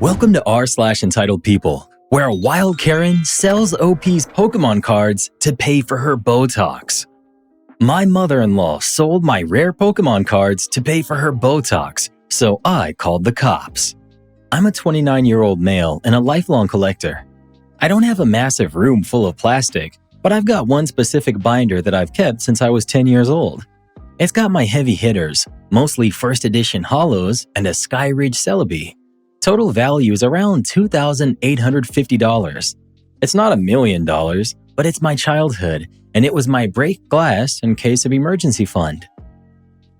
Welcome to r/entitled people, where a wild Karen sells OP's Pokémon cards to pay for her Botox. My mother-in-law sold my rare Pokémon cards to pay for her Botox, so I called the cops. I'm a 29-year-old male and a lifelong collector. I don't have a massive room full of plastic, but I've got one specific binder that I've kept since I was 10 years old. It's got my heavy hitters, mostly first edition holos and a Skyridge Celebi. Total value is around $2,850. It's not $1 million, but it's my childhood, and it was my break glass in case of emergency fund.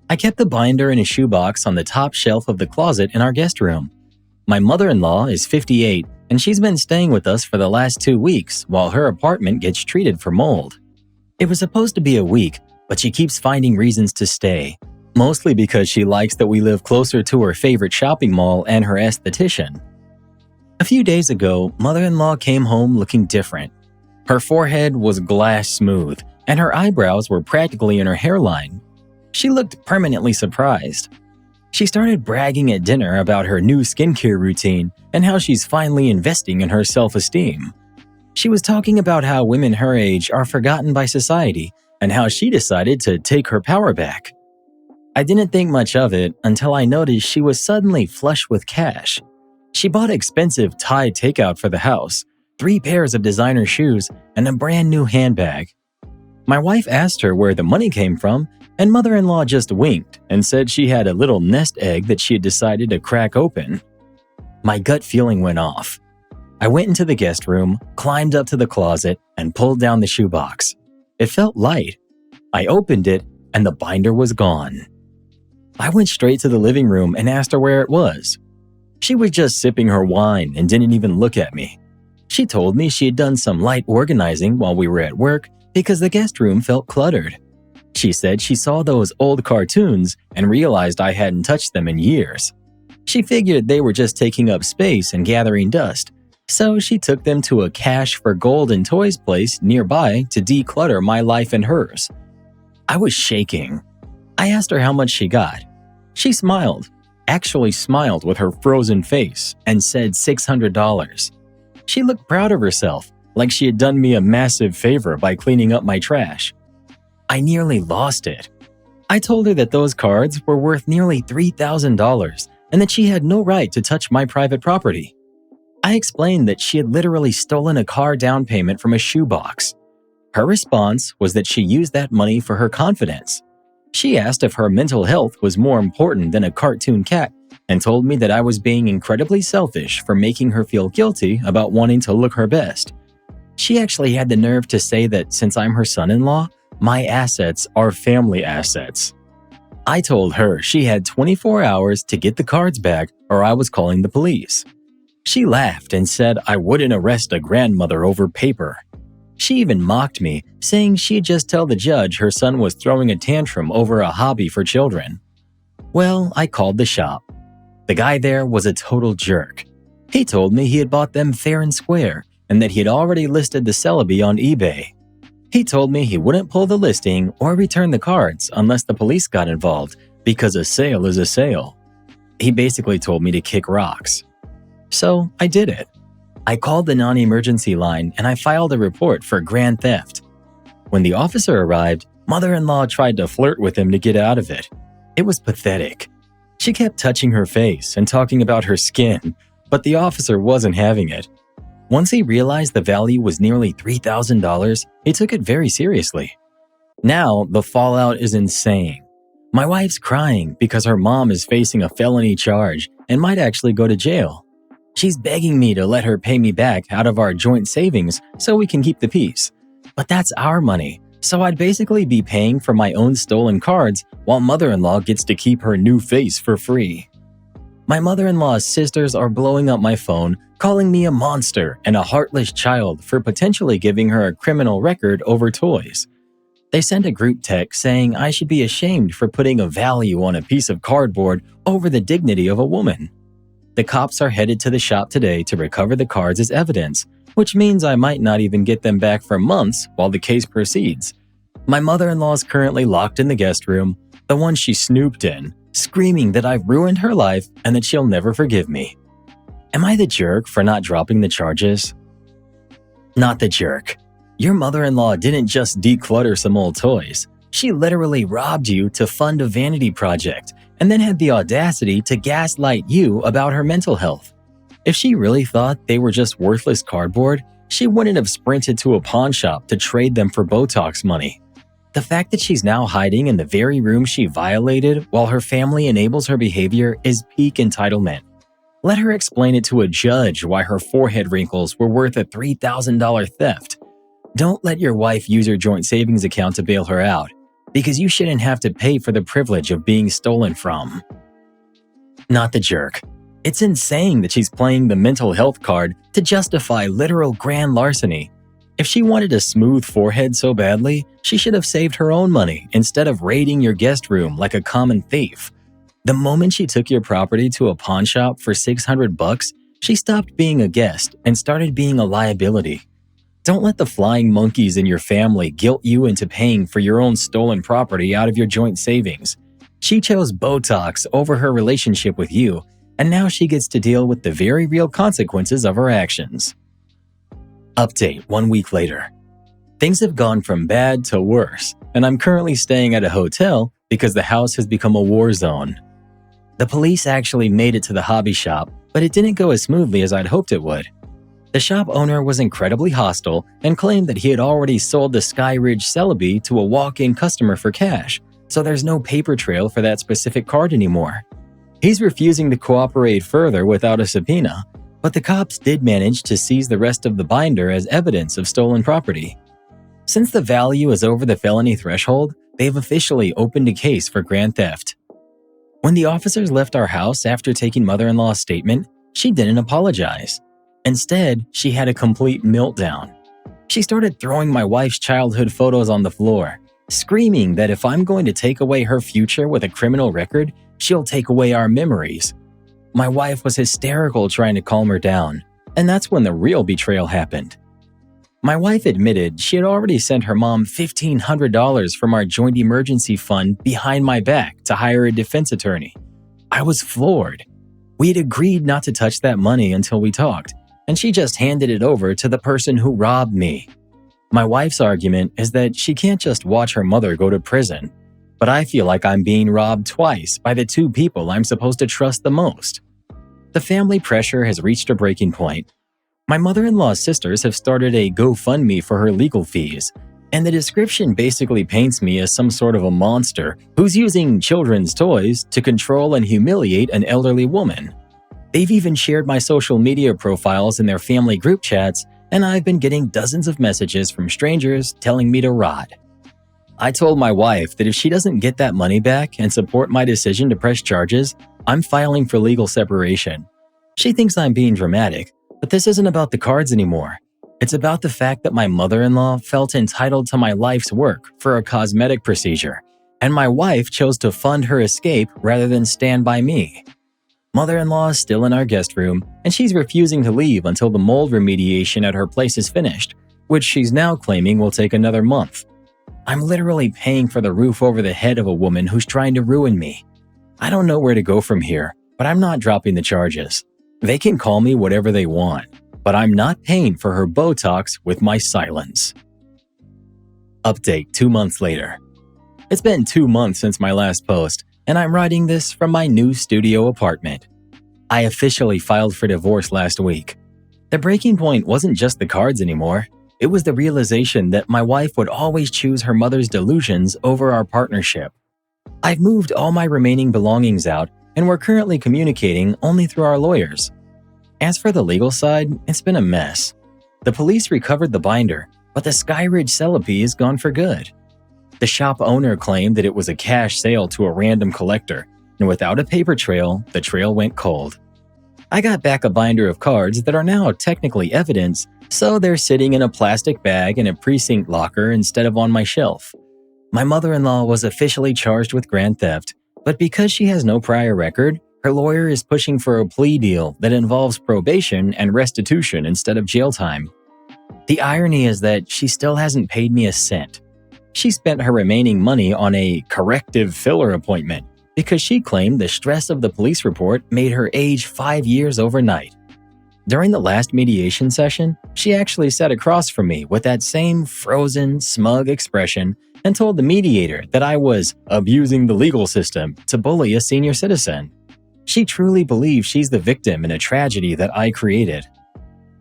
I kept the binder in a shoebox on the top shelf of the closet in our guest room. My mother-in-law is 58, and she's been staying with us for the last 2 weeks while her apartment gets treated for mold. It was supposed to be a week, but she keeps finding reasons to stay, mostly because she likes that we live closer to her favorite shopping mall and her esthetician. A few days ago, mother-in-law came home looking different. Her forehead was glass smooth, and her eyebrows were practically in her hairline. She looked permanently surprised. She started bragging at dinner about her new skincare routine and how she's finally investing in her self-esteem. She was talking about how women her age are forgotten by society and how she decided to take her power back. I didn't think much of it until I noticed she was suddenly flush with cash. She bought expensive Thai takeout for the house, 3 pairs of designer shoes, and a brand new handbag. My wife asked her where the money came from, and mother-in-law just winked and said she had a little nest egg that she had decided to crack open. My gut feeling went off. I went into the guest room, climbed up to the closet, and pulled down the shoebox. It felt light. I opened it, and the binder was gone. I went straight to the living room and asked her where it was. She was just sipping her wine and didn't even look at me. She told me she had done some light organizing while we were at work because the guest room felt cluttered. She said she saw those old cartoons and realized I hadn't touched them in years. She figured they were just taking up space and gathering dust, so she took them to a cash for gold and toys place nearby to declutter my life and hers. I was shaking. I asked her how much she got. She smiled, actually smiled with her frozen face, and said $600. She looked proud of herself, like she had done me a massive favor by cleaning up my trash. I nearly lost it. I told her that those cards were worth nearly $3,000 and that she had no right to touch my private property. I explained that she had literally stolen a car down payment from a shoebox. Her response was that she used that money for her confidence. She asked if her mental health was more important than a cartoon cat and told me that I was being incredibly selfish for making her feel guilty about wanting to look her best. She actually had the nerve to say that since I'm her son-in-law, my assets are family assets. I told her she had 24 hours to get the cards back or I was calling the police. She laughed and said I wouldn't arrest a grandmother over paper. She even mocked me, saying she'd just tell the judge her son was throwing a tantrum over a hobby for children. Well, I called the shop. The guy there was a total jerk. He told me he had bought them fair and square and that he had already listed the Celebi on eBay. He told me he wouldn't pull the listing or return the cards unless the police got involved because a sale is a sale. He basically told me to kick rocks. So I did it. I called the non-emergency line and I filed a report for grand theft. When the officer arrived, mother-in-law tried to flirt with him to get out of it. It was pathetic. She kept touching her face and talking about her skin, but the officer wasn't having it. Once he realized the value was nearly $3,000, he took it very seriously. Now, the fallout is insane. My wife's crying because her mom is facing a felony charge and might actually go to jail. She's begging me to let her pay me back out of our joint savings so we can keep the peace. But that's our money, so I'd basically be paying for my own stolen cards while mother-in-law gets to keep her new face for free. My mother-in-law's sisters are blowing up my phone, calling me a monster and a heartless child for potentially giving her a criminal record over toys. They sent a group text saying I should be ashamed for putting a value on a piece of cardboard over the dignity of a woman. The cops are headed to the shop today to recover the cards as evidence, which means I might not even get them back for months while the case proceeds. My mother-in-law is currently locked in the guest room, the one she snooped in, screaming that I've ruined her life and that she'll never forgive me. Am I the jerk for not dropping the charges? Not the jerk. Your mother-in-law didn't just declutter some old toys. She literally robbed you to fund a vanity project and then had the audacity to gaslight you about her mental health. If she really thought they were just worthless cardboard, she wouldn't have sprinted to a pawn shop to trade them for Botox money. The fact that she's now hiding in the very room she violated while her family enables her behavior is peak entitlement. Let her explain it to a judge why her forehead wrinkles were worth a $3,000 theft. Don't let your wife use your joint savings account to bail her out, because you shouldn't have to pay for the privilege of being stolen from. Not the jerk. It's insane that she's playing the mental health card to justify literal grand larceny. If she wanted a smooth forehead so badly, she should have saved her own money instead of raiding your guest room like a common thief. The moment she took your property to a pawn shop for $600, she stopped being a guest and started being a liability. Don't let the flying monkeys in your family guilt you into paying for your own stolen property out of your joint savings. She chose Botox over her relationship with you, and now she gets to deal with the very real consequences of her actions. Update 1 week later. Things have gone from bad to worse, and I'm currently staying at a hotel because the house has become a war zone. The police actually made it to the hobby shop, but it didn't go as smoothly as I'd hoped it would. The shop owner was incredibly hostile and claimed that he had already sold the Skyridge Celebi to a walk-in customer for cash, so there's no paper trail for that specific card anymore. He's refusing to cooperate further without a subpoena, but the cops did manage to seize the rest of the binder as evidence of stolen property. Since the value is over the felony threshold, they've officially opened a case for grand theft. When the officers left our house after taking mother-in-law's statement, she didn't apologize. Instead, she had a complete meltdown. She started throwing my wife's childhood photos on the floor, screaming that if I'm going to take away her future with a criminal record, she'll take away our memories. My wife was hysterical trying to calm her down, and that's when the real betrayal happened. My wife admitted she had already sent her mom $1,500 from our joint emergency fund behind my back to hire a defense attorney. I was floored. We had agreed not to touch that money until we talked, and she just handed it over to the person who robbed me. My wife's argument is that she can't just watch her mother go to prison, but I feel like I'm being robbed twice by the two people I'm supposed to trust the most. The family pressure has reached a breaking point. My mother-in-law's sisters have started a GoFundMe for her legal fees, and the description basically paints me as some sort of a monster who's using children's toys to control and humiliate an elderly woman. They've even shared my social media profiles in their family group chats, and I've been getting dozens of messages from strangers telling me to rot. I told my wife that if she doesn't get that money back and support my decision to press charges, I'm filing for legal separation. She thinks I'm being dramatic, but this isn't about the cards anymore. It's about the fact that my mother-in-law felt entitled to my life's work for a cosmetic procedure, and my wife chose to fund her escape rather than stand by me. Mother-in-law is still in our guest room, and she's refusing to leave until the mold remediation at her place is finished, which she's now claiming will take another month. I'm literally paying for the roof over the head of a woman who's trying to ruin me. I don't know where to go from here, but I'm not dropping the charges. They can call me whatever they want, but I'm not paying for her Botox with my silence. Update 2 months later. It's been 2 months since my last post, and I'm writing this from my new studio apartment. I officially filed for divorce last week. The breaking point wasn't just the cards anymore. It was the realization that my wife would always choose her mother's delusions over our partnership. I've moved all my remaining belongings out, and we're currently communicating only through our lawyers. As for the legal side, it's been a mess. The police recovered the binder, but the Skyridge Celebi is gone for good. The shop owner claimed that it was a cash sale to a random collector, and without a paper trail, the trail went cold. I got back a binder of cards that are now technically evidence, so they're sitting in a plastic bag in a precinct locker instead of on my shelf. My mother-in-law was officially charged with grand theft, but because she has no prior record, her lawyer is pushing for a plea deal that involves probation and restitution instead of jail time. The irony is that she still hasn't paid me a cent. She spent her remaining money on a corrective filler appointment because she claimed the stress of the police report made her age 5 years overnight. During the last mediation session, she actually sat across from me with that same frozen, smug expression and told the mediator that I was abusing the legal system to bully a senior citizen. She truly believes she's the victim in a tragedy that I created.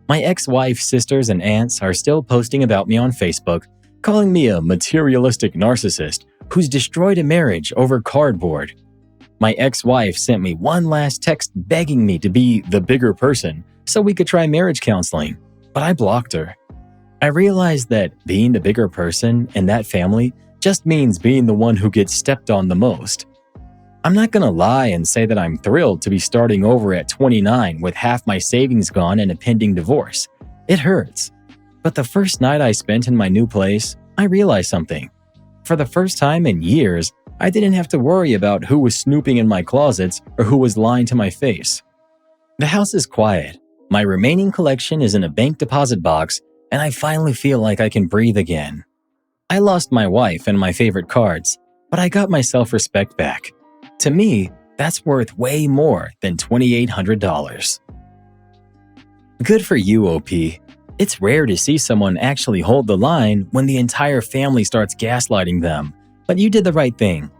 My ex-wife's sisters and aunts are still posting about me on Facebook, calling me a materialistic narcissist who's destroyed a marriage over cardboard. My ex-wife sent me one last text begging me to be the bigger person so we could try marriage counseling, but I blocked her. I realized that being the bigger person in that family just means being the one who gets stepped on the most. I'm not gonna lie and say that I'm thrilled to be starting over at 29 with half my savings gone and a pending divorce. It hurts. But the first night I spent in my new place, I realized something. For the first time in years, I didn't have to worry about who was snooping in my closets or who was lying to my face. The house is quiet. My remaining collection is in a bank deposit box, and I finally feel like I can breathe again. I lost my wife and my favorite cards, but I got my self-respect back. To me, that's worth way more than $2,800. Good for you, OP. It's rare to see someone actually hold the line when the entire family starts gaslighting them, but you did the right thing.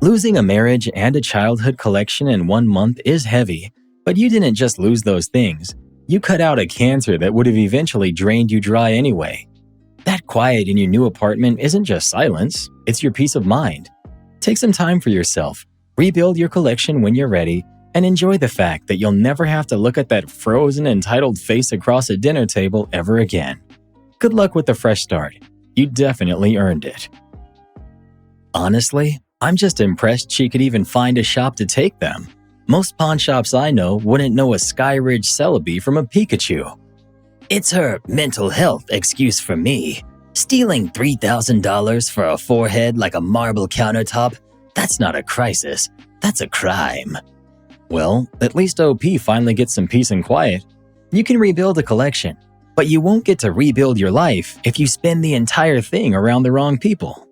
Losing a marriage and a childhood collection in 1 month is heavy, but you didn't just lose those things. You cut out a cancer that would have eventually drained you dry anyway. That quiet in your new apartment isn't just silence, it's your peace of mind. Take some time for yourself, rebuild your collection when you're ready, and enjoy the fact that you'll never have to look at that frozen, entitled face across a dinner table ever again. Good luck with the fresh start. You definitely earned it. Honestly, I'm just impressed she could even find a shop to take them. Most pawn shops I know wouldn't know a Skyridge Celebi from a Pikachu. It's her mental health excuse for me. Stealing $3,000 for a forehead like a marble countertop? That's not a crisis, that's a crime. Well, at least OP finally gets some peace and quiet. You can rebuild a collection, but you won't get to rebuild your life if you spend the entire thing around the wrong people.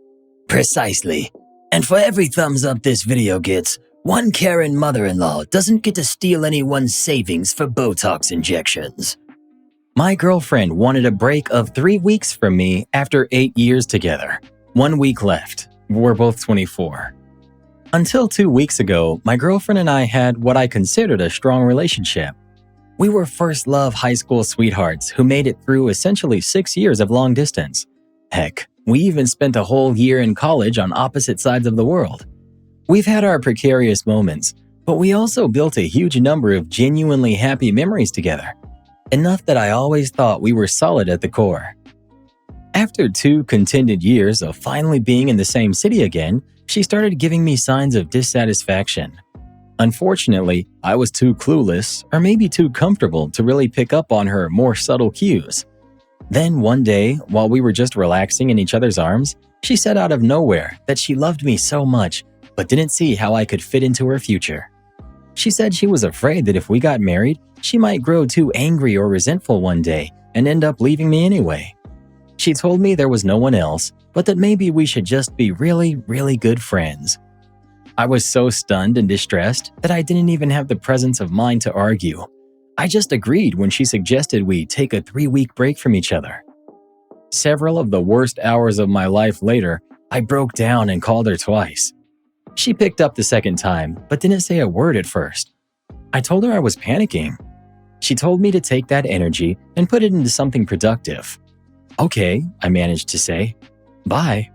Precisely. And for every thumbs up this video gets, one Karen mother-in-law doesn't get to steal anyone's savings for Botox injections. My girlfriend wanted a break of 3 weeks from me after 8 years together. 1 week left. We're both 24. Until 2 weeks ago, my girlfriend and I had what I considered a strong relationship. We were first love high school sweethearts who made it through essentially 6 years of long distance. Heck, we even spent a whole year in college on opposite sides of the world. We've had our precarious moments, but we also built a huge number of genuinely happy memories together. Enough that I always thought we were solid at the core. After 2 contended years of finally being in the same city again, she started giving me signs of dissatisfaction. Unfortunately, I was too clueless or maybe too comfortable to really pick up on her more subtle cues. Then one day, while we were just relaxing in each other's arms, she said out of nowhere that she loved me so much but didn't see how I could fit into her future. She said she was afraid that if we got married, she might grow too angry or resentful one day and end up leaving me anyway. She told me there was no one else, but that maybe we should just be really, really good friends. I was so stunned and distressed that I didn't even have the presence of mind to argue. I just agreed when she suggested we take a 3-week break from each other. Several of the worst hours of my life later, I broke down and called her twice. She picked up the second time, but didn't say a word at first. I told her I was panicking. She told me to take that energy and put it into something productive. Okay, I managed to say. Bye.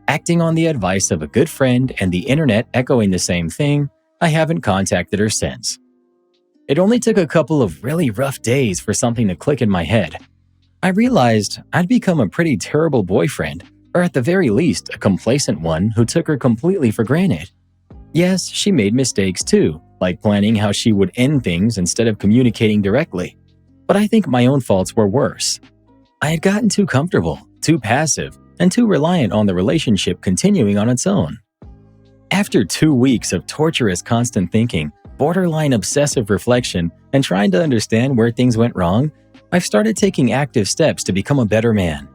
Acting on the advice of a good friend and the internet echoing the same thing, I haven't contacted her since. It only took a couple of really rough days for something to click in my head. I realized I'd become a pretty terrible boyfriend, or at the very least, a complacent one who took her completely for granted. Yes, she made mistakes too, like planning how she would end things instead of communicating directly. But I think my own faults were worse. I had gotten too comfortable, too passive, and too reliant on the relationship continuing on its own. After 2 weeks of torturous constant thinking, borderline obsessive reflection, and trying to understand where things went wrong, I've started taking active steps to become a better man.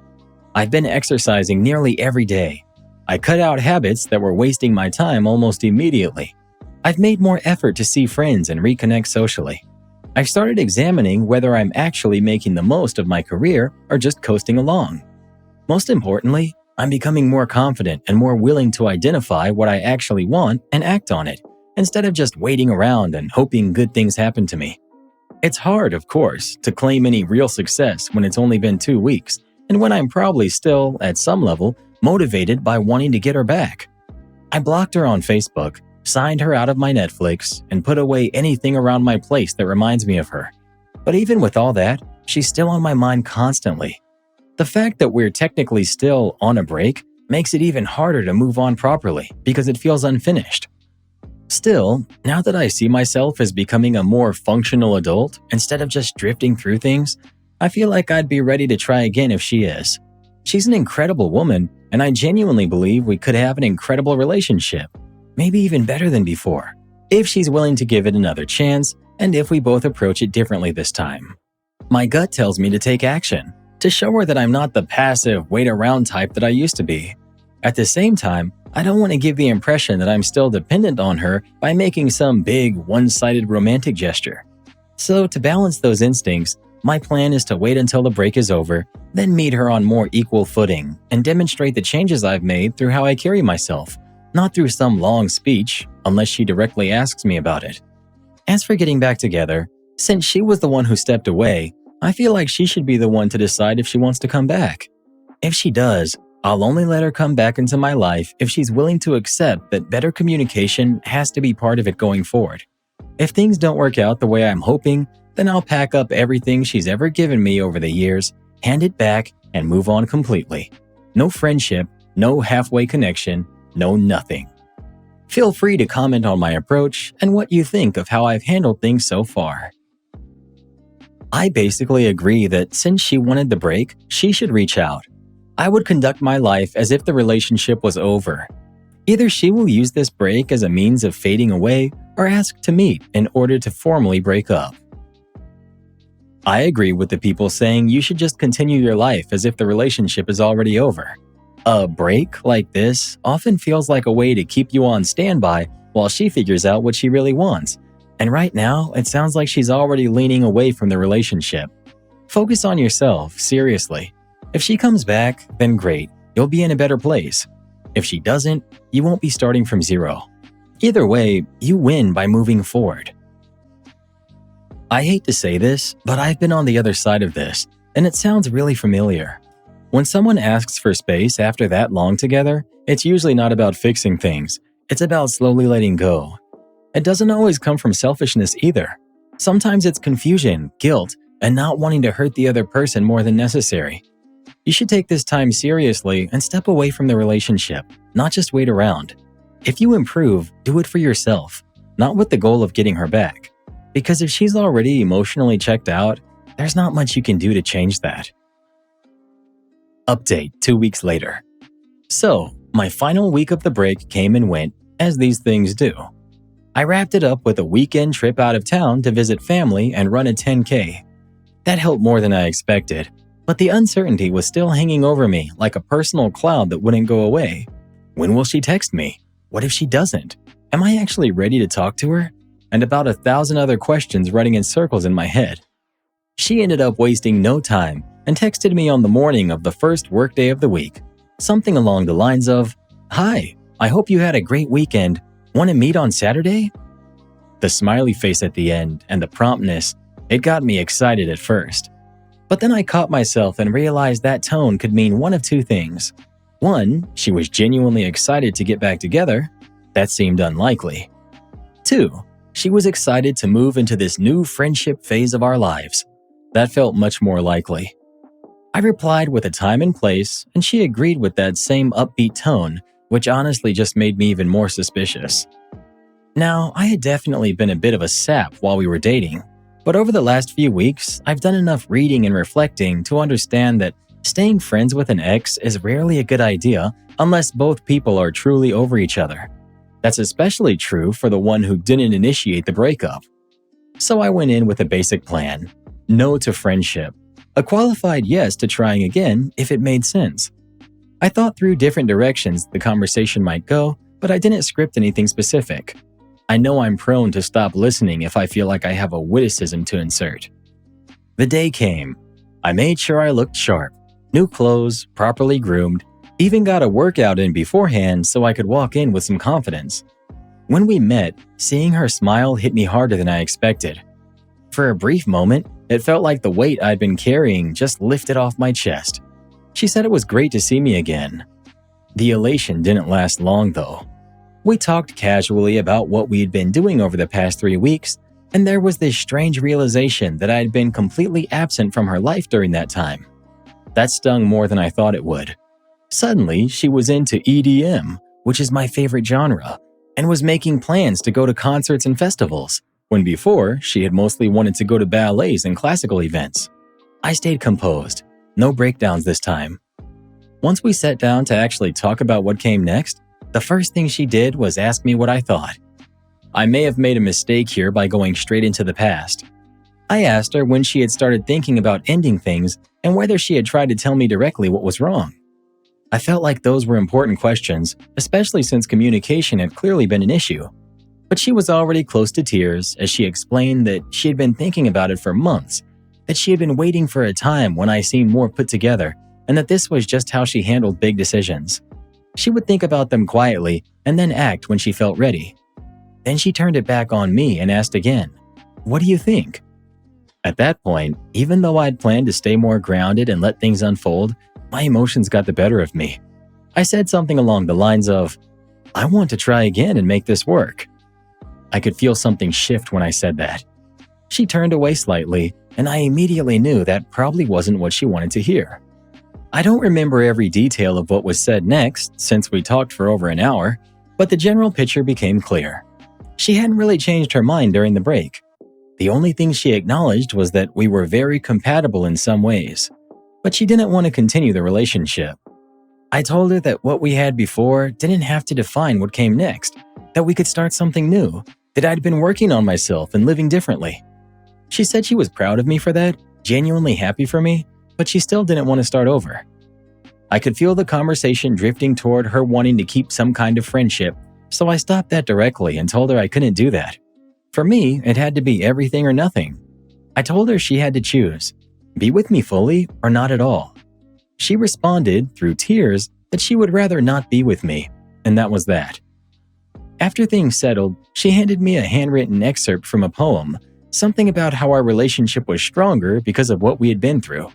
I've been exercising nearly every day. I cut out habits that were wasting my time almost immediately. I've made more effort to see friends and reconnect socially. I started examining whether I'm actually making the most of my career or just coasting along. Most importantly, I'm becoming more confident and more willing to identify what I actually want and act on it, instead of just waiting around and hoping good things happen to me. It's hard, of course, to claim any real success when it's only been 2 weeks, and when I'm probably still, at some level, motivated by wanting to get her back. I blocked her on Facebook, signed her out of my Netflix, and put away anything around my place that reminds me of her. But even with all that, she's still on my mind constantly. The fact that we're technically still on a break makes it even harder to move on properly because it feels unfinished. Still, now that I see myself as becoming a more functional adult instead of just drifting through things, I feel like I'd be ready to try again if she is. She's an incredible woman, and I genuinely believe we could have an incredible relationship, maybe even better than before, if she's willing to give it another chance and if we both approach it differently this time. My gut tells me to take action, to show her that I'm not the passive, wait-around type that I used to be. At the same time, I don't want to give the impression that I'm still dependent on her by making some big, one-sided romantic gesture. So to balance those instincts, my plan is to wait until the break is over, then meet her on more equal footing and demonstrate the changes I've made through how I carry myself, not through some long speech, unless she directly asks me about it. As for getting back together, since she was the one who stepped away, I feel like she should be the one to decide if she wants to come back. If she does, I'll only let her come back into my life if she's willing to accept that better communication has to be part of it going forward. If things don't work out the way I'm hoping, then I'll pack up everything she's ever given me over the years, hand it back, and move on completely. No friendship, no halfway connection, no nothing. Feel free to comment on my approach and what you think of how I've handled things so far. I basically agree that since she wanted the break, she should reach out. I would conduct my life as if the relationship was over. Either she will use this break as a means of fading away or ask to meet in order to formally break up. I agree with the people saying you should just continue your life as if the relationship is already over. A break like this often feels like a way to keep you on standby while she figures out what she really wants. And right now, it sounds like she's already leaning away from the relationship. Focus on yourself, seriously. If she comes back, then great, you'll be in a better place. If she doesn't, you won't be starting from zero. Either way, you win by moving forward. I hate to say this, but I've been on the other side of this, and it sounds really familiar. When someone asks for space after that long together, it's usually not about fixing things. It's about slowly letting go. It doesn't always come from selfishness either. Sometimes it's confusion, guilt, and not wanting to hurt the other person more than necessary. You should take this time seriously and step away from the relationship, not just wait around. If you improve, do it for yourself, not with the goal of getting her back. Because if she's already emotionally checked out, there's not much you can do to change that. Update 2 weeks later. So, my final week of the break came and went, as these things do. I wrapped it up with a weekend trip out of town to visit family and run a 10K. That helped more than I expected, but the uncertainty was still hanging over me like a personal cloud that wouldn't go away. When will she text me? What if she doesn't? Am I actually ready to talk to her? And about 1,000 other questions running in circles in my head. She ended up wasting no time and texted me on the morning of the first workday of the week. Something along the lines of, "Hi, I hope you had a great weekend. Want to meet on Saturday?" The smiley face at the end and the promptness, it got me excited at first. But then I caught myself and realized that tone could mean one of two things. One, she was genuinely excited to get back together. That seemed unlikely. Two, she was excited to move into this new friendship phase of our lives. That felt much more likely. I replied with a time and place, and she agreed with that same upbeat tone, which honestly just made me even more suspicious. Now, I had definitely been a bit of a sap while we were dating, but over the last few weeks, I've done enough reading and reflecting to understand that staying friends with an ex is rarely a good idea unless both people are truly over each other. That's especially true for the one who didn't initiate the breakup. So I went in with a basic plan. No to friendship. A qualified yes to trying again if it made sense. I thought through different directions the conversation might go, but I didn't script anything specific. I know I'm prone to stop listening if I feel like I have a witticism to insert. The day came. I made sure I looked sharp, new clothes, properly groomed, even got a workout in beforehand so I could walk in with some confidence. When we met, seeing her smile hit me harder than I expected. For a brief moment, it felt like the weight I'd been carrying just lifted off my chest. She said it was great to see me again. The elation didn't last long, though. We talked casually about what we'd been doing over the past 3 weeks, and there was this strange realization that I'd been completely absent from her life during that time. That stung more than I thought it would. Suddenly, she was into EDM, which is my favorite genre, and was making plans to go to concerts and festivals, when before she had mostly wanted to go to ballets and classical events. I stayed composed, no breakdowns this time. Once we sat down to actually talk about what came next, the first thing she did was ask me what I thought. I may have made a mistake here by going straight into the past. I asked her when she had started thinking about ending things and whether she had tried to tell me directly what was wrong. I felt like those were important questions, especially since communication had clearly been an issue. But she was already close to tears as she explained that she had been thinking about it for months, that she had been waiting for a time when I seemed more put together, and that this was just how she handled big decisions. She would think about them quietly and then act when she felt ready. Then she turned it back on me and asked again, "What do you think?" At that point, even though I'd planned to stay more grounded and let things unfold, my emotions got the better of me. I said something along the lines of, "I want to try again and make this work." I could feel something shift when I said that. She turned away slightly, and I immediately knew that probably wasn't what she wanted to hear. I don't remember every detail of what was said next, since we talked for over an hour, but the general picture became clear. She hadn't really changed her mind during the break. The only thing she acknowledged was that we were very compatible in some ways, but she didn't want to continue the relationship. I told her that what we had before didn't have to define what came next, that we could start something new, that I'd been working on myself and living differently. She said she was proud of me for that, genuinely happy for me, but she still didn't want to start over. I could feel the conversation drifting toward her wanting to keep some kind of friendship, so I stopped that directly and told her I couldn't do that. For me, it had to be everything or nothing. I told her she had to choose, be with me fully or not at all. She responded, through tears, that she would rather not be with me, and that was that. After things settled, she handed me a handwritten excerpt from a poem, something about how our relationship was stronger because of what we had been through.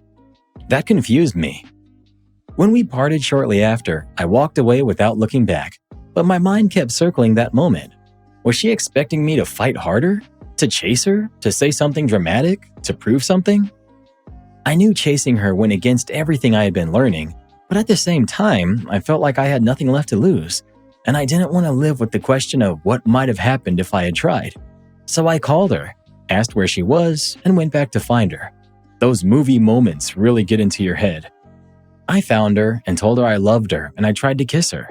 That confused me. When we parted shortly after, I walked away without looking back, but my mind kept circling that moment. Was she expecting me to fight harder? To chase her? To say something dramatic? To prove something? I knew chasing her went against everything I had been learning, but at the same time, I felt like I had nothing left to lose, and I didn't want to live with the question of what might have happened if I had tried. So I called her, asked where she was, and went back to find her. Those movie moments really get into your head. I found her and told her I loved her, and I tried to kiss her.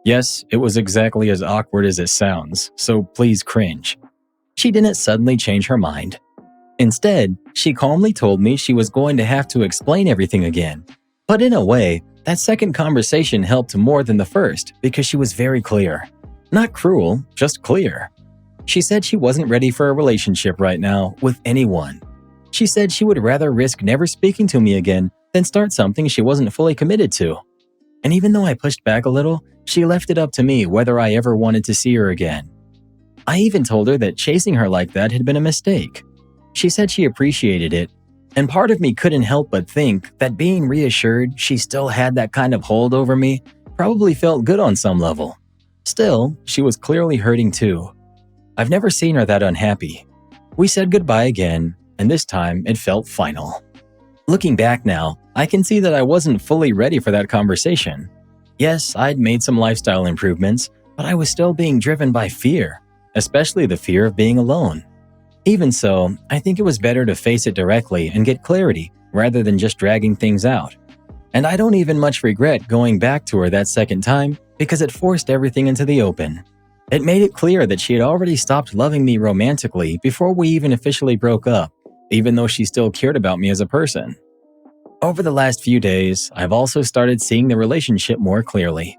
Yes, it was exactly as awkward as it sounds, so please cringe. She didn't suddenly change her mind. Instead, she calmly told me she was going to have to explain everything again. But in a way, that second conversation helped more than the first because she was very clear. Not cruel, just clear. She said she wasn't ready for a relationship right now with anyone. She said she would rather risk never speaking to me again than start something she wasn't fully committed to. And even though I pushed back a little, she left it up to me whether I ever wanted to see her again. I even told her that chasing her like that had been a mistake. She said she appreciated it, and part of me couldn't help but think that being reassured she still had that kind of hold over me probably felt good on some level. Still, she was clearly hurting too. I've never seen her that unhappy. We said goodbye again, and this time it felt final. Looking back now, I can see that I wasn't fully ready for that conversation. Yes, I'd made some lifestyle improvements, but I was still being driven by fear, especially the fear of being alone. Even so, I think it was better to face it directly and get clarity rather than just dragging things out. And I don't even much regret going back to her that second time because it forced everything into the open. It made it clear that she had already stopped loving me romantically before we even officially broke up, even though she still cared about me as a person. Over the last few days, I've also started seeing the relationship more clearly.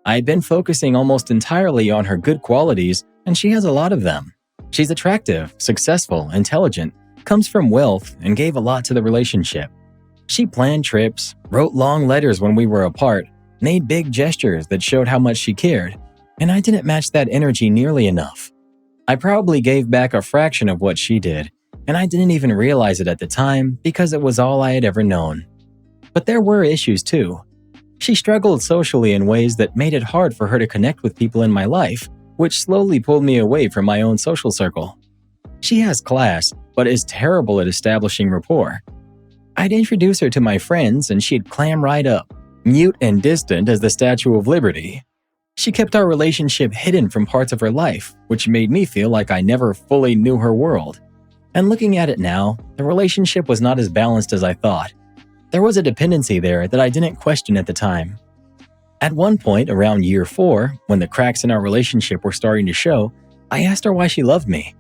I'd been focusing almost entirely on her good qualities, and she has a lot of them. She's attractive, successful, intelligent, comes from wealth, and gave a lot to the relationship. She planned trips, wrote long letters when we were apart, made big gestures that showed how much she cared, and I didn't match that energy nearly enough. I probably gave back a fraction of what she did, and I didn't even realize it at the time because it was all I had ever known. But there were issues too. She struggled socially in ways that made it hard for her to connect with people in my life, which slowly pulled me away from my own social circle. She has class, but is terrible at establishing rapport. I'd introduce her to my friends and she'd clam right up, mute and distant as the Statue of Liberty. She kept our relationship hidden from parts of her life, which made me feel like I never fully knew her world. And looking at it now, the relationship was not as balanced as I thought. There was a dependency there that I didn't question at the time. At one point, around year 4, when the cracks in our relationship were starting to show, I asked her why she loved me.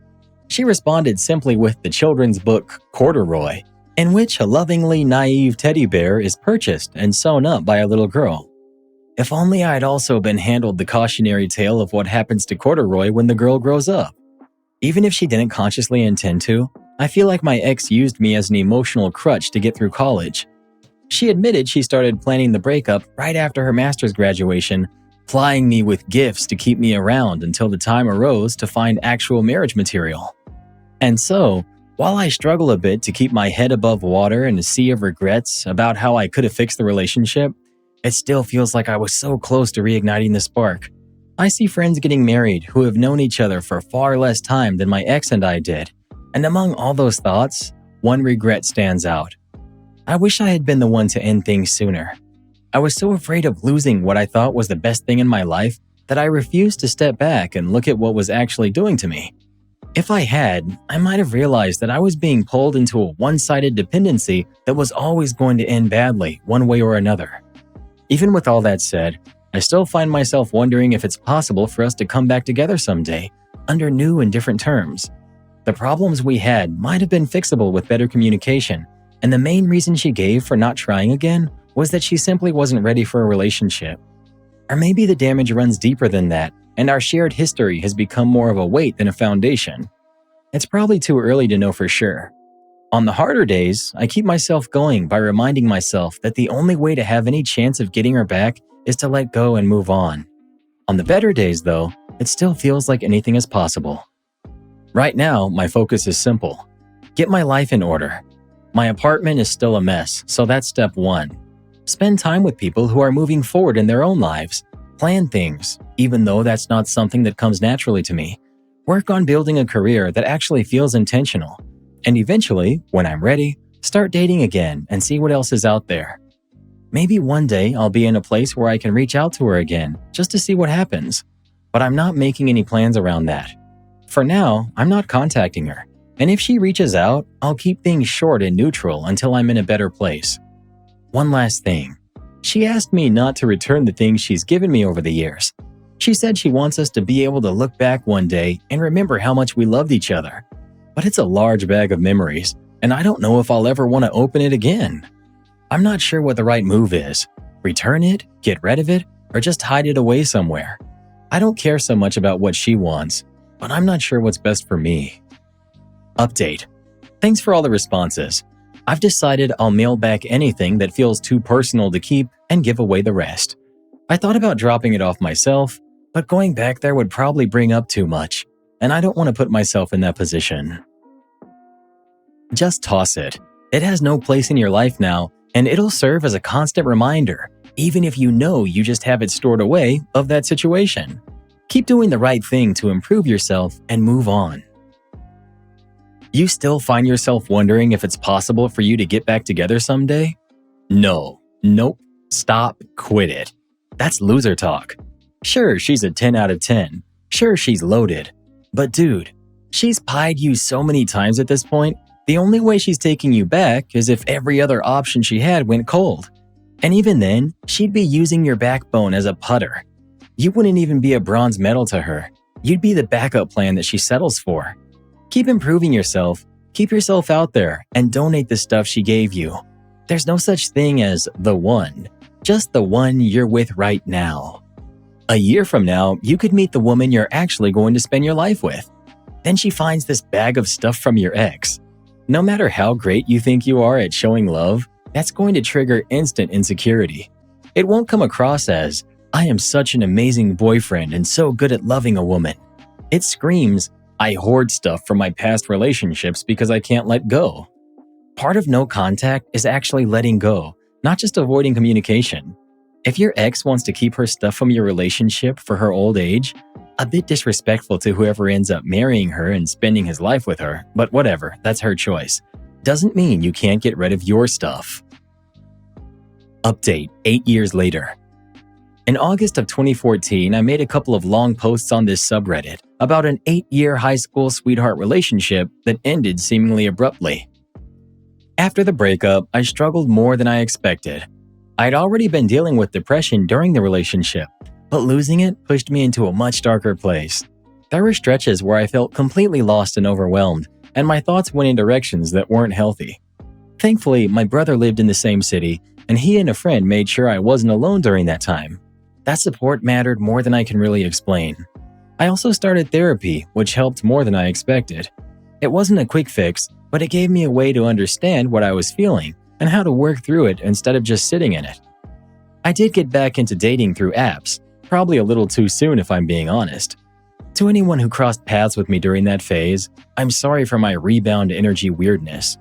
She responded simply with the children's book Corduroy, in which a lovingly naive teddy bear is purchased and sewn up by a little girl. If only I had also been handled the cautionary tale of what happens to Corduroy when the girl grows up. Even if she didn't consciously intend to, I feel like my ex used me as an emotional crutch to get through college. She admitted she started planning the breakup right after her master's graduation, plying me with gifts to keep me around until the time arose to find actual marriage material. And so, while I struggle a bit to keep my head above water in a sea of regrets about how I could have fixed the relationship, it still feels like I was so close to reigniting the spark. I see friends getting married who have known each other for far less time than my ex and I did, and among all those thoughts, one regret stands out. I wish I had been the one to end things sooner. I was so afraid of losing what I thought was the best thing in my life that I refused to step back and look at what was actually doing to me. If I had, I might have realized that I was being pulled into a one-sided dependency that was always going to end badly, one way or another. Even with all that said, I still find myself wondering if it's possible for us to come back together someday, under new and different terms. The problems we had might have been fixable with better communication, and the main reason she gave for not trying again was that she simply wasn't ready for a relationship. Or maybe the damage runs deeper than that, and our shared history has become more of a weight than a foundation. It's probably too early to know for sure. On the harder days, I keep myself going by reminding myself that the only way to have any chance of getting her back is to let go and move on. On the better days, though, it still feels like anything is possible. Right now, my focus is simple. Get my life in order. My apartment is still a mess, so that's step 1. Spend time with people who are moving forward in their own lives. Plan things, even though that's not something that comes naturally to me. Work on building a career that actually feels intentional. And eventually, when I'm ready, start dating again and see what else is out there. Maybe one day I'll be in a place where I can reach out to her again, just to see what happens. But I'm not making any plans around that. For now, I'm not contacting her. And if she reaches out, I'll keep things short and neutral until I'm in a better place. One last thing. She asked me not to return the things she's given me over the years. She said she wants us to be able to look back one day and remember how much we loved each other. But it's a large bag of memories, and I don't know if I'll ever want to open it again. I'm not sure what the right move is. Return it, get rid of it, or just hide it away somewhere. I don't care so much about what she wants, but I'm not sure what's best for me. Update. Thanks for all the responses. I've decided I'll mail back anything that feels too personal to keep and give away the rest. I thought about dropping it off myself, but going back there would probably bring up too much, and I don't want to put myself in that position. Just toss it. It has no place in your life now, and it'll serve as a constant reminder, even if you know you just have it stored away, of that situation. Keep doing the right thing to improve yourself and move on. You still find yourself wondering if it's possible for you to get back together someday? No. Nope. Stop. Quit it. That's loser talk. Sure, she's a 10 out of 10. Sure, she's loaded. But dude, she's pied you so many times at this point, the only way she's taking you back is if every other option she had went cold. And even then, she'd be using your backbone as a putter. You wouldn't even be a bronze medal to her. You'd be the backup plan that she settles for. Keep improving yourself, keep yourself out there, and donate the stuff she gave you. There's no such thing as the one, just the one you're with right now. A year from now, you could meet the woman you're actually going to spend your life with. Then she finds this bag of stuff from your ex. No matter how great you think you are at showing love, that's going to trigger instant insecurity. It won't come across as, "I am such an amazing boyfriend and so good at loving a woman." It screams, "I hoard stuff from my past relationships because I can't let go." Part of no contact is actually letting go, not just avoiding communication. If your ex wants to keep her stuff from your relationship for her old age, a bit disrespectful to whoever ends up marrying her and spending his life with her, but whatever, that's her choice. Doesn't mean you can't get rid of your stuff. Update 8 years later. In August of 2014, I made a couple of long posts on this subreddit about an 8-year high school sweetheart relationship that ended seemingly abruptly. After the breakup, I struggled more than I expected. I'd already been dealing with depression during the relationship, but losing it pushed me into a much darker place. There were stretches where I felt completely lost and overwhelmed, and my thoughts went in directions that weren't healthy. Thankfully, my brother lived in the same city, and he and a friend made sure I wasn't alone during that time. That support mattered more than I can really explain. I also started therapy, which helped more than I expected. It wasn't a quick fix, but it gave me a way to understand what I was feeling and how to work through it instead of just sitting in it. I did get back into dating through apps, probably a little too soon if I'm being honest. To anyone who crossed paths with me during that phase, I'm sorry for my rebound energy weirdness.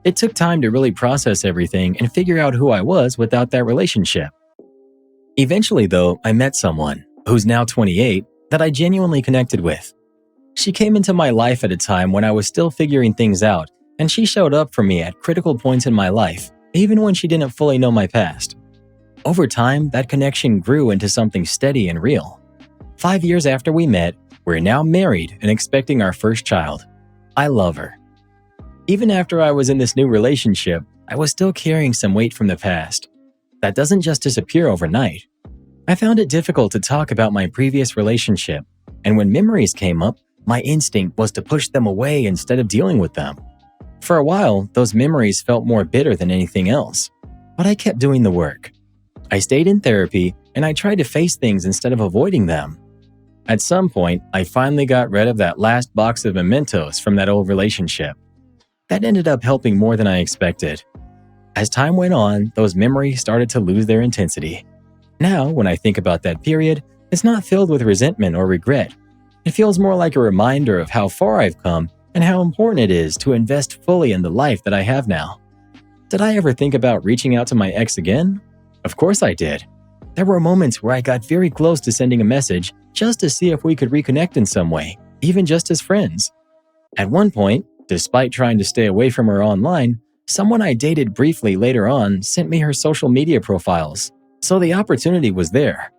It took time to really process everything and figure out who I was without that relationship. Eventually though, I met someone, who's now 28, that I genuinely connected with. She came into my life at a time when I was still figuring things out, and she showed up for me at critical points in my life, even when she didn't fully know my past. Over time, that connection grew into something steady and real. 5 years after we met, we're now married and expecting our first child. I love her. Even after I was in this new relationship, I was still carrying some weight from the past. That doesn't just disappear overnight. I found it difficult to talk about my previous relationship, and when memories came up, my instinct was to push them away instead of dealing with them. For a while, those memories felt more bitter than anything else, but I kept doing the work. I stayed in therapy, and I tried to face things instead of avoiding them. At some point, I finally got rid of that last box of mementos from that old relationship. That ended up helping more than I expected. As time went on, those memories started to lose their intensity. Now, when I think about that period, it's not filled with resentment or regret. It feels more like a reminder of how far I've come and how important it is to invest fully in the life that I have now. Did I ever think about reaching out to my ex again? Of course I did. There were moments where I got very close to sending a message just to see if we could reconnect in some way, even just as friends. At one point, despite trying to stay away from her online, someone I dated briefly later on sent me her social media profiles, so the opportunity was there.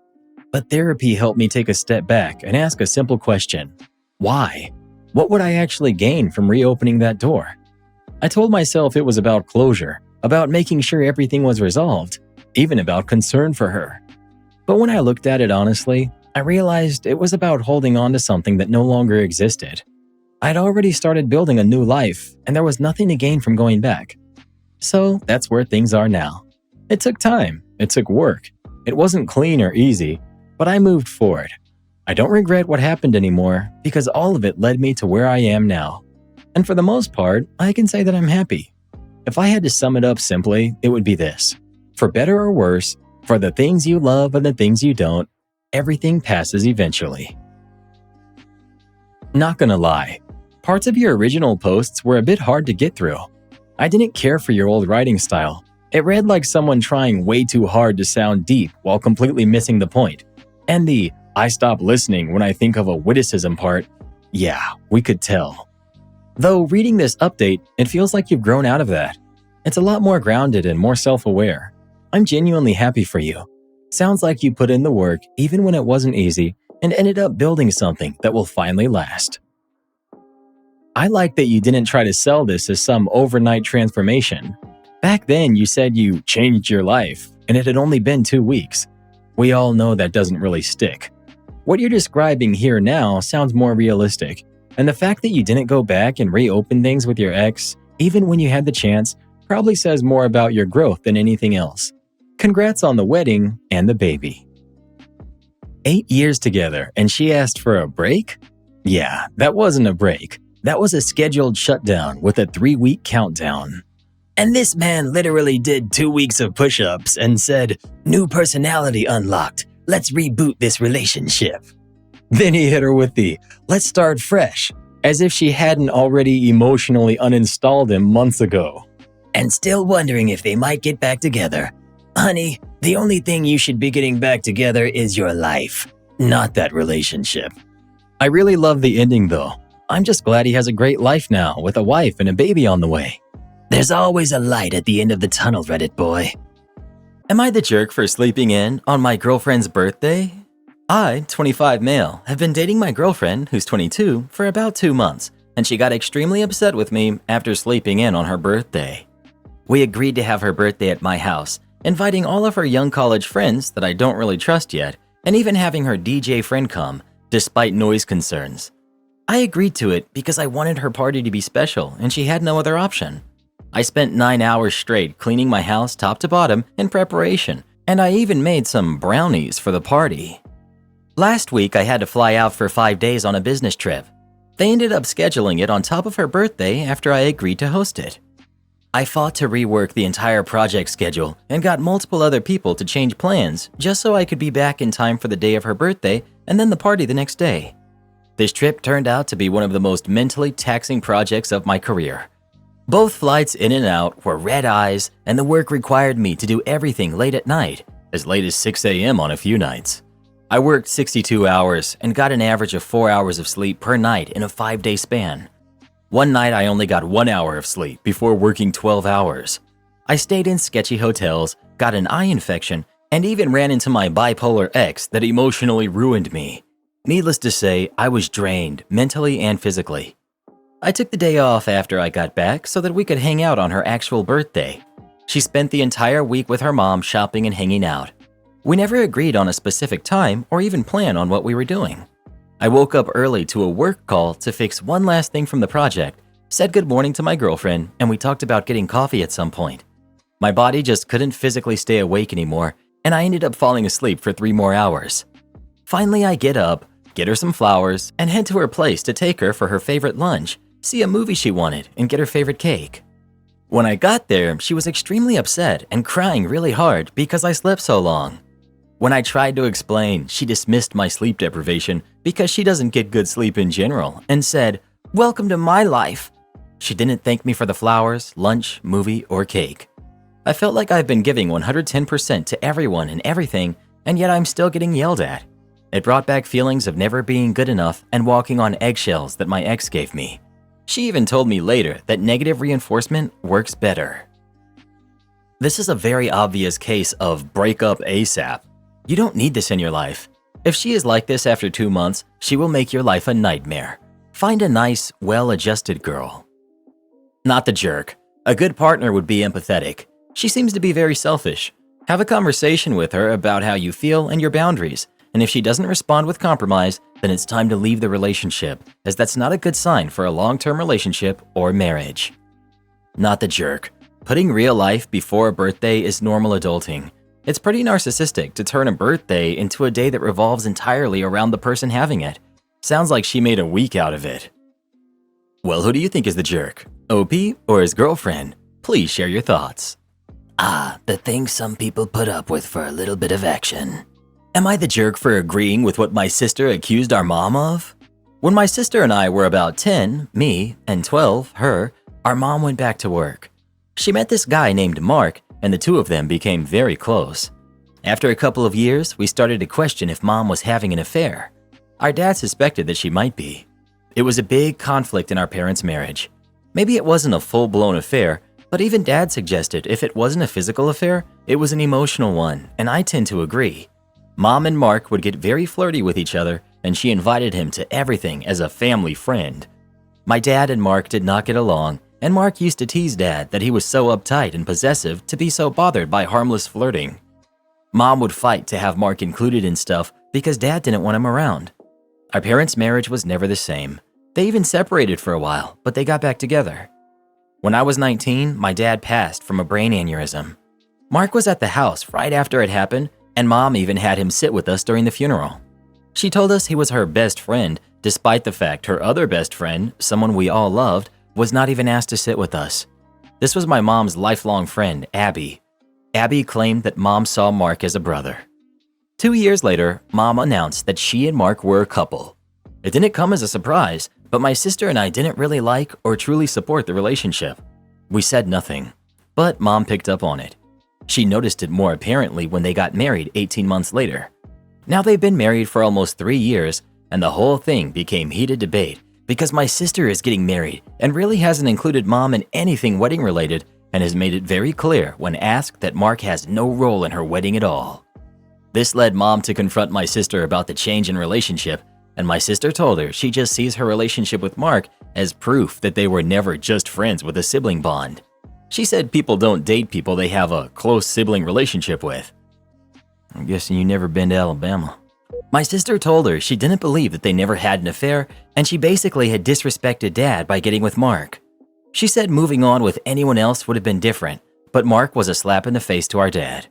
But therapy helped me take a step back and ask a simple question. Why? What would I actually gain from reopening that door? I told myself it was about closure, about making sure everything was resolved, even about concern for her. But when I looked at it honestly, I realized it was about holding on to something that no longer existed. I'd already started building a new life, and there was nothing to gain from going back. So that's where things are now. It took time, it took work. It wasn't clean or easy, but I moved forward. I don't regret what happened anymore because all of it led me to where I am now. And for the most part, I can say that I'm happy. If I had to sum it up simply, it would be this. For better or worse, for the things you love and the things you don't, everything passes eventually. Not gonna lie, parts of your original posts were a bit hard to get through. I didn't care for your old writing style. It read like someone trying way too hard to sound deep while completely missing the point. And the "I stop listening when I think of a witticism" part, yeah, we could tell. Though reading this update, it feels like you've grown out of that. It's a lot more grounded and more self-aware. I'm genuinely happy for you. Sounds like you put in the work even when it wasn't easy and ended up building something that will finally last. I like that you didn't try to sell this as some overnight transformation. Back then, you said you changed your life, and it had only been 2 weeks. We all know that doesn't really stick. What you're describing here now sounds more realistic, and the fact that you didn't go back and reopen things with your ex, even when you had the chance, probably says more about your growth than anything else. Congrats on the wedding and the baby. 8 years together, and she asked for a break? Yeah, that wasn't a break. That was a scheduled shutdown with a 3-week countdown. And this man literally did 2 weeks of push-ups and said, "New personality unlocked. Let's reboot this relationship." Then he hit her with the, "Let's start fresh," as if she hadn't already emotionally uninstalled him months ago. "And still wondering if they might get back together. Honey, the only thing you should be getting back together is your life, not that relationship." I really love the ending though. I'm just glad he has a great life now with a wife and a baby on the way. There's always a light at the end of the tunnel, Reddit boy. Am I the jerk for sleeping in on my girlfriend's birthday? I, 25 male, have been dating my girlfriend, who's 22, for about 2 months, and she got extremely upset with me after sleeping in on her birthday. We agreed to have her birthday at my house, inviting all of her young college friends that I don't really trust yet, and even having her DJ friend come, despite noise concerns. I agreed to it because I wanted her party to be special and she had no other option. I spent 9 hours straight cleaning my house top to bottom in preparation, and I even made some brownies for the party. Last week I had to fly out for 5 days on a business trip. They ended up scheduling it on top of her birthday after I agreed to host it. I fought to rework the entire project schedule and got multiple other people to change plans just so I could be back in time for the day of her birthday and then the party the next day. This trip turned out to be one of the most mentally taxing projects of my career. Both flights in and out were red eyes, and the work required me to do everything late at night, as late as 6 a.m. on a few nights. I worked 62 hours and got an average of 4 hours of sleep per night in a 5-day span. One night I only got 1 hour of sleep before working 12 hours. I stayed in sketchy hotels, got an eye infection, and even ran into my bipolar ex that emotionally ruined me. Needless to say, I was drained mentally and physically. I took the day off after I got back so that we could hang out on her actual birthday. She spent the entire week with her mom shopping and hanging out. We never agreed on a specific time or even plan on what we were doing. I woke up early to a work call to fix one last thing from the project, said good morning to my girlfriend, and we talked about getting coffee at some point. My body just couldn't physically stay awake anymore, and I ended up falling asleep for 3 more hours. Finally, I get up, get her some flowers, and head to her place to take her for her favorite lunch, see a movie she wanted, and get her favorite cake. When I got there, she was extremely upset and crying really hard because I slept so long. When I tried to explain, she dismissed my sleep deprivation because she doesn't get good sleep in general and said, "Welcome to my life." She didn't thank me for the flowers, lunch, movie, or cake. I felt like I've been giving 110% to everyone and everything, and yet I'm still getting yelled at. It brought back feelings of never being good enough and walking on eggshells that my ex gave me. She even told me later that negative reinforcement works better. This is a very obvious case of break up ASAP. You don't need this in your life. If she is like this after 2 months, she will make your life a nightmare. Find a nice, well-adjusted girl. Not the jerk. A good partner would be empathetic. She seems to be very selfish. Have a conversation with her about how you feel and your boundaries. And if she doesn't respond with compromise, then it's time to leave the relationship, as that's not a good sign for a long-term relationship or marriage. Not the jerk. Putting real life before a birthday is normal adulting. It's pretty narcissistic to turn a birthday into a day that revolves entirely around the person having it. Sounds like she made a week out of it. Well, who do you think is the jerk? OP or his girlfriend? Please share your thoughts. The things some people put up with for a little bit of action. Am I the jerk for agreeing with what my sister accused our mom of? When my sister and I were about 10, me, and 12, her, our mom went back to work. She met this guy named Mark, and the two of them became very close. After a couple of years, we started to question if mom was having an affair. Our dad suspected that she might be. It was a big conflict in our parents' marriage. Maybe it wasn't a full-blown affair, but even dad suggested if it wasn't a physical affair, it was an emotional one, and I tend to agree. Mom and Mark would get very flirty with each other, and she invited him to everything as a family friend. My dad and Mark did not get along, and Mark used to tease Dad that he was so uptight and possessive to be so bothered by harmless flirting. Mom would fight to have Mark included in stuff because Dad didn't want him around. Our parents' marriage was never the same. They even separated for a while, but they got back together. When I was 19, my dad passed from a brain aneurysm. Mark was at the house right after it happened, and Mom even had him sit with us during the funeral. She told us he was her best friend, despite the fact her other best friend, someone we all loved, was not even asked to sit with us. This was my mom's lifelong friend, Abby. Abby claimed that Mom saw Mark as a brother. 2 years later, Mom announced that she and Mark were a couple. It didn't come as a surprise, but my sister and I didn't really like or truly support the relationship. We said nothing, but Mom picked up on it. She noticed it more apparently when they got married 18 months later. Now they've been married for almost 3 years, and the whole thing became heated debate because my sister is getting married and really hasn't included Mom in anything wedding related and has made it very clear when asked that Mark has no role in her wedding at all. This led Mom to confront my sister about the change in relationship, and my sister told her she just sees her relationship with Mark as proof that they were never just friends with a sibling bond. She said people don't date people they have a close sibling relationship with. I'm guessing you never been to Alabama. My sister told her she didn't believe that they never had an affair, and she basically had disrespected Dad by getting with Mark. She said moving on with anyone else would have been different, but Mark was a slap in the face to our dad.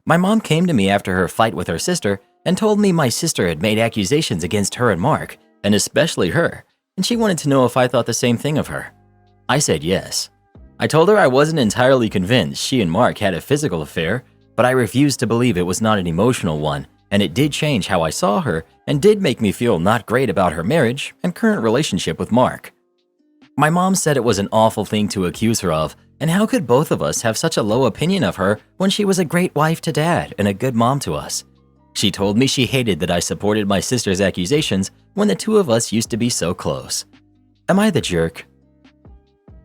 My mom came to me after her fight with her sister and told me my sister had made accusations against her and Mark, and especially her, and she wanted to know if I thought the same thing of her. I said yes. I told her I wasn't entirely convinced she and Mark had a physical affair, but I refused to believe it was not an emotional one, and it did change how I saw her and did make me feel not great about her marriage and current relationship with Mark. My mom said it was an awful thing to accuse her of, and how could both of us have such a low opinion of her when she was a great wife to Dad and a good mom to us? She told me she hated that I supported my sister's accusations when the two of us used to be so close. Am I the jerk?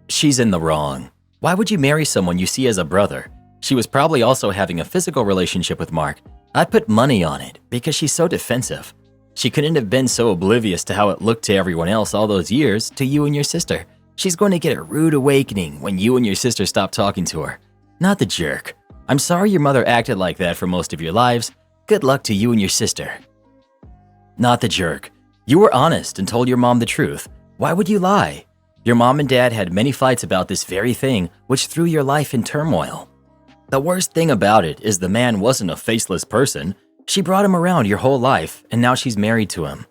She's in the wrong. Why would you marry someone you see as a brother? She was probably also having a physical relationship with Mark. I'd put money on it because she's so defensive. She couldn't have been so oblivious to how it looked to everyone else all those years to you and your sister. She's going to get a rude awakening when you and your sister stop talking to her. Not the jerk. I'm sorry your mother acted like that for most of your lives. Good luck to you and your sister. Not the jerk. You were honest and told your mom the truth. Why would you lie? Your mom and dad had many fights about this very thing, which threw your life in turmoil. The worst thing about it is the man wasn't a faceless person. She brought him around your whole life, and now she's married to him.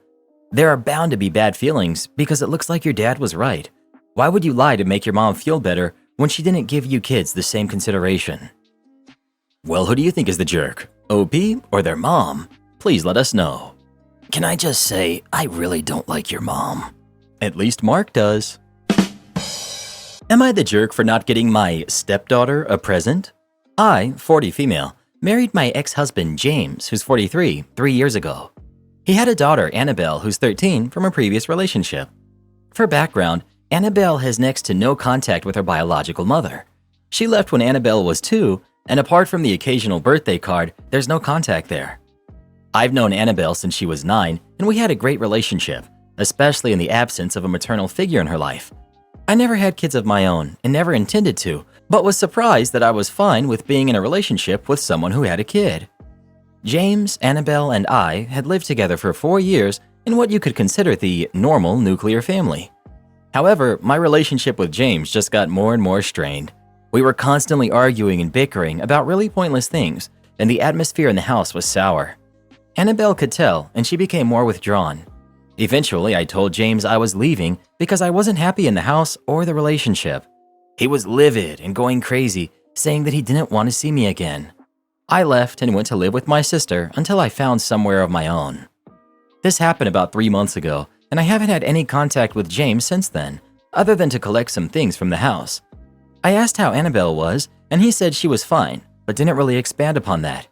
There are bound to be bad feelings because it looks like your dad was right. Why would you lie to make your mom feel better when she didn't give you kids the same consideration? Well, who do you think is the jerk? OP or their mom? Please let us know. Can I just say, I really don't like your mom. At least Mark does. Am I the jerk for not getting my stepdaughter a present? I, 40 female, married my ex-husband James, who's 43, 3 years ago. He had a daughter, Annabelle, who's 13, from a previous relationship. For background, Annabelle has next to no contact with her biological mother. She left when Annabelle was 2, and apart from the occasional birthday card, there's no contact there. I've known Annabelle since she was 9, and we had a great relationship, especially in the absence of a maternal figure in her life. I never had kids of my own and never intended to, but was surprised that I was fine with being in a relationship with someone who had a kid. James, Annabelle, and I had lived together for 4 years in what you could consider the normal nuclear family. However, my relationship with James just got more and more strained. We were constantly arguing and bickering about really pointless things, and the atmosphere in the house was sour. Annabelle could tell, and she became more withdrawn. Eventually, I told James I was leaving because I wasn't happy in the house or the relationship. He was livid and going crazy, saying that he didn't want to see me again. I left and went to live with my sister until I found somewhere of my own. This happened about 3 months ago, and I haven't had any contact with James since then, other than to collect some things from the house. I asked how Annabelle was, and he said she was fine, but didn't really expand upon that.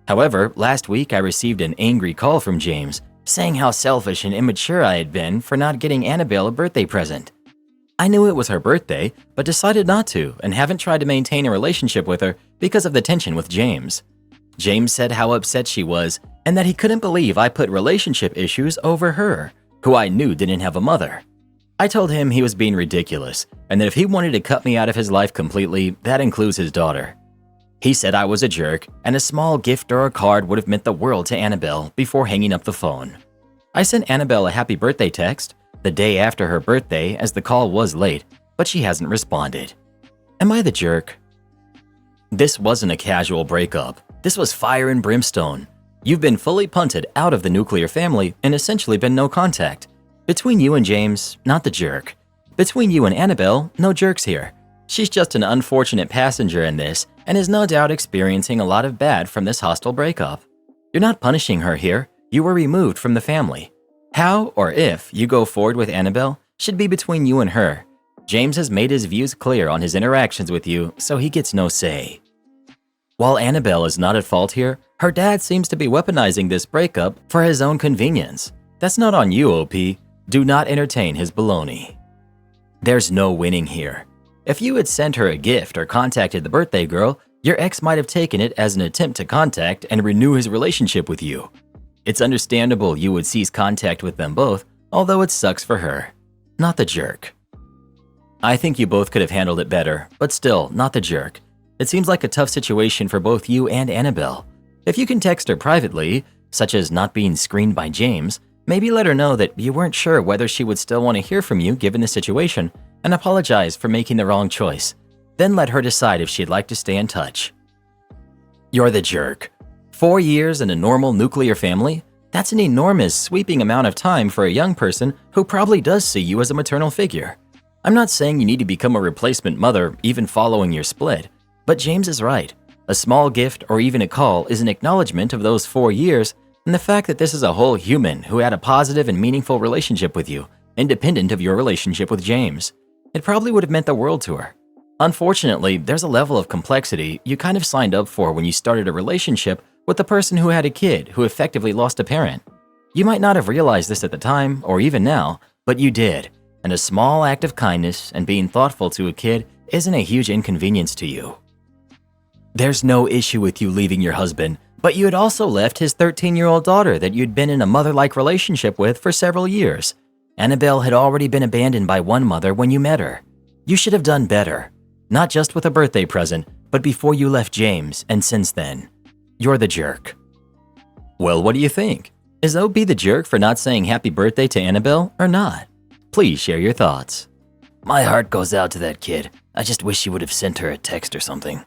However, last week I received an angry call from James, saying how selfish and immature I had been for not getting Annabelle a birthday present. I knew it was her birthday, but decided not to and haven't tried to maintain a relationship with her because of the tension with James. James said how upset she was and that he couldn't believe I put relationship issues over her, who I knew didn't have a mother. I told him he was being ridiculous and that if he wanted to cut me out of his life completely, that includes his daughter. He said I was a jerk and a small gift or a card would have meant the world to Annabelle before hanging up the phone. I sent Annabelle a happy birthday text the day after her birthday as the call was late, but she hasn't responded. Am I the jerk? This wasn't a casual breakup. This was fire and brimstone. You've been fully punted out of the nuclear family and essentially been no contact. Between you and James, not the jerk. Between you and Annabelle, no jerks here. She's just an unfortunate passenger in this and is no doubt experiencing a lot of bad from this hostile breakup. You're not punishing her here. You were removed from the family. How or if you go forward with Annabelle should be between you and her. James has made his views clear on his interactions with you, so he gets no say. While Annabelle is not at fault here, her dad seems to be weaponizing this breakup for his own convenience. That's not on you, OP. Do not entertain his baloney. There's no winning here. If you had sent her a gift or contacted the birthday girl, your ex might have taken it as an attempt to contact and renew his relationship with you. It's understandable you would cease contact with them both, although it sucks for her. Not the jerk. I think you both could have handled it better, but still, not the jerk. It seems like a tough situation for both you and Annabelle. If you can text her privately, such as not being screened by James, maybe let her know that you weren't sure whether she would still want to hear from you given the situation, and apologize for making the wrong choice. Then let her decide if she'd like to stay in touch. You're the jerk. 4 years in a normal nuclear family? That's an enormous, sweeping amount of time for a young person who probably does see you as a maternal figure. I'm not saying you need to become a replacement mother even following your split, but James is right. A small gift or even a call is an acknowledgement of those 4 years and the fact that this is a whole human who had a positive and meaningful relationship with you, independent of your relationship with James. It probably would have meant the world to her. Unfortunately, there's a level of complexity you kind of signed up for when you started a relationship with the person who had a kid who effectively lost a parent. You might not have realized this at the time, or even now, but you did, and a small act of kindness and being thoughtful to a kid isn't a huge inconvenience to you. There's no issue with you leaving your husband, but you had also left his 13-year-old daughter that you'd been in a mother-like relationship with for several years. Annabelle had already been abandoned by one mother when you met her. You should have done better, not just with a birthday present, but before you left James and since then. You're the jerk. Well, what do you think? Is OB the jerk for not saying happy birthday to Annabelle or not? Please share your thoughts. My heart goes out to that kid. I just wish you would have sent her a text or something.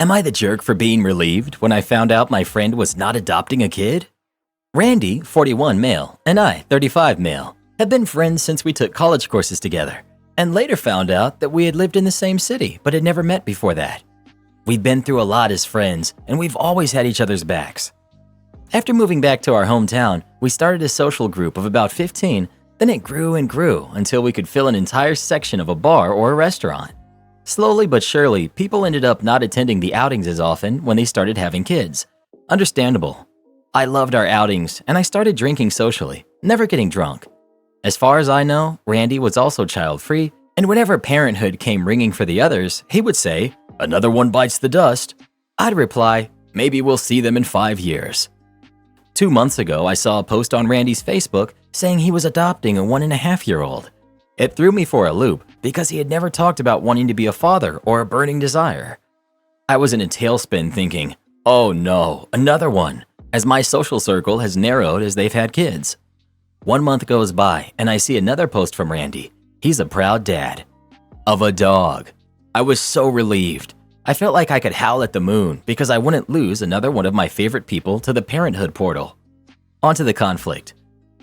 Am I the jerk for being relieved when I found out my friend was not adopting a kid? Randy, 41 male, and I, 35 male, have been friends since we took college courses together, and later found out that we had lived in the same city but had never met before that. We've been through a lot as friends, and we've always had each other's backs. After moving back to our hometown, we started a social group of about 15, then it grew and grew until we could fill an entire section of a bar or a restaurant. Slowly but surely, people ended up not attending the outings as often when they started having kids. Understandable. I loved our outings, and I started drinking socially, never getting drunk. As far as I know, Randy was also child-free, and whenever parenthood came ringing for the others, he would say, "Another one bites the dust." I'd reply, "Maybe we'll see them in 5 years." 2 months ago, I saw a post on Randy's Facebook saying he was adopting a 1.5-year-old. It threw me for a loop because he had never talked about wanting to be a father or a burning desire. I was in a tailspin thinking, oh no, another one, as my social circle has narrowed as they've had kids. 1 month goes by and I see another post from Randy. He's a proud dad. Of a dog. I was so relieved. I felt like I could howl at the moon because I wouldn't lose another one of my favorite people to the parenthood portal. On to the conflict.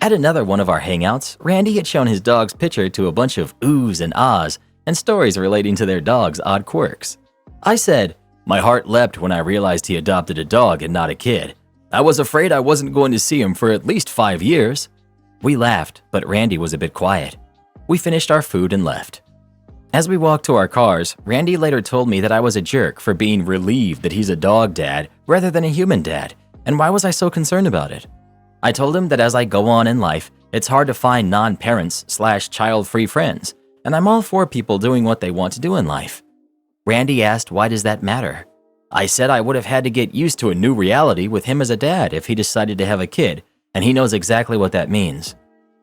At another one of our hangouts, Randy had shown his dog's picture to a bunch of oohs and ahs and stories relating to their dog's odd quirks. I said, my heart leapt when I realized he adopted a dog and not a kid. I was afraid I wasn't going to see him for at least 5 years. We laughed, but Randy was a bit quiet. We finished our food and left. As we walked to our cars, Randy later told me that I was a jerk for being relieved that he's a dog dad rather than a human dad, and why was I so concerned about it? I told him that as I go on in life, it's hard to find non-parents/child-free friends, and I'm all for people doing what they want to do in life. Randy asked, why does that matter? I said I would have had to get used to a new reality with him as a dad if he decided to have a kid, and he knows exactly what that means.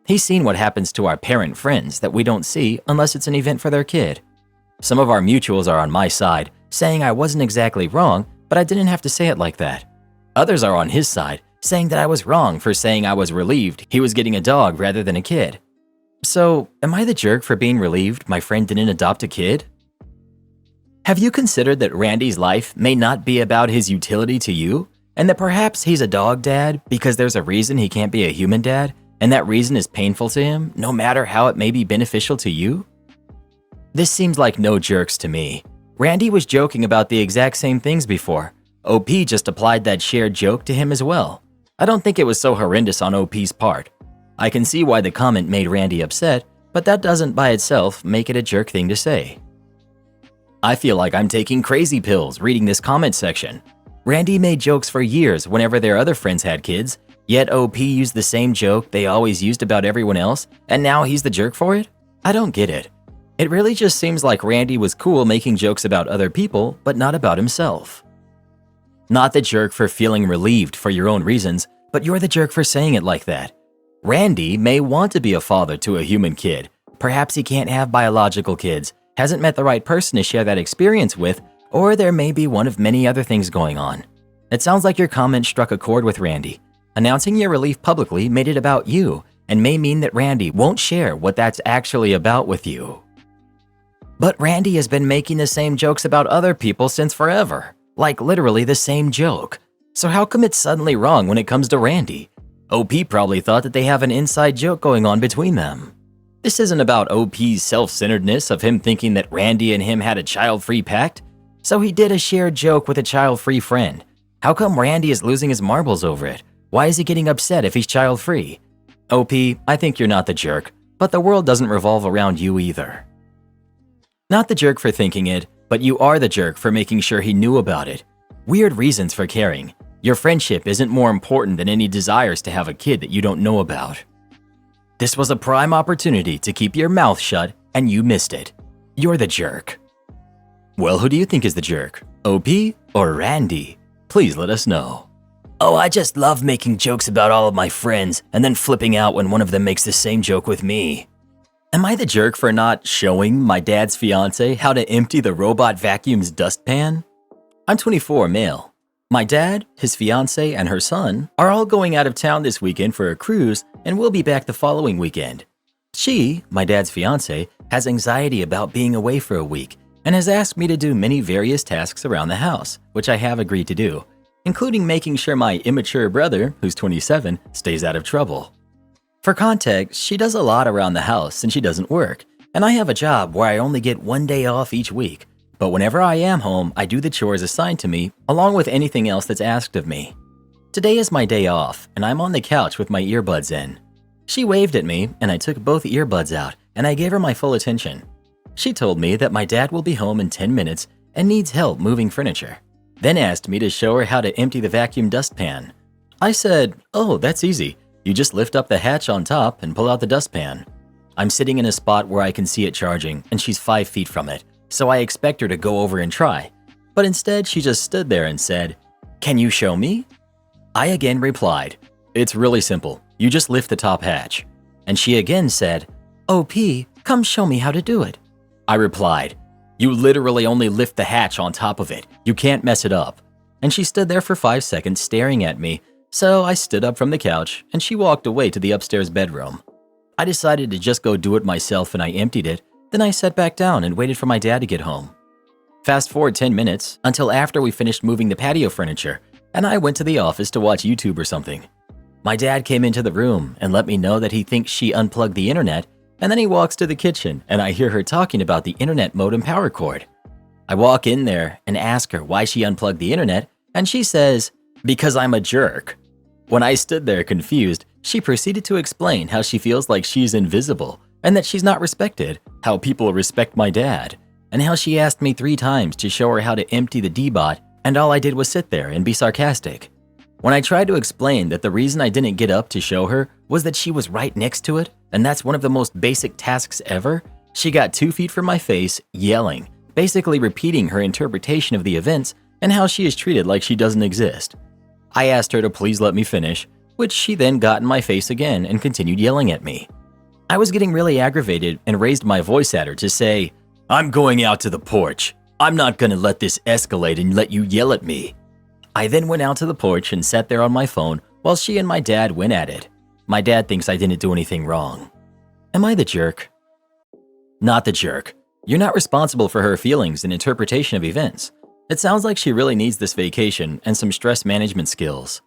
He's seen what happens to our parent friends that we don't see unless it's an event for their kid. Some of our mutuals are on my side, saying I wasn't exactly wrong, but I didn't have to say it like that. Others are on his side, saying that I was wrong for saying I was relieved he was getting a dog rather than a kid. So, am I the jerk for being relieved my friend didn't adopt a kid? Have you considered that Randy's life may not be about his utility to you, and that perhaps he's a dog dad because there's a reason he can't be a human dad, and that reason is painful to him, no matter how it may be beneficial to you? This seems like no jerks to me. Randy was joking about the exact same things before. OP just applied that shared joke to him as well. I don't think it was so horrendous on OP's part. I can see why the comment made Randy upset, but that doesn't by itself make it a jerk thing to say. I feel like I'm taking crazy pills reading this comment section. Randy made jokes for years whenever their other friends had kids, yet OP used the same joke they always used about everyone else, and now he's the jerk for it? I don't get it. It really just seems like Randy was cool making jokes about other people, but not about himself. Not the jerk for feeling relieved for your own reasons, but you're the jerk for saying it like that. Randy may want to be a father to a human kid. Perhaps he can't have biological kids, hasn't met the right person to share that experience with, or there may be one of many other things going on. It sounds like your comment struck a chord with Randy. Announcing your relief publicly made it about you, and may mean that Randy won't share what that's actually about with you. But Randy has been making the same jokes about other people since forever. Like literally the same joke. So how come it's suddenly wrong when it comes to Randy? OP probably thought that they have an inside joke going on between them. This isn't about OP's self-centeredness of him thinking that Randy and him had a child-free pact. So he did a shared joke with a child-free friend. How come Randy is losing his marbles over it? Why is he getting upset if he's child-free? OP, I think you're not the jerk, but the world doesn't revolve around you either. Not the jerk for thinking it, but you are the jerk for making sure he knew about it. Weird reasons for caring. Your friendship isn't more important than any desires to have a kid that you don't know about. This was a prime opportunity to keep your mouth shut, and you missed it. You're the jerk. Well, who do you think is the jerk? OP or Randy? Please let us know. Oh, I just love making jokes about all of my friends and then flipping out when one of them makes the same joke with me. Am I the jerk for not showing my dad's fiance how to empty the robot vacuum's dustpan? I'm 24, male. My dad, his fiance, and her son are all going out of town this weekend for a cruise and will be back the following weekend. She, my dad's fiance, has anxiety about being away for a week and has asked me to do many various tasks around the house, which I have agreed to do, including making sure my immature brother, who's 27, stays out of trouble. For context, she does a lot around the house and she doesn't work, and I have a job where I only get one day off each week. But whenever I am home, I do the chores assigned to me, along with anything else that's asked of me. Today is my day off, and I'm on the couch with my earbuds in. She waved at me, and I took both earbuds out, and I gave her my full attention. She told me that my dad will be home in 10 minutes and needs help moving furniture, then asked me to show her how to empty the vacuum dustpan. I said, "Oh, that's easy. You just lift up the hatch on top and pull out the dustpan." I'm sitting in a spot where I can see it charging, and she's 5 feet from it, so I expect her to go over and try. But instead, she just stood there and said, "Can you show me?" I again replied, "It's really simple. You just lift the top hatch." And she again said, "OP, come show me how to do it." I replied, "You literally only lift the hatch on top of it. You can't mess it up." And she stood there for 5 seconds staring at me. So I stood up from the couch and she walked away to the upstairs bedroom. I decided to just go do it myself and I emptied it. Then I sat back down and waited for my dad to get home. Fast forward 10 minutes until after we finished moving the patio furniture and I went to the office to watch YouTube or something. My dad came into the room and let me know that he thinks she unplugged the internet, and then he walks to the kitchen and I hear her talking about the internet modem power cord. I walk in there and ask her why she unplugged the internet and she says, "Because I'm a jerk." When I stood there confused, she proceeded to explain how she feels like she's invisible and that she's not respected, how people respect my dad, and how she asked me 3 times to show her how to empty the D-bot, and all I did was sit there and be sarcastic. When I tried to explain that the reason I didn't get up to show her was that she was right next to it, and that's one of the most basic tasks ever, she got 2 feet from my face, yelling, basically repeating her interpretation of the events and how she is treated like she doesn't exist. I asked her to please let me finish, which she then got in my face again and continued yelling at me. I was getting really aggravated and raised my voice at her to say, "I'm going out to the porch. I'm not gonna let this escalate and let you yell at me." I then went out to the porch and sat there on my phone while she and my dad went at it. My dad thinks I didn't do anything wrong. Am I the jerk? Not the jerk. You're not responsible for her feelings and interpretation of events. It sounds like she really needs this vacation and some stress management skills.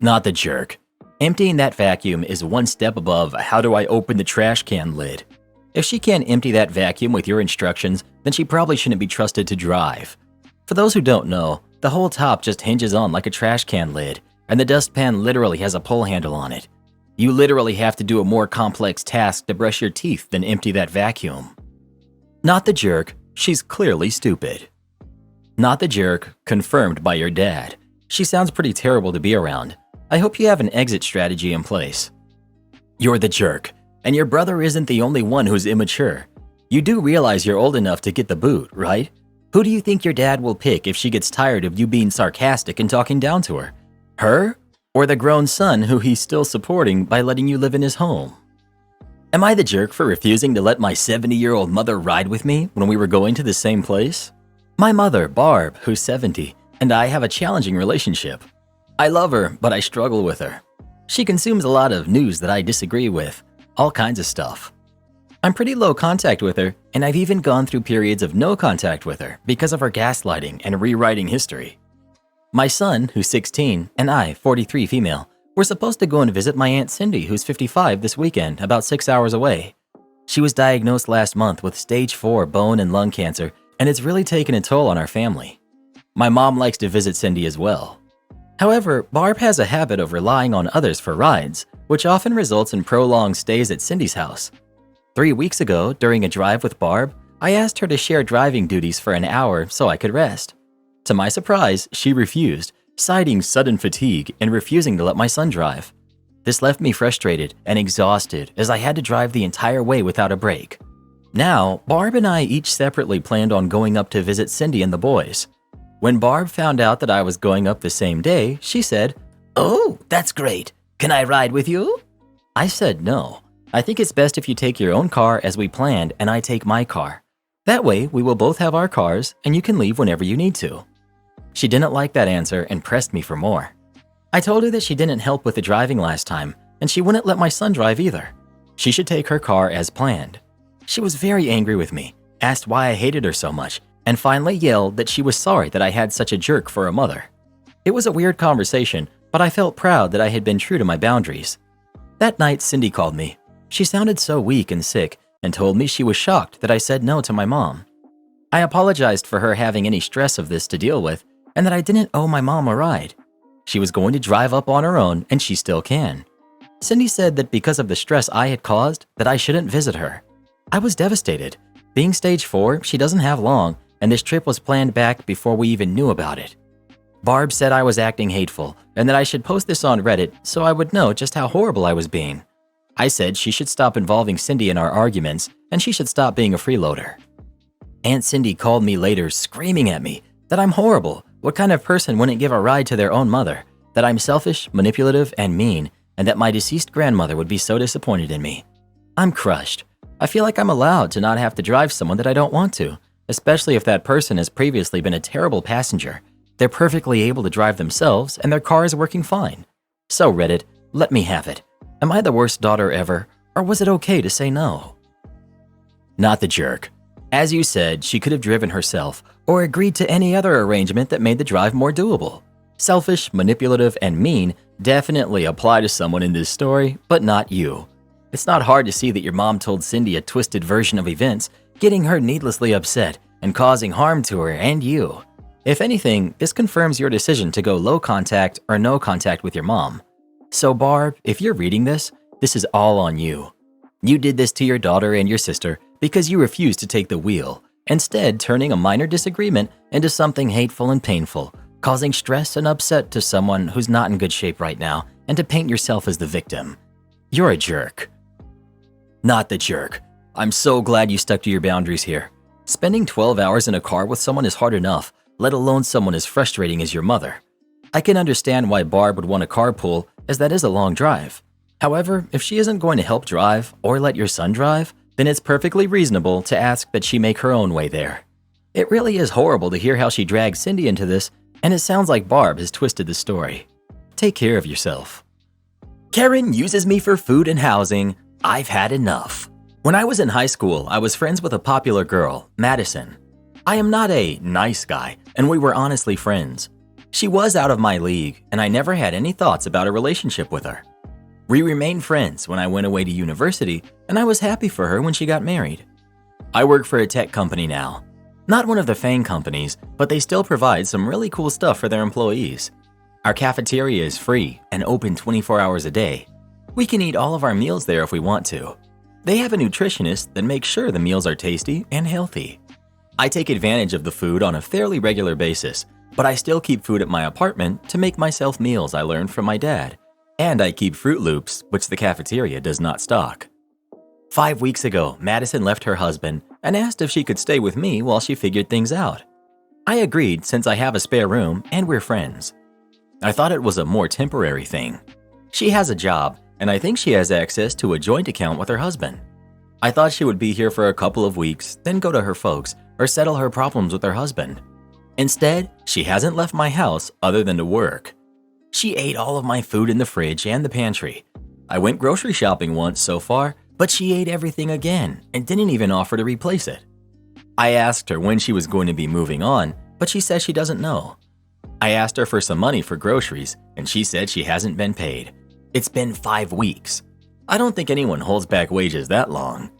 Not the jerk. Emptying that vacuum is one step above how do I open the trash can lid. If she can't empty that vacuum with your instructions, then she probably shouldn't be trusted to drive. For those who don't know, the whole top just hinges on like a trash can lid, and the dustpan literally has a pull handle on it. You literally have to do a more complex task to brush your teeth than empty that vacuum. Not the jerk, she's clearly stupid. Not the jerk, confirmed by your dad. She sounds pretty terrible to be around. I hope you have an exit strategy in place. You're the jerk, and your brother isn't the only one who's immature. You do realize you're old enough to get the boot, right? Who do you think your dad will pick if she gets tired of you being sarcastic and talking down to her? Her? Or the grown son who he's still supporting by letting you live in his home? Am I the jerk for refusing to let my 70-year-old mother ride with me when we were going to the same place? My mother, Barb, who's 70, and I have a challenging relationship. I love her, but I struggle with her. She consumes a lot of news that I disagree with, all kinds of stuff. I'm pretty low contact with her, and I've even gone through periods of no contact with her because of her gaslighting and rewriting history. My son, who's 16, and I, 43 female, were supposed to go and visit my Aunt Cindy, who's 55 this weekend, about 6 hours away. She was diagnosed last month with stage 4 bone and lung cancer, and it's really taken a toll on our family. My mom likes to visit Cindy as well. However, Barb has a habit of relying on others for rides, which often results in prolonged stays at Cindy's house. 3 weeks ago, during a drive with Barb, I asked her to share driving duties for an hour so I could rest. To my surprise, she refused, citing sudden fatigue and refusing to let my son drive. This left me frustrated and exhausted as I had to drive the entire way without a break. Now, Barb and I each separately planned on going up to visit Cindy and the boys. When Barb found out that I was going up the same day, she said, "Oh, that's great. Can I ride with you?" I said no. I think it's best if you take your own car as we planned and I take my car. That way, we will both have our cars and you can leave whenever you need to. She didn't like that answer and pressed me for more. I told her that she didn't help with the driving last time and she wouldn't let my son drive either. She should take her car as planned. She was very angry with me, asked why I hated her so much, and finally yelled that she was sorry that I had such a jerk for a mother. It was a weird conversation, but I felt proud that I had been true to my boundaries. That night, Cindy called me. She sounded so weak and sick and told me she was shocked that I said no to my mom. I apologized for her having any stress of this to deal with and that I didn't owe my mom a ride. She was going to drive up on her own and she still can. Cindy said that because of the stress I had caused, that I shouldn't visit her. I was devastated. Being stage 4, she doesn't have long, and this trip was planned back before we even knew about it. Barb said I was acting hateful and that I should post this on Reddit so I would know just how horrible I was being. I said she should stop involving Cindy in our arguments and she should stop being a freeloader. Aunt Cindy called me later screaming at me that I'm horrible. What kind of person wouldn't give a ride to their own mother? That I'm selfish, manipulative, and mean, and that my deceased grandmother would be so disappointed in me. I'm crushed. I feel like I'm allowed to not have to drive someone that I don't want to, especially if that person has previously been a terrible passenger. They're perfectly able to drive themselves and their car is working fine. So Reddit, let me have it. Am I the worst daughter ever, or was it okay to say no? Not the jerk. As you said, she could have driven herself or agreed to any other arrangement that made the drive more doable. Selfish, manipulative, and mean definitely apply to someone in this story, but not you. It's not hard to see that your mom told Cindy a twisted version of events, getting her needlessly upset and causing harm to her and you. If anything, this confirms your decision to go low contact or no contact with your mom. So Barb, if you're reading this, this is all on you. You did this to your daughter and your sister because you refused to take the wheel, instead turning a minor disagreement into something hateful and painful, causing stress and upset to someone who's not in good shape right now, and to paint yourself as the victim. You're a jerk. Not the jerk. I'm so glad you stuck to your boundaries here. Spending 12 hours in a car with someone is hard enough, let alone someone as frustrating as your mother. I can understand why Barb would want a carpool, as that is a long drive. However, if she isn't going to help drive or let your son drive, then it's perfectly reasonable to ask that she make her own way there. It really is horrible to hear how she dragged Cindy into this, and it sounds like Barb has twisted the story. Take care of yourself. Karen uses me for food and housing. I've had enough. When I was in high school, I was friends with a popular girl, Madison. I am not a nice guy, and we were honestly friends. She was out of my league, and I never had any thoughts about a relationship with her. We remained friends when I went away to university, and I was happy for her when she got married. I work for a tech company now. Not one of the FANG companies, but they still provide some really cool stuff for their employees. Our cafeteria is free and open 24 hours a day. We can eat all of our meals there if we want to. They have a nutritionist that makes sure the meals are tasty and healthy. I take advantage of the food on a fairly regular basis, but I still keep food at my apartment to make myself meals I learned from my dad. And I keep Fruit Loops, which the cafeteria does not stock. 5 weeks ago, Madison left her husband and asked if she could stay with me while she figured things out. I agreed since I have a spare room and we're friends. I thought it was a more temporary thing. She has a job, and I think she has access to a joint account with her husband. I thought she would be here for a couple of weeks, then go to her folks or settle her problems with her husband. Instead, she hasn't left my house other than to work. She ate all of my food in the fridge and the pantry. I went grocery shopping once so far, but she ate everything again and didn't even offer to replace it. I asked her when she was going to be moving on, but she says she doesn't know. I asked her for some money for groceries, and she said she hasn't been paid. It's been 5 weeks. I don't think anyone holds back wages that long.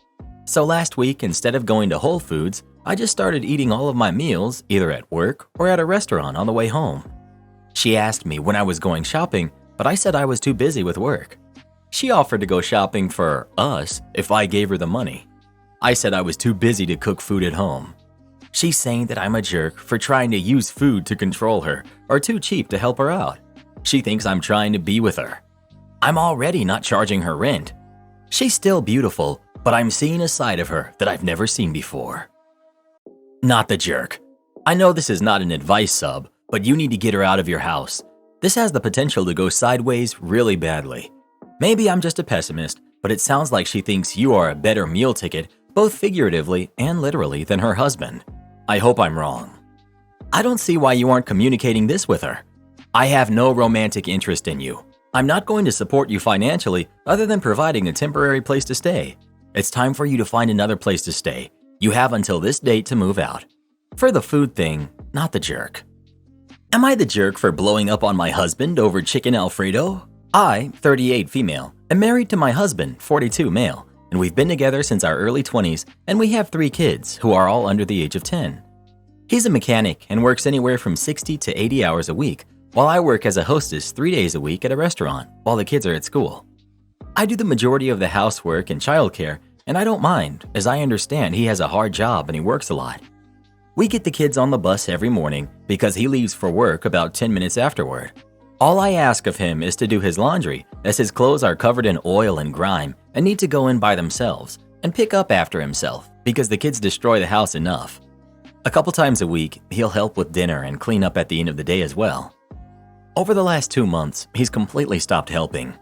So last week, instead of going to Whole Foods, I just started eating all of my meals either at work or at a restaurant on the way home. She asked me when I was going shopping, but I said I was too busy with work. She offered to go shopping for us if I gave her the money. I said I was too busy to cook food at home. She's saying that I'm a jerk for trying to use food to control her or too cheap to help her out. She thinks I'm trying to be with her. I'm already not charging her rent. She's still beautiful, but I'm seeing a side of her that I've never seen before. Not the jerk. I know this is not an advice sub, but you need to get her out of your house. This has the potential to go sideways really badly. Maybe I'm just a pessimist, but it sounds like she thinks you are a better meal ticket, both figuratively and literally, than her husband. I hope I'm wrong. I don't see why you aren't communicating this with her. I have no romantic interest in you. I'm not going to support you financially other than providing a temporary place to stay. It's time for you to find another place to stay. You have until this date to move out. For the food thing, not the jerk. Am I the jerk for blowing up on my husband over chicken Alfredo? I, 38 female, am married to my husband, 42 male, and we've been together since our early 20s, and we have 3 kids who are all under the age of 10. He's a mechanic and works anywhere from 60 to 80 hours a week, while I work as a hostess 3 days a week at a restaurant while the kids are at school. I do the majority of the housework and childcare, and I don't mind, as I understand he has a hard job and he works a lot. We get the kids on the bus every morning because he leaves for work about 10 minutes afterward. All I ask of him is to do his laundry, as his clothes are covered in oil and grime and need to go in by themselves, and pick up after himself because the kids destroy the house enough. A couple times a week, he'll help with dinner and clean up at the end of the day as well. Over the last 2 months, he's completely stopped helping.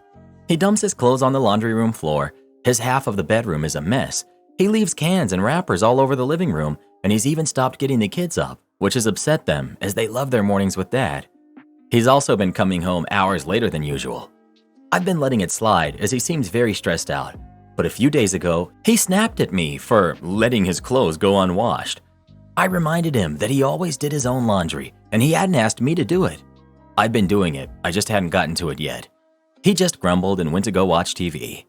He dumps his clothes on the laundry room floor, his half of the bedroom is a mess, he leaves cans and wrappers all over the living room, and he's even stopped getting the kids up, which has upset them as they love their mornings with Dad. He's also been coming home hours later than usual. I've been letting it slide as he seems very stressed out, but a few days ago, he snapped at me for letting his clothes go unwashed. I reminded him that he always did his own laundry and he hadn't asked me to do it. I'd been doing it, I just hadn't gotten to it yet. He just grumbled and went to go watch TV.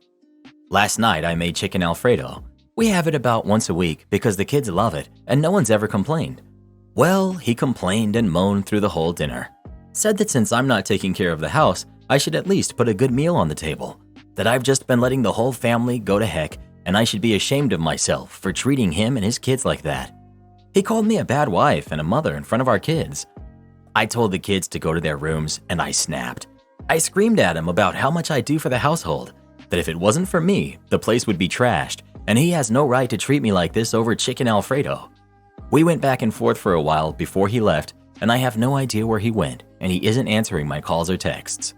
Last night, I made chicken Alfredo. We have it about once a week because the kids love it and no one's ever complained. Well, he complained and moaned through the whole dinner. Said that since I'm not taking care of the house, I should at least put a good meal on the table. That I've just been letting the whole family go to heck and I should be ashamed of myself for treating him and his kids like that. He called me a bad wife and a mother in front of our kids. I told the kids to go to their rooms and I snapped. I screamed at him about how much I do for the household, that if it wasn't for me, the place would be trashed, and he has no right to treat me like this over chicken Alfredo. We went back and forth for a while before he left, and I have no idea where he went, and he isn't answering my calls or texts.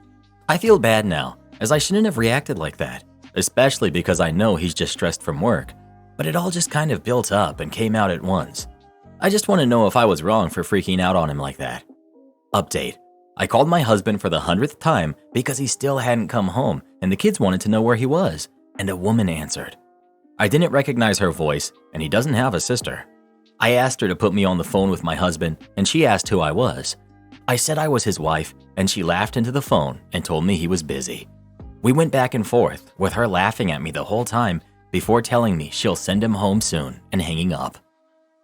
I feel bad now, as I shouldn't have reacted like that, especially because I know he's just stressed from work, but it all just kind of built up and came out at once. I just want to know if I was wrong for freaking out on him like that. Update. I called my husband for the 100th time because he still hadn't come home and the kids wanted to know where he was, and a woman answered. I didn't recognize her voice, and he doesn't have a sister. I asked her to put me on the phone with my husband, and she asked who I was. I said I was his wife, and she laughed into the phone and told me he was busy. We went back and forth, with her laughing at me the whole time before telling me she'll send him home soon and hanging up.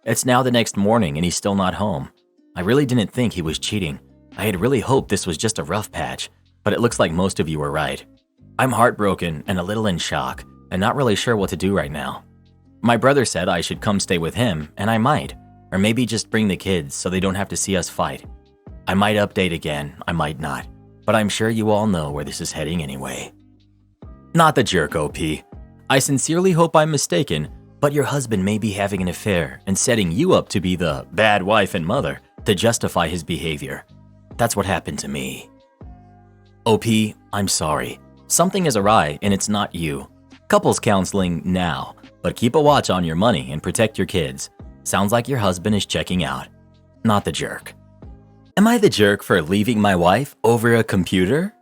It's now the next morning and he's still not home. I really didn't think he was cheating. I had really hoped this was just a rough patch, but it looks like most of you were right. I'm heartbroken and a little in shock and not really sure what to do right now. My brother said I should come stay with him, and I might, or maybe just bring the kids so they don't have to see us fight. I might update again, I might not, but I'm sure you all know where this is heading anyway. Not the jerk, OP. I sincerely hope I'm mistaken, but your husband may be having an affair and setting you up to be the bad wife and mother to justify his behavior. That's what happened to me. OP, I'm sorry. Something is awry and it's not you. Couples counseling now, but keep a watch on your money and protect your kids. Sounds like your husband is checking out. Not the jerk. Am I the jerk for leaving my wife over a computer?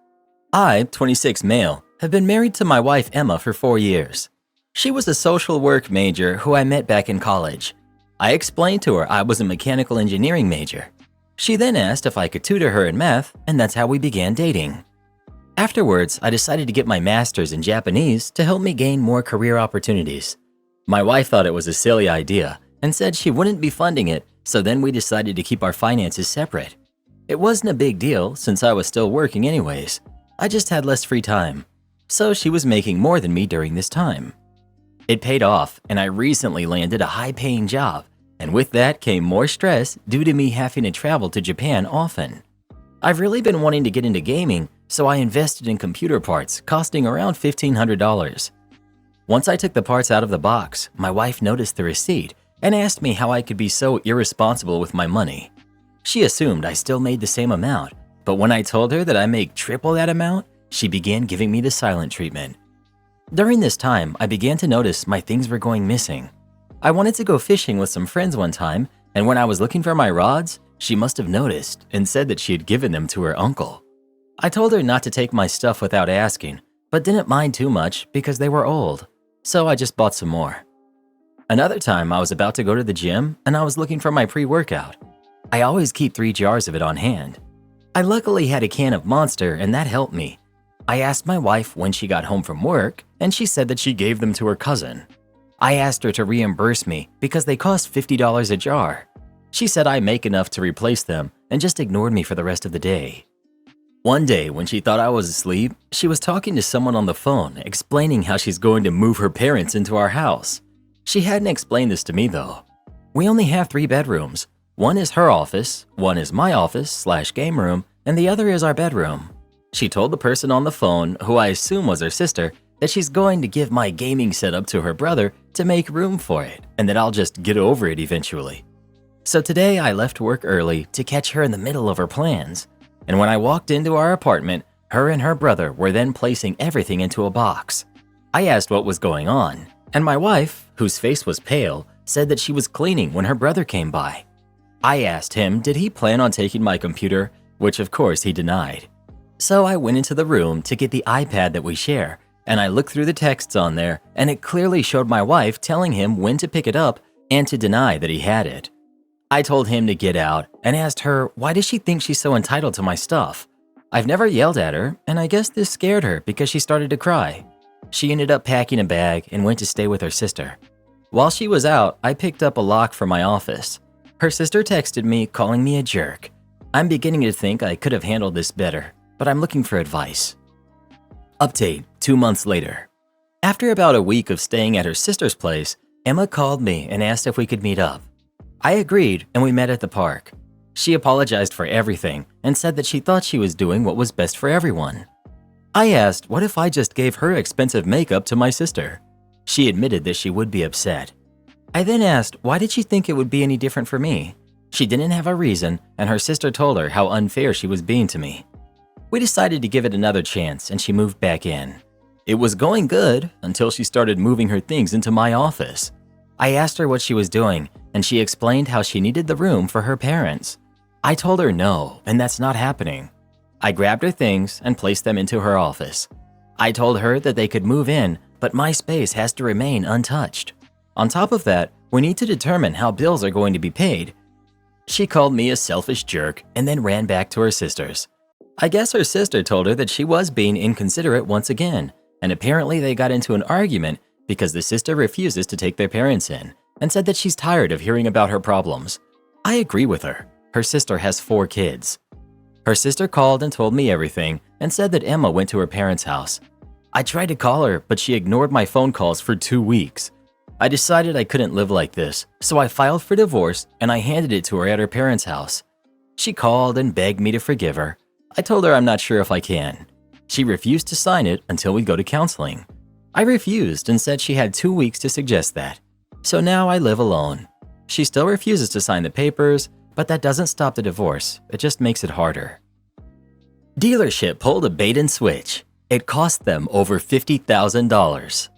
I, 26 male, have been married to my wife Emma for 4 years. She was a social work major who I met back in college. I explained to her I was a mechanical engineering major. She then asked if I could tutor her in math, and that's how we began dating. Afterwards, I decided to get my master's in Japanese to help me gain more career opportunities. My wife thought it was a silly idea and said she wouldn't be funding it, so then we decided to keep our finances separate. It wasn't a big deal since I was still working anyways. I just had less free time. So she was making more than me during this time. It paid off, and I recently landed a high-paying job, and with that came more stress due to me having to travel to Japan often. I've really been wanting to get into gaming, so I invested in computer parts costing around $1,500. Once I took the parts out of the box, my wife noticed the receipt and asked me how I could be so irresponsible with my money. She assumed I still made the same amount, but when I told her that I make triple that amount, she began giving me the silent treatment. During this time, I began to notice my things were going missing. I wanted to go fishing with some friends one time, and when I was looking for my rods, she must have noticed and said that she had given them to her uncle. I told her not to take my stuff without asking, but didn't mind too much because they were old, so I just bought some more. Another time, I was about to go to the gym and I was looking for my pre-workout. I always keep 3 jars of it on hand. I luckily had a can of Monster and that helped me. I asked my wife when she got home from work and she said that she gave them to her cousin. I asked her to reimburse me because they cost $50 a jar. She said I make enough to replace them and just ignored me for the rest of the day. One day when she thought I was asleep, she was talking to someone on the phone explaining how she's going to move her parents into our house. She hadn't explained this to me though. We only have 3 bedrooms. One is her office, one is my office/game room, and the other is our bedroom. She told the person on the phone, who I assume was her sister, that she's going to give my gaming setup to her brother to make room for it, and that I'll just get over it eventually. So today I left work early to catch her in the middle of her plans, and when I walked into our apartment, her and her brother were then placing everything into a box. I asked what was going on, and my wife, whose face was pale, said that she was cleaning when her brother came by. I asked him did he plan on taking my computer, which of course he denied. So I went into the room to get the iPad that we share, and I looked through the texts on there, and it clearly showed my wife telling him when to pick it up and to deny that he had it. I told him to get out and asked her why does she think she's so entitled to my stuff. I've never yelled at her, and I guess this scared her because she started to cry. She ended up packing a bag and went to stay with her sister. While she was out, I picked up a lock from my office. Her sister texted me calling me a jerk. I'm beginning to think I could have handled this better, but I'm looking for advice. Update 2 months later. After about a week of staying at her sister's place, Emma called me and asked if we could meet up. I agreed and we met at the park. She apologized for everything and said that she thought she was doing what was best for everyone. I asked what if I just gave her expensive makeup to my sister. She admitted that she would be upset. I then asked why did she think it would be any different for me. She didn't have a reason, and her sister told her how unfair she was being to me. We decided to give it another chance and she moved back in. It was going good until she started moving her things into my office. I asked her what she was doing and she explained how she needed the room for her parents. I told her no, and that's not happening. I grabbed her things and placed them into her office. I told her that they could move in, but my space has to remain untouched. On top of that, We need to determine how bills are going to be paid." She called me a selfish jerk and then ran back to her sister's. I guess her sister told her that she was being inconsiderate once again, and apparently they got into an argument because the sister refuses to take their parents in and said that she's tired of hearing about her problems. I agree with her. Her sister has 4 kids. Her sister called and told me everything and said that Emma went to her parents' house. I tried to call her, but she ignored my phone calls for 2 weeks. I decided I couldn't live like this, so I filed for divorce and I handed it to her at her parents' house. She called and begged me to forgive her. I told her I'm not sure if I can. She refused to sign it until we go to counseling. I refused and said she had 2 weeks to suggest that. So now I live alone. She still refuses to sign the papers, but that doesn't stop the divorce. It just makes it harder. Dealership pulled a bait and switch. It cost them over $50,000.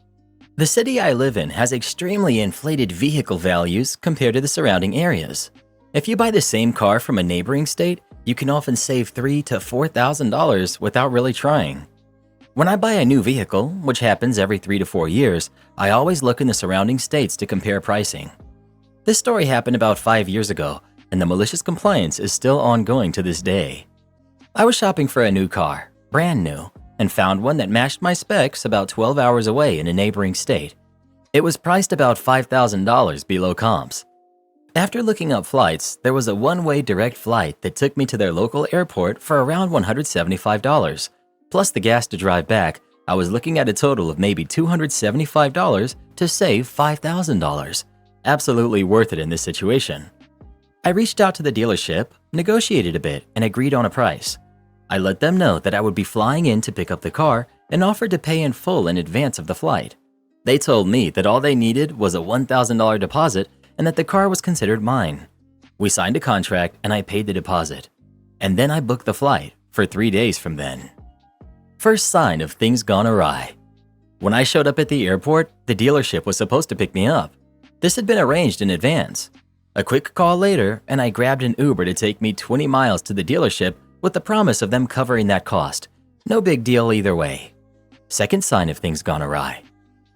The city I live in has extremely inflated vehicle values compared to the surrounding areas. If you buy the same car from a neighboring state, you can often save $3,000 to $4,000 without really trying. When I buy a new vehicle, which happens every 3 to 4 years, I always look in the surrounding states to compare pricing. This story happened about 5 years ago, and the malicious compliance is still ongoing to this day. I was shopping for a new car, brand new, and found one that matched my specs about 12 hours away in a neighboring state. It was priced about $5,000 below comps. After looking up flights, there was a one-way direct flight that took me to their local airport for around $175. Plus the gas to drive back, I was looking at a total of maybe $275 to save $5,000. Absolutely worth it in this situation. I reached out to the dealership, negotiated a bit, and agreed on a price. I let them know that I would be flying in to pick up the car and offered to pay in full in advance of the flight. They told me that all they needed was a $1,000 deposit and that the car was considered mine. We signed a contract and I paid the deposit. And then I booked the flight for 3 days from then. First sign of things gone awry. When I showed up at the airport, the dealership was supposed to pick me up. This had been arranged in advance. A quick call later, and I grabbed an Uber to take me 20 miles to the dealership with the promise of them covering that cost. No big deal either way. Second sign of things gone awry.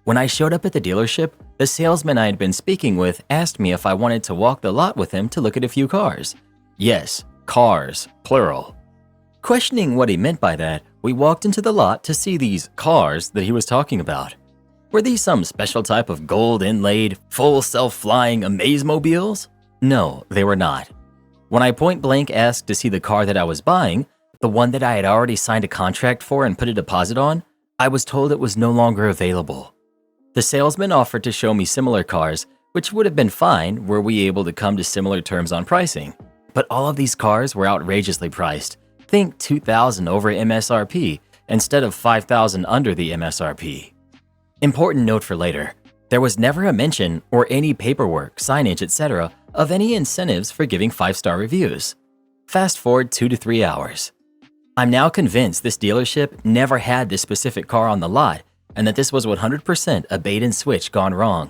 When I showed up at the dealership, the salesman I had been speaking with asked me if I wanted to walk the lot with him to look at a few cars. Yes, cars, plural. Questioning what he meant by that, we walked into the lot to see these cars that he was talking about. Were these some special type of gold inlaid, full self-flying amaze-mobiles? No, they were not. When I point blank asked to see the car that I was buying, the one that I had already signed a contract for and put a deposit on, I was told it was no longer available. The salesman offered to show me similar cars, which would have been fine were we able to come to similar terms on pricing. But all of these cars were outrageously priced. Think $2,000 over MSRP instead of $5,000 under the MSRP. Important note for later, there was never a mention or any paperwork, signage, etc. of any incentives for giving 5-star reviews. Fast forward 2 to 3 hours. I'm now convinced this dealership never had this specific car on the lot and that this was 100% a bait and switch gone wrong.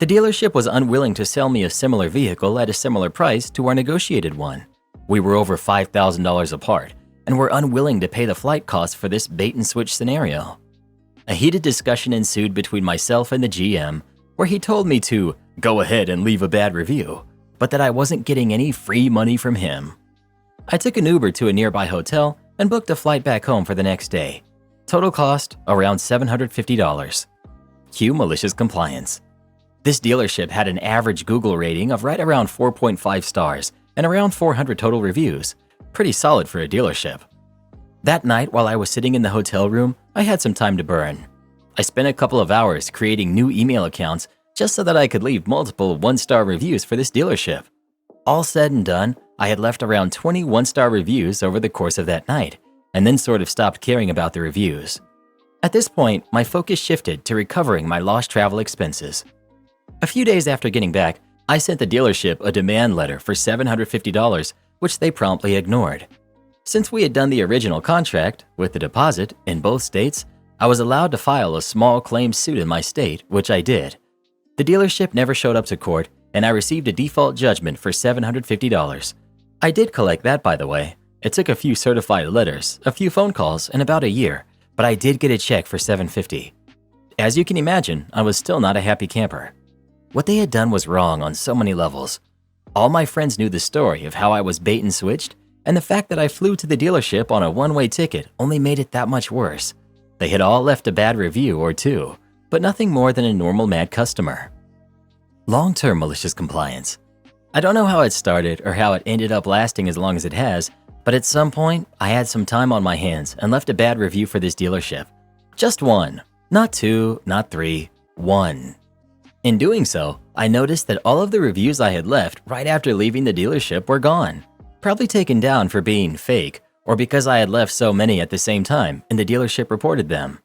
The dealership was unwilling to sell me a similar vehicle at a similar price to our negotiated one. We were over $5,000 apart and were unwilling to pay the flight costs for this bait and switch scenario. A heated discussion ensued between myself and the GM, where he told me to go ahead and leave a bad review, but that I wasn't getting any free money from him. I took an Uber to a nearby hotel and booked a flight back home for the next day. Total cost around $750. Cue malicious compliance. This dealership had an average Google rating of right around 4.5 stars and around 400 total reviews. Pretty solid for a dealership. That night, while I was sitting in the hotel room, I had some time to burn. I spent a couple of hours creating new email accounts just so that I could leave multiple 1-star reviews for this dealership. All said and done, I had left around 20 1-star reviews over the course of that night, and then sort of stopped caring about the reviews. At this point, my focus shifted to recovering my lost travel expenses. A few days after getting back, I sent the dealership a demand letter for $750, which they promptly ignored. Since we had done the original contract, with the deposit, in both states, I was allowed to file a small claim suit in my state, which I did. The dealership never showed up to court, and I received a default judgment for $750. I did collect that, by the way. It took a few certified letters, a few phone calls, and about a year, but I did get a check for $750. As you can imagine, I was still not a happy camper. What they had done was wrong on so many levels. All my friends knew the story of how I was bait and switched, and the fact that I flew to the dealership on a one-way ticket only made it that much worse. They had all left a bad review or two, but nothing more than a normal mad customer. Long-term malicious compliance. I don't know how it started or how it ended up lasting as long as it has, but at some point, I had some time on my hands and left a bad review for this dealership. Just one. Not two, not three, one. In doing so, I noticed that all of the reviews I had left right after leaving the dealership were gone. Probably taken down for being fake, or because I had left so many at the same time and the dealership reported them.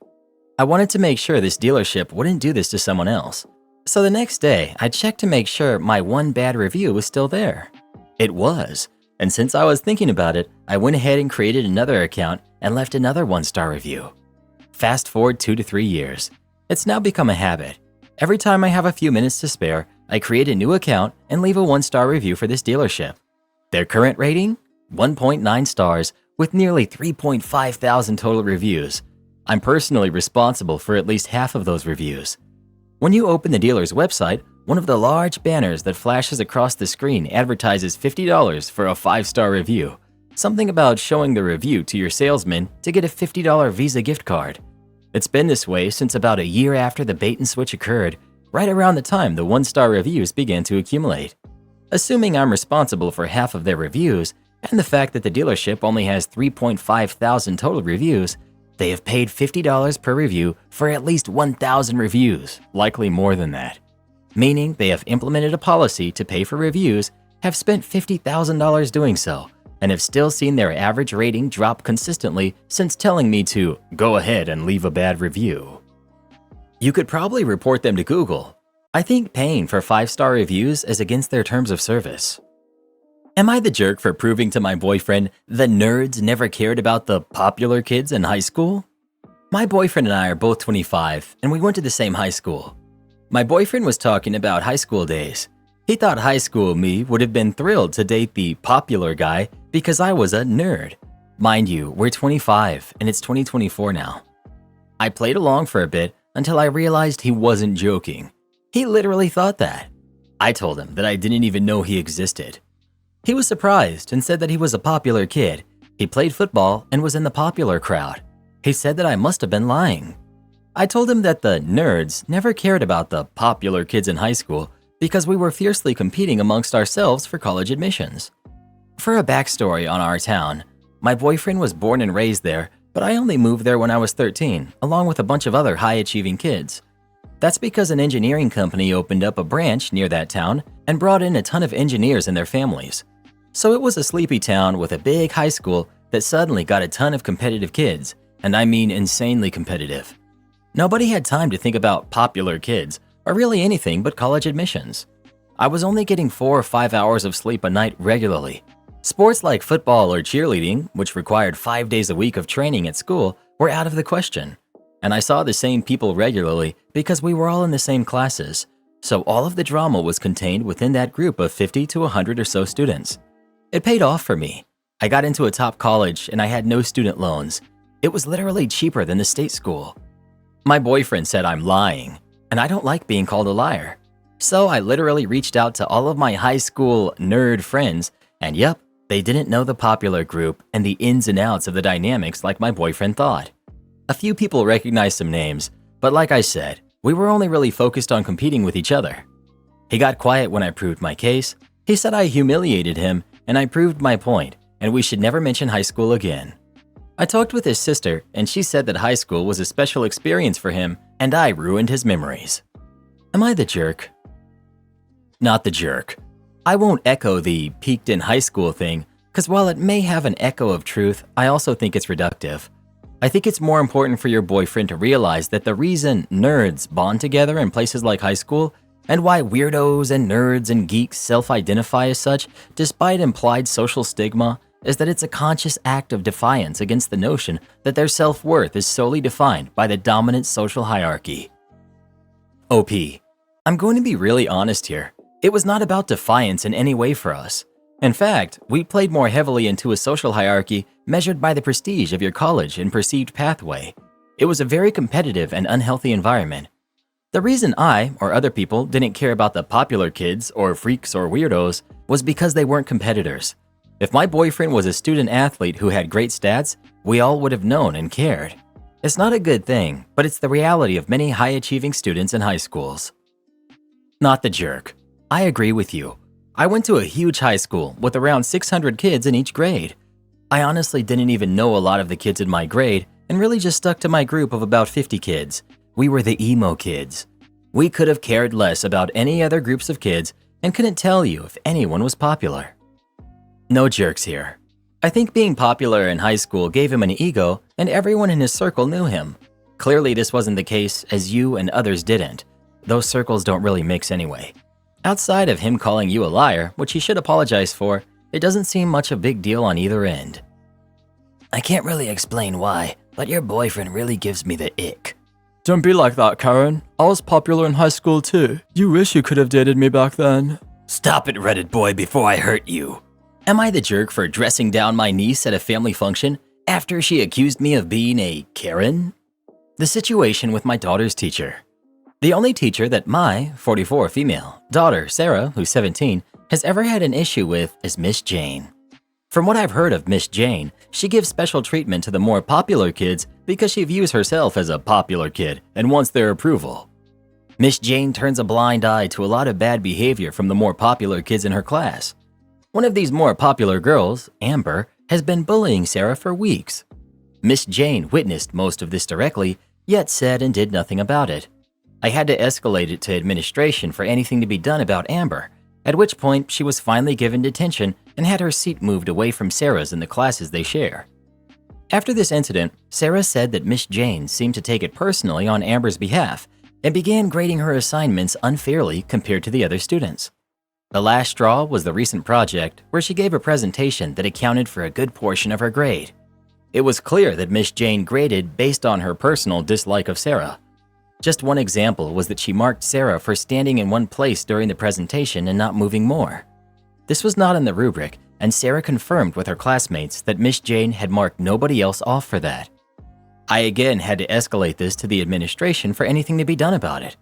I wanted to make sure this dealership wouldn't do this to someone else. So the next day, I checked to make sure my one bad review was still there. It was, and since I was thinking about it, I went ahead and created another account and left another one-star review. Fast forward 2 to 3 years. It's now become a habit. Every time I have a few minutes to spare, I create a new account and leave a one-star review for this dealership. Their current rating? 1.9 stars with nearly 3.5 thousand total reviews. I'm personally responsible for at least half of those reviews. When you open the dealer's website, one of the large banners that flashes across the screen advertises $50 for a 5-star review. Something about showing the review to your salesman to get a $50 Visa gift card. It's been this way since about a year after the bait and switch occurred, right around the time the one-star reviews began to accumulate. Assuming I'm responsible for half of their reviews, and the fact that the dealership only has 3.5 thousand total reviews, they have paid $50 per review for at least 1,000 reviews, likely more than that. Meaning they have implemented a policy to pay for reviews, have spent $50,000 doing so, and have still seen their average rating drop consistently since telling me to go ahead and leave a bad review. You could probably report them to Google. I think paying for 5-star reviews is against their terms of service. Am I the jerk for proving to my boyfriend the nerds never cared about the popular kids in high school? My boyfriend and I are both 25, and we went to the same high school. My boyfriend was talking about high school days. He thought high school me would have been thrilled to date the popular guy because I was a nerd. Mind you, we're 25, and it's 2024 now. I played along for a bit until I realized he wasn't joking. He literally thought that. I told him that I didn't even know he existed. He was surprised and said that he was a popular kid. He played football and was in the popular crowd. He said that I must have been lying. I told him that the nerds never cared about the popular kids in high school because we were fiercely competing amongst ourselves for college admissions. For a backstory on our town, my boyfriend was born and raised there, but I only moved there when I was 13, along with a bunch of other high-achieving kids. That's because an engineering company opened up a branch near that town and brought in a ton of engineers and their families. So it was a sleepy town with a big high school that suddenly got a ton of competitive kids, and I mean insanely competitive. Nobody had time to think about popular kids or really anything but college admissions. I was only getting 4 or 5 hours of sleep a night regularly. Sports like football or cheerleading, which required 5 days a week of training at school, were out of the question. And I saw the same people regularly because we were all in the same classes, so all of the drama was contained within that group of 50 to 100 or so students. It paid off for me. I got into a top college and I had no student loans. It was literally cheaper than the state school. My boyfriend said I'm lying, and I don't like being called a liar. So I literally reached out to all of my high school nerd friends, and yep, they didn't know the popular group and the ins and outs of the dynamics like my boyfriend thought. A few people recognized some names, but like I said, we were only really focused on competing with each other. He got quiet when I proved my case. He said I humiliated him, and I proved my point, and we should never mention high school again. I talked with his sister, and she said that high school was a special experience for him, and I ruined his memories. Am I the jerk? Not the jerk. I won't echo the peaked in high school thing, because while it may have an echo of truth, I also think it's reductive. I think it's more important for your boyfriend to realize that the reason nerds bond together in places like high school, and why weirdos and nerds and geeks self-identify as such, despite implied social stigma, is that it's a conscious act of defiance against the notion that their self-worth is solely defined by the dominant social hierarchy. OP. I'm going to be really honest here. It was not about defiance in any way for us. In fact, we played more heavily into a social hierarchy measured by the prestige of your college and perceived pathway. It was a very competitive and unhealthy environment. The reason I, or other people, didn't care about the popular kids, or freaks, or weirdos, was because they weren't competitors. If my boyfriend was a student athlete who had great stats, we all would have known and cared. It's not a good thing, but it's the reality of many high-achieving students in high schools. Not the jerk. I agree with you. I went to a huge high school with around 600 kids in each grade. I honestly didn't even know a lot of the kids in my grade and really just stuck to my group of about 50 kids. We were the emo kids. We could have cared less about any other groups of kids and couldn't tell you if anyone was popular. No jerks here. I think being popular in high school gave him an ego and everyone in his circle knew him. Clearly this wasn't the case as you and others didn't. Those circles don't really mix anyway. Outside of him calling you a liar, which he should apologize for, it doesn't seem much a big deal on either end. I can't really explain why, but your boyfriend really gives me the ick. Don't be like that, Karen. I was popular in high school too. You wish you could have dated me back then. Stop it, Reddit boy, before I hurt you. Am I the jerk for dressing down my niece at a family function after she accused me of being a Karen? The situation with my daughter's teacher. The only teacher that my 44 female daughter, Sarah, who's 17, has ever had an issue with is Miss Jane. From what I've heard of Miss Jane, she gives special treatment to the more popular kids because she views herself as a popular kid and wants their approval. Miss Jane turns a blind eye to a lot of bad behavior from the more popular kids in her class. One of these more popular girls, Amber, has been bullying Sarah for weeks. Miss Jane witnessed most of this directly, yet said and did nothing about it. I had to escalate it to administration for anything to be done about Amber, at which point she was finally given detention and had her seat moved away from Sarah's in the classes they share. After this incident, Sarah said that Miss Jane seemed to take it personally on Amber's behalf and began grading her assignments unfairly compared to the other students. The last straw was the recent project where she gave a presentation that accounted for a good portion of her grade. It was clear that Miss Jane graded based on her personal dislike of Sarah. Just one example was that she marked Sarah for standing in one place during the presentation and not moving more. This was not in the rubric, and Sarah confirmed with her classmates that Miss Jane had marked nobody else off for that. I again had to escalate this to the administration for anything to be done about it.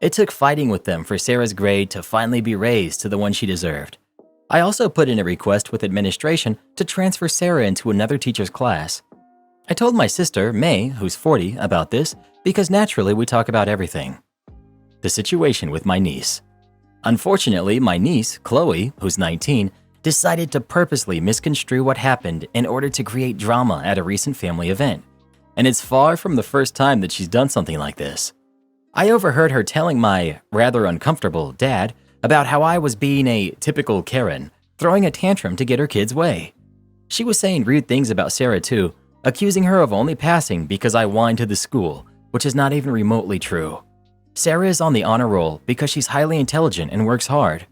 It took fighting with them for Sarah's grade to finally be raised to the one she deserved. I also put in a request with administration to transfer Sarah into another teacher's class. I told my sister, May, who's 40, about this because naturally we talk about everything. The situation with my niece. Unfortunately, my niece, Chloe, who's 19, decided to purposely misconstrue what happened in order to create drama at a recent family event. And it's far from the first time that she's done something like this. I overheard her telling my rather uncomfortable dad about how I was being a typical Karen, throwing a tantrum to get her kid's way. She was saying rude things about Sarah too, accusing her of only passing because I whined to the school, which is not even remotely true. Sarah is on the honor roll because she's highly intelligent and works hard.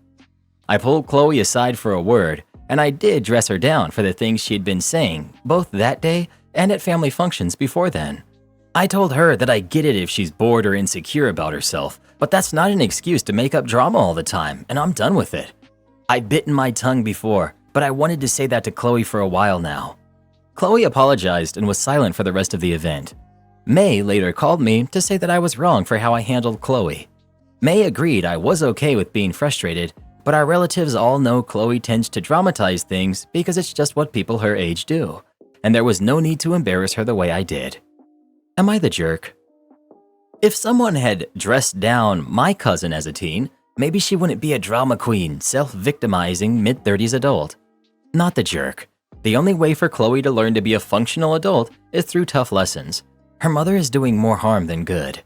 I pulled Chloe aside for a word, and I did dress her down for the things she had been saying, both that day and at family functions before then. I told her that I get it if she's bored or insecure about herself, but that's not an excuse to make up drama all the time, and I'm done with it. I'd bitten my tongue before, but I wanted to say that to Chloe for a while now. Chloe apologized and was silent for the rest of the event. May later called me to say that I was wrong for how I handled Chloe. May agreed I was okay with being frustrated, but our relatives all know Chloe tends to dramatize things because it's just what people her age do, and there was no need to embarrass her the way I did. Am I the jerk? If someone had dressed down my cousin as a teen, maybe she wouldn't be a drama queen, self-victimizing mid-30s adult. Not the jerk. The only way for Chloe to learn to be a functional adult is through tough lessons. Her mother is doing more harm than good.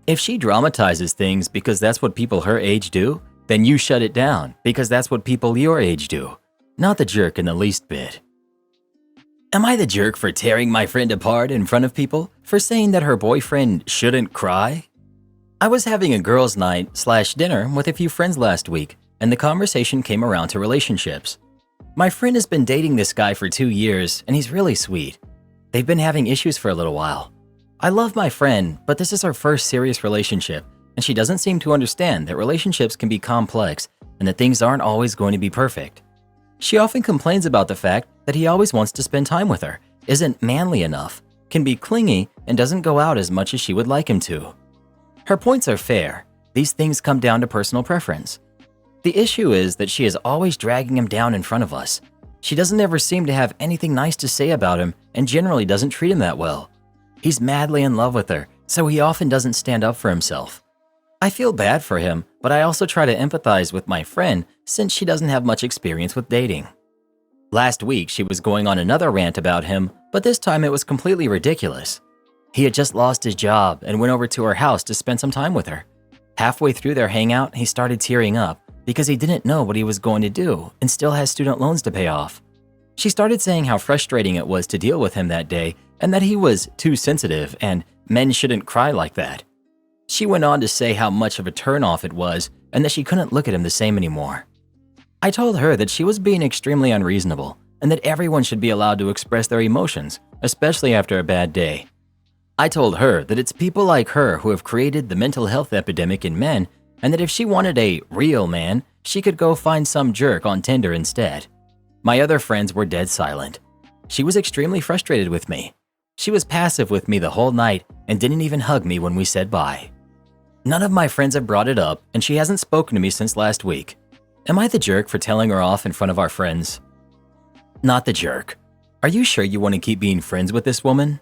If she dramatizes things because that's what people her age do, then you shut it down because that's what people your age do. Not the jerk in the least bit. Am I the jerk for tearing my friend apart in front of people, for saying that her boyfriend shouldn't cry? I was having a girls' night/dinner with a few friends last week, and the conversation came around to relationships. My friend has been dating this guy for 2 years, and he's really sweet. They've been having issues for a little while. I love my friend, but this is her first serious relationship, and she doesn't seem to understand that relationships can be complex and that things aren't always going to be perfect. She often complains about the fact that he always wants to spend time with her, isn't manly enough, can be clingy, and doesn't go out as much as she would like him to. Her points are fair. These things come down to personal preference. The issue is that she is always dragging him down in front of us. She doesn't ever seem to have anything nice to say about him and generally doesn't treat him that well. He's madly in love with her, so he often doesn't stand up for himself. I feel bad for him, but I also try to empathize with my friend since she doesn't have much experience with dating. Last week, she was going on another rant about him, but this time it was completely ridiculous. He had just lost his job and went over to her house to spend some time with her. Halfway through their hangout, he started tearing up because he didn't know what he was going to do and still has student loans to pay off. She started saying how frustrating it was to deal with him that day and that he was too sensitive and men shouldn't cry like that. She went on to say how much of a turnoff it was and that she couldn't look at him the same anymore. I told her that she was being extremely unreasonable and that everyone should be allowed to express their emotions, especially after a bad day. I told her that it's people like her who have created the mental health epidemic in men and that if she wanted a real man, she could go find some jerk on Tinder instead. My other friends were dead silent. She was extremely frustrated with me. She was passive with me the whole night and didn't even hug me when we said bye. None of my friends have brought it up and she hasn't spoken to me since last week. Am I the jerk for telling her off in front of our friends? Not the jerk. Are you sure you want to keep being friends with this woman?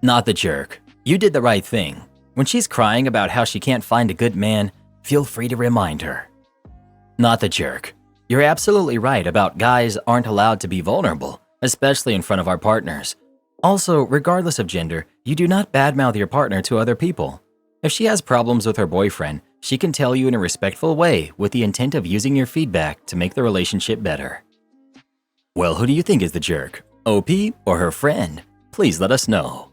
Not the jerk. You did the right thing. When she's crying about how she can't find a good man, feel free to remind her. Not the jerk. You're absolutely right about guys aren't allowed to be vulnerable, especially in front of our partners. Also, regardless of gender, you do not badmouth your partner to other people. If she has problems with her boyfriend, she can tell you in a respectful way with the intent of using your feedback to make the relationship better. Well, who do you think is the jerk? OP or her friend? Please let us know.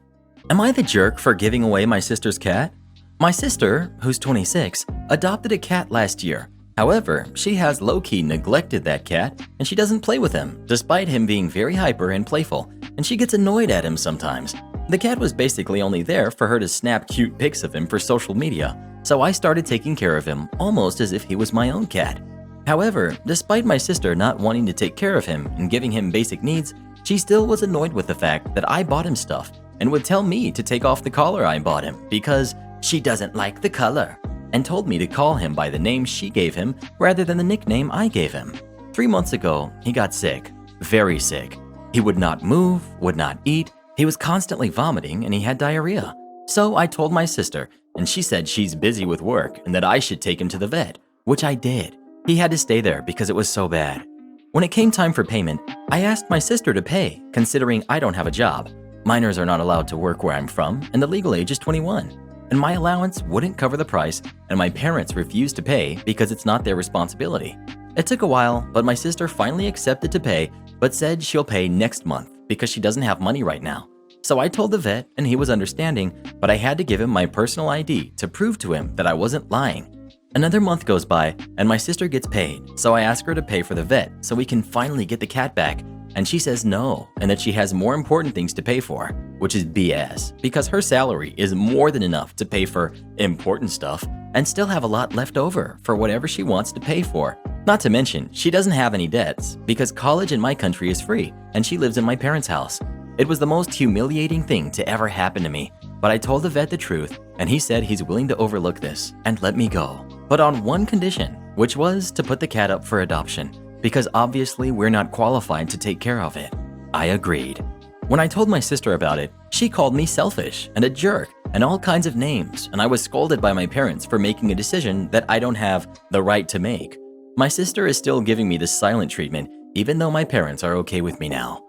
Am I the jerk for giving away my sister's cat? My sister, who's 26, adopted a cat last year. However, she has low-key neglected that cat and she doesn't play with him, despite him being very hyper and playful, and she gets annoyed at him sometimes. The cat was basically only there for her to snap cute pics of him for social media, so I started taking care of him almost as if he was my own cat. However, despite my sister not wanting to take care of him and giving him basic needs, she still was annoyed with the fact that I bought him stuff and would tell me to take off the collar I bought him because she doesn't like the color, and told me to call him by the name she gave him rather than the nickname I gave him. 3 months ago, he got sick, very sick. He would not move, would not eat, he was constantly vomiting and he had diarrhea. So I told my sister, and she said she's busy with work and that I should take him to the vet, which I did. He had to stay there because it was so bad. When it came time for payment, I asked my sister to pay, considering I don't have a job. Minors are not allowed to work where I'm from, and the legal age is 21. And my allowance wouldn't cover the price, and my parents refused to pay because it's not their responsibility. It took a while, but my sister finally accepted to pay, but said she'll pay next month because she doesn't have money right now. So I told the vet, and he was understanding, but I had to give him my personal ID to prove to him that I wasn't lying. Another month goes by, and my sister gets paid, so I ask her to pay for the vet so we can finally get the cat back, and she says no, and that she has more important things to pay for, which is BS, because her salary is more than enough to pay for important stuff and still have a lot left over for whatever she wants to pay for. Not to mention, she doesn't have any debts because college in my country is free and she lives in my parents' house. It was the most humiliating thing to ever happen to me, but I told the vet the truth and he said he's willing to overlook this and let me go, but on one condition, which was to put the cat up for adoption, because obviously we're not qualified to take care of it. I agreed. When I told my sister about it, she called me selfish and a jerk and all kinds of names, and I was scolded by my parents for making a decision that I don't have the right to make. My sister is still giving me the silent treatment, even though my parents are okay with me now.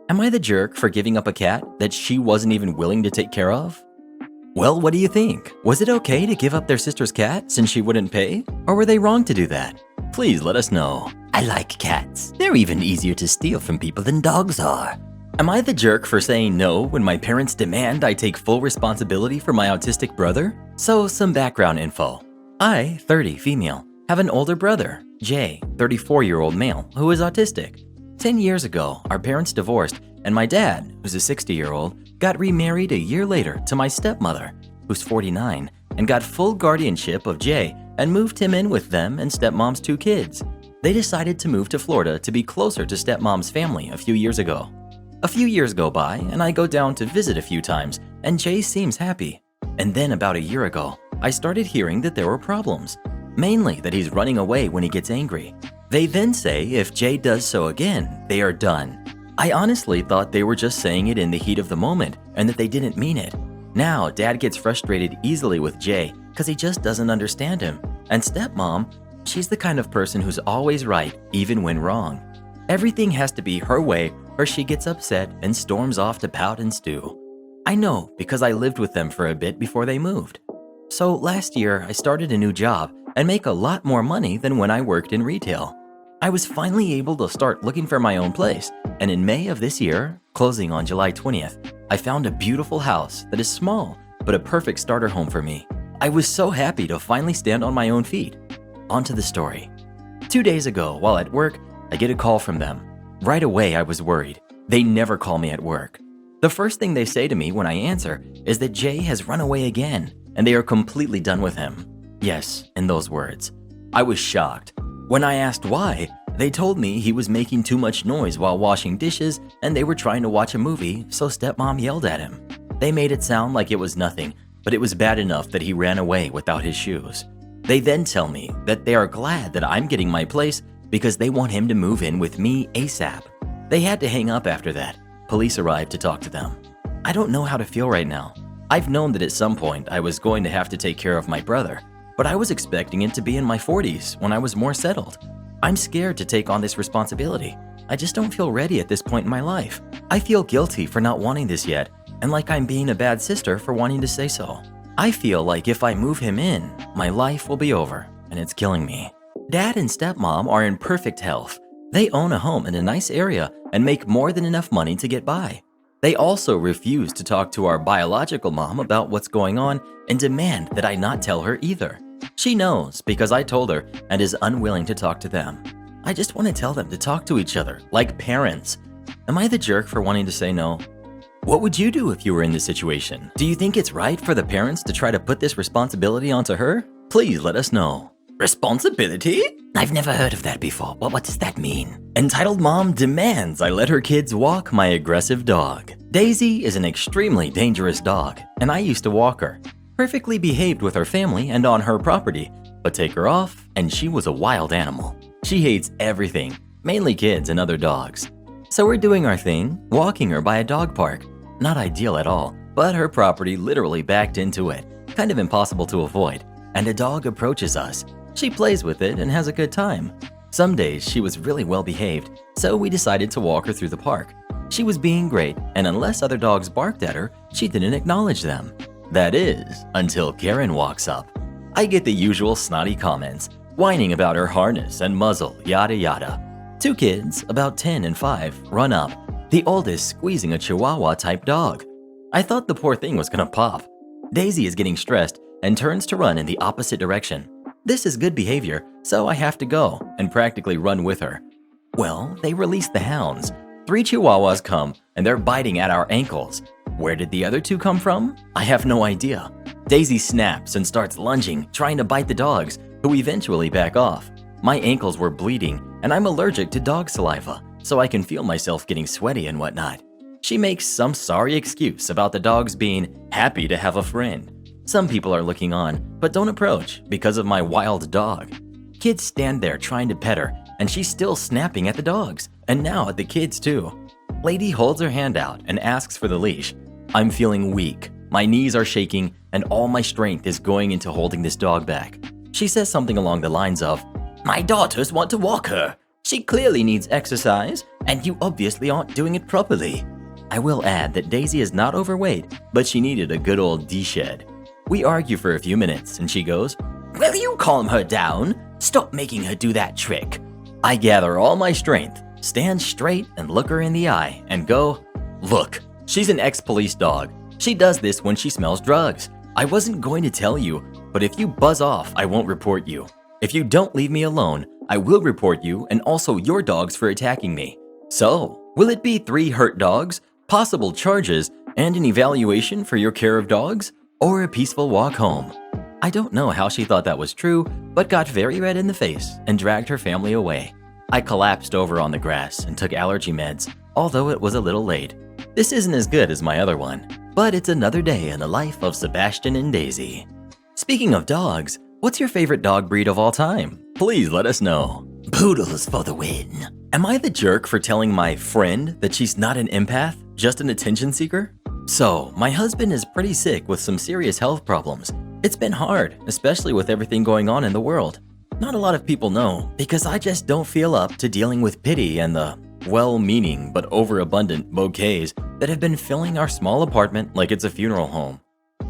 Am I the jerk for giving up a cat that she wasn't even willing to take care of? Well, what do you think? Was it okay to give up their sister's cat since she wouldn't pay? Or were they wrong to do that? Please let us know. I like cats. They're even easier to steal from people than dogs are. Am I the jerk for saying no when my parents demand I take full responsibility for my autistic brother? So, some background info. I, 30, female, have an older brother, Jay, 34-year-old male, who is autistic. 10 years ago, our parents divorced, and my dad, who's a 60-year-old, got remarried a year later to my stepmother, who's 49, and got full guardianship of Jay and moved him in with them and stepmom's 2 kids. They decided to move to Florida to be closer to stepmom's family a few years ago. A few years go by, and I go down to visit a few times, and Jay seems happy. And then about a year ago, I started hearing that there were problems, mainly that he's running away when he gets angry. They then say if Jay does so again, they are done. I honestly thought they were just saying it in the heat of the moment and that they didn't mean it. Now, Dad gets frustrated easily with Jay because he just doesn't understand him. And stepmom, she's the kind of person who's always right, even when wrong. Everything has to be her way or she gets upset and storms off to pout and stew. I know because I lived with them for a bit before they moved. So last year, I started a new job and make a lot more money than when I worked in retail. I was finally able to start looking for my own place, and in May of this year, closing on July 20th, I found a beautiful house that is small, but a perfect starter home for me. I was so happy to finally stand on my own feet. On to the story. 2 days ago, while at work, I get a call from them. Right away, I was worried. They never call me at work. The first thing they say to me when I answer is that Jay has run away again, and they are completely done with him. Yes, in those words. I was shocked. When I asked why, they told me he was making too much noise while washing dishes and they were trying to watch a movie, so stepmom yelled at him. They made it sound like it was nothing, but it was bad enough that he ran away without his shoes. They then tell me that they are glad that I'm getting my place because they want him to move in with me ASAP. They had to hang up after that. Police arrived to talk to them. I don't know how to feel right now. I've known that at some point I was going to have to take care of my brother, but I was expecting it to be in my 40s when I was more settled. I'm scared to take on this responsibility. I just don't feel ready at this point in my life. I feel guilty for not wanting this yet, and like I'm being a bad sister for wanting to say so. I feel like if I move him in, my life will be over, and it's killing me. Dad and stepmom are in perfect health. They own a home in a nice area and make more than enough money to get by. They also refuse to talk to our biological mom about what's going on and demand that I not tell her either. She knows because I told her and is unwilling to talk to them. I just want to tell them to talk to each other like parents. Am I the jerk for wanting to say no? What would you do if you were in this situation? Do you think it's right for the parents to try to put this responsibility onto her? Please let us know. Responsibility? I've never heard of that before. What does that mean? Entitled mom demands I let her kids walk my aggressive dog. Daisy is an extremely dangerous dog, and I used to walk her. Perfectly behaved with her family and on her property, but take her off and she was a wild animal. She hates everything, mainly kids and other dogs. So we're doing our thing, walking her by a dog park. Not ideal at all, but her property literally backed into it, kind of impossible to avoid, and a dog approaches us. She plays with it and has a good time. Some days she was really well behaved, so we decided to walk her through the park. She was being great, and unless other dogs barked at her, she didn't acknowledge them. That is, until Karen walks up. I get the usual snotty comments, whining about her harness and muzzle, yada yada. 2 kids, about 10 and 5, run up, the oldest squeezing a Chihuahua-type dog. I thought the poor thing was gonna pop. Daisy is getting stressed and turns to run in the opposite direction. This is good behavior, so I have to go and practically run with her. Well, they release the hounds. 3 Chihuahuas come and they're biting at our ankles. Where did the other 2 come from? I have no idea. Daisy snaps and starts lunging, trying to bite the dogs, who eventually back off. My ankles were bleeding, and I'm allergic to dog saliva, so I can feel myself getting sweaty and whatnot. She makes some sorry excuse about the dogs being happy to have a friend. Some people are looking on, but don't approach because of my wild dog. Kids stand there trying to pet her, and she's still snapping at the dogs, and now at the kids too. Lady holds her hand out and asks for the leash. I'm feeling weak. My knees are shaking, and all my strength is going into holding this dog back. She says something along the lines of, "My daughters want to walk her. She clearly needs exercise, and you obviously aren't doing it properly." I will add that Daisy is not overweight, but she needed a good old D-shed. We argue for a few minutes, and she goes, "Will you calm her down? Stop making her do that trick." I gather all my strength, stand straight and look her in the eye, and go, "Look, she's an ex-police dog. She does this when she smells drugs. I wasn't going to tell you, but if you buzz off, I won't report you. If you don't leave me alone, I will report you and also your dogs for attacking me. So, will it be 3 hurt dogs, possible charges, and an evaluation for your care of dogs, or a peaceful walk home?" I don't know how she thought that was true, but got very red in the face and dragged her family away. I collapsed over on the grass and took allergy meds, although it was a little late. This isn't as good as my other one, but it's another day in the life of Sebastian and Daisy. Speaking of dogs, what's your favorite dog breed of all time? Please let us know. Poodles for the win. Am I the jerk for telling my friend that she's not an empath, just an attention seeker? So, my husband is pretty sick with some serious health problems. It's been hard, especially with everything going on in the world. Not a lot of people know, because I just don't feel up to dealing with pity and the well-meaning but overabundant bouquets that have been filling our small apartment like it's a funeral home.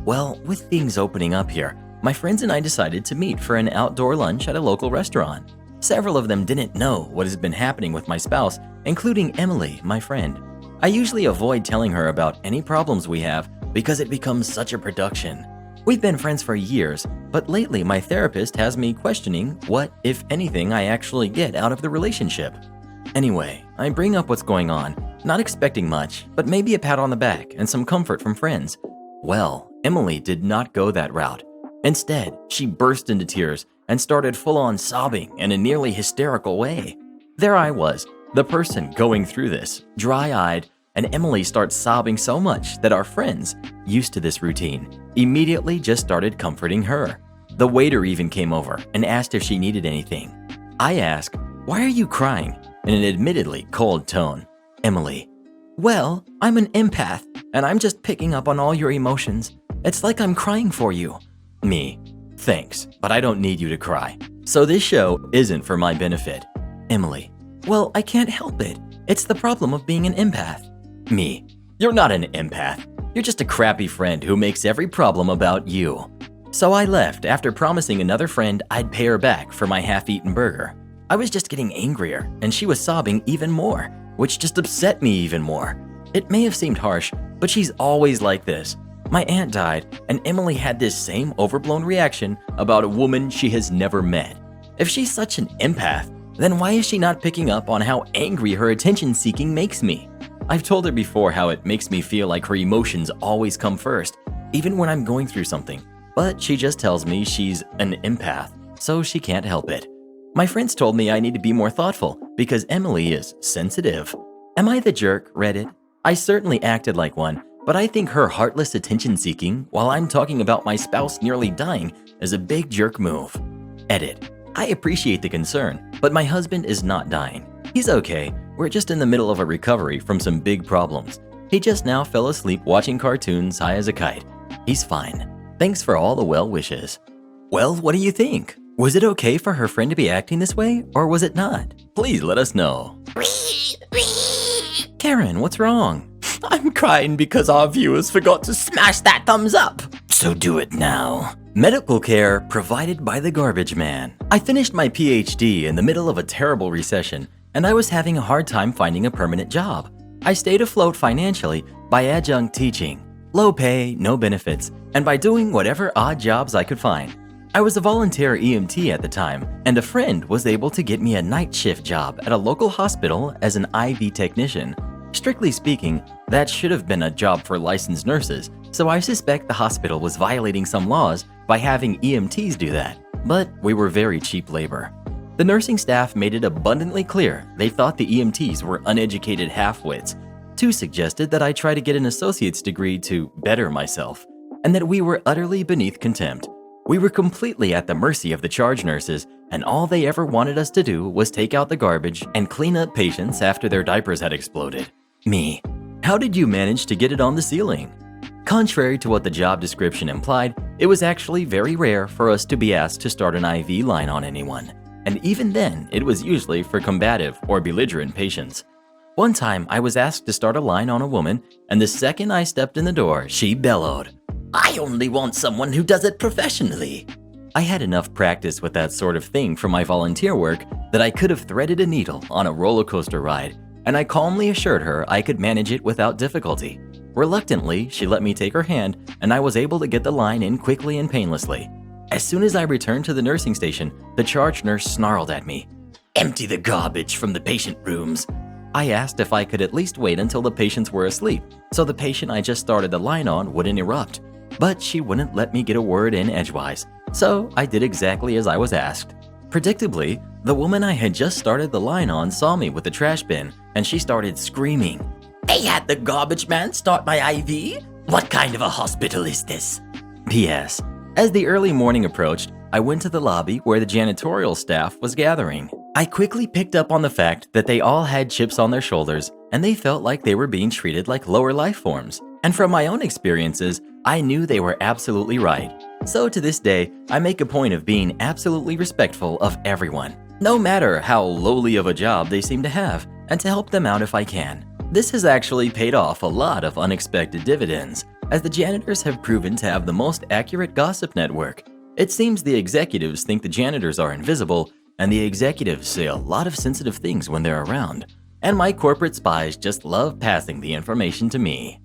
Well, with things opening up here, my friends and I decided to meet for an outdoor lunch at a local restaurant. Several of them didn't know what has been happening with my spouse, including Emily, my friend. I usually avoid telling her about any problems we have because it becomes such a production. We've been friends for years, but lately my therapist has me questioning what, if anything, I actually get out of the relationship. Anyway, I bring up what's going on, not expecting much, but maybe a pat on the back and some comfort from friends. Well, Emily did not go that route. Instead, she burst into tears and started full-on sobbing in a nearly hysterical way. There I was, the person going through this, dry-eyed, and Emily starts sobbing so much that our friends, used to this routine, immediately just started comforting her. The waiter even came over and asked if she needed anything. I asked, "Why are you crying?" in an admittedly cold tone. Emily, "Well, I'm an empath, and I'm just picking up on all your emotions. It's like I'm crying for you." Me, "Thanks, but I don't need you to cry. So this show isn't for my benefit." Emily, "Well, I can't help it. It's the problem of being an empath." Me, "You're not an empath. You're just a crappy friend who makes every problem about you." So I left after promising another friend I'd pay her back for my half-eaten burger. I was just getting angrier, and she was sobbing even more, which just upset me even more. It may have seemed harsh, but she's always like this. My aunt died, and Emily had this same overblown reaction about a woman she has never met. If she's such an empath, then why is she not picking up on how angry her attention-seeking makes me? I've told her before how it makes me feel like her emotions always come first, even when I'm going through something. But she just tells me she's an empath, so she can't help it. My friends told me I need to be more thoughtful because Emily is sensitive. Am I the jerk, Reddit? I certainly acted like one, but I think her heartless attention-seeking while I'm talking about my spouse nearly dying is a big jerk move. Edit. I appreciate the concern, but my husband is not dying. He's okay. We're just in the middle of a recovery from some big problems. He just now fell asleep watching cartoons high as a kite. He's fine. Thanks for all the well wishes. Well, what do you think? Was it okay for her friend to be acting this way, or was it not? Please let us know. Karen, what's wrong? I'm crying because our viewers forgot to smash that thumbs up. So do it now. Medical care provided by the garbage man. I finished my PhD in the middle of a terrible recession, and I was having a hard time finding a permanent job. I stayed afloat financially by adjunct teaching. Low pay, no benefits, and by doing whatever odd jobs I could find. I was a volunteer EMT at the time, and a friend was able to get me a night shift job at a local hospital as an IV technician. Strictly speaking, that should have been a job for licensed nurses, so I suspect the hospital was violating some laws by having EMTs do that, but we were very cheap labor. The nursing staff made it abundantly clear they thought the EMTs were uneducated half-wits. Two suggested that I try to get an associate's degree to better myself, and that we were utterly beneath contempt. We were completely at the mercy of the charge nurses, and all they ever wanted us to do was take out the garbage and clean up patients after their diapers had exploded. Me, how did you manage to get it on the ceiling? Contrary to what the job description implied, it was actually very rare for us to be asked to start an IV line on anyone. And even then, it was usually for combative or belligerent patients. One time, I was asked to start a line on a woman, and the second I stepped in the door, she bellowed, "I only want someone who does it professionally." I had enough practice with that sort of thing for my volunteer work that I could have threaded a needle on a roller coaster ride, and I calmly assured her I could manage it without difficulty. Reluctantly, she let me take her hand, and I was able to get the line in quickly and painlessly. As soon as I returned to the nursing station, the charge nurse snarled at me, "Empty the garbage from the patient rooms." I asked if I could at least wait until the patients were asleep, so the patient I just started the line on wouldn't erupt. But she wouldn't let me get a word in edgewise, so I did exactly as I was asked. Predictably, the woman I had just started the line on saw me with the trash bin, and she started screaming, "They had the garbage man start my IV? What kind of a hospital is this?" P.S. As the early morning approached, I went to the lobby where the janitorial staff was gathering. I quickly picked up on the fact that they all had chips on their shoulders and they felt like they were being treated like lower life forms. And from my own experiences, I knew they were absolutely right. So to this day, I make a point of being absolutely respectful of everyone, no matter how lowly of a job they seem to have, and to help them out if I can. This has actually paid off a lot of unexpected dividends, as the janitors have proven to have the most accurate gossip network. It seems the executives think the janitors are invisible, and the executives say a lot of sensitive things when they're around. And my corporate spies just love passing the information to me.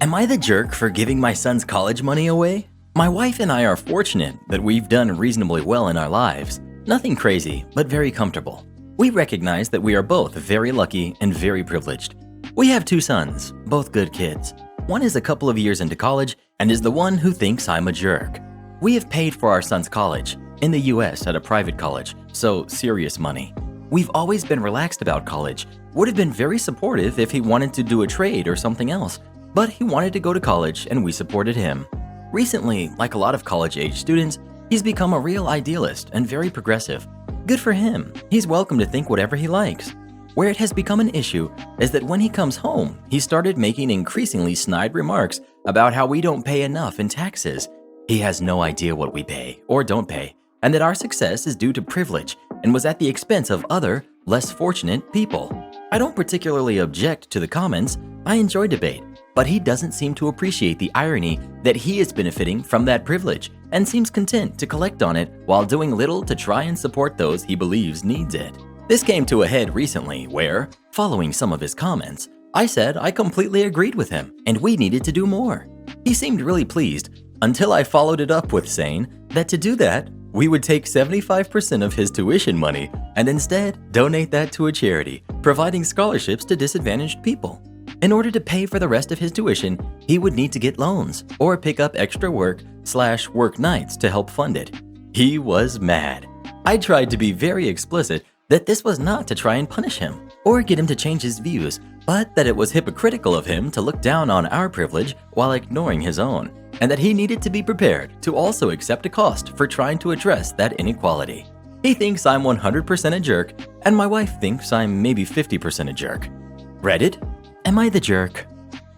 Am I the jerk for giving my son's college money away? My wife and I are fortunate that we've done reasonably well in our lives. Nothing crazy, but very comfortable. We recognize that we are both very lucky and very privileged. We have 2 sons, both good kids. One is a couple of years into college and is the one who thinks I'm a jerk. We have paid for our son's college, in the US at a private college, so serious money. We've always been relaxed about college, would have been very supportive if he wanted to do a trade or something else, but he wanted to go to college and we supported him. Recently, like a lot of college-age students, he's become a real idealist and very progressive. Good for him, he's welcome to think whatever he likes. Where it has become an issue is that when he comes home, he started making increasingly snide remarks about how we don't pay enough in taxes. He has no idea what we pay or don't pay, and that our success is due to privilege and was at the expense of other, less fortunate people. I don't particularly object to the comments, I enjoy debate, but he doesn't seem to appreciate the irony that he is benefiting from that privilege and seems content to collect on it while doing little to try and support those he believes needs it. This came to a head recently where, following some of his comments, I said I completely agreed with him and we needed to do more. He seemed really pleased until I followed it up with saying that to do that, we would take 75% of his tuition money and instead donate that to a charity, providing scholarships to disadvantaged people. In order to pay for the rest of his tuition, he would need to get loans or pick up extra work/work nights to help fund it. He was mad. I tried to be very explicit that this was not to try and punish him or get him to change his views, but that it was hypocritical of him to look down on our privilege while ignoring his own, and that he needed to be prepared to also accept a cost for trying to address that inequality. He thinks I'm 100% a jerk, and my wife thinks I'm maybe 50% a jerk. Reddit? Am I the jerk?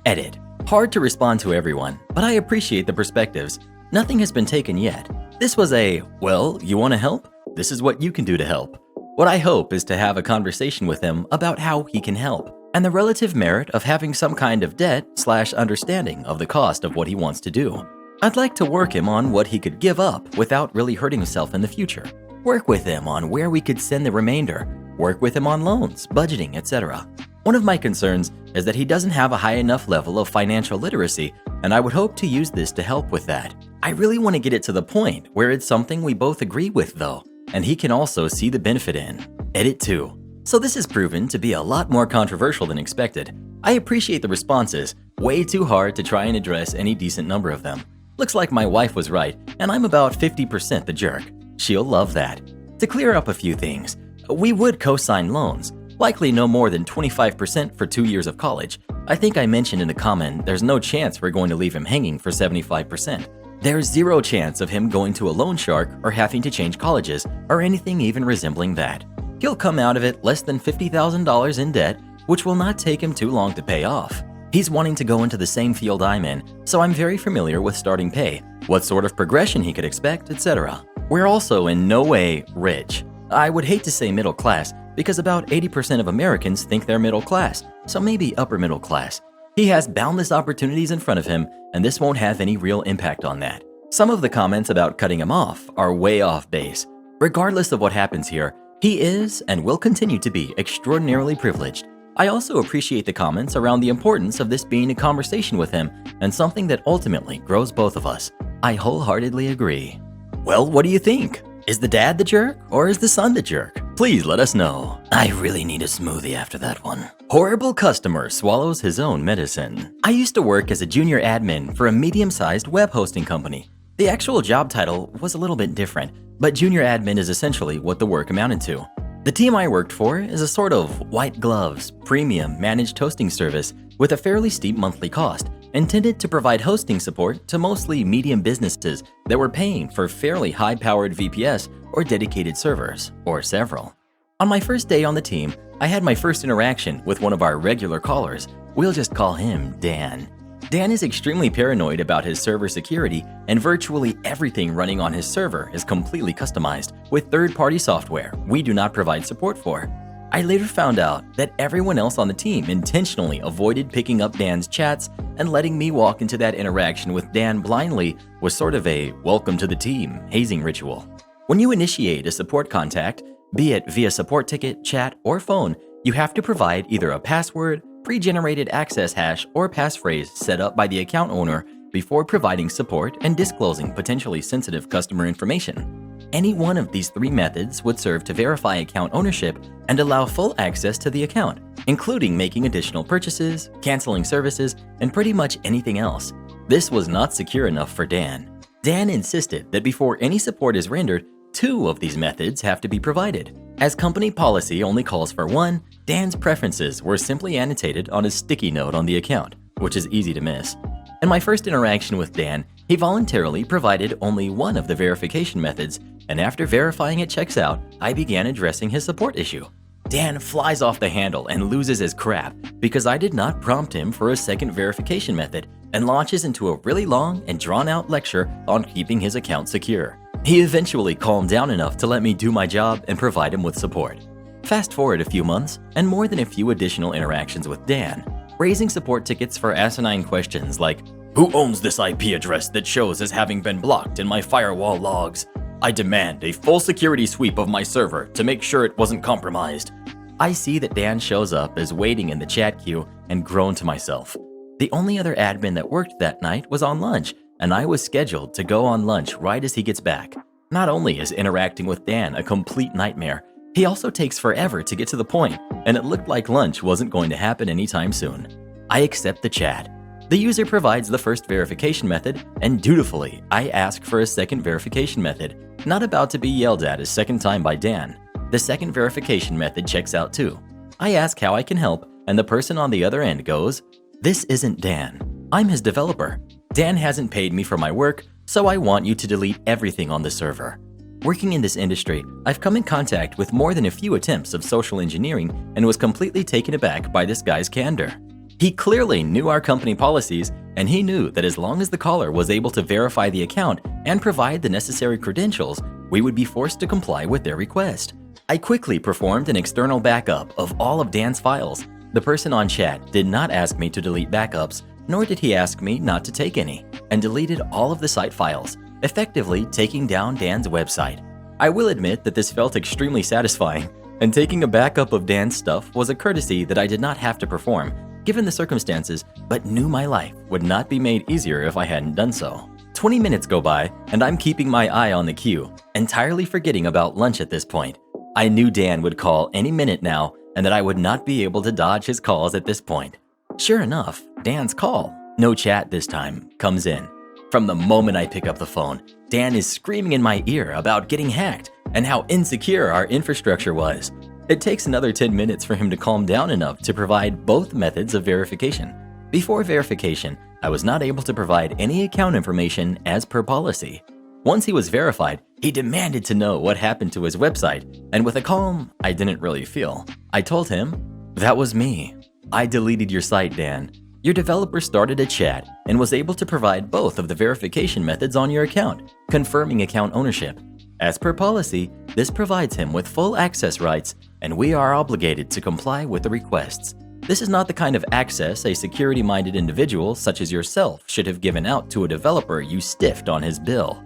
Edit. Hard to respond to everyone, but I appreciate the perspectives. Nothing has been taken yet. This was a, well, you want to help? This is what you can do to help. What I hope is to have a conversation with him about how he can help, and the relative merit of having some kind of debt/understanding of the cost of what he wants to do. I'd like to work him on what he could give up without really hurting himself in the future. Work with him on where we could send the remainder. Work with him on loans, budgeting, etc. One of my concerns is that he doesn't have a high enough level of financial literacy, and I would hope to use this to help with that. I really want to get it to the point where it's something we both agree with though, and he can also see the benefit in. Edit 2. So this has proven to be a lot more controversial than expected. I appreciate the responses, way too hard to try and address any decent number of them. Looks like my wife was right, and I'm about 50% the jerk. She'll love that. To clear up a few things, we would co-sign loans, likely no more than 25% for 2 years of college. I think I mentioned in the comment there's no chance we're going to leave him hanging for 75%. There's zero chance of him going to a loan shark or having to change colleges or anything even resembling that. He'll come out of it less than $50,000 in debt, which will not take him too long to pay off. He's wanting to go into the same field I'm in, so I'm very familiar with starting pay, what sort of progression he could expect, etc. We're also in no way rich. I would hate to say middle class because about 80% of Americans think they're middle class, so maybe upper middle class. He has boundless opportunities in front of him, and this won't have any real impact on that. Some of the comments about cutting him off are way off base. Regardless of what happens here, he is and will continue to be extraordinarily privileged. I also appreciate the comments around the importance of this being a conversation with him and something that ultimately grows both of us. I wholeheartedly agree. Well, what do you think? Is the dad the jerk or is the son the jerk? Please let us know. I really need a smoothie after that one. Horrible customer swallows his own medicine. I used to work as a junior admin for a medium-sized web hosting company. The actual job title was a little bit different, but junior admin is essentially what the work amounted to. The team I worked for is a sort of white gloves, premium managed hosting service with a fairly steep monthly cost intended to provide hosting support to mostly medium businesses that were paying for fairly high-powered VPS or dedicated servers, or several. On my first day on the team, I had my first interaction with one of our regular callers. We'll just call him Dan. Dan is extremely paranoid about his server security, and virtually everything running on his server is completely customized with third-party software we do not provide support for. I later found out that everyone else on the team intentionally avoided picking up Dan's chats, and letting me walk into that interaction with Dan blindly was sort of a welcome to the team hazing ritual. When you initiate a support contact, be it via support ticket, chat, or phone, you have to provide either a password, pre-generated access hash, or passphrase set up by the account owner before providing support and disclosing potentially sensitive customer information. Any one of these three methods would serve to verify account ownership and allow full access to the account, including making additional purchases, canceling services, and pretty much anything else. This was not secure enough for Dan. Dan insisted that before any support is rendered, 2 of these methods have to be provided. As company policy only calls for 1, Dan's preferences were simply annotated on a sticky note on the account, which is easy to miss. In my first interaction with Dan, he voluntarily provided only one of the verification methods, and after verifying it checks out, I began addressing his support issue. Dan flies off the handle and loses his crap because I did not prompt him for a second verification method, and launches into a really long and drawn-out lecture on keeping his account secure. He eventually calmed down enough to let me do my job and provide him with support. Fast forward a few months, and more than a few additional interactions with Dan, raising support tickets for asinine questions like, "Who owns this IP address that shows as having been blocked in my firewall logs? I demand a full security sweep of my server to make sure it wasn't compromised." I see that Dan shows up as waiting in the chat queue and groan to myself. The only other admin that worked that night was on lunch, and I was scheduled to go on lunch right as he gets back. Not only is interacting with Dan a complete nightmare, he also takes forever to get to the point, and it looked like lunch wasn't going to happen anytime soon. I accept the chat. The user provides the first verification method, and dutifully, I ask for a second verification method, not about to be yelled at a second time by Dan. The second verification method checks out too. I ask how I can help, and the person on the other end goes, "This isn't Dan. I'm his developer. Dan hasn't paid me for my work, so I want you to delete everything on the server." Working in this industry, I've come in contact with more than a few attempts of social engineering and was completely taken aback by this guy's candor. He clearly knew our company policies, and he knew that as long as the caller was able to verify the account and provide the necessary credentials, we would be forced to comply with their request. I quickly performed an external backup of all of Dan's files. The person on chat did not ask me to delete backups, nor did he ask me not to take any, and deleted all of the site files, effectively taking down Dan's website. I will admit that this felt extremely satisfying, and taking a backup of Dan's stuff was a courtesy that I did not have to perform, given the circumstances, but knew my life would not be made easier if I hadn't done so. 20 minutes go by, and I'm keeping my eye on the queue, entirely forgetting about lunch at this point. I knew Dan would call any minute now, and that I would not be able to dodge his calls at this point. Sure enough, Dan's call, no chat this time, comes in. From the moment I pick up the phone, Dan is screaming in my ear about getting hacked and how insecure our infrastructure was. It takes another 10 minutes for him to calm down enough to provide both methods of verification. Before verification, I was not able to provide any account information as per policy. Once he was verified, he demanded to know what happened to his website, and with a calm I didn't really feel, I told him, "That was me. I deleted your site, Dan. Your developer started a chat and was able to provide both of the verification methods on your account, confirming account ownership. As per policy, this provides him with full access rights, and we are obligated to comply with the requests. This is not the kind of access a security-minded individual such as yourself should have given out to a developer you stiffed on his bill."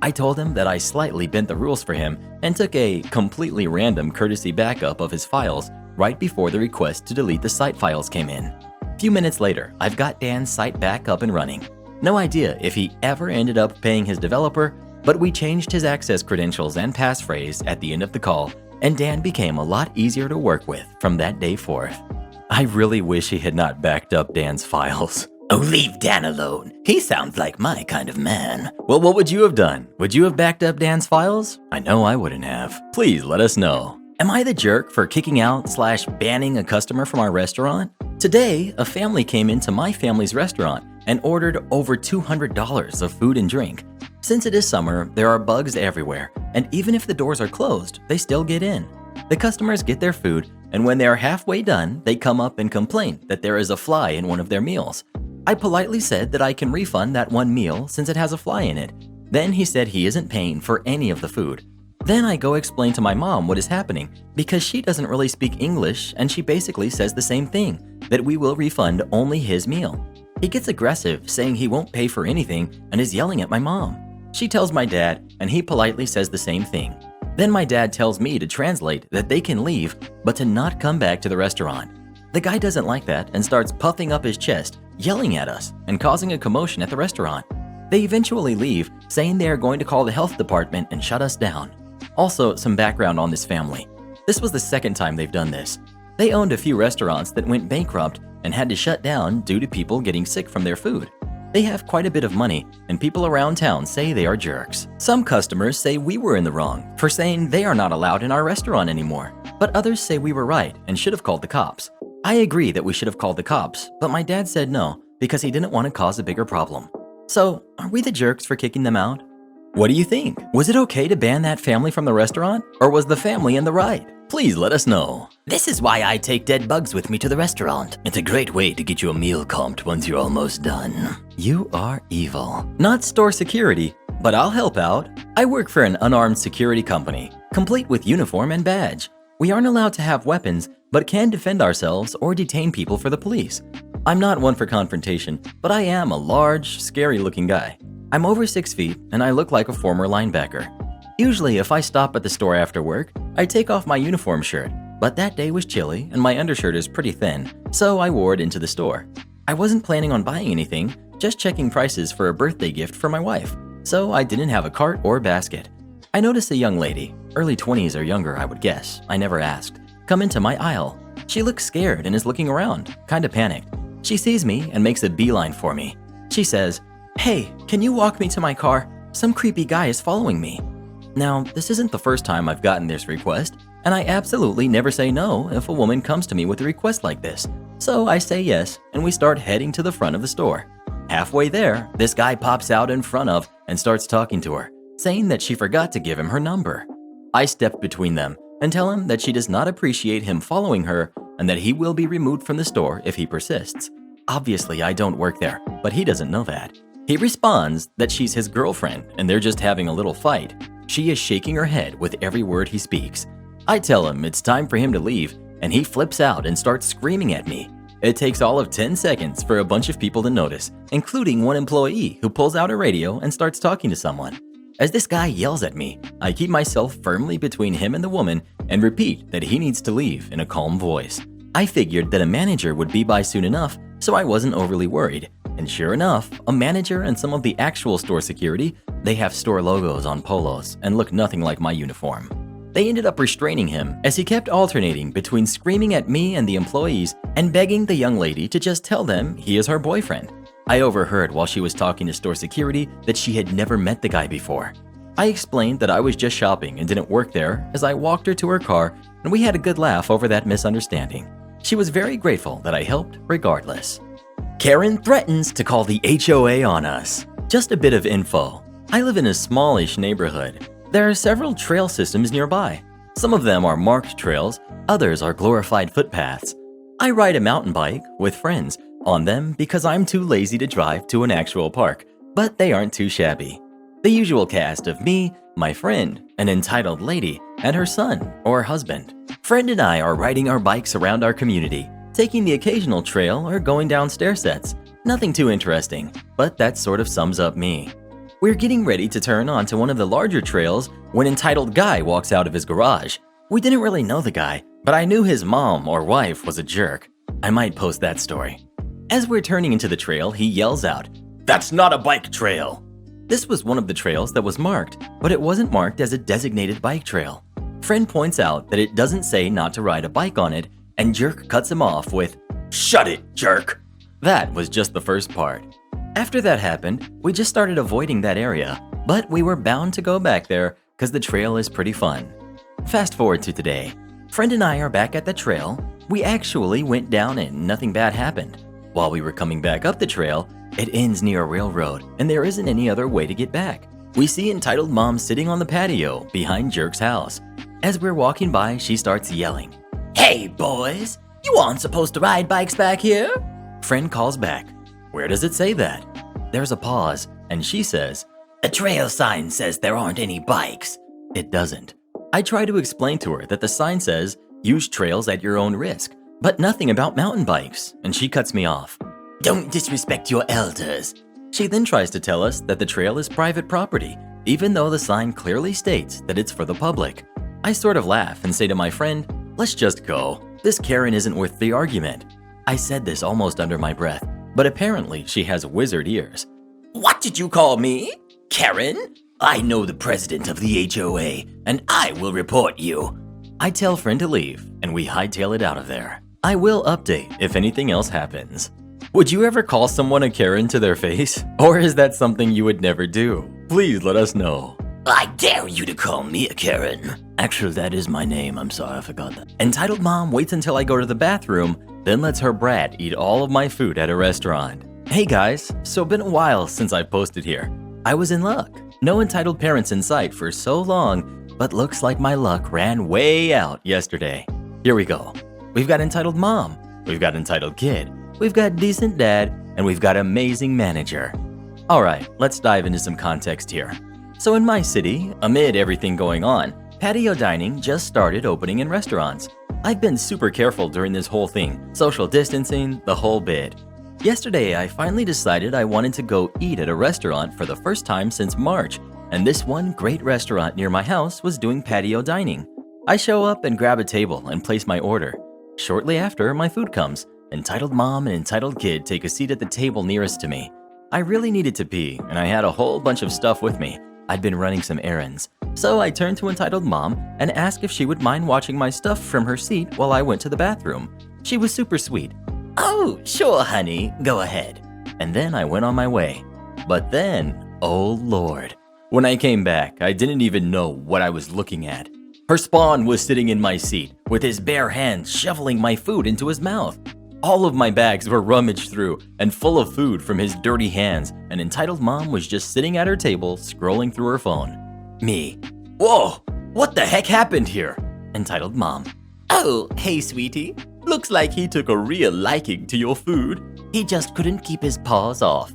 I told him that I slightly bent the rules for him and took a completely random courtesy backup of his files right before the request to delete the site files came in. A few minutes later, I've got Dan's site back up and running. No idea if he ever ended up paying his developer, but we changed his access credentials and passphrase at the end of the call, and Dan became a lot easier to work with from that day forth. I really wish he had not backed up Dan's files. Oh, leave Dan alone. He sounds like my kind of man. Well, what would you have done? Would you have backed up Dan's files? I know I wouldn't have. Please let us know. Am I the jerk for kicking out/banning a customer from our restaurant? Today, a family came into my family's restaurant and ordered over $200 of food and drink. Since it is summer, there are bugs everywhere, and even if the doors are closed, they still get in. The customers get their food, and when they are halfway done, they come up and complain that there is a fly in one of their meals. I politely said that I can refund that one meal since it has a fly in it. Then he said he isn't paying for any of the food. Then I go explain to my mom what is happening because she doesn't really speak English and she basically says the same thing, that we will refund only his meal. He gets aggressive, saying he won't pay for anything and is yelling at my mom. She tells my dad and he politely says the same thing. Then my dad tells me to translate that they can leave but to not come back to the restaurant. The guy doesn't like that and starts puffing up his chest, yelling at us and causing a commotion at the restaurant. They eventually leave, saying they are going to call the health department and shut us down. Also, some background on this family. This was the second time they've done this. They owned a few restaurants that went bankrupt and had to shut down due to people getting sick from their food. They have quite a bit of money, and people around town say they are jerks. Some customers say we were in the wrong for saying they are not allowed in our restaurant anymore, but others say we were right and should have called the cops. I agree that we should have called the cops, but my dad said no because he didn't want to cause a bigger problem. So, are we the jerks for kicking them out? What do you think? Was it okay to ban that family from the restaurant, or was the family in the right? Please let us know. This is why I take dead bugs with me to the restaurant. It's a great way to get you a meal comped once you're almost done. You are evil. Not store security, but I'll help out. I work for an unarmed security company, complete with uniform and badge. We aren't allowed to have weapons, but can defend ourselves or detain people for the police. I'm not one for confrontation, but I am a large, scary-looking guy. I'm over 6 feet, and I look like a former linebacker. Usually, if I stop at the store after work, I take off my uniform shirt, but that day was chilly and my undershirt is pretty thin, so I wore it into the store. I wasn't planning on buying anything, just checking prices for a birthday gift for my wife, so I didn't have a cart or basket. I noticed a young lady, early 20s or younger I would guess, I never asked, come into my aisle. She looks scared and is looking around, kinda panicked. She sees me and makes a beeline for me. She says, "Hey, can you walk me to my car? Some creepy guy is following me." Now, this isn't the first time I've gotten this request, and I absolutely never say no if a woman comes to me with a request like this. So I say yes, and we start heading to the front of the store. Halfway there, this guy pops out in front of and starts talking to her, saying that she forgot to give him her number. I step between them and tell him that she does not appreciate him following her and that he will be removed from the store if he persists. Obviously, I don't work there, but he doesn't know that. He responds that she's his girlfriend and they're just having a little fight. She is shaking her head with every word he speaks. I tell him it's time for him to leave, and he flips out and starts screaming at me. It takes all of 10 seconds for a bunch of people to notice, including one employee who pulls out a radio and starts talking to someone. As this guy yells at me, I keep myself firmly between him and the woman and repeat that he needs to leave in a calm voice. I figured that a manager would be by soon enough, so I wasn't overly worried. And sure enough, a manager and some of the actual store security, they have store logos on polos and look nothing like my uniform. They ended up restraining him as he kept alternating between screaming at me and the employees and begging the young lady to just tell them he is her boyfriend. I overheard while she was talking to store security that she had never met the guy before. I explained that I was just shopping and didn't work there as I walked her to her car, and we had a good laugh over that misunderstanding. She was very grateful that I helped regardless. Karen threatens to call the HOA on us. Just a bit of info. I live in a smallish neighborhood. There are several trail systems nearby. Some of them are marked trails, others are glorified footpaths. I ride a mountain bike with friends on them because I'm too lazy to drive to an actual park, but they aren't too shabby. The usual cast of me, my friend, an entitled lady, and her son or husband. Friend and I are riding our bikes around our community, taking the occasional trail or going down stair sets. Nothing too interesting, but that sort of sums up me. We're getting ready to turn onto one of the larger trails when entitled guy walks out of his garage. We didn't really know the guy, but I knew his mom or wife was a jerk. I might post that story. As we're turning into the trail, he yells out, "That's not a bike trail!" This was one of the trails that was marked, but it wasn't marked as a designated bike trail. Friend points out that it doesn't say not to ride a bike on it, and Jerk cuts him off with, "Shut it, jerk!" That was just the first part. After that happened, we just started avoiding that area, but we were bound to go back there because the trail is pretty fun. Fast forward to today. Friend and I are back at the trail. We actually went down and nothing bad happened. While we were coming back up the trail, It ends near a railroad, and there isn't any other way to get back. We see entitled mom sitting on the patio behind Jerk's house. As we're walking by, she starts yelling, "Hey boys, you aren't supposed to ride bikes back here?" Friend calls back, "Where does it say that?" There's a pause, and she says, "A trail sign says there aren't any bikes." It doesn't. I try to explain to her that the sign says, "Use trails at your own risk," but nothing about mountain bikes, and she cuts me off. "Don't disrespect your elders." She then tries to tell us that the trail is private property, even though the sign clearly states that it's for the public. I sort of laugh and say to my friend, "Let's just go. This Karen isn't worth the argument." I said this almost under my breath, but apparently she has wizard ears. "What did you call me? Karen? I know the president of the HOA, and I will report you." I tell friend to leave, and we hightail it out of there. I will update if anything else happens. Would you ever call someone a Karen to their face? Or is that something you would never do? Please let us know. "I dare you to call me a Karen." Actually, that is my name. I'm sorry, I forgot that. Entitled mom waits until I go to the bathroom, then lets her brat eat all of my food at a restaurant. Hey guys, so been a while since I posted here. I was in luck. No entitled parents in sight for so long, but looks like my luck ran way out yesterday. Here we go. We've got entitled mom, we've got entitled kid, we've got decent dad, and we've got amazing manager. Alright, let's dive into some context here. So in my city, amid everything going on, patio dining just started opening in restaurants. I've been super careful during this whole thing, social distancing, the whole bit. Yesterday, I finally decided I wanted to go eat at a restaurant for the first time since March, and this one great restaurant near my house was doing patio dining. I show up and grab a table and place my order. Shortly after, my food comes. Entitled mom and entitled kid take a seat at the table nearest to me. I really needed to pee, and I had a whole bunch of stuff with me. I'd been running some errands. So I turned to entitled mom and asked if she would mind watching my stuff from her seat while I went to the bathroom. She was super sweet. "Oh, sure, honey, go ahead." And then I went on my way. But then, oh Lord. When I came back, I didn't even know what I was looking at. Her spawn was sitting in my seat, with his bare hands shoveling my food into his mouth. All of my bags were rummaged through and full of food from his dirty hands, and entitled mom was just sitting at her table, scrolling through her phone. Me. "Whoa, what the heck happened here?" Entitled mom. "Oh, hey sweetie. Looks like he took a real liking to your food. He just couldn't keep his paws off."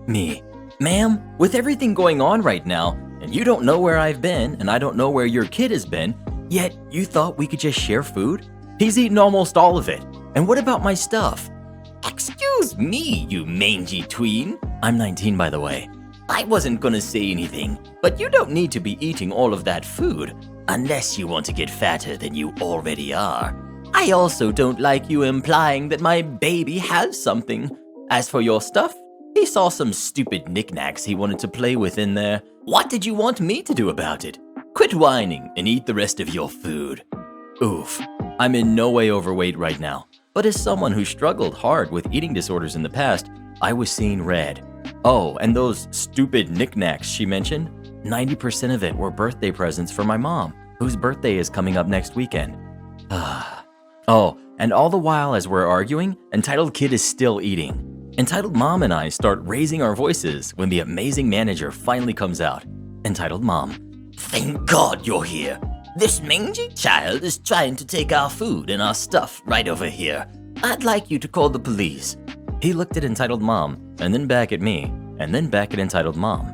Me. "Ma'am, with everything going on right now, and you don't know where I've been, and I don't know where your kid has been, yet you thought we could just share food? He's eaten almost all of it. And what about my stuff?" "Excuse me, you mangy tween." I'm 19, by the way. "I wasn't gonna say anything, but you don't need to be eating all of that food, unless you want to get fatter than you already are. I also don't like you implying that my baby has something. As for your stuff, he saw some stupid knickknacks he wanted to play with in there. What did you want me to do about it? Quit whining and eat the rest of your food." Oof. I'm in no way overweight right now, but as someone who struggled hard with eating disorders in the past, I was seeing red. Oh, and those stupid knickknacks she mentioned, 90% of it were birthday presents for my mom, whose birthday is coming up next weekend. Oh, and all the while as we're arguing, entitled kid is still eating. Entitled mom and I start raising our voices when the amazing manager finally comes out. Entitled mom. "Thank God you're here. This mangy child is trying to take our food and our stuff right over here. I'd like you to call the police." He looked at entitled mom, and then back at me, and then back at entitled mom.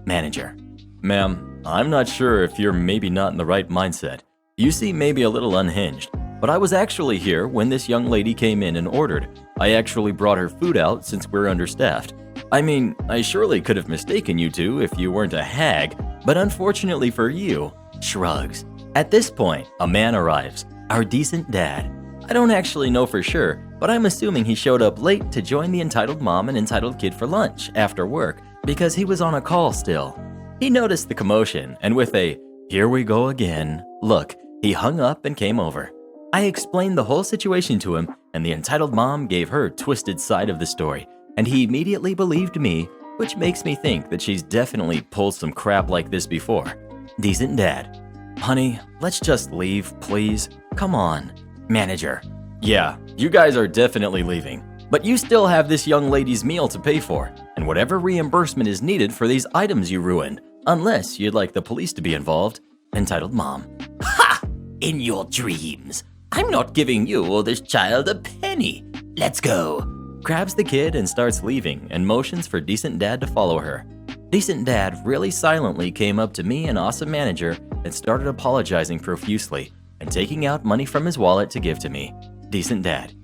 Manager. "Ma'am, I'm not sure if you're maybe not in the right mindset. You seem maybe a little unhinged, but I was actually here when this young lady came in and ordered. I actually brought her food out since we're understaffed. I mean, I surely could have mistaken you two if you weren't a hag, but unfortunately for you," shrugs. At this point, a man arrives, our decent dad. I don't actually know for sure, but I'm assuming he showed up late to join the entitled mom and entitled kid for lunch after work because he was on a call still. He noticed the commotion, and with a "here we go again" look, he hung up and came over. I explained the whole situation to him, and the entitled mom gave her twisted side of the story, and he immediately believed me, which makes me think that she's definitely pulled some crap like this before. Decent dad. "Honey, let's just leave, please. Come on." Manager. "Yeah, you guys are definitely leaving. But you still have this young lady's meal to pay for, and whatever reimbursement is needed for these items you ruined, unless you'd like the police to be involved. Entitled Mom. Ha! In your dreams. I'm not giving you or this child a penny. Let's go. Grabs the kid and starts leaving and motions for Decent Dad to follow her. Decent Dad really silently came up to me and Awesome Manager and started apologizing profusely and taking out money from his wallet to give to me. Decent Dad.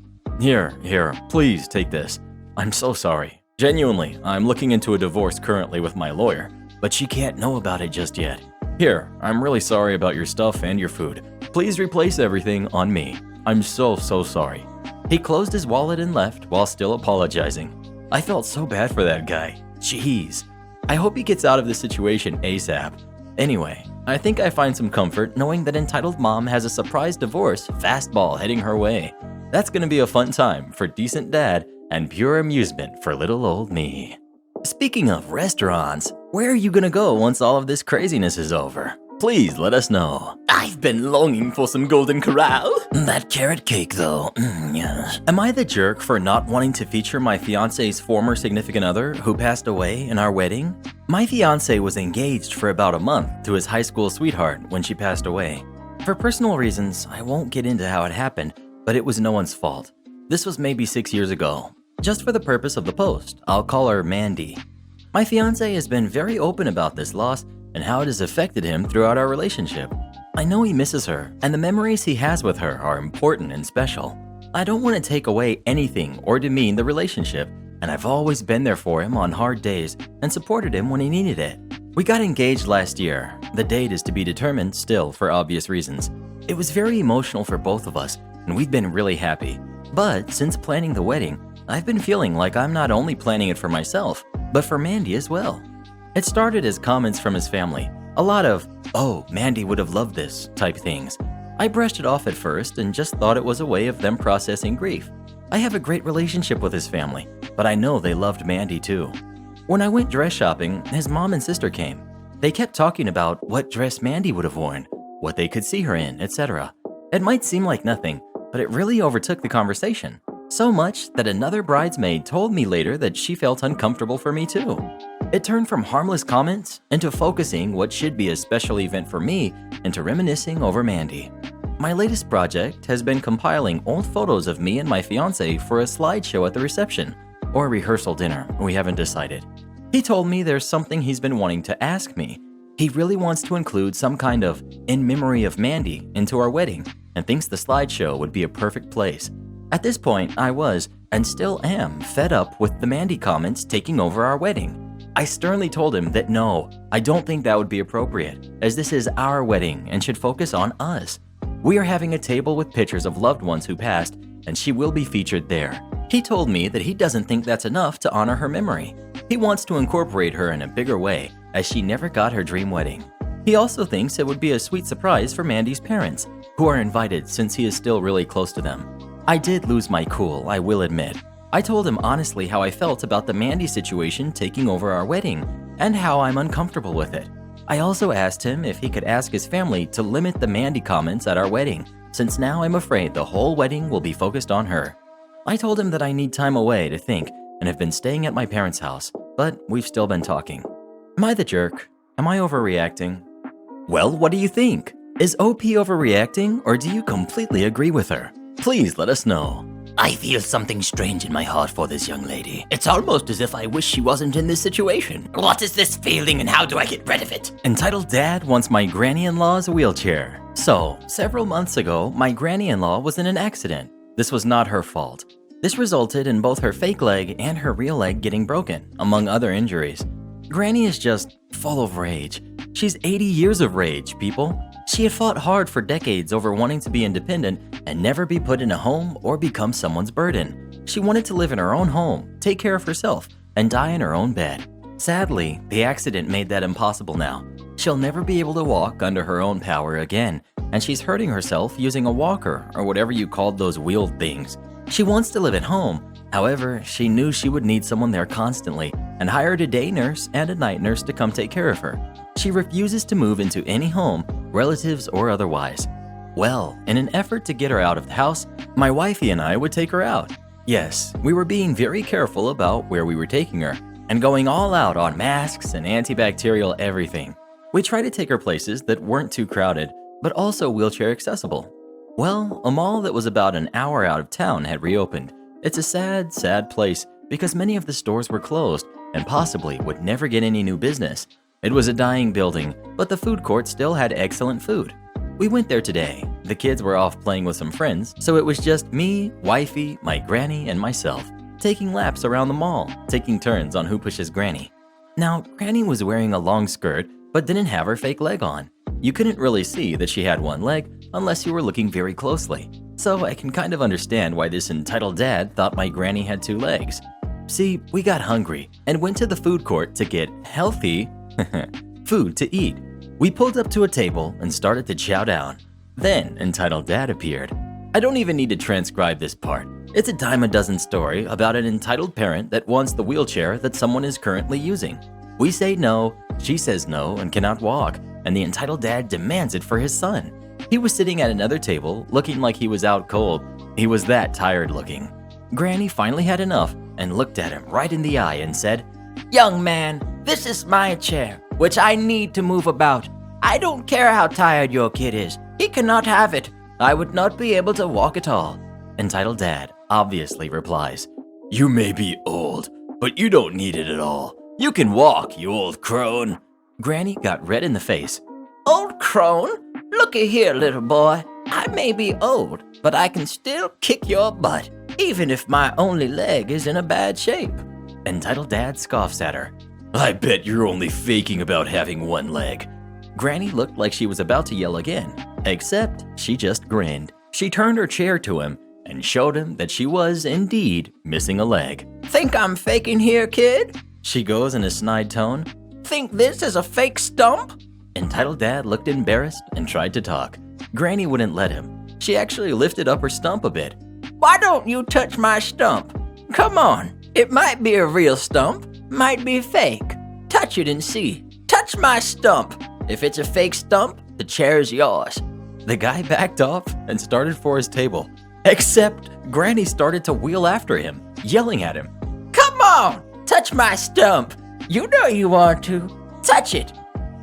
Here, please take this. I'm so sorry. Genuinely, I'm looking into a divorce currently with my lawyer, but she can't know about it just yet. Here, I'm really sorry about your stuff and your food. Please replace everything on me. I'm so sorry. He closed his wallet and left while still apologizing. I felt so bad for that guy. Jeez. I hope he gets out of this situation ASAP. Anyway, I think I find some comfort knowing that Entitled Mom has a surprise divorce fastball heading her way. That's gonna be a fun time for Decent Dad and pure amusement for little old me. Speaking of restaurants, where are you gonna go once all of this craziness is over? Please let us know. I've been longing for some Golden Corral. That carrot cake though, yes. Am I the jerk for not wanting to feature my fiance's former significant other who passed away in our wedding? My fiance was engaged for about a month to his high school sweetheart when she passed away. For personal reasons, I won't get into how it happened, but it was no one's fault. This was maybe 6 years ago. Just for the purpose of the post, I'll call her Mandy. My fiance has been very open about this loss and how it has affected him throughout our relationship. I know he misses her, and the memories he has with her are important and special. I don't want to take away anything or demean the relationship, and I've always been there for him on hard days and supported him when he needed it. We got engaged last year. The date is to be determined still for obvious reasons. It was very emotional for both of us, and we've been really happy. But since planning the wedding, I've been feeling like I'm not only planning it for myself, but for Mandy as well. It started as comments from his family, a lot of, "Oh, Mandy would have loved this" type things. I brushed it off at first and just thought it was a way of them processing grief. I have a great relationship with his family, but I know they loved Mandy too. When I went dress shopping, his mom and sister came. They kept talking about what dress Mandy would have worn, what they could see her in, etc. It might seem like nothing, but it really overtook the conversation. So much that another bridesmaid told me later that she felt uncomfortable for me too. It turned from harmless comments into focusing what should be a special event for me into reminiscing over Mandy. My latest project has been compiling old photos of me and my fiance for a slideshow at the reception, or a rehearsal dinner, we haven't decided. He told me there's something he's been wanting to ask me. He really wants to include some kind of "in memory of Mandy" into our wedding, and thinks the slideshow would be a perfect place. At this point, I was, and still am, fed up with the Mandy comments taking over our wedding. I sternly told him that no, I don't think that would be appropriate, as this is our wedding and should focus on us. We are having a table with pictures of loved ones who passed, and she will be featured there. He told me that he doesn't think that's enough to honor her memory. He wants to incorporate her in a bigger way, as she never got her dream wedding. He also thinks it would be a sweet surprise for Mandy's parents, who are invited since he is still really close to them. I did lose my cool, I will admit. I told him honestly how I felt about the Mandy situation taking over our wedding, and how I'm uncomfortable with it. I also asked him if he could ask his family to limit the Mandy comments at our wedding, since now I'm afraid the whole wedding will be focused on her. I told him that I need time away to think and have been staying at my parents' house, but we've still been talking. Am I the jerk? Am I overreacting? Well, what do you think? Is OP overreacting, or do you completely agree with her? Please let us know. I feel something strange in my heart for this young lady. It's almost as if I wish she wasn't in this situation. What is this feeling and how do I get rid of it? Entitled Dad wants my granny-in-law's wheelchair. So, several months ago, my granny-in-law was in an accident. This was not her fault. This resulted in both her fake leg and her real leg getting broken, among other injuries. Granny is just full of rage. She's 80 years of rage, people. She had fought hard for decades over wanting to be independent and never be put in a home or become someone's burden. She wanted to live in her own home, take care of herself, and die in her own bed. Sadly, the accident made that impossible now. She'll never be able to walk under her own power again, and she's hurting herself using a walker or whatever you called those wheeled things. She wants to live at home. However, she knew she would need someone there constantly and hired a day nurse and a night nurse to come take care of her. She refuses to move into any home, relatives or otherwise. Well, in an effort to get her out of the house, my wifey and I would take her out. Yes, we were being very careful about where we were taking her and going all out on masks and antibacterial everything. We tried to take her places that weren't too crowded, but also wheelchair accessible. Well, a mall that was about an hour out of town had reopened. It's a sad, sad place because many of the stores were closed and possibly would never get any new business. It was a dying building, but the food court still had excellent food. We went there today. The kids were off playing with some friends, so it was just me, wifey, my granny, and myself, taking laps around the mall, taking turns on who pushes Granny. Now, Granny was wearing a long skirt, but didn't have her fake leg on. You couldn't really see that she had one leg unless you were looking very closely. So I can kind of understand why this entitled dad thought my granny had two legs. See, we got hungry and went to the food court to get healthy food to eat. We pulled up to a table and started to chow down. Then entitled dad appeared. I don't even need to transcribe this part. It's a dime a dozen story about an entitled parent that wants the wheelchair that someone is currently using. We say no, she says no and cannot walk, and the entitled dad demands it for his son. He was sitting at another table looking like he was out cold. He was that tired looking. Granny finally had enough and looked at him right in the eye and said, Young man, this is my chair, which I need to move about. I don't care how tired your kid is. He cannot have it. I would not be able to walk at all. Entitled dad obviously replies, You may be old, but you don't need it at all. You can walk, you old crone. Granny got red in the face. Old crone? Looky here, little boy. I may be old, but I can still kick your butt, even if my only leg is in a bad shape. Entitled dad scoffs at her. I bet you're only faking about having one leg. Granny looked like she was about to yell again, except she just grinned. She turned her chair to him and showed him that she was indeed missing a leg. Think I'm faking here, kid? She goes in a snide tone. Think this is a fake stump? Entitled dad looked embarrassed and tried to talk. Granny wouldn't let him. She actually lifted up her stump a bit. Why don't you touch my stump? Come on, it might be a real stump, might be fake. Touch it and see. Touch my stump. If it's a fake stump, the chair's yours. The guy backed off and started for his table. Except Granny started to wheel after him, yelling at him. Come on, touch my stump. You know you want to. Touch it.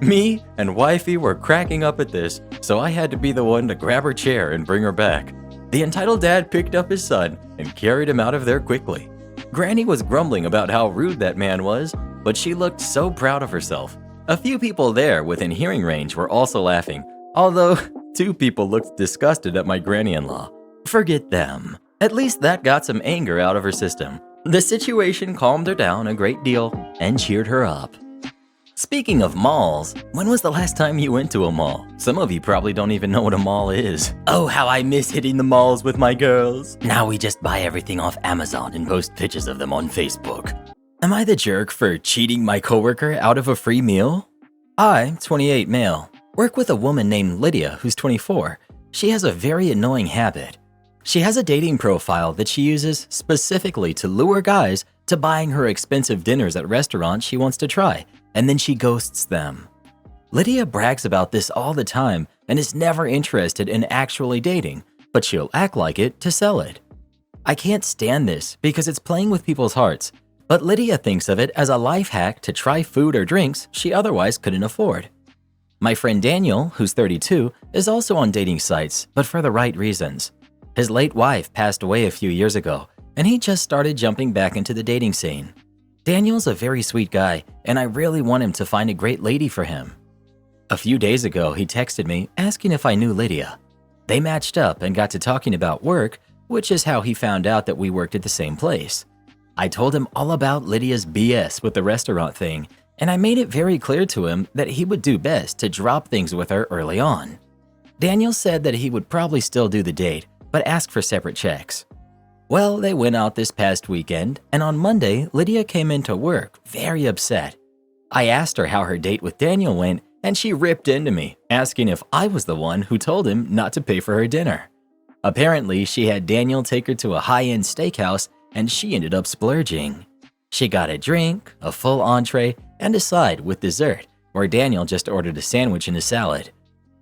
Me and wifey were cracking up at this, so I had to be the one to grab her chair and bring her back. The entitled dad picked up his son and carried him out of there quickly. Granny was grumbling about how rude that man was, but she looked so proud of herself. A few people there within hearing range were also laughing, although 2 people looked disgusted at my granny-in-law. Forget them. At least that got some anger out of her system. The situation calmed her down a great deal and cheered her up. Speaking of malls, when was the last time you went to a mall? Some of you probably don't even know what a mall is. Oh, how I miss hitting the malls with my girls. Now we just buy everything off Amazon and post pictures of them on Facebook. Am I the jerk for cheating my coworker out of a free meal? I, 28 male, work with a woman named Lydia who's 24. She has a very annoying habit. She has a dating profile that she uses specifically to lure guys to buying her expensive dinners at restaurants she wants to try, and then she ghosts them. Lydia brags about this all the time and is never interested in actually dating, but she'll act like it to sell it. I can't stand this because it's playing with people's hearts, but Lydia thinks of it as a life hack to try food or drinks she otherwise couldn't afford. My friend Daniel, who's 32, is also on dating sites, but for the right reasons. His late wife passed away a few years ago, and he just started jumping back into the dating scene. Daniel's a very sweet guy, and I really want him to find a great lady for him. A few days ago, he texted me asking if I knew Lydia. They matched up and got to talking about work, which is how he found out that we worked at the same place. I told him all about Lydia's BS with the restaurant thing, and I made it very clear to him that he would do best to drop things with her early on. Daniel said that he would probably still do the date, but ask for separate checks. Well, they went out this past weekend, and on Monday, Lydia came into work very upset. I asked her how her date with Daniel went, and she ripped into me, asking if I was the one who told him not to pay for her dinner. Apparently, she had Daniel take her to a high-end steakhouse, and she ended up splurging. She got a drink, a full entree, and a side with dessert, where Daniel just ordered a sandwich and a salad.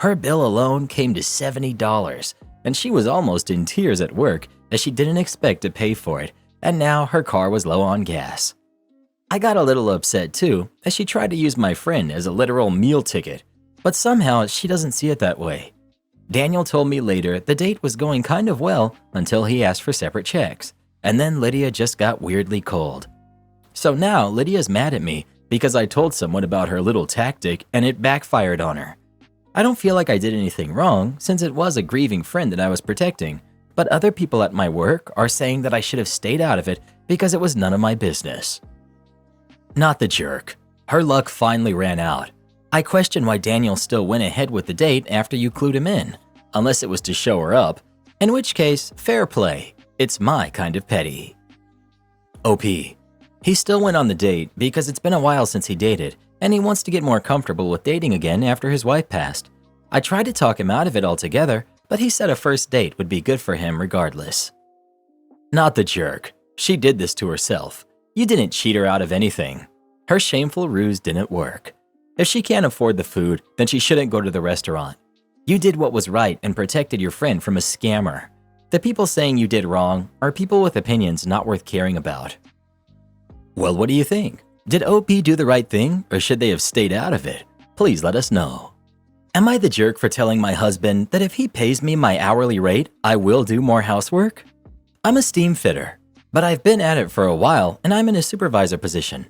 Her bill alone came to $70, and she was almost in tears at work as she didn't expect to pay for it, and now her car was low on gas. I got a little upset too, as she tried to use my friend as a literal meal ticket, but somehow she doesn't see it that way. Daniel told me later the date was going kind of well until he asked for separate checks, and then Lydia just got weirdly cold. So now Lydia's mad at me because I told someone about her little tactic and it backfired on her. I don't feel like I did anything wrong since it was a grieving friend that I was protecting, but other people at my work are saying that I should have stayed out of it because it was none of my business. Not the jerk. Her luck finally ran out. I question why Daniel still went ahead with the date after you clued him in, unless it was to show her up, in which case, fair play. It's my kind of petty. OP. He still went on the date because it's been a while since he dated, and he wants to get more comfortable with dating again after his wife passed. I tried to talk him out of it altogether, but he said a first date would be good for him regardless. Not the jerk. She did this to herself. You didn't cheat her out of anything. Her shameful ruse didn't work. If she can't afford the food, then she shouldn't go to the restaurant. You did what was right and protected your friend from a scammer. The people saying you did wrong are people with opinions not worth caring about. Well, what do you think? Did OP do the right thing, or should they have stayed out of it? Please let us know. Am I the jerk for telling my husband that if he pays me my hourly rate, I will do more housework? I'm a steam fitter, but I've been at it for a while and I'm in a supervisor position.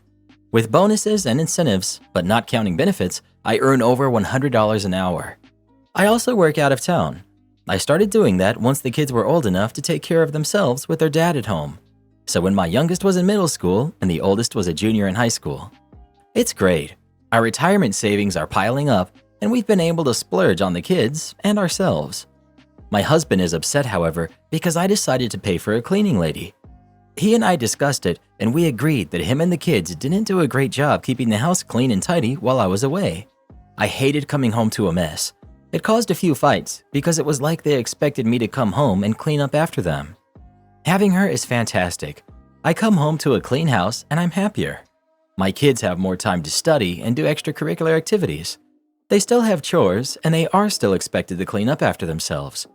With bonuses and incentives, but not counting benefits, I earn over $100 an hour. I also work out of town. I started doing that once the kids were old enough to take care of themselves with their dad at home. So when my youngest was in middle school and the oldest was a junior in high school. It's great. Our retirement savings are piling up and we've been able to splurge on the kids and ourselves. My husband is upset, however, because I decided to pay for a cleaning lady. He and I discussed it and we agreed that him and the kids didn't do a great job keeping the house clean and tidy while I was away. I hated coming home to a mess. It caused a few fights because it was like they expected me to come home and clean up after them. Having her is fantastic. I come home to a clean house and I'm happier. My kids have more time to study and do extracurricular activities. They still have chores and they are still expected to clean up after themselves.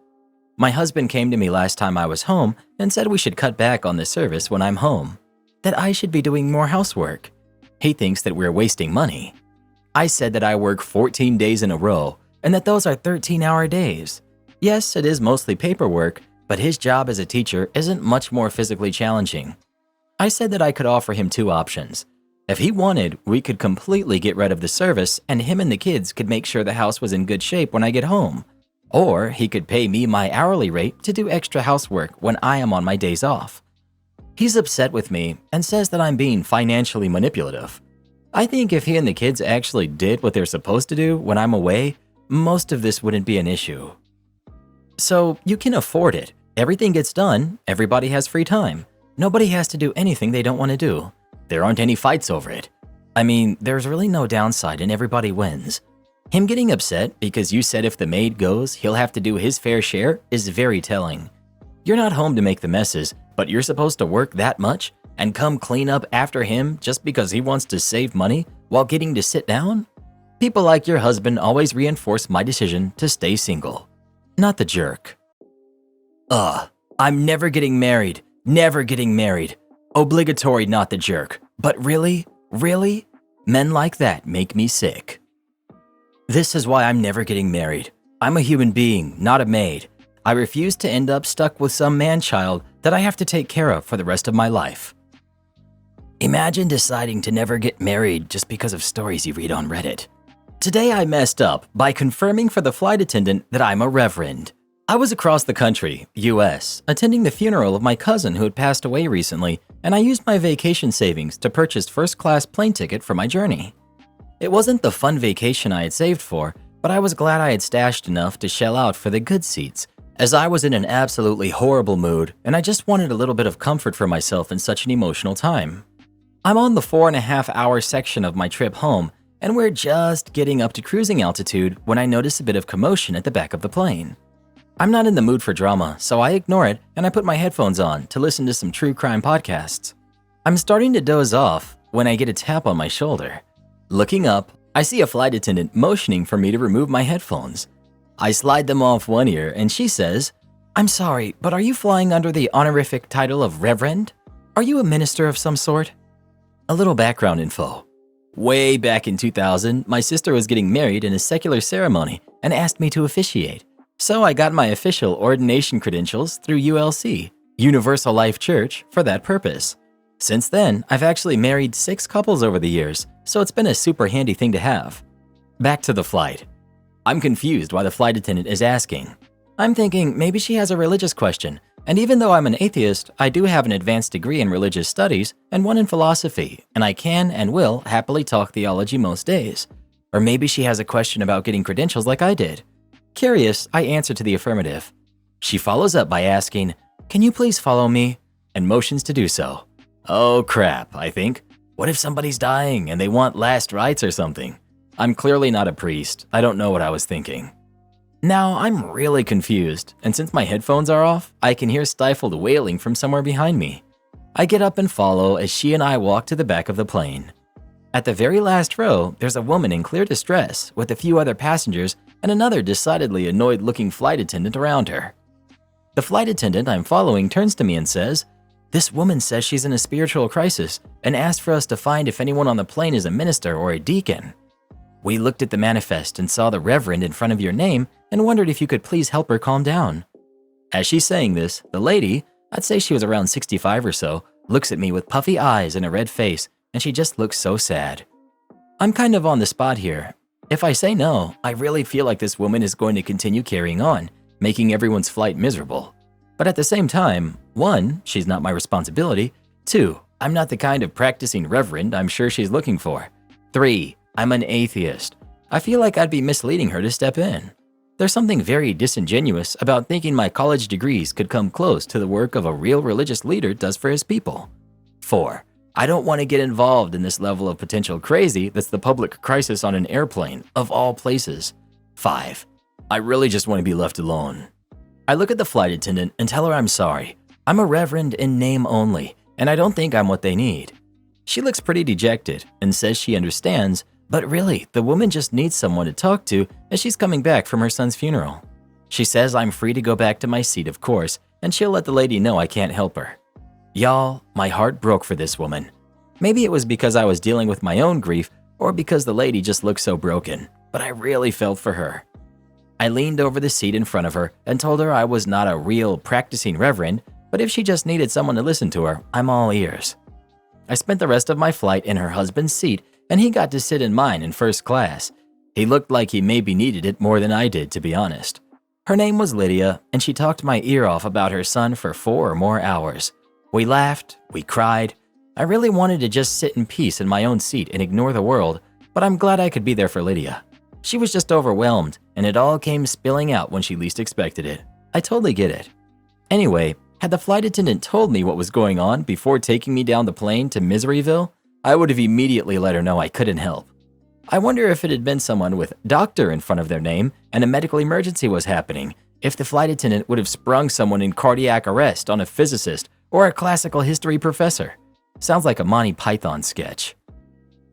My husband came to me last time I was home and said we should cut back on the service when I'm home, that I should be doing more housework. He thinks that we're wasting money. I said that I work 14 days in a row and that those are 13-hour days. Yes, it is mostly paperwork, but his job as a teacher isn't much more physically challenging. I said that I could offer him two options. If he wanted, we could completely get rid of the service and him and the kids could make sure the house was in good shape when I get home. Or he could pay me my hourly rate to do extra housework when I am on my days off. He's upset with me and says that I'm being financially manipulative. I think if he and the kids actually did what they're supposed to do when I'm away, most of this wouldn't be an issue. So you can afford it. Everything gets done, everybody has free time. Nobody has to do anything they don't want to do. There aren't any fights over it. I mean, there's really no downside and everybody wins. Him getting upset because you said if the maid goes, he'll have to do his fair share is very telling. You're not home to make the messes, but you're supposed to work that much and come clean up after him just because he wants to save money while getting to sit down? People like your husband always reinforce my decision to stay single. Not the jerk. I'm never getting married. Never getting married. Obligatory not the jerk. But really? Really? Men like that make me sick. This is why I'm never getting married. I'm a human being, not a maid. I refuse to end up stuck with some man-child that I have to take care of for the rest of my life. Imagine deciding to never get married just because of stories you read on Reddit. Today I messed up by confirming for the flight attendant that I'm a reverend. I was across the country, US, attending the funeral of my cousin who had passed away recently, and I used my vacation savings to purchase first-class plane ticket for my journey. It wasn't the fun vacation I had saved for, but I was glad I had stashed enough to shell out for the good seats, as I was in an absolutely horrible mood and I just wanted a little bit of comfort for myself in such an emotional time. I'm on the 4.5-hour section of my trip home, and we're just getting up to cruising altitude when I notice a bit of commotion at the back of the plane. I'm not in the mood for drama, so I ignore it and I put my headphones on to listen to some true crime podcasts. I'm starting to doze off when I get a tap on my shoulder. Looking up, I see a flight attendant motioning for me to remove my headphones. I slide them off one ear and she says, I'm sorry, but are you flying under the honorific title of reverend? Are you a minister of some sort? A little background info. Way back in 2000, my sister was getting married in a secular ceremony and asked me to officiate. So I got my official ordination credentials through ULC, Universal Life Church, for that purpose. Since then, I've actually married 6 couples over the years, so it's been a super handy thing to have. Back to the flight. I'm confused why the flight attendant is asking. I'm thinking maybe she has a religious question, and even though I'm an atheist, I do have an advanced degree in religious studies and one in philosophy, and I can and will happily talk theology most days. Or maybe she has a question about getting credentials like I did. Curious, I answer to the affirmative. She follows up by asking, "Can you please follow me?" and motions to do so. Oh crap, I think. What if somebody's dying and they want last rites or something? I'm clearly not a priest. I don't know what I was thinking. Now, I'm really confused, and since my headphones are off, I can hear stifled wailing from somewhere behind me. I get up and follow as she and I walk to the back of the plane. At the very last row, there's a woman in clear distress with a few other passengers and another decidedly annoyed-looking flight attendant around her. The flight attendant I'm following turns to me and says, "This woman says she's in a spiritual crisis and asked for us to find if anyone on the plane is a minister or a deacon. We looked at the manifest and saw the reverend in front of your name and wondered if you could please help her calm down." As she's saying this, the lady, I'd say she was around 65 or so, looks at me with puffy eyes and a red face, and she just looks so sad. I'm kind of on the spot here. If I say no, I really feel like this woman is going to continue carrying on, making everyone's flight miserable. But at the same time, 1, she's not my responsibility. 2, I'm not the kind of practicing reverend I'm sure she's looking for. 3, I'm an atheist. I feel like I'd be misleading her to step in. There's something very disingenuous about thinking my college degrees could come close to the work of a real religious leader does for his people. 4, I don't want to get involved in this level of potential crazy that's the public crisis on an airplane, of all places. 5, I really just want to be left alone. I look at the flight attendant and tell her I'm sorry. I'm a reverend in name only, and I don't think I'm what they need. She looks pretty dejected and says she understands, but really, the woman just needs someone to talk to as she's coming back from her son's funeral. She says I'm free to go back to my seat, of course, and she'll let the lady know I can't help her. Y'all, my heart broke for this woman. Maybe it was because I was dealing with my own grief or because the lady just looked so broken, but I really felt for her. I leaned over the seat in front of her and told her I was not a real practicing reverend, but if she just needed someone to listen to her, I'm all ears. I spent the rest of my flight in her husband's seat, and he got to sit in mine in first class. He looked like he maybe needed it more than I did, to be honest. Her name was Lydia, and she talked my ear off about her son for 4 or more hours. We laughed, we cried. I really wanted to just sit in peace in my own seat and ignore the world, but I'm glad I could be there for Lydia. She was just overwhelmed, and it all came spilling out when she least expected it. I totally get it. Anyway, had the flight attendant told me what was going on before taking me down the plane to Miseryville, I would have immediately let her know I couldn't help. I wonder if it had been someone with doctor in front of their name and a medical emergency was happening, if the flight attendant would have sprung someone in cardiac arrest on a physicist or a classical history professor. Sounds like a Monty Python sketch.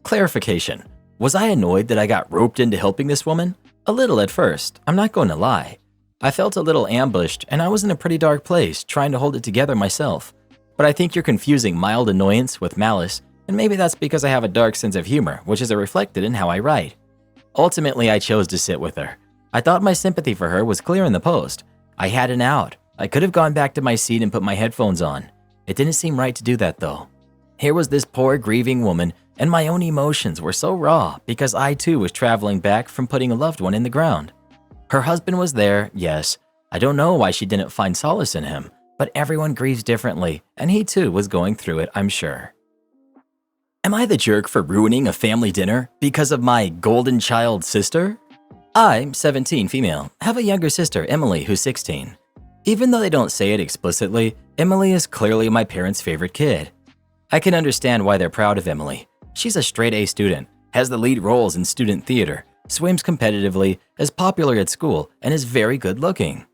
Clarification. Was I annoyed that I got roped into helping this woman? A little at first, I'm not going to lie. I felt a little ambushed and I was in a pretty dark place trying to hold it together myself. But I think you're confusing mild annoyance with malice, and maybe that's because I have a dark sense of humor, which is reflected in how I write. Ultimately, I chose to sit with her. I thought my sympathy for her was clear in the post. I had an out. I could have gone back to my seat and put my headphones on. It didn't seem right to do that though. Here was this poor grieving woman, and my own emotions were so raw because I too was traveling back from putting a loved one in the ground. Her husband was there, yes. I don't know why she didn't find solace in him, but everyone grieves differently, and he too was going through it, I'm sure. Am I the jerk for ruining a family dinner because of my golden child sister? I'm 17 female, have a younger sister, Emily, who's 16. Even though they don't say it explicitly, Emily is clearly my parents' favorite kid. I can understand why they're proud of Emily. She's a straight A student, has the lead roles in student theater, swims competitively, is popular at school, and is very good looking.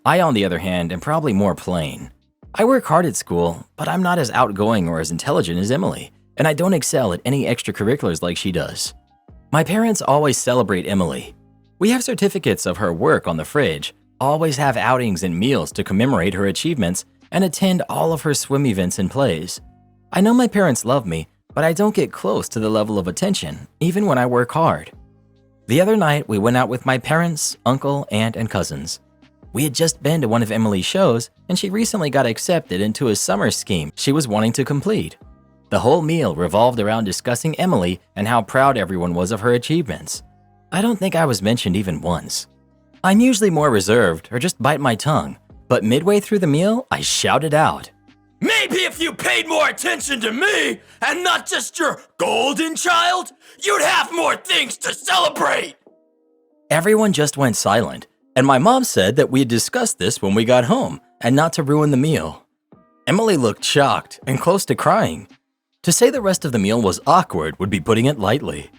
I, on the other hand, am probably more plain. I work hard at school, but I'm not as outgoing or as intelligent as Emily, and I don't excel at any extracurriculars like she does. My parents always celebrate Emily. We have certificates of her work on the fridge, always have outings and meals to commemorate her achievements, and attend all of her swim events and plays. I know my parents love me, but I don't get close to the level of attention, even when I work hard. The other night, we went out with my parents, uncle, aunt, and cousins. We had just been to one of Emily's shows, and she recently got accepted into a summer scheme she was wanting to complete. The whole meal revolved around discussing Emily and how proud everyone was of her achievements. I don't think I was mentioned even once. I'm usually more reserved or just bite my tongue, but midway through the meal, I shouted out, Maybe if you paid more attention to me and not just your golden child, you'd have more things to celebrate. Everyone just went silent, and my mom said that we had discussed this when we got home and not to ruin the meal. Emily looked shocked and close to crying. To say the rest of the meal was awkward would be putting it lightly.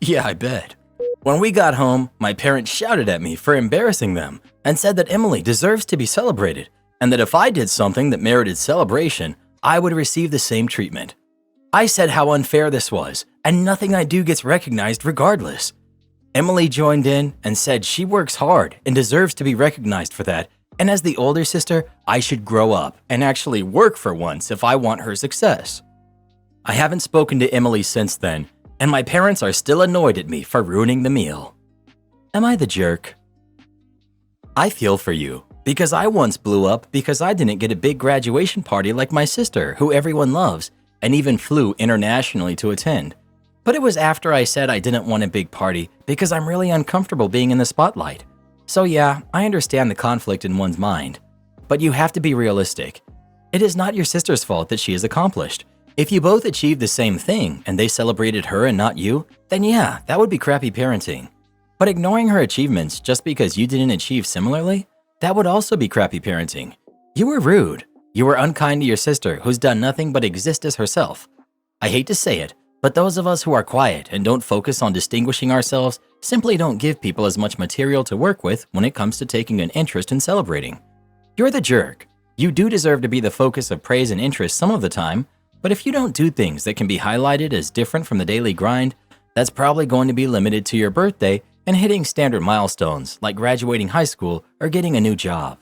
Yeah, I bet. When we got home, my parents shouted at me for embarrassing them and said that Emily deserves to be celebrated and that if I did something that merited celebration, I would receive the same treatment. I said how unfair this was and nothing I do gets recognized regardless. Emily joined in and said she works hard and deserves to be recognized for that, and as the older sister, I should grow up and actually work for once if I want her success. I haven't spoken to Emily since then, and my parents are still annoyed at me for ruining the meal. Am I the jerk? I feel for you, because I once blew up because I didn't get a big graduation party like my sister, who everyone loves, and even flew internationally to attend. But it was after I said I didn't want a big party because I'm really uncomfortable being in the spotlight. So yeah, I understand the conflict in one's mind. But you have to be realistic. It is not your sister's fault that she is accomplished. If you both achieved the same thing and they celebrated her and not you, then yeah, that would be crappy parenting. But ignoring her achievements just because you didn't achieve similarly, that would also be crappy parenting. You were rude. You were unkind to your sister who's done nothing but exist as herself. I hate to say it, but those of us who are quiet and don't focus on distinguishing ourselves simply don't give people as much material to work with when it comes to taking an interest in celebrating. You're the jerk. You do deserve to be the focus of praise and interest some of the time, but if you don't do things that can be highlighted as different from the daily grind, that's probably going to be limited to your birthday and hitting standard milestones like graduating high school or getting a new job.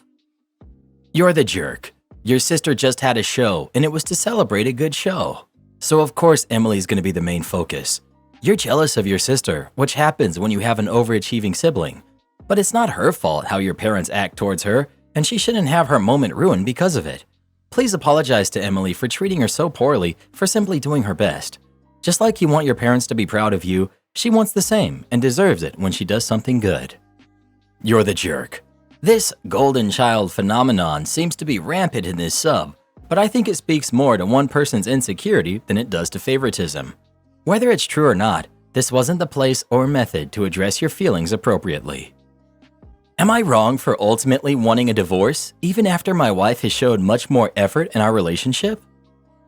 You're the jerk. Your sister just had a show and it was to celebrate a good show. So of course Emily's going to be the main focus. You're jealous of your sister, which happens when you have an overachieving sibling. But it's not her fault how your parents act towards her, and she shouldn't have her moment ruined because of it. Please apologize to Emily for treating her so poorly for simply doing her best. Just like you want your parents to be proud of you, she wants the same and deserves it when she does something good. You're the jerk. This golden child phenomenon seems to be rampant in this sub, but I think it speaks more to one person's insecurity than it does to favoritism. Whether it's true or not, this wasn't the place or method to address your feelings appropriately. Am I wrong for ultimately wanting a divorce, even after my wife has showed much more effort in our relationship?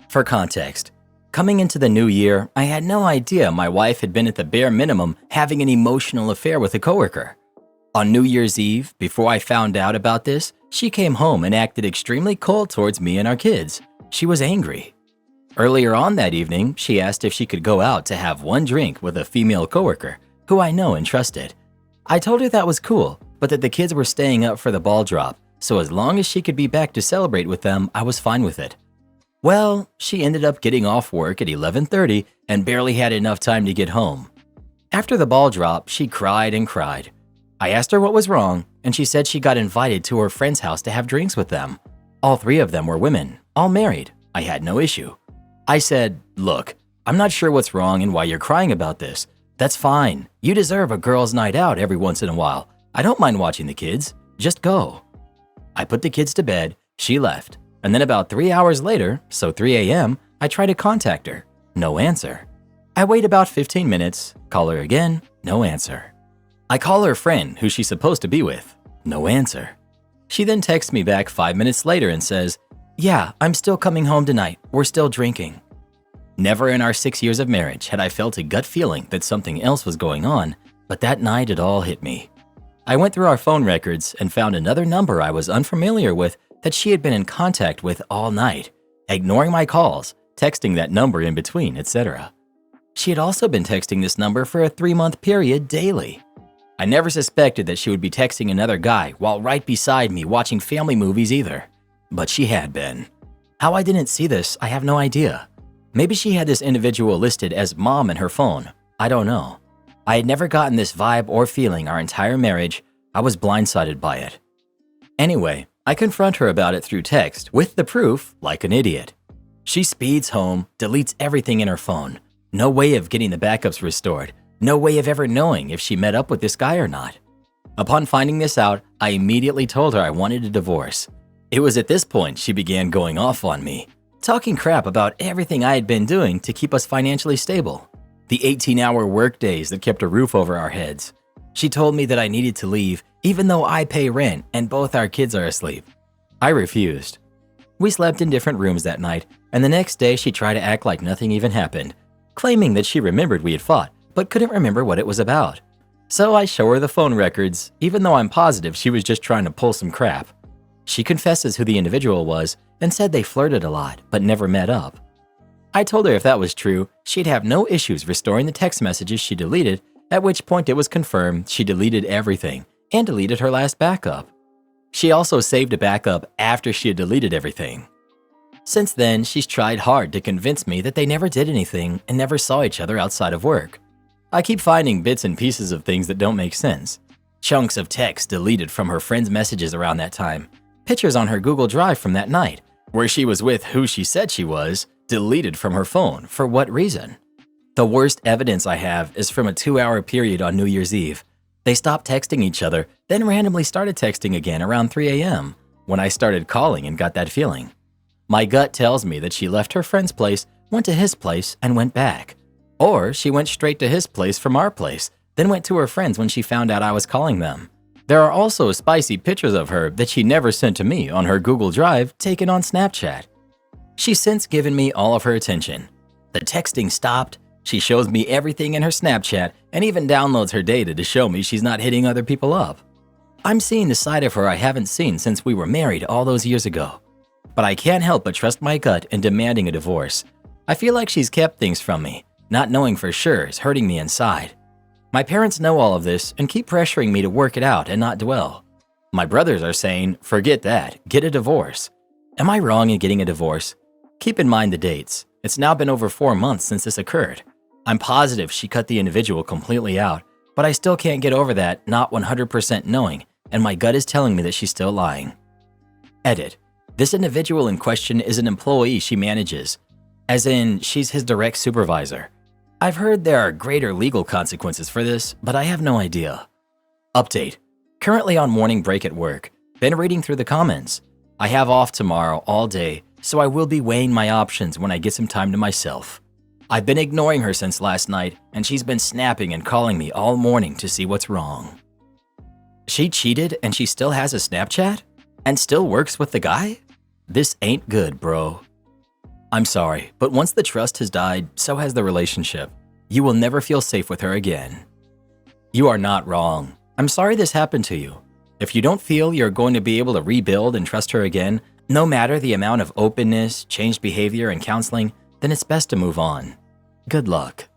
For context, coming into the new year, I had no idea my wife had been at the bare minimum having an emotional affair with a coworker. On New Year's Eve, before I found out about this, she came home and acted extremely cold towards me and our kids. She was angry. Earlier on that evening, she asked if she could go out to have one drink with a female coworker, who I know and trusted. I told her that was cool, but that the kids were staying up for the ball drop, so as long as she could be back to celebrate with them, I was fine with it. Well, she ended up getting off work at 11:30 and barely had enough time to get home. After the ball drop, she cried and cried. I asked her what was wrong, and she said she got invited to her friend's house to have drinks with them. All three of them were women, all married. I had no issue. I said, look, I'm not sure what's wrong and why you're crying about this. That's fine. You deserve a girls' night out every once in a while. I don't mind watching the kids. Just go. I put the kids to bed, she left, and then about 3 hours later, so 3 a.m., I try to contact her. No answer. I wait about 15 minutes, call her again, no answer. I call her friend who she's supposed to be with, no answer. She then texts me back 5 minutes later and says, yeah, I'm still coming home tonight. We're still drinking. Never in our 6 years of marriage had I felt a gut feeling that something else was going on, but that night it all hit me. I went through our phone records and found another number I was unfamiliar with that she had been in contact with all night, ignoring my calls, texting that number in between, etc. She had also been texting this number for a 3-month period daily. I never suspected that she would be texting another guy while right beside me watching family movies either. But she had been. How I didn't see this, I have no idea. Maybe she had this individual listed as mom in her phone. I don't know. I had never gotten this vibe or feeling our entire marriage. I was blindsided by it. Anyway, I confront her about it through text with the proof like an idiot. She speeds home, deletes everything in her phone. No way of getting the backups restored. No way of ever knowing if she met up with this guy or not. Upon finding this out, I immediately told her I wanted a divorce. It was at this point she began going off on me, talking crap about everything I had been doing to keep us financially stable. The 18-hour work days that kept a roof over our heads. She told me that I needed to leave even though I pay rent and both our kids are asleep. I refused. We slept in different rooms that night, and the next day she tried to act like nothing even happened, claiming that she remembered we had fought, but couldn't remember what it was about. So I show her the phone records, even though I'm positive she was just trying to pull some crap. She confesses who the individual was and said they flirted a lot, but never met up. I told her if that was true, she'd have no issues restoring the text messages she deleted, at which point it was confirmed she deleted everything and deleted her last backup. She also saved a backup after she had deleted everything. Since then, she's tried hard to convince me that they never did anything and never saw each other outside of work. I keep finding bits and pieces of things that don't make sense. Chunks of text deleted from her friends' messages around that time. Pictures on her Google Drive from that night, where she was with who she said she was, deleted from her phone. For what reason? The worst evidence I have is from a 2-hour period on New Year's Eve. They stopped texting each other, then randomly started texting again around 3 a.m. when I started calling and got that feeling. My gut tells me that she left her friend's place, went to his place, and went back. Or she went straight to his place from our place, then went to her friends when she found out I was calling them. There are also spicy pictures of her that she never sent to me on her Google Drive taken on Snapchat. She's since given me all of her attention. The texting stopped, she shows me everything in her Snapchat and even downloads her data to show me she's not hitting other people up. I'm seeing the side of her I haven't seen since we were married all those years ago. But I can't help but trust my gut in demanding a divorce. I feel like she's kept things from me. Not knowing for sure is hurting me inside. My parents know all of this and keep pressuring me to work it out and not dwell. My brothers are saying, forget that, get a divorce. Am I wrong in getting a divorce? Keep in mind the dates. It's now been over 4 months since this occurred. I'm positive she cut the individual completely out, but I still can't get over that not 100% knowing, and my gut is telling me that she's still lying. Edit. This individual in question is an employee she manages, as in she's his direct supervisor. I've heard there are greater legal consequences for this, but I have no idea. Update. Currently on morning break at work. Been reading through the comments. I have off tomorrow all day, so I will be weighing my options when I get some time to myself. I've been ignoring her since last night, and she's been snapping and calling me all morning to see what's wrong. She cheated and she still has a Snapchat? And still works with the guy? This ain't good, bro. I'm sorry, but once the trust has died, so has the relationship. You will never feel safe with her again. You are not wrong. I'm sorry this happened to you. If you don't feel you're going to be able to rebuild and trust her again, no matter the amount of openness, changed behavior, and counseling, then it's best to move on. Good luck.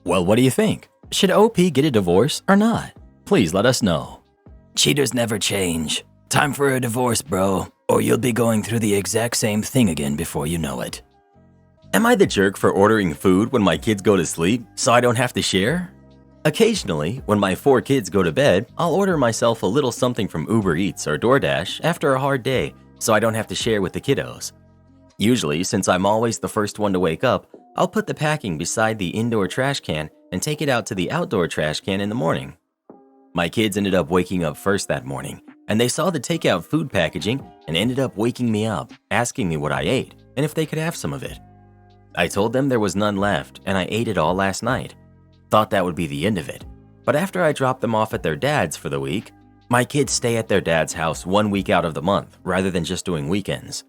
Well, what do you think? Should OP get a divorce or not? Please let us know. Cheaters never change. Time for a divorce, bro, or you'll be going through the exact same thing again before you know it. Am I the jerk for ordering food when my kids go to sleep so I don't have to share? Occasionally, when my 4 kids go to bed, I'll order myself a little something from Uber Eats or DoorDash after a hard day so I don't have to share with the kiddos. Usually, since I'm always the first one to wake up, I'll put the packing beside the indoor trash can and take it out to the outdoor trash can in the morning. My kids ended up waking up first that morning, and they saw the takeout food packaging and ended up waking me up, asking me what I ate and if they could have some of it. I told them there was none left and I ate it all last night. Thought that would be the end of it, but after I dropped them off at their dad's for the week, my kids stay at their dad's house 1 week out of the month rather than just doing weekends.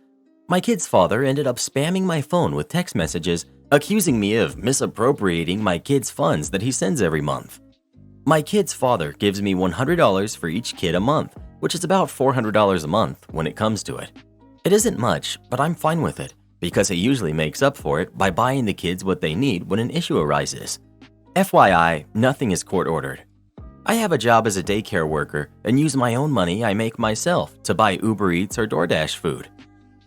My kid's father ended up spamming my phone with text messages accusing me of misappropriating my kid's funds that he sends every month. My kid's father gives me $100 for each kid a month, which is about $400 a month when it comes to it. It isn't much, but I'm fine with it because he usually makes up for it by buying the kids what they need when an issue arises. FYI, nothing is court ordered. I have a job as a daycare worker and use my own money I make myself to buy Uber Eats or DoorDash food.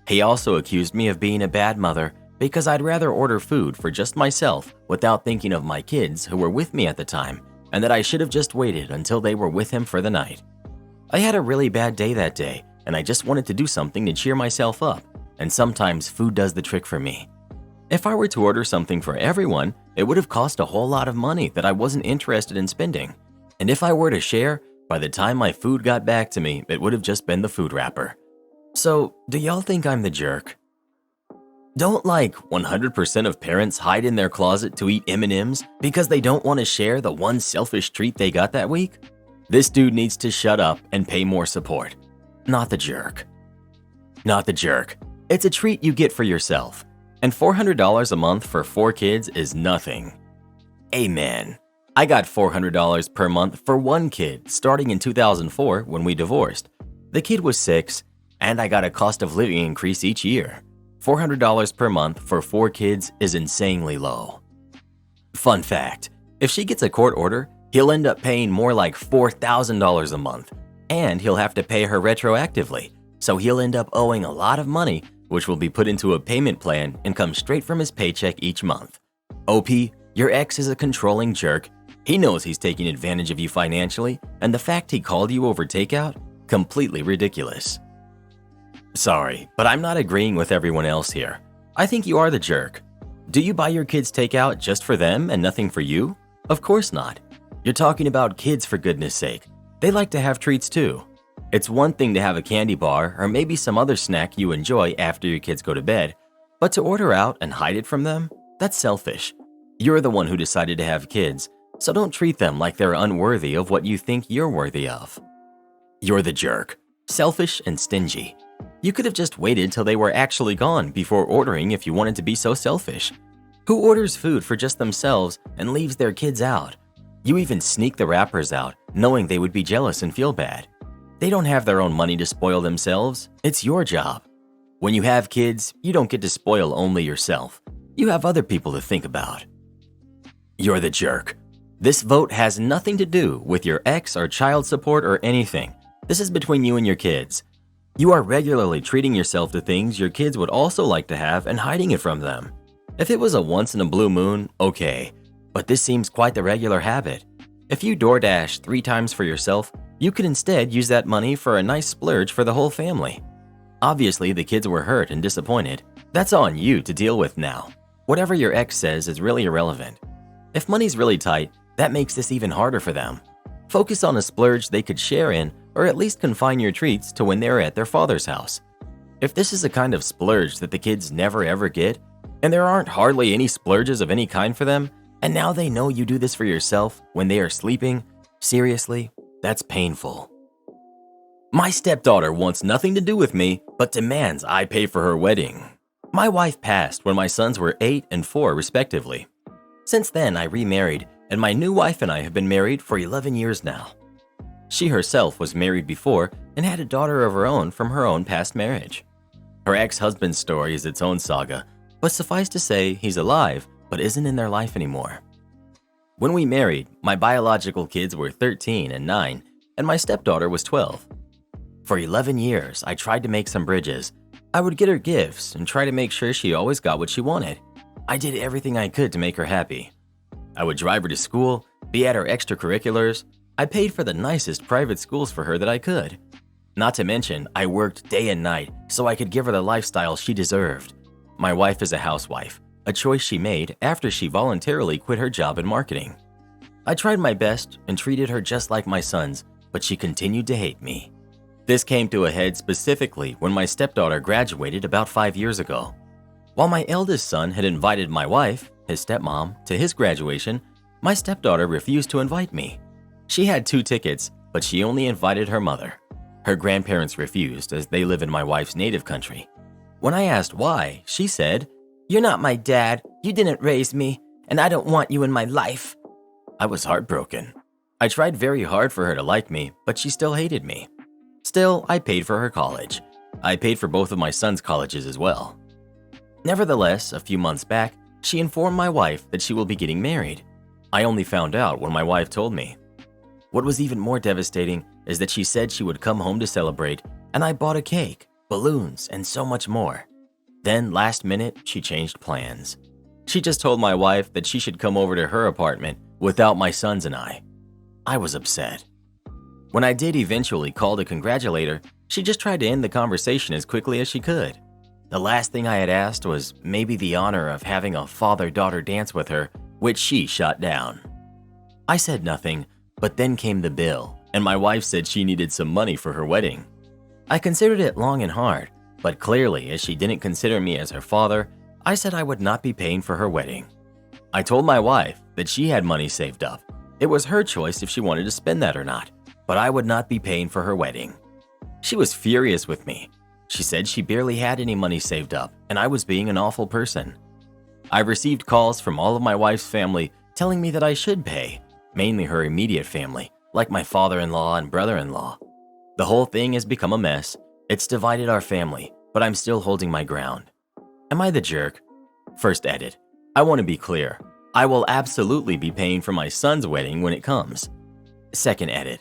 He also accused me of being a bad mother because I'd rather order food for just myself without thinking of my kids who were with me at the time, and that I should have just waited until they were with him for the night. I had a really bad day that day, and I just wanted to do something to cheer myself up, and sometimes food does the trick for me. If I were to order something for everyone, it would have cost a whole lot of money that I wasn't interested in spending. And if I were to share, by the time my food got back to me, it would have just been the food wrapper. So, do y'all think I'm the jerk? Don't 100% of parents hide in their closet to eat M&Ms because they don't want to share the one selfish treat they got that week? This dude needs to shut up and pay more support. Not the jerk. Not the jerk. It's a treat you get for yourself. And $400 a month for 4 kids is nothing. Amen. I got $400 per month for 1 kid starting in 2004 when we divorced. The kid was 6, and I got a cost of living increase each year. $400 per month for 4 kids is insanely low. Fun fact, if she gets a court order, he'll end up paying more like $4,000 a month, and he'll have to pay her retroactively, so he'll end up owing a lot of money, which will be put into a payment plan and come straight from his paycheck each month. OP, your ex is a controlling jerk. He knows he's taking advantage of you financially, and the fact he called you over takeout? Completely ridiculous. Sorry, but I'm not agreeing with everyone else here. I think you are the jerk. Do you buy your kids takeout just for them and nothing for you? Of course not. You're talking about kids, for goodness sake. They like to have treats too. It's one thing to have a candy bar or maybe some other snack you enjoy after your kids go to bed, but to order out and hide it from them? That's selfish. You're the one who decided to have kids, so don't treat them like they're unworthy of what you think you're worthy of. You're the jerk. Selfish and stingy. You could have just waited till they were actually gone before ordering if you wanted to be so selfish. Who orders food for just themselves and leaves their kids out? You even sneak the wrappers out, knowing they would be jealous and feel bad. They don't have their own money to spoil themselves. It's your job. When you have kids, you don't get to spoil only yourself. You have other people to think about. You're the jerk. This vote has nothing to do with your ex or child support or anything. This is between you and your kids. You are regularly treating yourself to things your kids would also like to have and hiding it from them. If it was a once in a blue moon, okay, but this seems quite the regular habit. If you DoorDash 3 times for yourself, you could instead use that money for a nice splurge for the whole family. Obviously, the kids were hurt and disappointed. That's on you to deal with now. Whatever your ex says is really irrelevant. If money's really tight, that makes this even harder for them. Focus on a splurge they could share in, or at least confine your treats to when they're at their father's house. If this is a kind of splurge that the kids never ever get, and there aren't hardly any splurges of any kind for them, and now they know you do this for yourself when they are sleeping, seriously, that's painful. My stepdaughter wants nothing to do with me, but demands I pay for her wedding. My wife passed when my sons were 8 and 4 respectively. Since then, I remarried, and my new wife and I have been married for 11 years now. She herself was married before and had a daughter of her own from her own past marriage. Her ex-husband's story is its own saga, but suffice to say he's alive but isn't in their life anymore. When we married, my biological kids were 13 and 9, and my stepdaughter was 12. For 11 years, I tried to make some bridges. I would get her gifts and try to make sure she always got what she wanted. I did everything I could to make her happy. I would drive her to school, be at her extracurriculars. I paid for the nicest private schools for her that I could. Not to mention, I worked day and night so I could give her the lifestyle she deserved. My wife is a housewife, a choice she made after she voluntarily quit her job in marketing. I tried my best and treated her just like my sons, but she continued to hate me. This came to a head specifically when my stepdaughter graduated about 5 years ago. While my eldest son had invited my wife, his stepmom, to his graduation, my stepdaughter refused to invite me. She had 2 tickets, but she only invited her mother. Her grandparents refused as they live in my wife's native country. When I asked why, she said, "You're not my dad, you didn't raise me, and I don't want you in my life." I was heartbroken. I tried very hard for her to like me, but she still hated me. Still, I paid for her college. I paid for both of my sons' colleges as well. Nevertheless, a few months back, she informed my wife that she will be getting married. I only found out when my wife told me. What was even more devastating is that she said she would come home to celebrate, and I bought a cake, balloons, and so much more. Then, last minute, she changed plans. She just told my wife that she should come over to her apartment without my sons and I. I was upset. When I did eventually call to congratulate her, she just tried to end the conversation as quickly as she could. The last thing I had asked was maybe the honor of having a father-daughter dance with her, which she shot down. I said nothing, but then came the bill, and my wife said she needed some money for her wedding. I considered it long and hard, but clearly, as she didn't consider me as her father, I said I would not be paying for her wedding. I told my wife that she had money saved up. It was her choice if she wanted to spend that or not, but I would not be paying for her wedding. She was furious with me. She said she barely had any money saved up, and I was being an awful person. I received calls from all of my wife's family telling me that I should pay, mainly her immediate family, like my father-in-law and brother-in-law. The whole thing has become a mess. It's divided our family, but I'm still holding my ground. Am I the jerk? First edit. I want to be clear. I will absolutely be paying for my son's wedding when it comes. Second edit.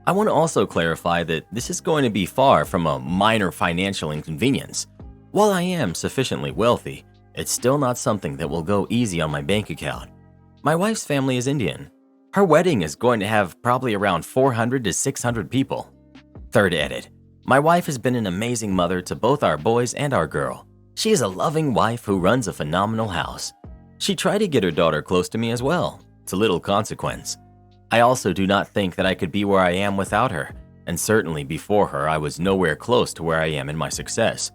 I want to also clarify that this is going to be far from a minor financial inconvenience. While I am sufficiently wealthy, it's still not something that will go easy on my bank account. My wife's family is Indian. Her wedding is going to have probably around 400 to 600 people. Third edit. My wife has been an amazing mother to both our boys and our girl. She is a loving wife who runs a phenomenal house. She tried to get her daughter close to me as well, to little consequence. I also do not think that I could be where I am without her, and certainly before her I was nowhere close to where I am in my success.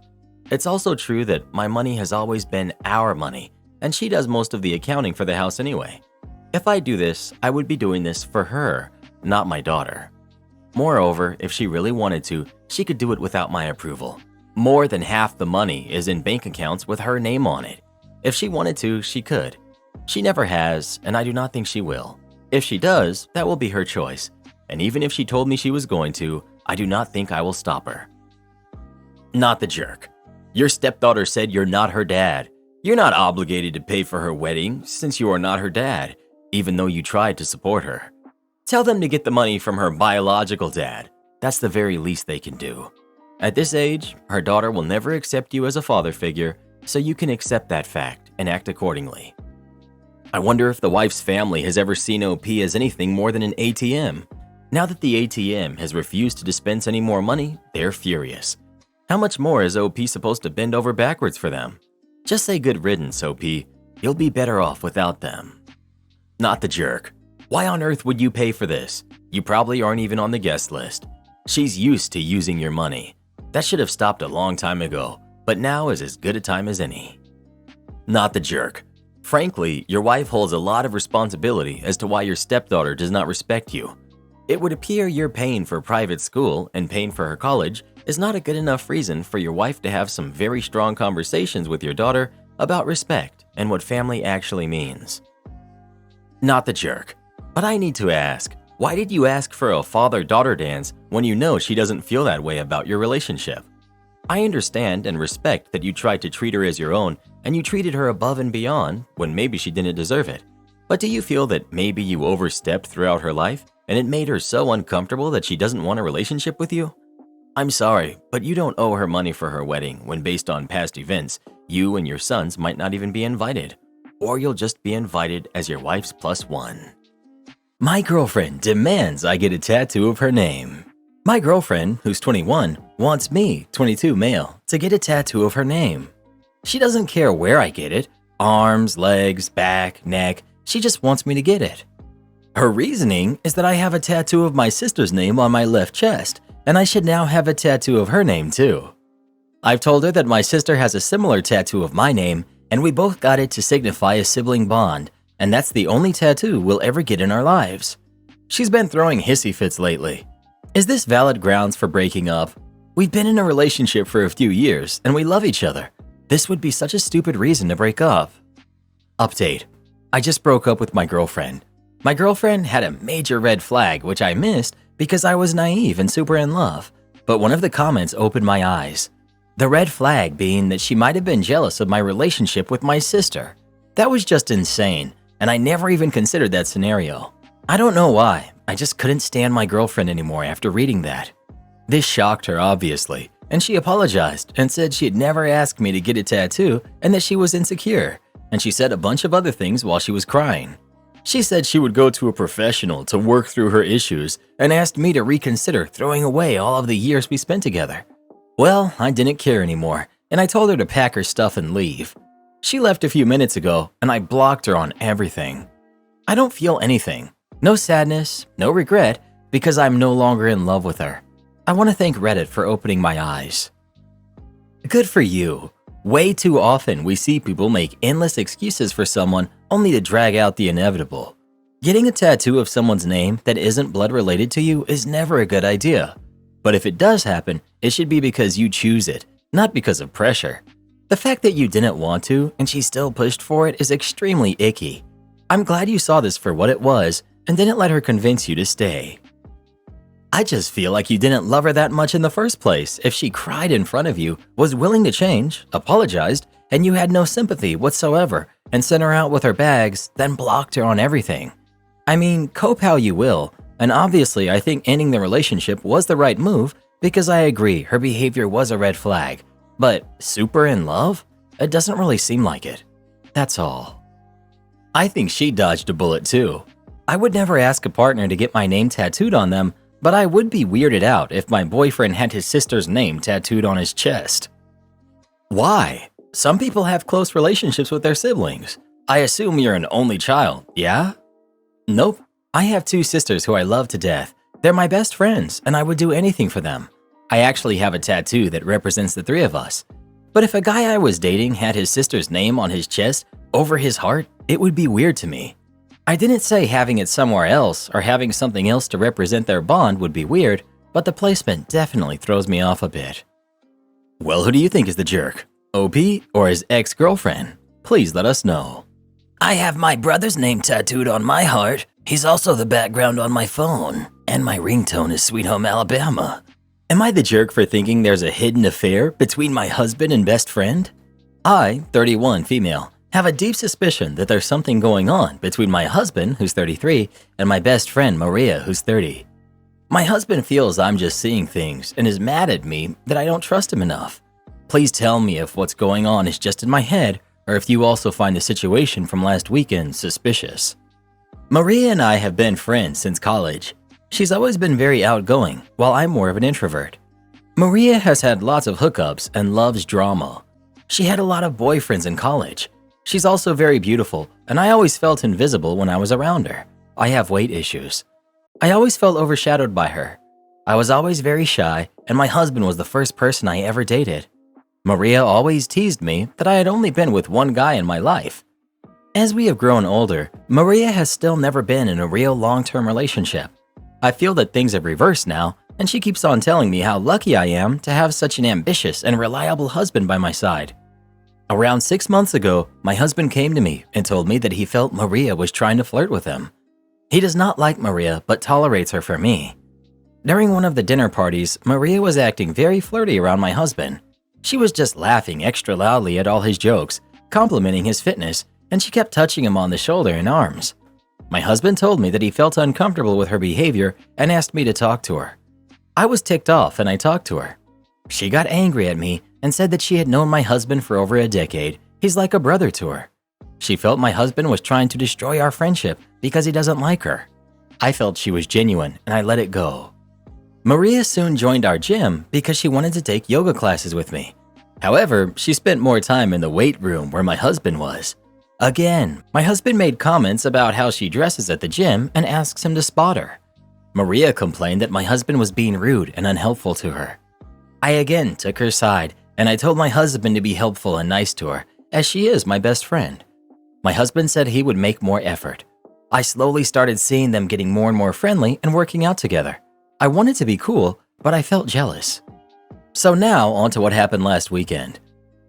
It's also true that my money has always been our money, and she does most of the accounting for the house anyway. If I do this, I would be doing this for her, not my daughter. Moreover, if she really wanted to, she could do it without my approval. More than half the money is in bank accounts with her name on it. If she wanted to, she could. She never has, and I do not think she will. If she does, that will be her choice. And even if she told me she was going to, I do not think I will stop her. Not the jerk. Your stepdaughter said you're not her dad. You're not obligated to pay for her wedding since you are not her dad, even though you tried to support her. Tell them to get the money from her biological dad. That's the very least they can do. At this age, her daughter will never accept you as a father figure, so you can accept that fact and act accordingly. I wonder if the wife's family has ever seen OP as anything more than an ATM. Now that the ATM has refused to dispense any more money, they're furious. How much more is OP supposed to bend over backwards for them? Just say good riddance, OP. You'll be better off without them. Not the jerk. Why on earth would you pay for this? You probably aren't even on the guest list. She's used to using your money. That should have stopped a long time ago, but now is as good a time as any. Not the jerk. Frankly, your wife holds a lot of responsibility as to why your stepdaughter does not respect you. It would appear you're paying for private school and paying for her college is not a good enough reason for your wife to have some very strong conversations with your daughter about respect and what family actually means. Not the jerk. But I need to ask, why did you ask for a father-daughter dance when you know she doesn't feel that way about your relationship? I understand and respect that you tried to treat her as your own and you treated her above and beyond when maybe she didn't deserve it. But do you feel that maybe you overstepped throughout her life and it made her so uncomfortable that she doesn't want a relationship with you? I'm sorry, but you don't owe her money for her wedding when based on past events, you and your sons might not even be invited. Or you'll just be invited as your wife's +1. My girlfriend demands I get a tattoo of her name. My girlfriend, who's 21, wants me, 22 male, to get a tattoo of her name. She doesn't care where I get it, arms, legs, back, neck, she just wants me to get it. Her reasoning is that I have a tattoo of my sister's name on my left chest, and I should now have a tattoo of her name too. I've told her that my sister has a similar tattoo of my name, and we both got it to signify a sibling bond, and that's the only tattoo we'll ever get in our lives. She's been throwing hissy fits lately. Is this valid grounds for breaking up? We've been in a relationship for a few years, and we love each other. This would be such a stupid reason to break up. Update. I just broke up with my girlfriend. My girlfriend had a major red flag which I missed because I was naive and super in love, but one of the comments opened my eyes. The red flag being that she might have been jealous of my relationship with my sister. That was just insane, and I never even considered that scenario. I don't know why, I just couldn't stand my girlfriend anymore after reading that. This shocked her, obviously, and she apologized and said she'd never asked me to get a tattoo and that she was insecure, and she said a bunch of other things while she was crying. She said she would go to a professional to work through her issues and asked me to reconsider throwing away all of the years we spent together. Well, I didn't care anymore, and I told her to pack her stuff and leave. She left a few minutes ago, and I blocked her on everything. I don't feel anything, no sadness, no regret, because I'm no longer in love with her. I want to thank Reddit for opening my eyes. Good for you. Way too often we see people make endless excuses for someone only to drag out the inevitable. Getting a tattoo of someone's name that isn't blood related to you is never a good idea. But if it does happen, it should be because you choose it, not because of pressure. The fact that you didn't want to and she still pushed for it is extremely icky. I'm glad you saw this for what it was and didn't let her convince you to stay. I just feel like you didn't love her that much in the first place if she cried in front of you, was willing to change, apologized, and you had no sympathy whatsoever and sent her out with her bags, then blocked her on everything. I mean, cope how you will, and obviously I think ending the relationship was the right move because I agree her behavior was a red flag, but super in love? It doesn't really seem like it. That's all. I think she dodged a bullet too. I would never ask a partner to get my name tattooed on them, but I would be weirded out if my boyfriend had his sister's name tattooed on his chest. Why? Some people have close relationships with their siblings. I assume you're an only child, yeah? Nope. I have two sisters who I love to death. They're my best friends, and I would do anything for them. I actually have a tattoo that represents the three of us. But if a guy I was dating had his sister's name on his chest over his heart, it would be weird to me. I didn't say having it somewhere else or having something else to represent their bond would be weird, but the placement definitely throws me off a bit. Well, who do you think is the jerk? OP or his ex-girlfriend? Please let us know. I have my brother's name tattooed on my heart. He's also the background on my phone, and my ringtone is Sweet Home Alabama. Am I the jerk for thinking there's a hidden affair between my husband and best friend? I, 31 female, have a deep suspicion that there's something going on between my husband, who's 33, and my best friend, Maria, who's 30. My husband feels I'm just seeing things and is mad at me that I don't trust him enough. Please tell me if what's going on is just in my head or if you also find the situation from last weekend suspicious. Maria and I have been friends since college. She's always been very outgoing, while I'm more of an introvert. Maria has had lots of hookups and loves drama. She had a lot of boyfriends in college. She's also very beautiful, and I always felt invisible when I was around her. I have weight issues. I always felt overshadowed by her. I was always very shy, and my husband was the first person I ever dated. Maria always teased me that I had only been with one guy in my life. As we have grown older, Maria has still never been in a real long-term relationship. I feel that things have reversed now, and she keeps on telling me how lucky I am to have such an ambitious and reliable husband by my side. Around 6 months ago, my husband came to me and told me that he felt Maria was trying to flirt with him. He does not like Maria but tolerates her for me. During one of the dinner parties, Maria was acting very flirty around my husband. She was just laughing extra loudly at all his jokes, complimenting his fitness, and she kept touching him on the shoulder and arms. My husband told me that he felt uncomfortable with her behavior and asked me to talk to her. I was ticked off and I talked to her. She got angry at me and said that she had known my husband for over a decade. He's like a brother to her. She felt my husband was trying to destroy our friendship because he doesn't like her. I felt she was genuine and I let it go. Maria soon joined our gym because she wanted to take yoga classes with me. However, she spent more time in the weight room where my husband was. Again, my husband made comments about how she dresses at the gym and asks him to spot her. Maria complained that my husband was being rude and unhelpful to her. I again took her side and I told my husband to be helpful and nice to her, as she is my best friend. My husband said he would make more effort. I slowly started seeing them getting more and more friendly and working out together. I wanted to be cool, but I felt jealous. So now on to what happened last weekend.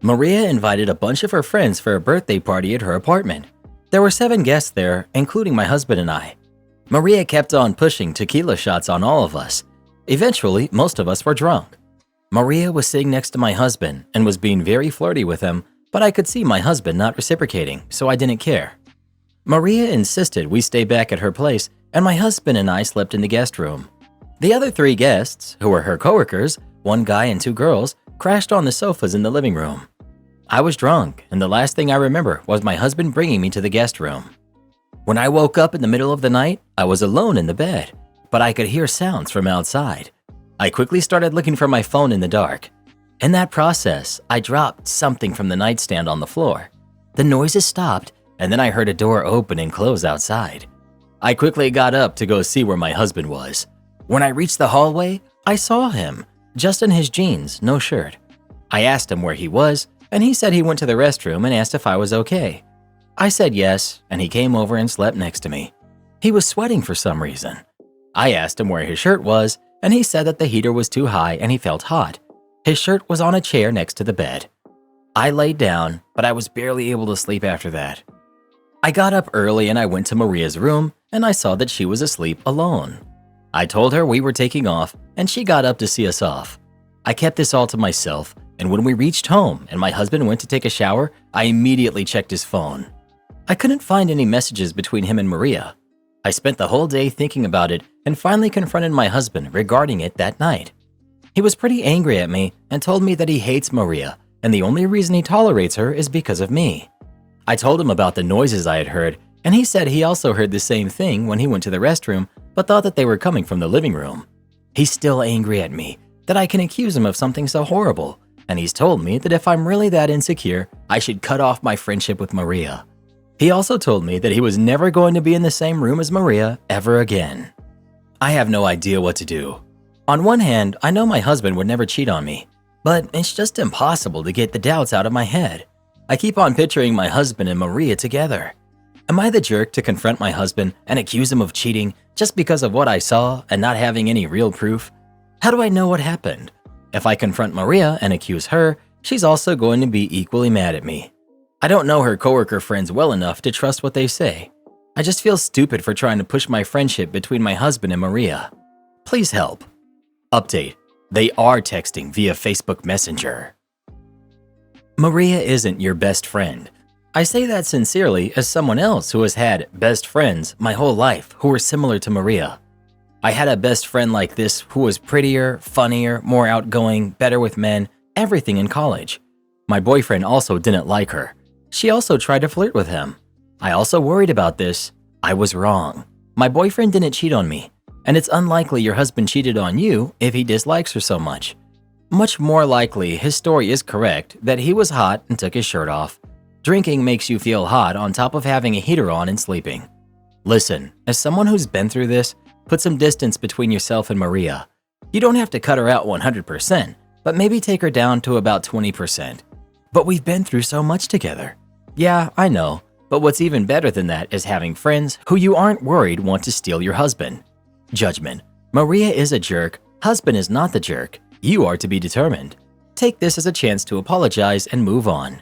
Maria invited a bunch of her friends for a birthday party at her apartment. There were 7 guests there, including my husband and I. Maria kept on pushing tequila shots on all of us. Eventually, most of us were drunk. Maria was sitting next to my husband and was being very flirty with him, but I could see my husband not reciprocating, so I didn't care. Maria insisted we stay back at her place and my husband and I slept in the guest room. The other 3 guests, who were her coworkers, 1 guy and 2 girls, crashed on the sofas in the living room. I was drunk, and the last thing I remember was my husband bringing me to the guest room. When I woke up in the middle of the night, I was alone in the bed, but I could hear sounds from outside. I quickly started looking for my phone in the dark. In that process, I dropped something from the nightstand on the floor. The noises stopped, and then I heard a door open and close outside. I quickly got up to go see where my husband was. When I reached the hallway, I saw him, just in his jeans, no shirt. I asked him where he was, and he said he went to the restroom and asked if I was okay. I said yes, and he came over and slept next to me. He was sweating for some reason. I asked him where his shirt was, and he said that the heater was too high and he felt hot. His shirt was on a chair next to the bed. I laid down, but I was barely able to sleep after that. I got up early and I went to Maria's room, and I saw that she was asleep alone. I told her we were taking off, and she got up to see us off. I kept this all to myself, and when we reached home and my husband went to take a shower, I immediately checked his phone. I couldn't find any messages between him and Maria. I spent the whole day thinking about it and finally confronted my husband regarding it that night. He was pretty angry at me and told me that he hates Maria, and the only reason he tolerates her is because of me. I told him about the noises I had heard, and he said he also heard the same thing when he went to the restroom, but thought that they were coming from the living room. He's still angry at me that I can accuse him of something so horrible, and he's told me that if I'm really that insecure, I should cut off my friendship with Maria. He also told me that he was never going to be in the same room as Maria ever again. I have no idea what to do. On one hand, I know my husband would never cheat on me, but it's just impossible to get the doubts out of my head. I keep on picturing my husband and Maria together. Am I the jerk to confront my husband and accuse him of cheating just because of what I saw and not having any real proof? How do I know what happened? If I confront Maria and accuse her, she's also going to be equally mad at me. I don't know her coworker friends well enough to trust what they say. I just feel stupid for trying to push my friendship between my husband and Maria. Please help. Update: they are texting via Facebook Messenger. Maria isn't your best friend. I say that sincerely as someone else who has had best friends my whole life who were similar to Maria. I had a best friend like this who was prettier, funnier, more outgoing, better with men, everything in college. My boyfriend also didn't like her. She also tried to flirt with him. I also worried about this. I was wrong. My boyfriend didn't cheat on me, and it's unlikely your husband cheated on you if he dislikes her so much. Much more likely his story is correct that he was hot and took his shirt off. Drinking makes you feel hot on top of having a heater on and sleeping. Listen, as someone who's been through this, put some distance between yourself and Maria. You don't have to cut her out 100%, but maybe take her down to about 20%. But we've been through so much together. Yeah, I know, but what's even better than that is having friends who you aren't worried want to steal your husband. Judgment: Maria is a jerk, husband is not the jerk. You are to be determined. Take this as a chance to apologize and move on.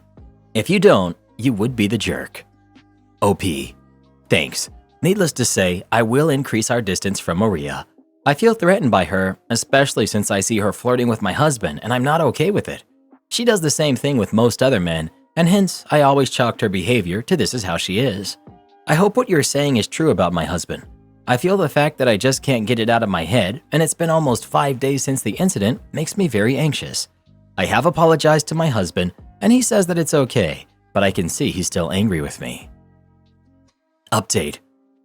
If you don't, you would be the jerk. OP: thanks. Needless to say, I will increase our distance from Maria. I feel threatened by her, especially since I see her flirting with my husband and I'm not okay with it. She does the same thing with most other men, and hence I always chalked her behavior to this is how she is. I hope what you're saying is true about my husband. I feel the fact that I just can't get it out of my head, and it's been almost 5 days since the incident, makes me very anxious. I have apologized to my husband, and he says that it's okay, but I can see he's still angry with me. Update: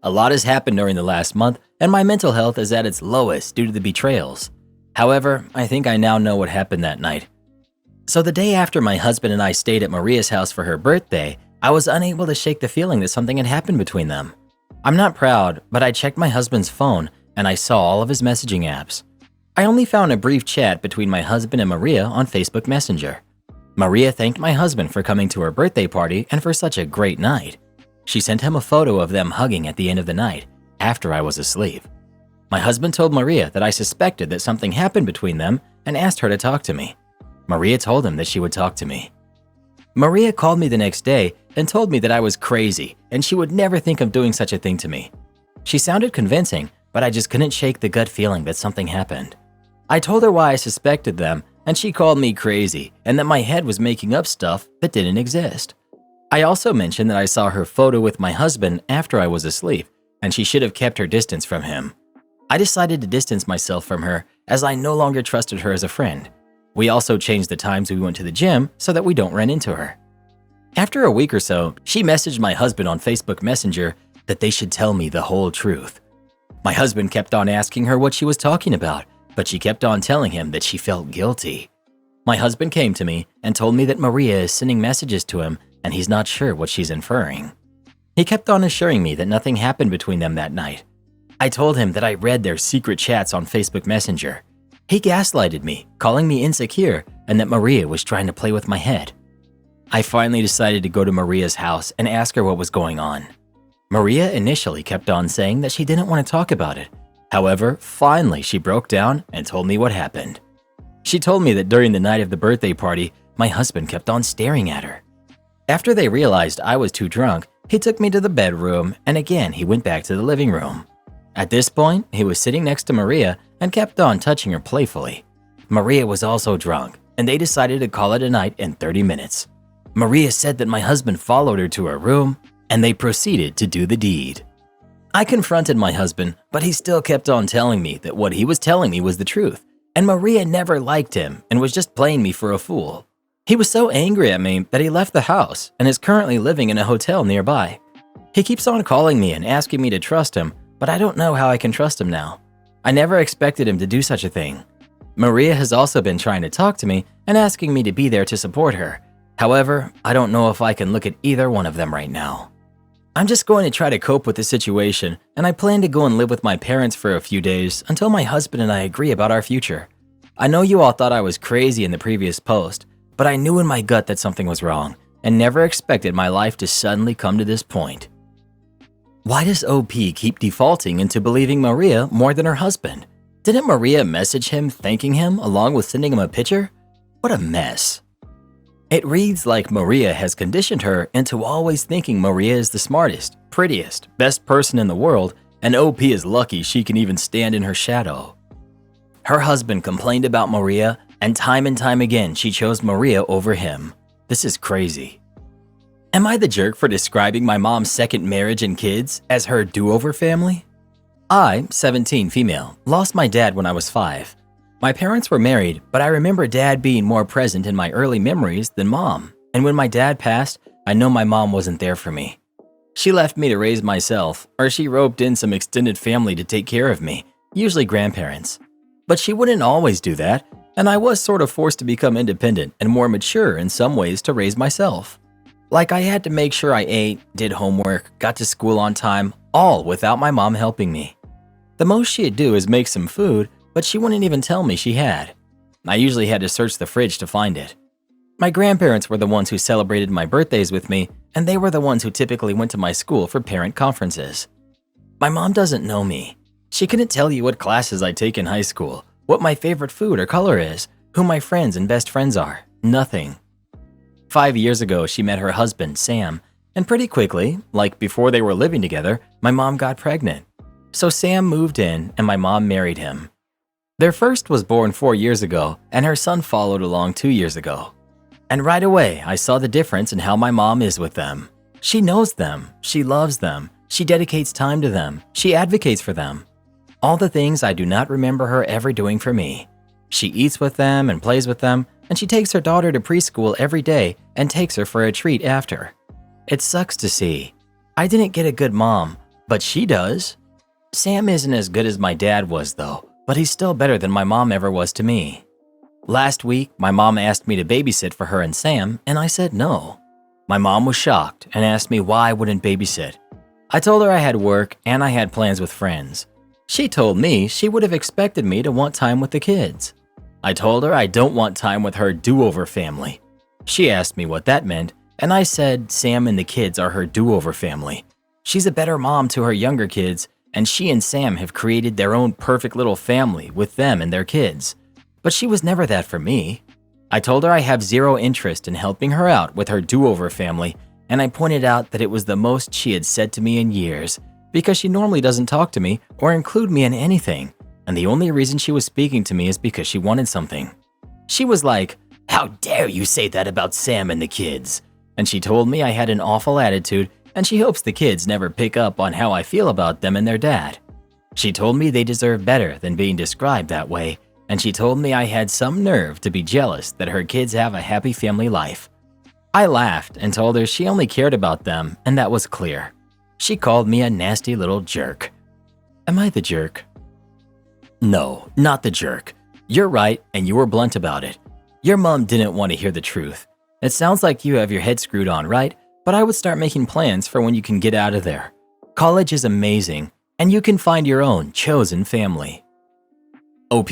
a lot has happened during the last month, and my mental health is at its lowest due to the betrayals. However, I think I now know what happened that night. So the day after my husband and I stayed at Maria's house for her birthday, I was unable to shake the feeling that something had happened between them. I'm not proud, but I checked my husband's phone and I saw all of his messaging apps. I only found a brief chat between my husband and Maria on Facebook Messenger. Maria thanked my husband for coming to her birthday party and for such a great night. She sent him a photo of them hugging at the end of the night, after I was asleep. My husband told Maria that I suspected that something happened between them and asked her to talk to me. Maria told him that she would talk to me. Maria called me the next day and told me that I was crazy and she would never think of doing such a thing to me. She sounded convincing, but I just couldn't shake the gut feeling that something happened. I told her why I suspected them, and she called me crazy and that my head was making up stuff that didn't exist. I also mentioned that I saw her photo with my husband after I was asleep, and she should have kept her distance from him. I decided to distance myself from her as I no longer trusted her as a friend. We also changed the times we went to the gym so that we don't run into her. After a week or so, she messaged my husband on Facebook Messenger that they should tell me the whole truth. My husband kept on asking her what she was talking about, but she kept on telling him that she felt guilty. My husband came to me and told me that Maria is sending messages to him and he's not sure what she's inferring. He kept on assuring me that nothing happened between them that night. I told him that I read their secret chats on Facebook Messenger. He gaslighted me, calling me insecure and that Maria was trying to play with my head. I finally decided to go to Maria's house and ask her what was going on. Maria initially kept on saying that she didn't want to talk about it. However, finally she broke down and told me what happened. She told me that during the night of the birthday party, my husband kept on staring at her. After they realized I was too drunk, he took me to the bedroom and again he went back to the living room. At this point, he was sitting next to Maria and kept on touching her playfully. Maria was also drunk and they decided to call it a night in 30 minutes. Maria said that my husband followed her to her room and they proceeded to do the deed. I confronted my husband, but he still kept on telling me that what he was telling me was the truth, and Maria never liked him and was just playing me for a fool. He was so angry at me that he left the house and is currently living in a hotel nearby. He keeps on calling me and asking me to trust him, but I don't know how I can trust him now. I never expected him to do such a thing. Maria has also been trying to talk to me and asking me to be there to support her. However, I don't know if I can look at either one of them right now. I'm just going to try to cope with the situation, and I plan to go and live with my parents for a few days until my husband and I agree about our future. I know you all thought I was crazy in the previous post, but I knew in my gut that something was wrong and never expected my life to suddenly come to this point. Why does OP keep defaulting into believing Maria more than her husband? Didn't Maria message him thanking him along with sending him a picture? What a mess. It reads like Maria has conditioned her into always thinking Maria is the smartest, prettiest, best person in the world, and OP is lucky she can even stand in her shadow. Her husband complained about Maria, and time again she chose Maria over him. This is crazy. Am I the jerk for describing my mom's second marriage and kids as her do-over family? I, 17 female, lost my dad when I was 5. My parents were married, but I remember dad being more present in my early memories than mom, and when my dad passed, I know my mom wasn't there for me. She left me to raise myself, or she roped in some extended family to take care of me, usually grandparents. But she wouldn't always do that, and I was sort of forced to become independent and more mature in some ways to raise myself. Like I had to make sure I ate, did homework, got to school on time, all without my mom helping me. The most she'd do is make some food, but she wouldn't even tell me she had. I usually had to search the fridge to find it. My grandparents were the ones who celebrated my birthdays with me, and they were the ones who typically went to my school for parent conferences. My mom doesn't know me. She couldn't tell you what classes I take in high school, what my favorite food or color is, who my friends and best friends are. Nothing. 5 years ago, she met her husband, Sam, and pretty quickly, like before they were living together, my mom got pregnant. So Sam moved in and my mom married him. Their first was born 4 years ago, and her son followed along 2 years ago. And right away, I saw the difference in how my mom is with them. She knows them, she loves them, she dedicates time to them, she advocates for them. All the things I do not remember her ever doing for me. She eats with them and plays with them, and she takes her daughter to preschool every day and takes her for a treat after. It sucks to see. I didn't get a good mom, but she does. Sam isn't as good as my dad was though, but he's still better than my mom ever was to me. Last week, my mom asked me to babysit for her and Sam, and I said no. My mom was shocked and asked me why I wouldn't babysit. I told her I had work and I had plans with friends. She told me she would have expected me to want time with the kids. I told her I don't want time with her do-over family. She asked me what that meant, and I said Sam and the kids are her do-over family. She's a better mom to her younger kids, and she and Sam have created their own perfect little family with them and their kids. But she was never that for me. I told her I have zero interest in helping her out with her do-over family, and I pointed out that it was the most she had said to me in years, because she normally doesn't talk to me or include me in anything, and the only reason she was speaking to me is because she wanted something. She was like, "How dare you say that about Sam and the kids?" And she told me I had an awful attitude and she hopes the kids never pick up on how I feel about them and their dad. She told me they deserve better than being described that way, and she told me I had some nerve to be jealous that her kids have a happy family life. I laughed and told her she only cared about them, and that was clear. She called me a nasty little jerk. Am I the jerk? No, not the jerk. You're right, and you were blunt about it. Your mom didn't want to hear the truth. It sounds like you have your head screwed on, right? But I would start making plans for when you can get out of there. College is amazing, and you can find your own chosen family. OP.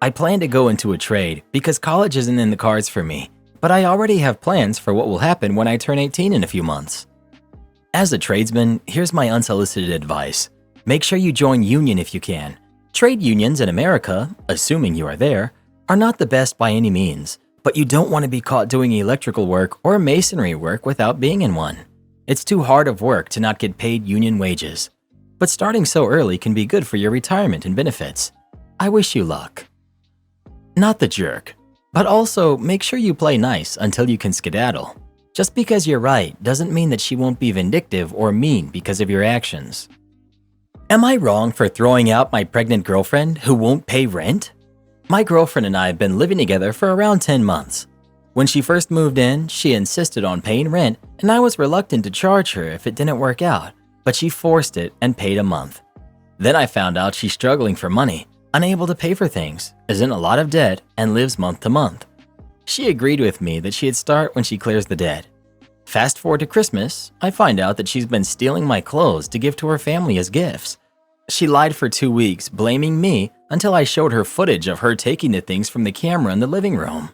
I plan to go into a trade because college isn't in the cards for me, but I already have plans for what will happen when I turn 18 in a few months. As a tradesman, here's my unsolicited advice. Make sure you join union if you can. Trade unions in America, assuming you are there, are not the best by any means, but you don't want to be caught doing electrical work or masonry work without being in one. It's too hard of work to not get paid union wages. But starting so early can be good for your retirement and benefits. I wish you luck. Not the jerk, but also make sure you play nice until you can skedaddle. Just because you're right doesn't mean that she won't be vindictive or mean because of your actions. Am I wrong for throwing out my pregnant girlfriend who won't pay rent? My girlfriend and I have been living together for around 10 months. When she first moved in, she insisted on paying rent, and I was reluctant to charge her if it didn't work out, but she forced it and paid a month. Then I found out she's struggling for money, unable to pay for things, is in a lot of debt, and lives month to month. She agreed with me that she'd start when she clears the debt. Fast forward to Christmas, I find out that she's been stealing my clothes to give to her family as gifts. She lied for 2 weeks, blaming me until I showed her footage of her taking the things from the camera in the living room.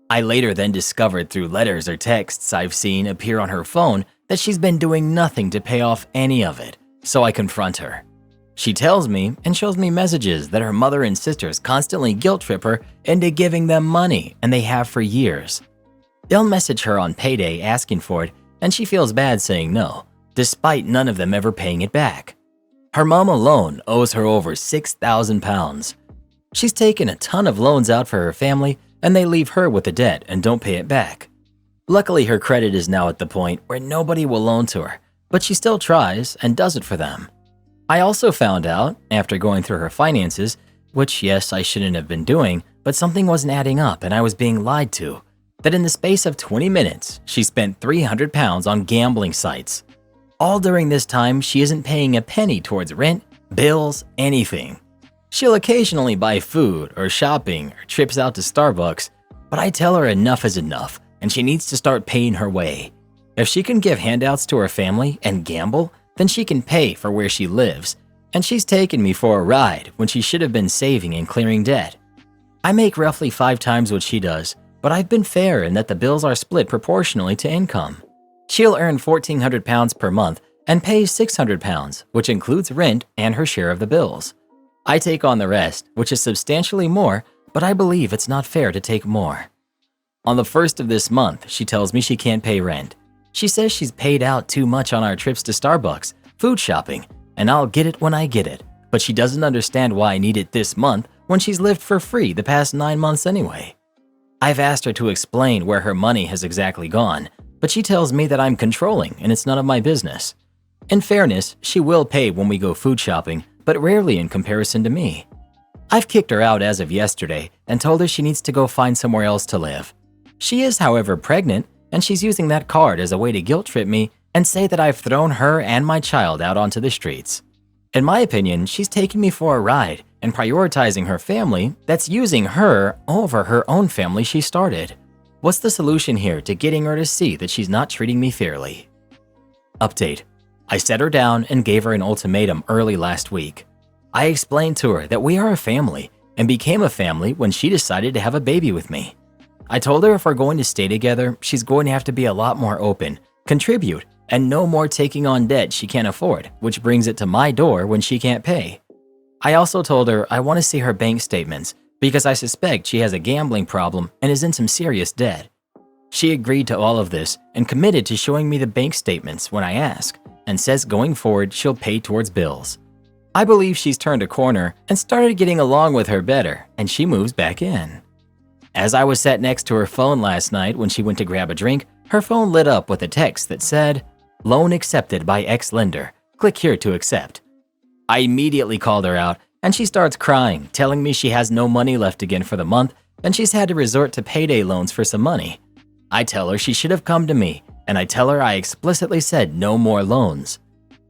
I later then discovered through letters or texts I've seen appear on her phone that she's been doing nothing to pay off any of it, so I confront her. She tells me and shows me messages that her mother and sisters constantly guilt trip her into giving them money, and they have for years. They'll message her on payday asking for it, and she feels bad saying no, despite none of them ever paying it back. Her mom alone owes her over £6,000. She's taken a ton of loans out for her family, and they leave her with the debt and don't pay it back. Luckily, her credit is now at the point where nobody will loan to her, but she still tries and does it for them. I also found out, after going through her finances, which yes, I shouldn't have been doing, but something wasn't adding up and I was being lied to, that in the space of 20 minutes, she spent £300 on gambling sites. All during this time, she isn't paying a penny towards rent, bills, anything. She'll occasionally buy food or shopping or trips out to Starbucks, but I tell her enough is enough and she needs to start paying her way. If she can give handouts to her family and gamble, then she can pay for where she lives, and she's taken me for a ride when she should have been saving and clearing debt. I make roughly 5 times what she does, but I've been fair in that the bills are split proportionally to income. She'll earn £1,400 per month and pays £600, which includes rent and her share of the bills. I take on the rest, which is substantially more, but I believe it's not fair to take more. On the 1st of this month, she tells me she can't pay rent. She says she's paid out too much on our trips to Starbucks, food shopping, and I'll get it when I get it, but she doesn't understand why I need it this month when she's lived for free the past 9 months anyway. I've asked her to explain where her money has exactly gone, but she tells me that I'm controlling and it's none of my business. In fairness, she will pay when we go food shopping, but rarely in comparison to me. I've kicked her out as of yesterday and told her she needs to go find somewhere else to live. She is, however, pregnant, and she's using that card as a way to guilt trip me and say that I've thrown her and my child out onto the streets. In my opinion, she's taking me for a ride and prioritizing her family that's using her over her own family she started. What's the solution here to getting her to see that she's not treating me fairly? Update. I set her down and gave her an ultimatum early last week. I explained to her that we are a family and became a family when she decided to have a baby with me. I told her if we're going to stay together, she's going to have to be a lot more open, contribute, and no more taking on debt she can't afford, which brings it to my door when she can't pay. I also told her I want to see her bank statements because I suspect she has a gambling problem and is in some serious debt. She agreed to all of this and committed to showing me the bank statements when I ask, and says going forward she'll pay towards bills. I believe she's turned a corner and started getting along with her better, and she moves back in. As I was sat next to her phone last night when she went to grab a drink, her phone lit up with a text that said, Loan accepted by ex-lender. Click here to accept. I immediately called her out, and she starts crying, telling me she has no money left again for the month, and she's had to resort to payday loans for some money. I tell her she should have come to me, and I tell her I explicitly said no more loans.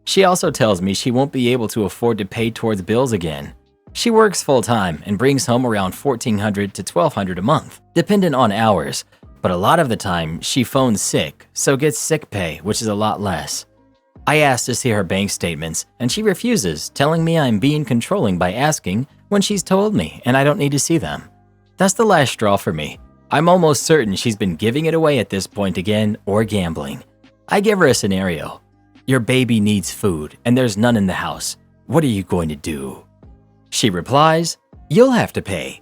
She also tells me she won't be able to afford to pay towards bills again. She works full-time and brings home around $1,400 to $1,200 a month, dependent on hours, but a lot of the time she phones sick, so gets sick pay, which is a lot less. I asked to see her bank statements, and she refuses, telling me I'm being controlling by asking when she's told me and I don't need to see them. That's the last straw for me. I'm almost certain she's been giving it away at this point again or gambling. I give her a scenario. Your baby needs food and there's none in the house. What are you going to do? She replies, you'll have to pay.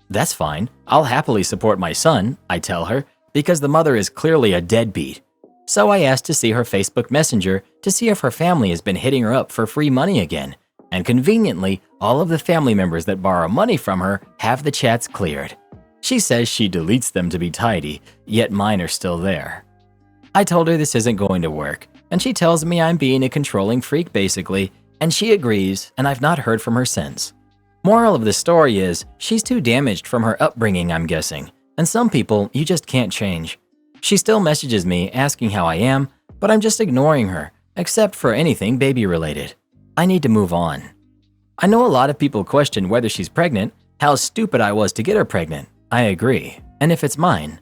That's fine. I'll happily support my son, I tell her, because the mother is clearly a deadbeat. So I asked to see her Facebook Messenger to see if her family has been hitting her up for free money again. And conveniently, all of the family members that borrow money from her have the chats cleared. She says she deletes them to be tidy, yet mine are still there. I told her this isn't going to work, and she tells me I'm being a controlling freak basically, and she agrees, and I've not heard from her since. Moral of the story is, she's too damaged from her upbringing, I'm guessing, and some people you just can't change. She still messages me asking how I am, but I'm just ignoring her, except for anything baby-related. I need to move on. I know a lot of people question whether she's pregnant, how stupid I was to get her pregnant. I agree, and if it's mine.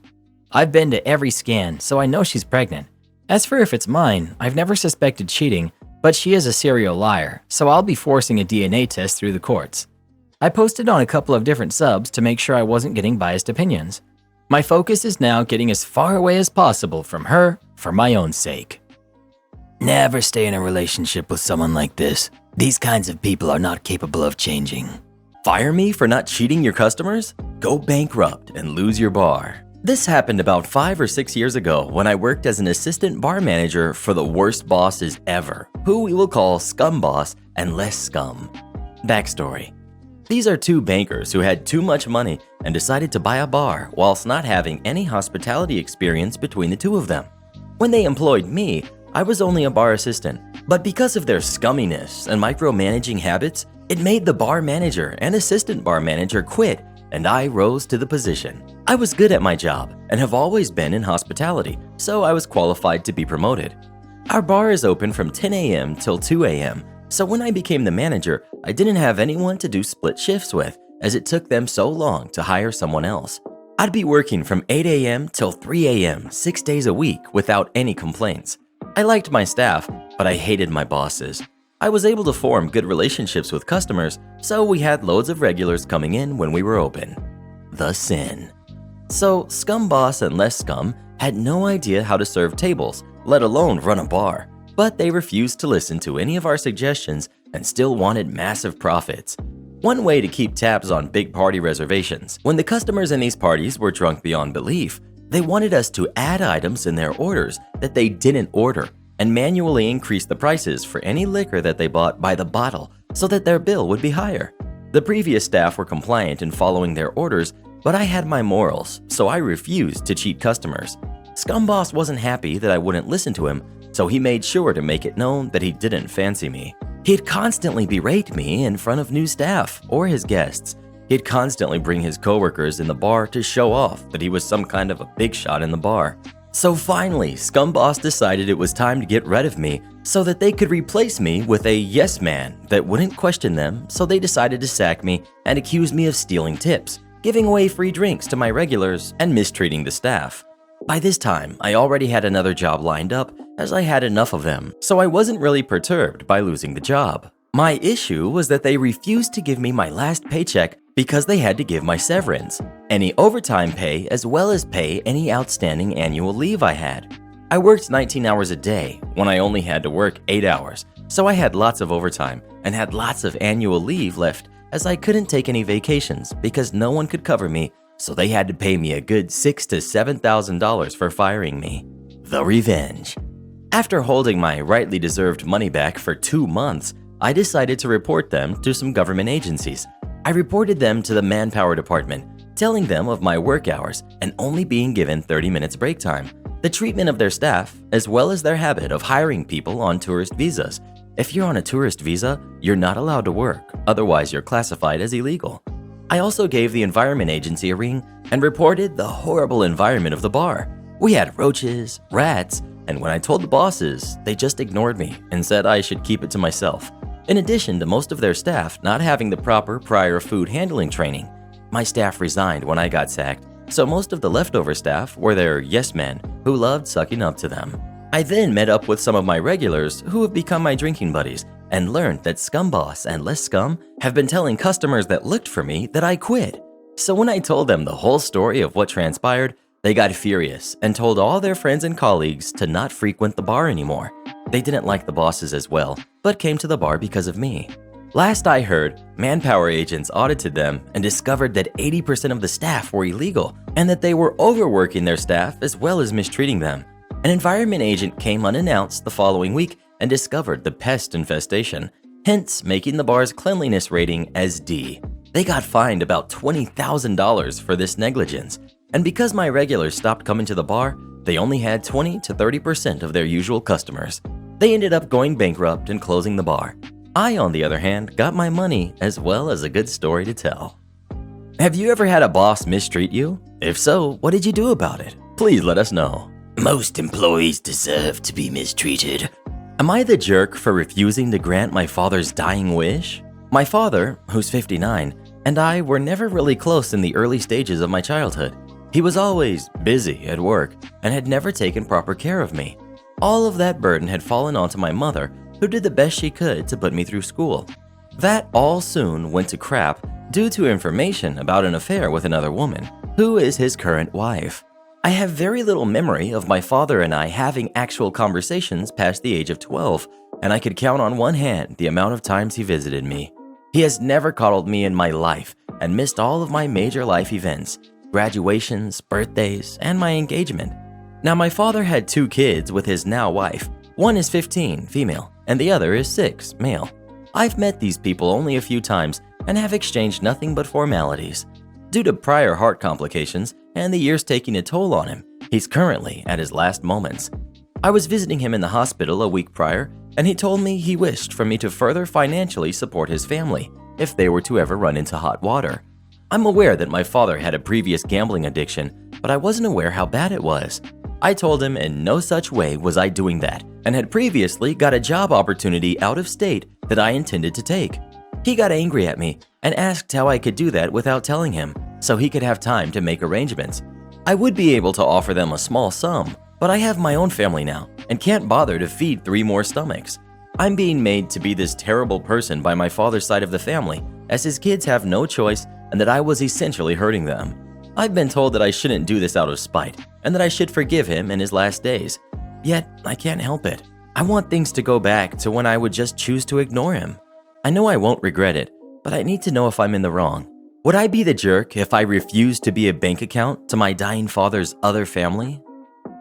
I've been to every scan, so I know she's pregnant. As for if it's mine, I've never suspected cheating, but she is a serial liar, so I'll be forcing a DNA test through the courts. I posted on a couple of different subs to make sure I wasn't getting biased opinions. My focus is now getting as far away as possible from her for my own sake. Never stay in a relationship with someone like this. These kinds of people are not capable of changing. Fire me for not cheating your customers? Go bankrupt and lose your bar. This happened about 5 or 6 years ago when I worked as an assistant bar manager for the worst bosses ever, who we will call Scum Boss and Less Scum. Backstory. These are two bankers who had too much money and decided to buy a bar whilst not having any hospitality experience between the two of them. When they employed me, I was only a bar assistant, but because of their scumminess and micromanaging habits, it made the bar manager and assistant bar manager quit, and I rose to the position. I was good at my job and have always been in hospitality, so I was qualified to be promoted. Our bar is open from 10 a.m. till 2 a.m., so when I became the manager, I didn't have anyone to do split shifts with, as it took them so long to hire someone else. I'd be working from 8 a.m. till 3 a.m. 6 days a week without any complaints. I liked my staff, but I hated my bosses. I was able to form good relationships with customers, so we had loads of regulars coming in when we were open. The sin. So Scum Boss and Less Scum had no idea how to serve tables, let alone run a bar. But they refused to listen to any of our suggestions and still wanted massive profits. One way to keep tabs on big party reservations, when the customers in these parties were drunk beyond belief, they wanted us to add items in their orders that they didn't order and manually increase the prices for any liquor that they bought by the bottle so that their bill would be higher. The previous staff were compliant in following their orders, but I had my morals, so I refused to cheat customers. Scum Boss wasn't happy that I wouldn't listen to him, so he made sure to make it known that he didn't fancy me. He'd constantly berate me in front of new staff or his guests. He'd constantly bring his coworkers in the bar to show off that he was some kind of a big shot in the bar. So finally, Scum Boss decided it was time to get rid of me so that they could replace me with a yes man that wouldn't question them, so they decided to sack me and accuse me of stealing tips, giving away free drinks to my regulars, and mistreating the staff. By this time, I already had another job lined up, as I had enough of them, so I wasn't really perturbed by losing the job. My issue was that they refused to give me my last paycheck because they had to give my severance, any overtime pay, as well as pay any outstanding annual leave I had. I worked 19 hours a day when I only had to work 8 hours, so I had lots of overtime and had lots of annual leave left, as I couldn't take any vacations because no one could cover me, so they had to pay me a good $6,000 to $7,000 for firing me. The revenge. After holding my rightly deserved money back for 2 months, I decided to report them to some government agencies. I reported them to the manpower department, telling them of my work hours and only being given 30 minutes break time. the treatment of their staff, as well as their habit of hiring people on tourist visas. If you're on a tourist visa, you're not allowed to work, otherwise you're classified as illegal. I also gave the environment agency a ring and reported the horrible environment of the bar. We had roaches, rats, and when I told the bosses, they just ignored me and said I should keep it to myself. In addition to most of their staff not having the proper prior food handling training, my staff resigned when I got sacked, so most of the leftover staff were their yes men who loved sucking up to them. I then met up with some of my regulars who have become my drinking buddies and learned that Scum Boss and Less Scum have been telling customers that looked for me that I quit. So when I told them the whole story of what transpired, they got furious and told all their friends and colleagues to not frequent the bar anymore. They didn't like the bosses as well, but came to the bar because of me. Last I heard, manpower agents audited them and discovered that 80% of the staff were illegal and that they were overworking their staff as well as mistreating them. An environment agent came unannounced the following week and discovered the pest infestation, hence making the bar's cleanliness rating as D. They got fined about $20,000 for this negligence, and because my regulars stopped coming to the bar, they only had 20 to 30% of their usual customers. They ended up going bankrupt and closing the bar. I, on the other hand, got my money as well as a good story to tell. Have you ever had a boss mistreat you? If so, what did you do about it? Please let us know. Most employees deserve to be mistreated. Am I the jerk for refusing to grant my father's dying wish? My father, who's 59, and I were never really close in the early stages of my childhood. He was always busy at work and had never taken proper care of me. All of that burden had fallen onto my mother, who did the best she could to put me through school. That all soon went to crap due to information about an affair with another woman, who is his current wife. I have very little memory of my father and I having actual conversations past the age of 12, and I could count on one hand the amount of times he visited me. He has never coddled me in my life and missed all of my major life events, graduations, birthdays, and my engagement. Now, my father had 2 kids with his now wife. One is 15, female, and the other is 6, male. I've met these people only a few times and have exchanged nothing but formalities. Due to prior heart complications and the years taking a toll on him, he's currently at his last moments. I was visiting him in the hospital a week prior, and he told me he wished for me to further financially support his family if they were to ever run into hot water. I'm aware that my father had a previous gambling addiction, but I wasn't aware how bad it was. I told him in no such way was I doing that, and had previously got a job opportunity out of state that I intended to take. He got angry at me and asked how I could do that without telling him, so he could have time to make arrangements. I would be able to offer them a small sum, but I have my own family now and can't bother to feed 3 more stomachs. I'm being made to be this terrible person by my father's side of the family, as his kids have no choice and that I was essentially hurting them. I've been told that I shouldn't do this out of spite and that I should forgive him in his last days. Yet, I can't help it. I want things to go back to when I would just choose to ignore him. I know I won't regret it, but I need to know if I'm in the wrong. Would I be the jerk if I refused to be a bank account to my dying father's other family?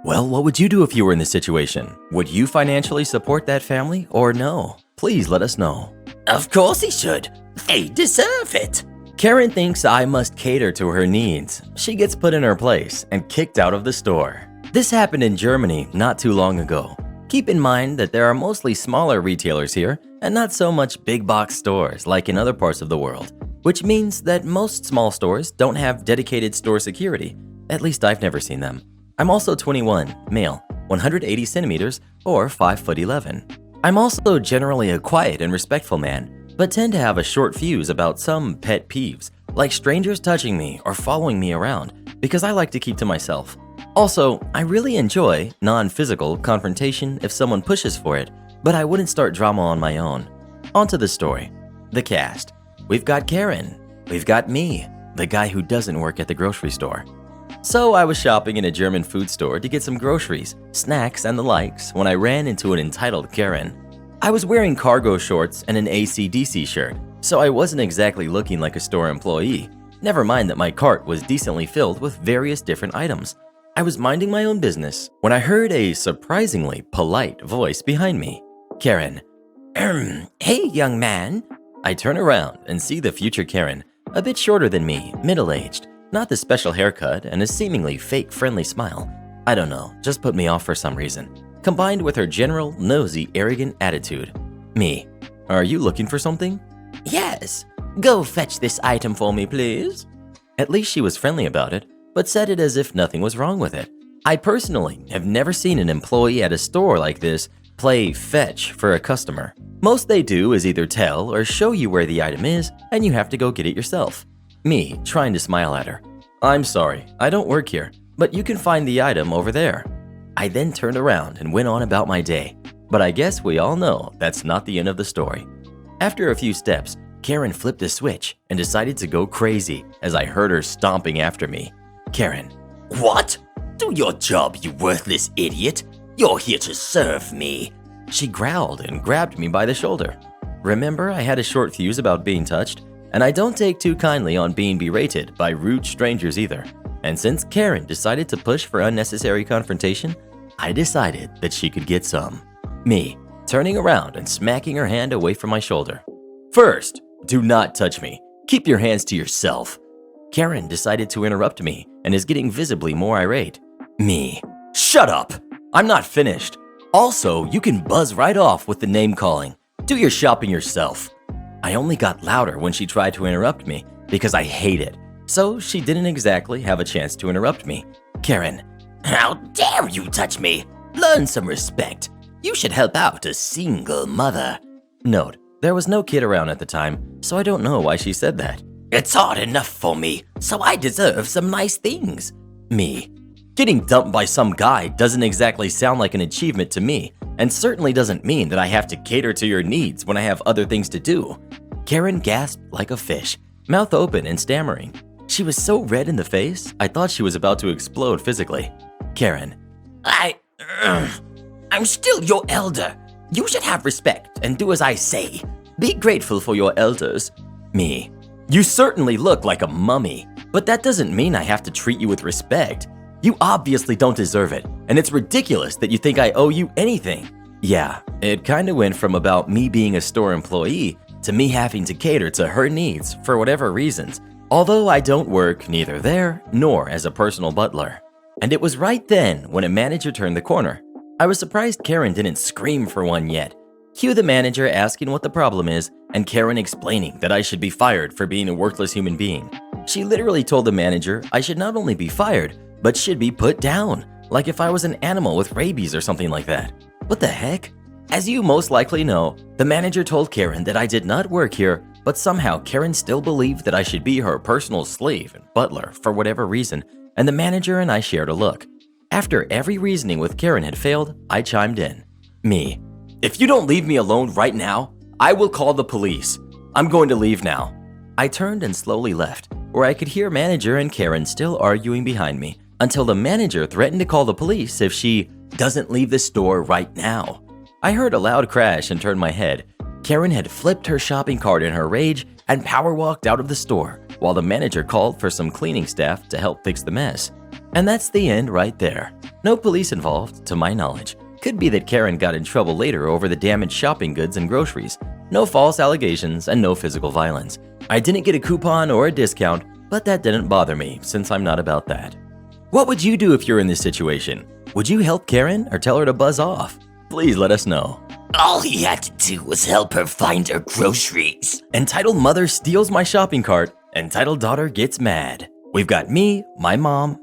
Well, what would you do if you were in this situation? Would you financially support that family or no? Please let us know. Of course he should. They deserve it. Karen thinks I must cater to her needs. She gets put in her place and kicked out of the store. This happened in Germany not too long ago. Keep in mind that there are mostly smaller retailers here and not so much big box stores like in other parts of the world, which means that most small stores don't have dedicated store security. At least I've never seen them. I'm also 21, male, 180 centimeters or 5'11". I'm also generally a quiet and respectful man, but tend to have a short fuse about some pet peeves, like strangers touching me or following me around, because I like to keep to myself. Also, I really enjoy non-physical confrontation if someone pushes for it, but I wouldn't start drama on my own. On to the story. The cast. We've got Karen. We've got me, the guy who doesn't work at the grocery store. So I was shopping in a German food store to get some groceries, snacks, and the likes when I ran into an entitled Karen. I was wearing cargo shorts and an AC/DC shirt, so I wasn't exactly looking like a store employee. Never mind that my cart was decently filled with various different items. I was minding my own business when I heard a surprisingly polite voice behind me. Karen. Hey, young man. I turn around and see the future Karen, a bit shorter than me, middle-aged, not the special haircut and a seemingly fake friendly smile. I don't know, just put me off for some reason, combined with her general, nosy, arrogant attitude. Me. Are you looking for something? Yes. Go fetch this item for me, please. At least she was friendly about it, but said it as if nothing was wrong with it. I personally have never seen an employee at a store like this play fetch for a customer. Most they do is either tell or show you where the item is and you have to go get it yourself. Me, trying to smile at her. I'm sorry, I don't work here, but you can find the item over there. I then turned around and went on about my day, but I guess we all know that's not the end of the story. After a few steps, Karen flipped a switch and decided to go crazy as I heard her stomping after me. Karen. What? Do your job, you worthless idiot. You're here to serve me. She growled and grabbed me by the shoulder. Remember, I had a short fuse about being touched, and I don't take too kindly on being berated by rude strangers either. And since Karen decided to push for unnecessary confrontation, I decided that she could get some. Me, turning around and smacking her hand away from my shoulder. First, do not touch me. Keep your hands to yourself. Karen decided to interrupt me and is getting visibly more irate. Me, shut up. I'm not finished. Also, you can buzz right off with the name calling. Do your shopping yourself. I only got louder when she tried to interrupt me because I hate it. So she didn't exactly have a chance to interrupt me. Karen, how dare you touch me? Learn some respect. You should help out a single mother. Note, there was no kid around at the time, so I don't know why she said that. It's hard enough for me, so I deserve some nice things. Me. Getting dumped by some guy doesn't exactly sound like an achievement to me, and certainly doesn't mean that I have to cater to your needs when I have other things to do. Karen gasped like a fish, mouth open and stammering. She was so red in the face, I thought she was about to explode physically. Karen. I'm still your elder. You should have respect and do as I say. Be grateful for your elders. Me. You certainly look like a mummy, but that doesn't mean I have to treat you with respect. You obviously don't deserve it, and it's ridiculous that you think I owe you anything. Yeah, it kinda went from about me being a store employee to me having to cater to her needs for whatever reasons, although I don't work neither there nor as a personal butler. And it was right then when a manager turned the corner. I was surprised Karen didn't scream for one yet. Cue the manager asking what the problem is, and Karen explaining that I should be fired for being a worthless human being. She literally told the manager I should not only be fired, but should be put down, like if I was an animal with rabies or something like that. What the heck? As you most likely know, the manager told Karen that I did not work here, but somehow Karen still believed that I should be her personal slave and butler for whatever reason, and the manager and I shared a look. After every reasoning with Karen had failed, I chimed in. Me. If you don't leave me alone right now, I will call the police. I'm going to leave now. I turned and slowly left, where I could hear manager and Karen still arguing behind me, until the manager threatened to call the police if she doesn't leave the store right now. I heard a loud crash and turned my head. Karen had flipped her shopping cart in her rage and power walked out of the store, while the manager called for some cleaning staff to help fix the mess. And that's the end right there. No police involved, to my knowledge. Could be that Karen got in trouble later over the damaged shopping goods and groceries. No false allegations and no physical violence. I didn't get a coupon or a discount, but that didn't bother me since I'm not about that. What would you do if you're in this situation? Would you help Karen or tell her to buzz off? Please let us know. All he had to do was help her find her groceries. Entitled mother steals my shopping cart. Entitled daughter gets mad. We've got me, my mom,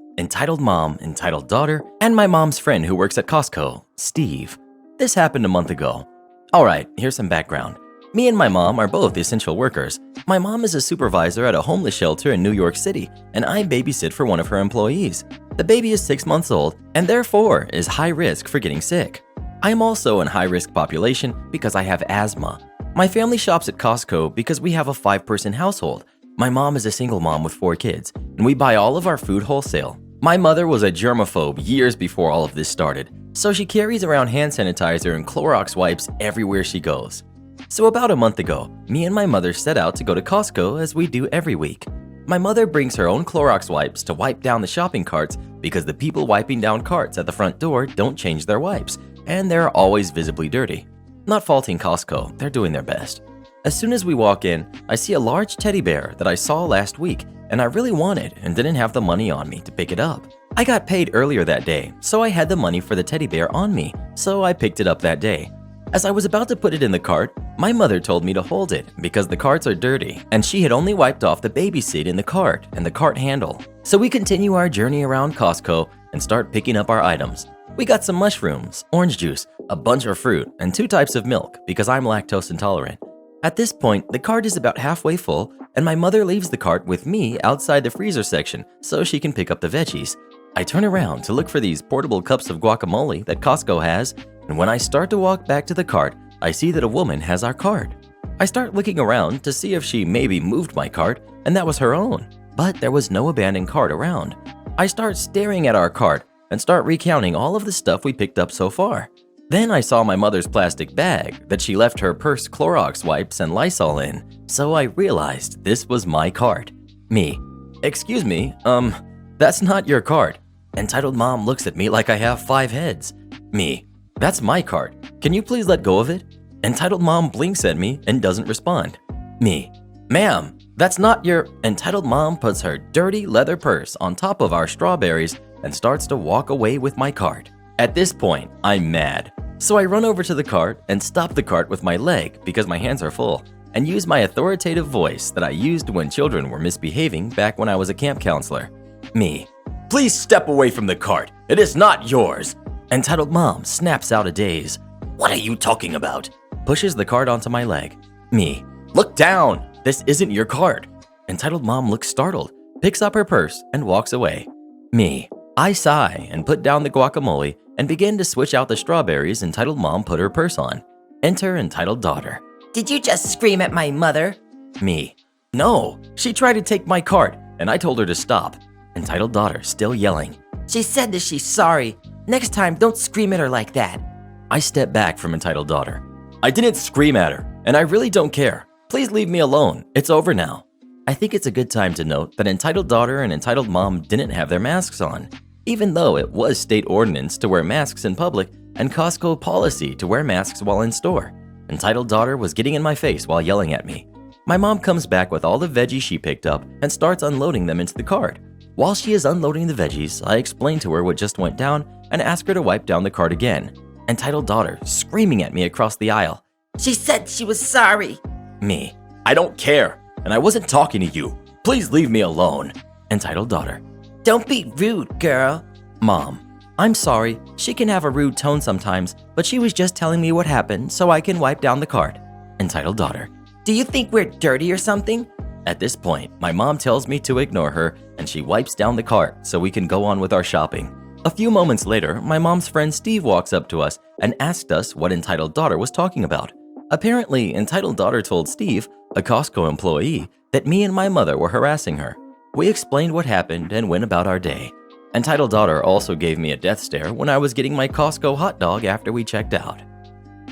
mom, entitled daughter, and my mom's friend who works at Costco, Steve. This happened a month ago. Alright, here's some background. Me and my mom are both essential workers. My mom is a supervisor at a homeless shelter in New York City, and I babysit for one of her employees. The baby is 6 months old, and therefore is high risk for getting sick. I am also in high-risk population because I have asthma. My family shops at Costco because we have a 5-person household. My mom is a single mom with 4 kids, and we buy all of our food wholesale. My mother was a germaphobe years before all of this started, so she carries around hand sanitizer and Clorox wipes everywhere she goes. So about a month ago, me and my mother set out to go to Costco as we do every week. My mother brings her own Clorox wipes to wipe down the shopping carts because the people wiping down carts at the front door don't change their wipes, and they're always visibly dirty. Not faulting Costco, they're doing their best. As soon as we walk in, I see a large teddy bear that I saw last week and I really wanted and didn't have the money on me to pick it up. I got paid earlier that day, so I had the money for the teddy bear on me, so I picked it up that day. As I was about to put it in the cart, my mother told me to hold it because the carts are dirty, and she had only wiped off the baby seat in the cart and the cart handle. So we continue our journey around Costco and start picking up our items. We got some mushrooms, orange juice, a bunch of fruit, and 2 types of milk because I'm lactose intolerant. At this point, the cart is about halfway full, and my mother leaves the cart with me outside the freezer section so she can pick up the veggies. I turn around to look for these portable cups of guacamole that Costco has, and when I start to walk back to the cart, I see that a woman has our cart. I start looking around to see if she maybe moved my cart, and that was her own, but there was no abandoned cart around. I start staring at our cart and start recounting all of the stuff we picked up so far. Then I saw my mother's plastic bag that she left her purse Clorox wipes and Lysol in, so I realized this was my cart. Me, excuse me, that's not your cart. Entitled Mom looks at me like I have 5 heads. Me, that's my cart. Can you please let go of it? Entitled Mom blinks at me and doesn't respond. Me, ma'am, that's not your… Entitled Mom puts her dirty leather purse on top of our strawberries and starts to walk away with my cart. At this point, I'm mad. So I run over to the cart and stop the cart with my leg because my hands are full, and use my authoritative voice that I used when children were misbehaving back when I was a camp counselor. Me, please step away from the cart. It is not yours. Entitled Mom snaps out a daze. What are you talking about? Pushes the cart onto my leg. Me, look down. This isn't your cart. Entitled Mom looks startled, picks up her purse, and walks away. Me, I sigh and put down the guacamole and begin to switch out the strawberries Entitled Mom put her purse on. Enter Entitled Daughter. Did you just scream at my mother? Me, no, she tried to take my cart and I told her to stop. Entitled Daughter still yelling. She said that she's sorry. Next time, don't scream at her like that. I step back from Entitled Daughter. I didn't scream at her, and I really don't care. Please leave me alone. It's over now. I think it's a good time to note that Entitled Daughter and Entitled Mom didn't have their masks on, even though it was state ordinance to wear masks in public and Costco policy to wear masks while in store. Entitled Daughter was getting in my face while yelling at me. My mom comes back with all the veggies she picked up and starts unloading them into the cart. While she is unloading the veggies, I explain to her what just went down and ask her to wipe down the cart again. Entitled Daughter screaming at me across the aisle. She said she was sorry. Me, I don't care, and I wasn't talking to you. Please leave me alone. Entitled Daughter. Don't be rude, girl. Mom, I'm sorry. She can have a rude tone sometimes, but she was just telling me what happened so I can wipe down the cart. Entitled Daughter. Do you think we're dirty or something? At this point, my mom tells me to ignore her and she wipes down the cart so we can go on with our shopping. A few moments later, my mom's friend Steve walks up to us and asked us what Entitled Daughter was talking about. Apparently, Entitled Daughter told Steve, a Costco employee, that me and my mother were harassing her. We explained what happened and went about our day. Entitled Daughter also gave me a death stare when I was getting my Costco hot dog after we checked out.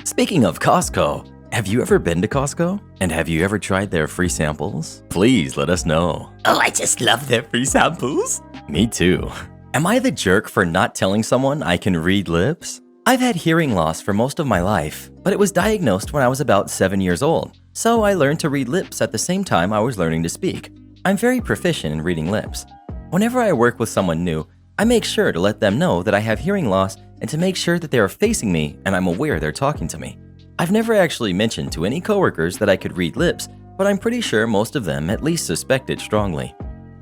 Speaking of Costco, have you ever been to Costco? And have you ever tried their free samples? Please let us know. Oh, I just love their free samples. Me too. Am I the jerk for not telling someone I can read lips? I've had hearing loss for most of my life, but it was diagnosed when I was about 7 years old, so I learned to read lips at the same time I was learning to speak. I'm very proficient in reading lips. Whenever I work with someone new, I make sure to let them know that I have hearing loss and to make sure that they are facing me and I'm aware they're talking to me. I've never actually mentioned to any coworkers that I could read lips, but I'm pretty sure most of them at least suspect it strongly.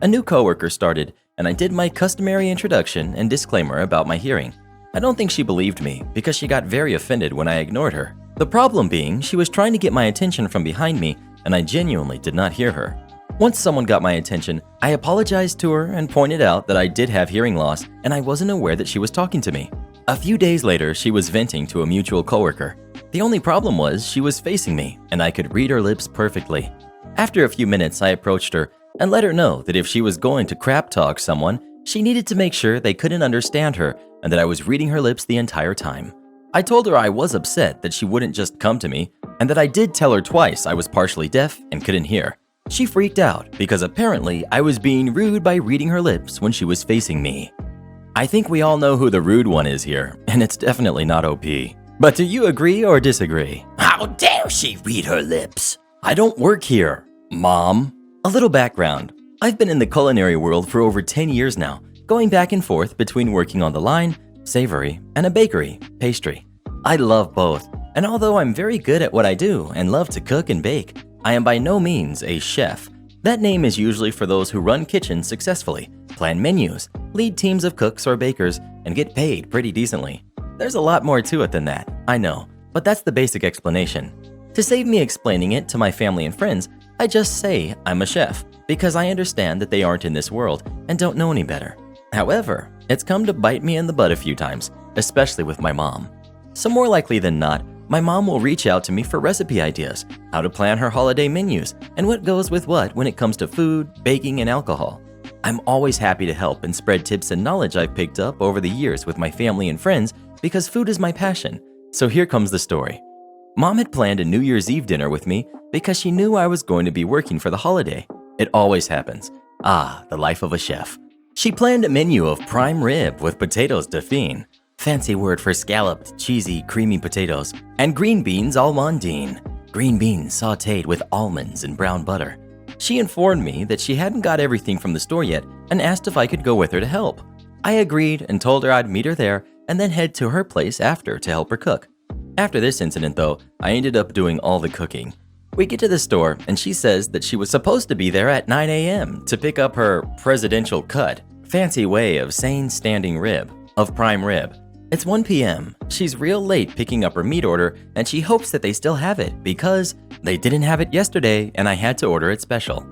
A new coworker started, and I did my customary introduction and disclaimer about my hearing. I don't think she believed me because she got very offended when I ignored her. The problem being, she was trying to get my attention from behind me, and I genuinely did not hear her. Once someone got my attention, I apologized to her and pointed out that I did have hearing loss and I wasn't aware that she was talking to me. A few days later, she was venting to a mutual coworker. The only problem was she was facing me and I could read her lips perfectly. After a few minutes, I approached her and let her know that if she was going to crap talk someone, she needed to make sure they couldn't understand her and that I was reading her lips the entire time. I told her I was upset that she wouldn't just come to me and that I did tell her twice I was partially deaf and couldn't hear. She freaked out because apparently I was being rude by reading her lips when she was facing me. I think we all know who the rude one is here, and it's definitely not OP. But do you agree or disagree? How dare she read her lips? I don't work here, Mom. A little background. I've been in the culinary world for over 10 years now, going back and forth between working on the line, savory, and a bakery, pastry. I love both, and although I'm very good at what I do and love to cook and bake, I am by no means a chef. That name is usually for those who run kitchens successfully, plan menus, lead teams of cooks or bakers, and get paid pretty decently. There's a lot more to it than that, I know, but that's the basic explanation. To save me explaining it to my family and friends, I just say I'm a chef, because I understand that they aren't in this world and don't know any better. However, it's come to bite me in the butt a few times, especially with my mom. So more likely than not, my mom will reach out to me for recipe ideas, how to plan her holiday menus, and what goes with what when it comes to food, baking, and alcohol. I'm always happy to help and spread tips and knowledge I've picked up over the years with my family and friends because food is my passion. So here comes the story. Mom had planned a New Year's Eve dinner with me because she knew I was going to be working for the holiday. It always happens. Ah, the life of a chef. She planned a menu of prime rib with potatoes dauphine, fancy word for scalloped, cheesy, creamy potatoes, and green beans almondine, green beans sautéed with almonds and brown butter. She informed me that she hadn't got everything from the store yet and asked if I could go with her to help. I agreed and told her I'd meet her there and then head to her place after to help her cook. After this incident though, I ended up doing all the cooking. We get to the store and she says that she was supposed to be there at 9 a.m. to pick up her presidential cut, fancy way of saying standing rib, of prime rib. It's 1 p.m. She's real late picking up her meat order and she hopes that they still have it because they didn't have it yesterday and I had to order it special.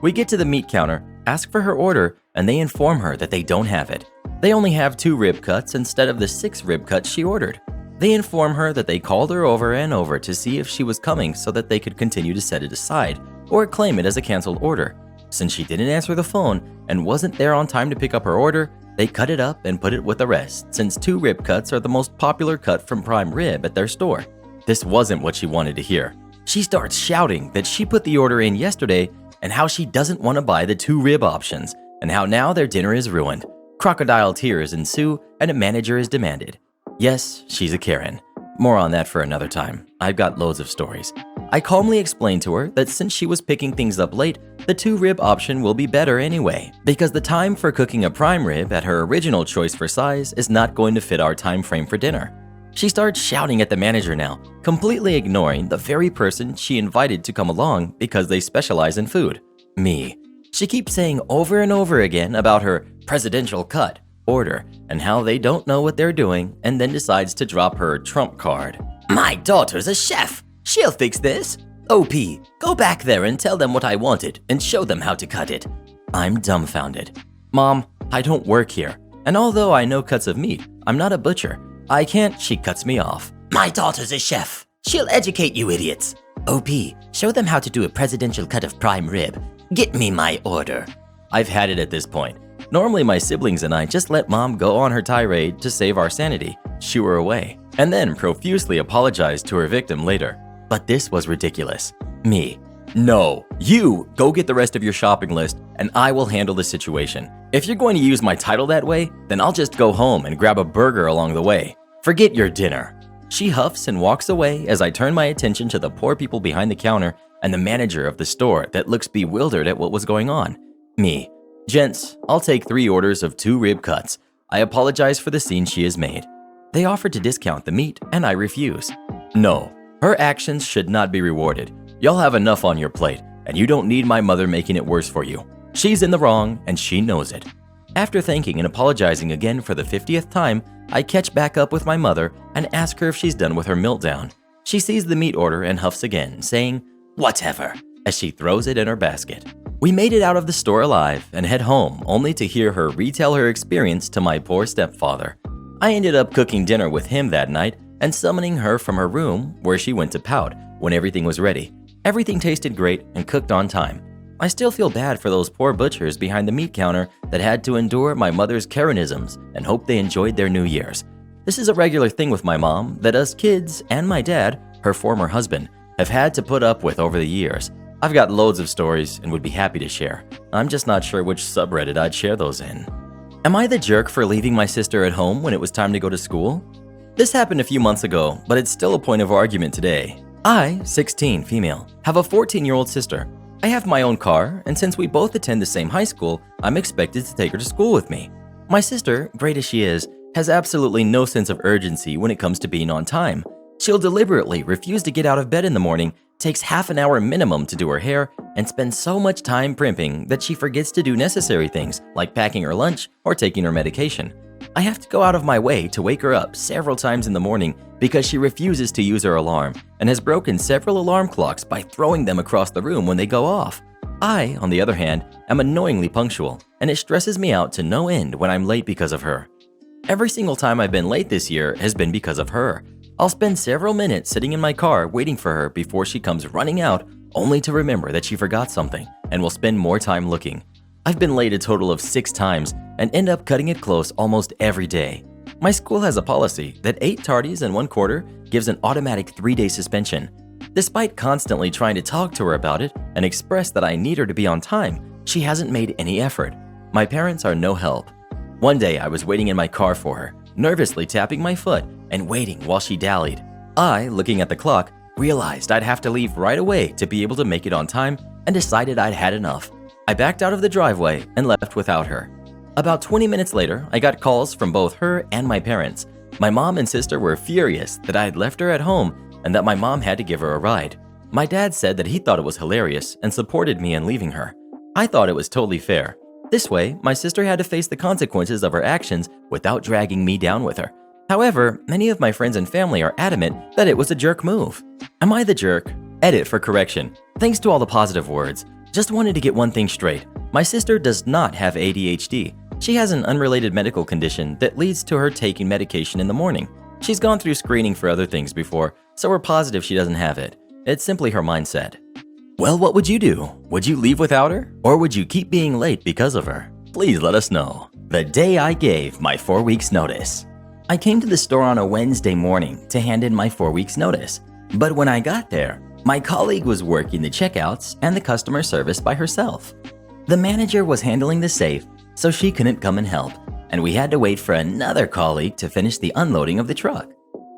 We get to the meat counter, ask for her order, and they inform her that they don't have it. They only have 2 rib cuts instead of the 6 rib cuts she ordered. They inform her that they called her over and over to see if she was coming so that they could continue to set it aside or claim it as a canceled order. Since she didn't answer the phone and wasn't there on time to pick up her order, they cut it up and put it with the rest since 2 rib cuts are the most popular cut from prime rib at their store. This wasn't what she wanted to hear. She starts shouting that she put the order in yesterday and how she doesn't want to buy the 2 rib options and how now their dinner is ruined. Crocodile tears ensue and a manager is demanded. Yes, she's a Karen. More on that for another time. I've got loads of stories. I calmly explained to her that since she was picking things up late, the 2 rib option will be better anyway, because the time for cooking a prime rib at her original choice for size is not going to fit our time frame for dinner. She starts shouting at the manager now, completely ignoring the very person she invited to come along because they specialize in food, me. She keeps saying over and over again about her presidential cut, order, and how they don't know what they're doing, and then decides to drop her trump card. My daughter's a chef. She'll fix this. OP, go back there and tell them what I wanted and show them how to cut it. I'm dumbfounded. Mom, I don't work here, and although I know cuts of meat, I'm not a butcher. I can't, she cuts me off. My daughter's a chef. She'll educate you idiots. OP, show them how to do a presidential cut of prime rib. Get me my order. I've had it at this point. Normally my siblings and I just let mom go on her tirade to save our sanity, shoo her away, and then profusely apologize to her victim later. But this was ridiculous. Me. No, you go get the rest of your shopping list and I will handle the situation. If you're going to use my title that way, then I'll just go home and grab a burger along the way. Forget your dinner. She huffs and walks away as I turn my attention to the poor people behind the counter and the manager of the store that looks bewildered at what was going on. Me. Gents, I'll take 3 orders of 2 rib cuts. I apologize for the scene she has made. They offered to discount the meat and I refuse. No, her actions should not be rewarded. Y'all have enough on your plate and you don't need my mother making it worse for you. She's in the wrong and she knows it. After thanking and apologizing again for the 50th time, I catch back up with my mother and ask her if she's done with her meltdown. She sees the meat order and huffs again, saying, "Whatever," as she throws it in her basket. We made it out of the store alive and head home only to hear her retell her experience to my poor stepfather. I ended up cooking dinner with him that night and summoning her from her room where she went to pout when everything was ready. Everything tasted great and cooked on time. I still feel bad for those poor butchers behind the meat counter that had to endure my mother's Karenisms and hope they enjoyed their New Year's. This is a regular thing with my mom that us kids and my dad, her former husband, have had to put up with over the years. I've got loads of stories and would be happy to share. I'm just not sure which subreddit I'd share those in. Am I the jerk for leaving my sister at home when it was time to go to school? This happened a few months ago, but it's still a point of argument today. I, 16, female, have a 14-year-old sister. I have my own car, and since we both attend the same high school, I'm expected to take her to school with me. My sister, great as she is, has absolutely no sense of urgency when it comes to being on time. She'll deliberately refuse to get out of bed in the morning, takes half an hour minimum to do her hair, and spends so much time primping that she forgets to do necessary things like packing her lunch or taking her medication. I have to go out of my way to wake her up several times in the morning because she refuses to use her alarm and has broken several alarm clocks by throwing them across the room when they go off. I, on the other hand, am annoyingly punctual, and it stresses me out to no end when I'm late because of her. Every single time I've been late this year has been because of her. I'll spend several minutes sitting in my car waiting for her before she comes running out, only to remember that she forgot something and will spend more time looking. I've been late a total of 6 times and end up cutting it close almost every day. My school has a policy that 8 tardies and 1 quarter gives an automatic 3-day suspension. Despite constantly trying to talk to her about it and express that I need her to be on time, she hasn't made any effort. My parents are no help. One day I was waiting in my car for her, nervously tapping my foot and waiting while she dallied. I, looking at the clock, realized I'd have to leave right away to be able to make it on time and decided I'd had enough. I backed out of the driveway and left without her. About 20 minutes later, I got calls from both her and my parents. My mom and sister were furious that I had left her at home and that my mom had to give her a ride. My dad said that he thought it was hilarious and supported me in leaving her. I thought it was totally fair. This way, my sister had to face the consequences of her actions without dragging me down with her. However, many of my friends and family are adamant that it was a jerk move. Am I the jerk? Edit for correction. Thanks to all the positive words. Just wanted to get one thing straight. My sister does not have ADHD. She has an unrelated medical condition that leads to her taking medication in the morning. She's gone through screening for other things before, so we're positive she doesn't have it. It's simply her mindset. Well, what would you do? Would you leave without her? Or would you keep being late because of her? Please let us know. The day I gave my 4 weeks notice. I came to the store on a Wednesday morning to hand in my 4 weeks notice. But when I got there, my colleague was working the checkouts and the customer service by herself. The manager was handling the safe, so she couldn't come and help, and we had to wait for another colleague to finish the unloading of the truck.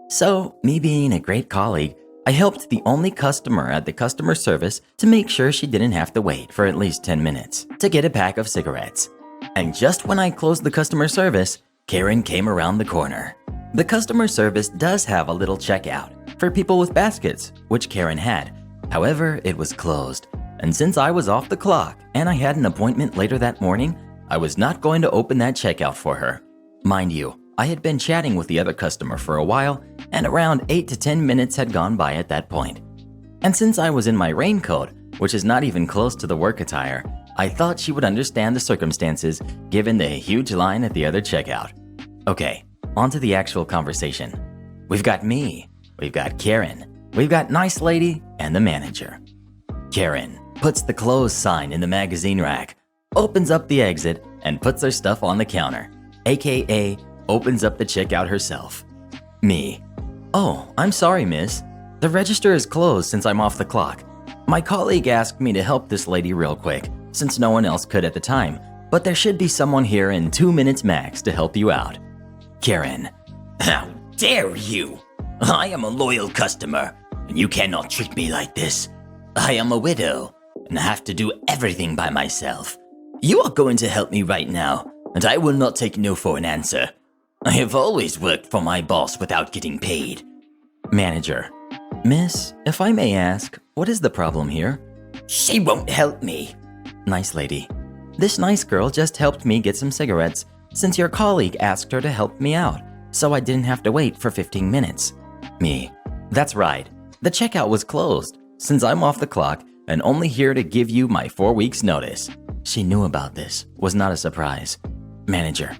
So, me being a great colleague, I helped the only customer at the customer service to make sure she didn't have to wait for at least 10 minutes to get a pack of cigarettes. And just when I closed the customer service, Karen came around the corner. The customer service does have a little checkout for people with baskets, which Karen had. However, it was closed, and since I was off the clock and I had an appointment later that morning, I was not going to open that checkout for her. Mind you, I had been chatting with the other customer for a while, and around 8 to 10 minutes had gone by at that point. And since I was in my raincoat, which is not even close to the work attire, I thought she would understand the circumstances given the huge line at the other checkout. Okay, on to the actual conversation. We've got me, we've got Karen, we've got Nice Lady, and the manager. Karen puts the close sign in the magazine rack, opens up the exit, and puts her stuff on the counter, aka opens up the checkout herself. Me. Oh, I'm sorry, miss. The register is closed since I'm off the clock. My colleague asked me to help this lady real quick, since no one else could at the time, but there should be someone here in 2 minutes max to help you out. Karen. How dare you? I am a loyal customer, and you cannot treat me like this. I am a widow, and have to do everything by myself. You are going to help me right now, and I will not take no for an answer. I have always worked for my boss without getting paid. Manager. Miss, if I may ask, what is the problem here? She won't help me. Nice lady. This nice girl just helped me get some cigarettes since your colleague asked her to help me out, so I didn't have to wait for 15 minutes. Me. That's right. The checkout was closed since I'm off the clock and only here to give you my 4 weeks notice. She knew about this. Was not a surprise. Manager.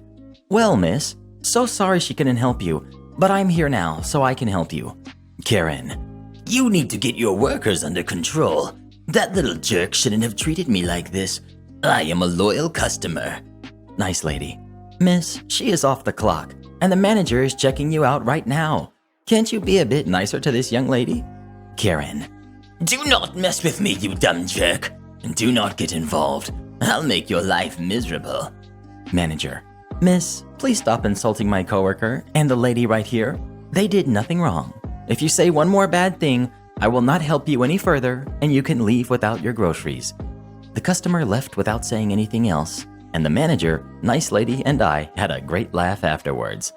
Well, miss, so sorry she couldn't help you, but I'm here now so I can help you. Karen. You need to get your workers under control. That little jerk shouldn't have treated me like this. I am a loyal customer. Nice lady. Miss, she is off the clock, and the manager is checking you out right now. Can't you be a bit nicer to this young lady? Karen. Do not mess with me, you dumb jerk. And do not get involved. I'll make your life miserable. Manager. Miss, please stop insulting my coworker and the lady right here. They did nothing wrong. If you say one more bad thing, I will not help you any further and you can leave without your groceries. The customer left without saying anything else, and the manager, nice lady, and I had a great laugh afterwards.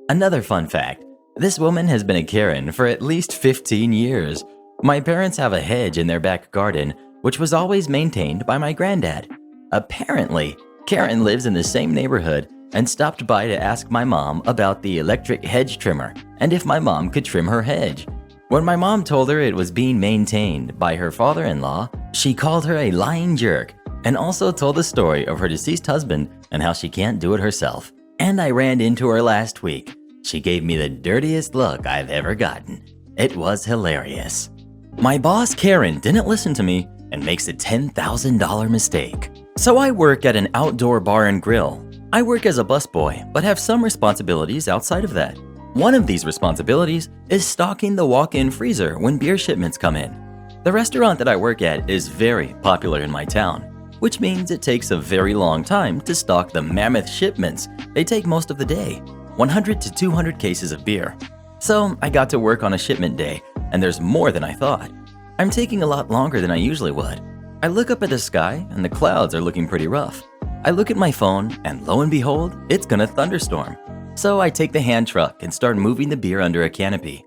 Another fun fact, this woman has been a Karen for at least 15 years. My parents have a hedge in their back garden, which was always maintained by my granddad. Apparently, Karen lives in the same neighborhood and stopped by to ask my mom about the electric hedge trimmer and if my mom could trim her hedge. When my mom told her it was being maintained by her father-in-law, she called her a lying jerk and also told the story of her deceased husband and how she can't do it herself. And I ran into her last week. She gave me the dirtiest look I've ever gotten. It was hilarious. My boss, Karen, didn't listen to me and makes a $10,000 mistake. So I work at an outdoor bar and grill. I work as a busboy, but have some responsibilities outside of that. One of these responsibilities is stocking the walk-in freezer when beer shipments come in. The restaurant that I work at is very popular in my town, which means it takes a very long time to stock the mammoth shipments. They take most of the day, 100 to 200 cases of beer. So I got to work on a shipment day, and there's more than I thought. I'm taking a lot longer than I usually would. I look up at the sky, and the clouds are looking pretty rough. I look at my phone, and lo and behold, it's gonna thunderstorm. So I take the hand truck and start moving the beer under a canopy.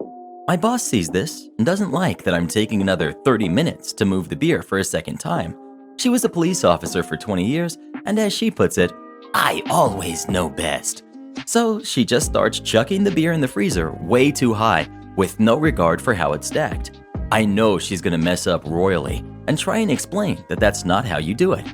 My boss sees this and doesn't like that I'm taking another 30 minutes to move the beer for a second time. She was a police officer for 20 years, and as she puts it, I always know best. So she just starts chucking the beer in the freezer way too high with no regard for how it's stacked. I know she's gonna mess up royally and try and explain that that's not how you do it.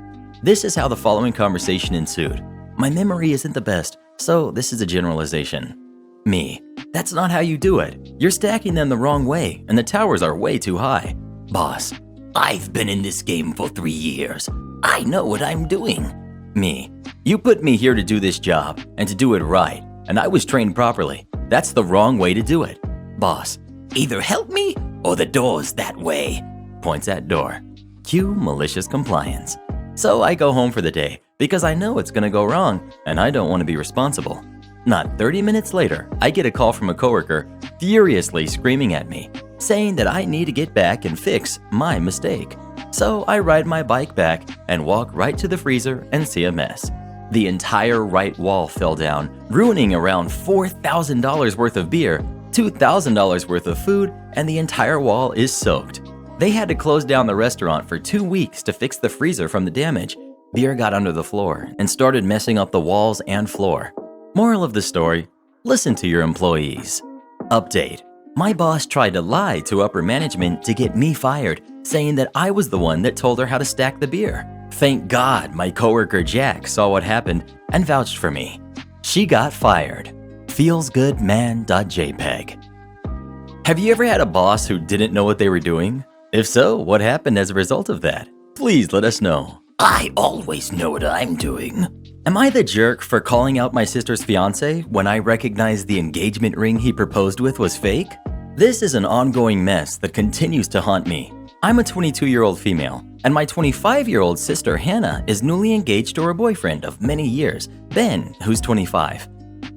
This is how the following conversation ensued. My memory isn't the best, so this is a generalization. Me, that's not how you do it. You're stacking them the wrong way, and the towers are way too high. Boss, I've been in this game for 3 years. I know what I'm doing. Me, you put me here to do this job and to do it right, and I was trained properly. That's the wrong way to do it. Boss, either help me or the door's that way. Points at door. Cue malicious compliance. So I go home for the day because I know it's gonna go wrong and I don't want to be responsible. Not 30 minutes later, I get a call from a coworker furiously screaming at me, saying that I need to get back and fix my mistake. So I ride my bike back and walk right to the freezer and see a mess. The entire right wall fell down, ruining around $4,000 worth of beer, $2,000 worth of food, and the entire wall is soaked. They had to close down the restaurant for 2 weeks to fix the freezer from the damage. Beer got under the floor and started messing up the walls and floor. Moral of the story, listen to your employees. Update, my boss tried to lie to upper management to get me fired, saying that I was the one that told her how to stack the beer. Thank God my coworker Jack saw what happened and vouched for me. She got fired. Feelsgoodman.jpg. Have you ever had a boss who didn't know what they were doing? If so, what happened as a result of that? Please let us know. I always know what I'm doing. Am I the jerk for calling out my sister's fiance when I recognized the engagement ring he proposed with was fake? This is an ongoing mess that continues to haunt me. I'm a 22-year-old female, and my 25-year-old sister Hannah is newly engaged to her boyfriend of many years, Ben, who's 25.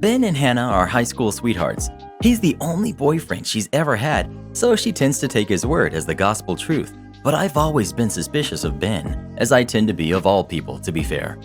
Ben and Hannah are high school sweethearts. He's the only boyfriend she's ever had, so she tends to take his word as the gospel truth. But I've always been suspicious of Ben, as I tend to be of all people, to be fair.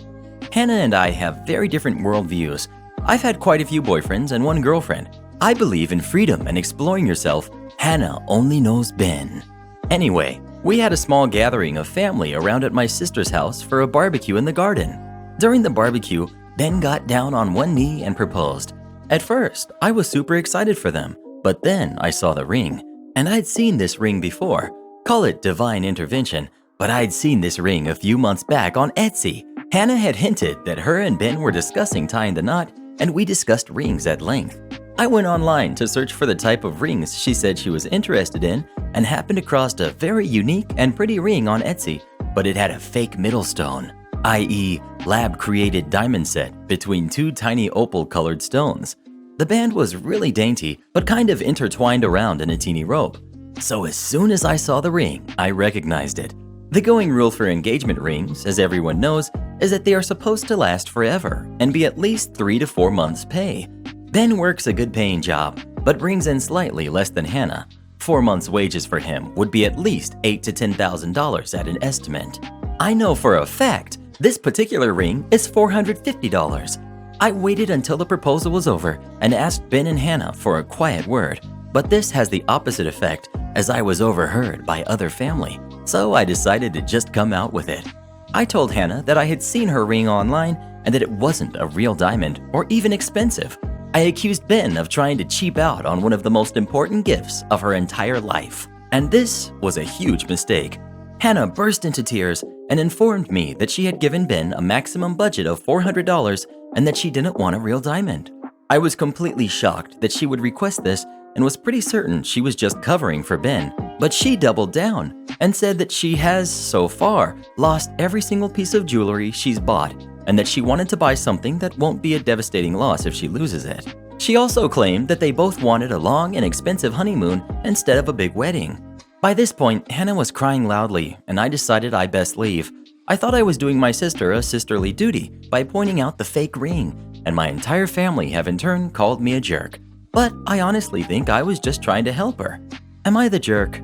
Hannah and I have very different worldviews. I've had quite a few boyfriends and one girlfriend. I believe in freedom and exploring yourself. Hannah only knows Ben. Anyway, we had a small gathering of family around at my sister's house for a barbecue in the garden. During the barbecue, Ben got down on one knee and proposed. At first, I was super excited for them, but then I saw the ring, and I'd seen this ring before. Call it divine intervention, but I'd seen this ring a few months back on Etsy. Hannah had hinted that her and Ben were discussing tying the knot, and we discussed rings at length. I went online to search for the type of rings she said she was interested in and happened across a very unique and pretty ring on Etsy, but it had a fake middle stone, i.e. lab-created diamond set between two tiny opal-colored stones. The band was really dainty, but kind of intertwined around in a teeny rope. So as soon as I saw the ring, I recognized it. The going rule for engagement rings, as everyone knows, is that they are supposed to last forever and be at least 3 to 4 months' pay. Ben works a good paying job, but brings in slightly less than Hannah. 4 months' wages for him would be at least $8,000 to $10,000 at an estimate. I know for a fact This particular ring is $450. I waited until the proposal was over and asked Ben and Hannah for a quiet word, but this has the opposite effect as I was overheard by other family, so I decided to just come out with it. I told Hannah that I had seen her ring online and that it wasn't a real diamond or even expensive. I accused Ben of trying to cheap out on one of the most important gifts of her entire life, and this was a huge mistake. Hannah burst into tears and informed me that she had given Ben a maximum budget of $400 and that she didn't want a real diamond. I was completely shocked that she would request this and was pretty certain she was just covering for Ben, but she doubled down and said that she has, so far, lost every single piece of jewelry she's bought and that she wanted to buy something that won't be a devastating loss if she loses it. She also claimed that they both wanted a long and expensive honeymoon instead of a big wedding. By this point, Hannah was crying loudly, and I decided I best leave. I thought I was doing my sister a sisterly duty by pointing out the fake ring, and my entire family have in turn called me a jerk. But I honestly think I was just trying to help her. Am I the jerk?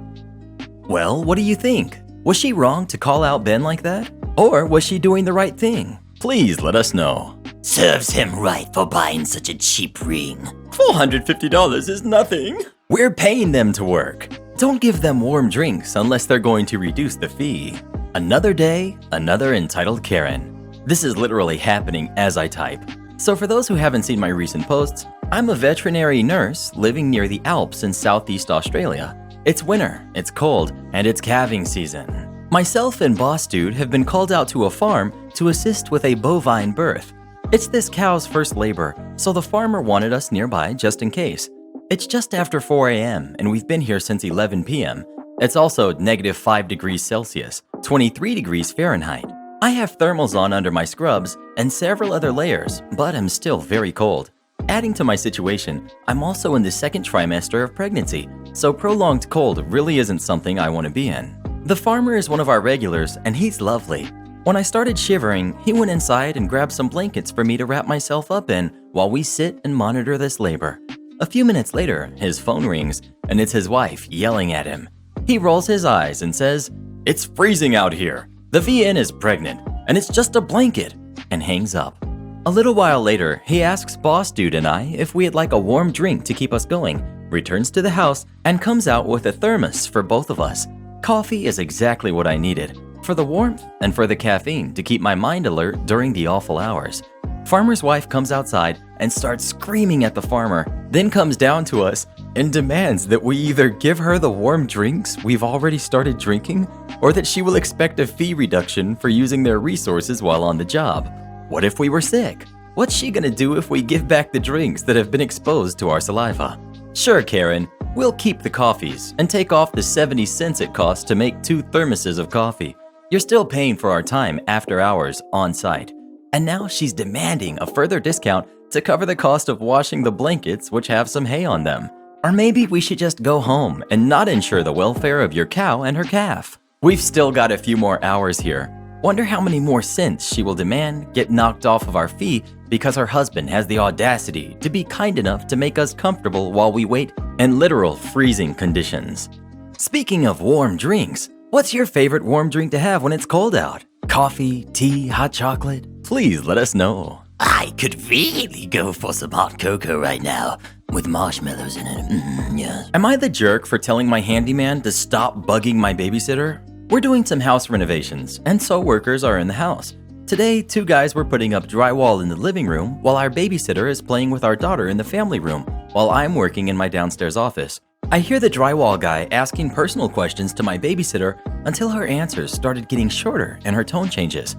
Well, what do you think? Was she wrong to call out Ben like that? Or was she doing the right thing? Please let us know. Serves him right for buying such a cheap ring. $450 is nothing. We're paying them to work. Don't give them warm drinks unless they're going to reduce the fee. Another day, another entitled Karen. This is literally happening as I type. So for those who haven't seen my recent posts, I'm a veterinary nurse living near the Alps in Southeast Australia. It's winter, it's cold, and it's calving season. Myself and Boss Dude have been called out to a farm to assist with a bovine birth. It's this cow's first labor, so the farmer wanted us nearby just in case. It's just after 4 a.m. and we've been here since 11 p.m. It's also -5 degrees Celsius, 23 degrees Fahrenheit. I have thermals on under my scrubs and several other layers, but I'm still very cold. Adding to my situation, I'm also in the second trimester of pregnancy, so prolonged cold really isn't something I want to be in. The farmer is one of our regulars, and he's lovely. When I started shivering, he went inside and grabbed some blankets for me to wrap myself up in while we sit and monitor this labor. A few minutes later, his phone rings, and it's his wife yelling at him. He rolls his eyes and says, "It's freezing out here. The VN is pregnant, and it's just a blanket," and hangs up. A little while later, he asks Boss Dude and I if we'd like a warm drink to keep us going, returns to the house, and comes out with a thermos for both of us. Coffee is exactly what I needed, for the warmth and for the caffeine to keep my mind alert during the awful hours. Farmer's wife comes outside and starts screaming at the farmer, then comes down to us and demands that we either give her the warm drinks we've already started drinking, or that she will expect a fee reduction for using their resources while on the job. What if we were sick? What's she gonna do if we give back the drinks that have been exposed to our saliva? Sure, Karen, we'll keep the coffees and take off the 70 cents it costs to make 2 thermoses of coffee. You're still paying for our time after hours on site. And now she's demanding a further discount to cover the cost of washing the blankets which have some hay on them. Or maybe we should just go home and not ensure the welfare of your cow and her calf. We've still got a few more hours here. Wonder how many more cents she will demand get knocked off of our fee because her husband has the audacity to be kind enough to make us comfortable while we wait in literal freezing conditions. Speaking of warm drinks, what's your favorite warm drink to have when it's cold out? Coffee, tea, hot chocolate? Please let us know. I could really go for some hot cocoa right now with marshmallows in it. Yes. Am I the jerk for telling my handyman to stop bugging my babysitter? We're doing some house renovations, and so workers are in the house. Today, 2 guys were putting up drywall in the living room while our babysitter is playing with our daughter in the family room, while I'm working in my downstairs office. I hear the drywall guy asking personal questions to my babysitter until her answers started getting shorter and her tone changes.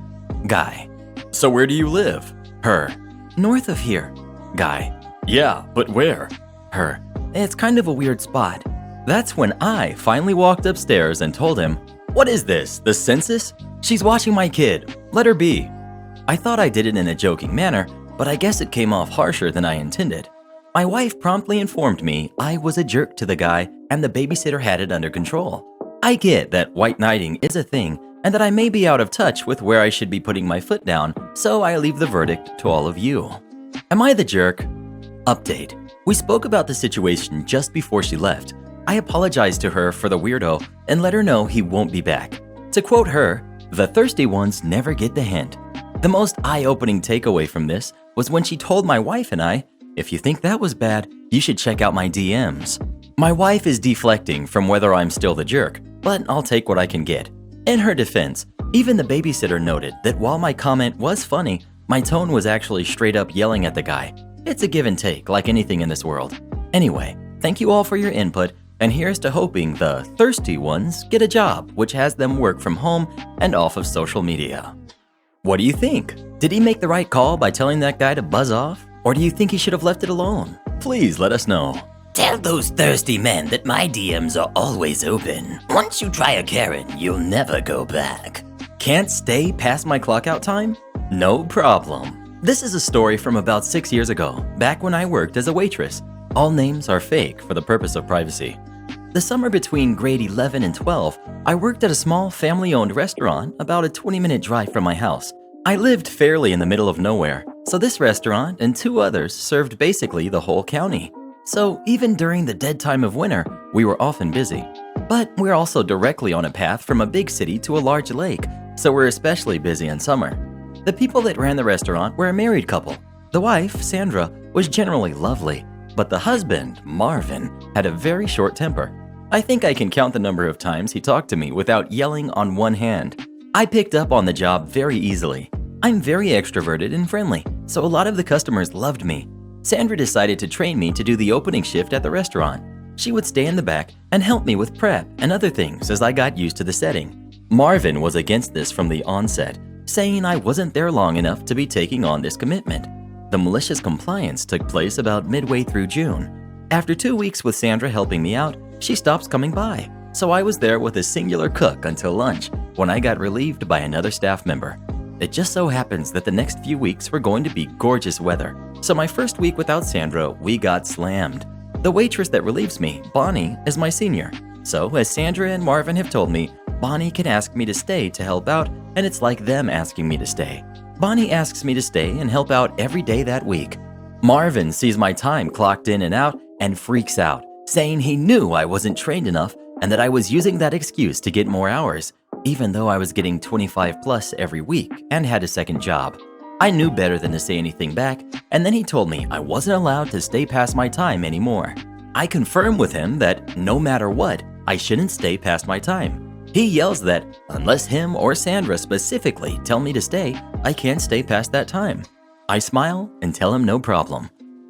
Guy: "So where do you live?" Her: "North of here." Guy: "Yeah, but where?" Her: "It's kind of a weird spot." That's when I finally walked upstairs and told him, "What is this, the census? She's watching my kid. Let her be." I thought I did it in a joking manner, but I guess it came off harsher than I intended. My wife promptly informed me I was a jerk to the guy and the babysitter had it under control. I get that white knighting is a thing and that I may be out of touch with where I should be putting my foot down, so I leave the verdict to all of you. Am I the jerk? Update. We spoke about the situation just before she left. I apologized to her for the weirdo and let her know he won't be back. To quote her, "The thirsty ones never get the hint." The most eye-opening takeaway from this was when she told my wife and I, "If you think that was bad, you should check out my DMs." My wife is deflecting from whether I'm still the jerk, but I'll take what I can get. In her defense, even the babysitter noted that while my comment was funny, my tone was actually straight up yelling at the guy. It's a give and take, like anything in this world. Anyway, thank you all for your input, and here's to hoping the thirsty ones get a job which has them work from home and off of social media. What do you think? Did he make the right call by telling that guy to buzz off? Or do you think he should have left it alone? Please let us know. Tell those thirsty men that my DMs are always open. Once you try a Karen, you'll never go back. Can't stay past my clock-out time? No problem. This is a story from about 6 years ago, back when I worked as a waitress. All names are fake for the purpose of privacy. The summer between grade 11 and 12, I worked at a small family-owned restaurant about a 20-minute drive from my house. I lived fairly in the middle of nowhere, so this restaurant and 2 others served basically the whole county. So even during the dead time of winter, we were often busy. But we're also directly on a path from a big city to a large lake, so we're especially busy in summer. The people that ran the restaurant were a married couple. The wife, Sandra, was generally lovely, but the husband, Marvin, had a very short temper. I think I can count the number of times he talked to me without yelling on one hand. I picked up on the job very easily. I'm very extroverted and friendly, so a lot of the customers loved me. Sandra decided to train me to do the opening shift at the restaurant. She would stay in the back and help me with prep and other things as I got used to the setting. Marvin was against this from the onset, saying I wasn't there long enough to be taking on this commitment. The malicious compliance took place about midway through June. After 2 weeks with Sandra helping me out, she stops coming by, so I was there with a singular cook until lunch, when I got relieved by another staff member. It just so happens that the next few weeks were going to be gorgeous weather, so my first week without Sandra, we got slammed. The waitress that relieves me, Bonnie, is my senior. So, as Sandra and Marvin have told me, Bonnie can ask me to stay to help out, and it's like them asking me to stay. Bonnie asks me to stay and help out every day that week. Marvin sees my time clocked in and out and freaks out, saying he knew I wasn't trained enough and that I was using that excuse to get more hours, even though I was getting 25 plus every week and had a second job. I knew better than to say anything back, and then he told me I wasn't allowed to stay past my time anymore. I confirmed with him that no matter what, I shouldn't stay past my time. He yells that unless him or Sandra specifically tell me to stay, I can't stay past that time. I smile and tell him no problem.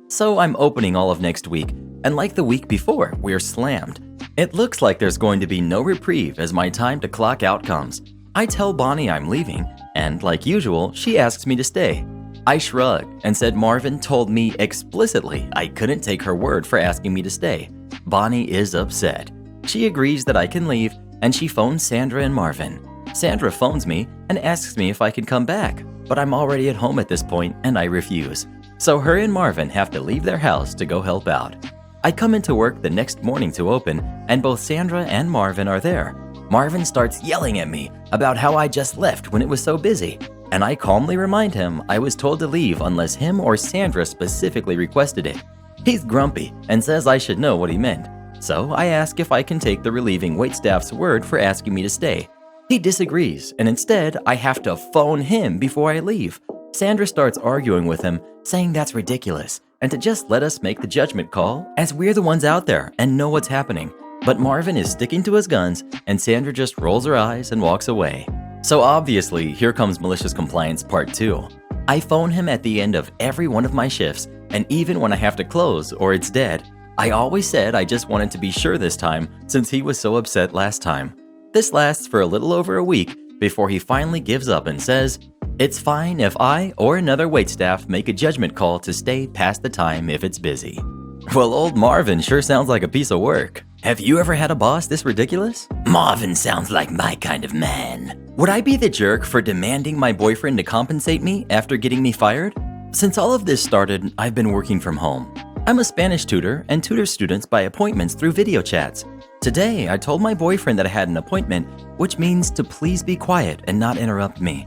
So I'm opening all of next week, and like the week before, we're slammed. It looks like there's going to be no reprieve as my time to clock out comes. I tell Bonnie I'm leaving, and like usual, she asks me to stay. I shrugged and said Marvin told me explicitly I couldn't take her word for asking me to stay. Bonnie is upset. She agrees that I can leave, and she phones Sandra and Marvin. Sandra phones me and asks me if I can come back, but I'm already at home at this point and I refuse. So her and Marvin have to leave their house to go help out. I come into work the next morning to open, and both Sandra and Marvin are there. Marvin starts yelling at me about how I just left when it was so busy, and I calmly remind him I was told to leave unless him or Sandra specifically requested it. He's grumpy and says I should know what he meant, so I ask if I can take the relieving waitstaff's word for asking me to stay. He disagrees, and instead I have to phone him before I leave. Sandra starts arguing with him, saying that's ridiculous, and to just let us make the judgment call as we're the ones out there and know what's happening. But Marvin is sticking to his guns, and Sandra just rolls her eyes and walks away. So obviously, here comes malicious compliance part 2. I phone him at the end of every one of my shifts, and even when I have to close or it's dead, I always said I just wanted to be sure this time since he was so upset last time. This lasts for a little over a week before he finally gives up and says, "It's fine if I or another waitstaff make a judgment call to stay past the time if it's busy." Well, old Marvin sure sounds like a piece of work. Have you ever had a boss this ridiculous? Marvin sounds like my kind of man. Would I be the jerk for demanding my boyfriend to compensate me after getting me fired? Since all of this started, I've been working from home. I'm a Spanish tutor and tutor students by appointments through video chats. Today, I told my boyfriend that I had an appointment, which means to please be quiet and not interrupt me.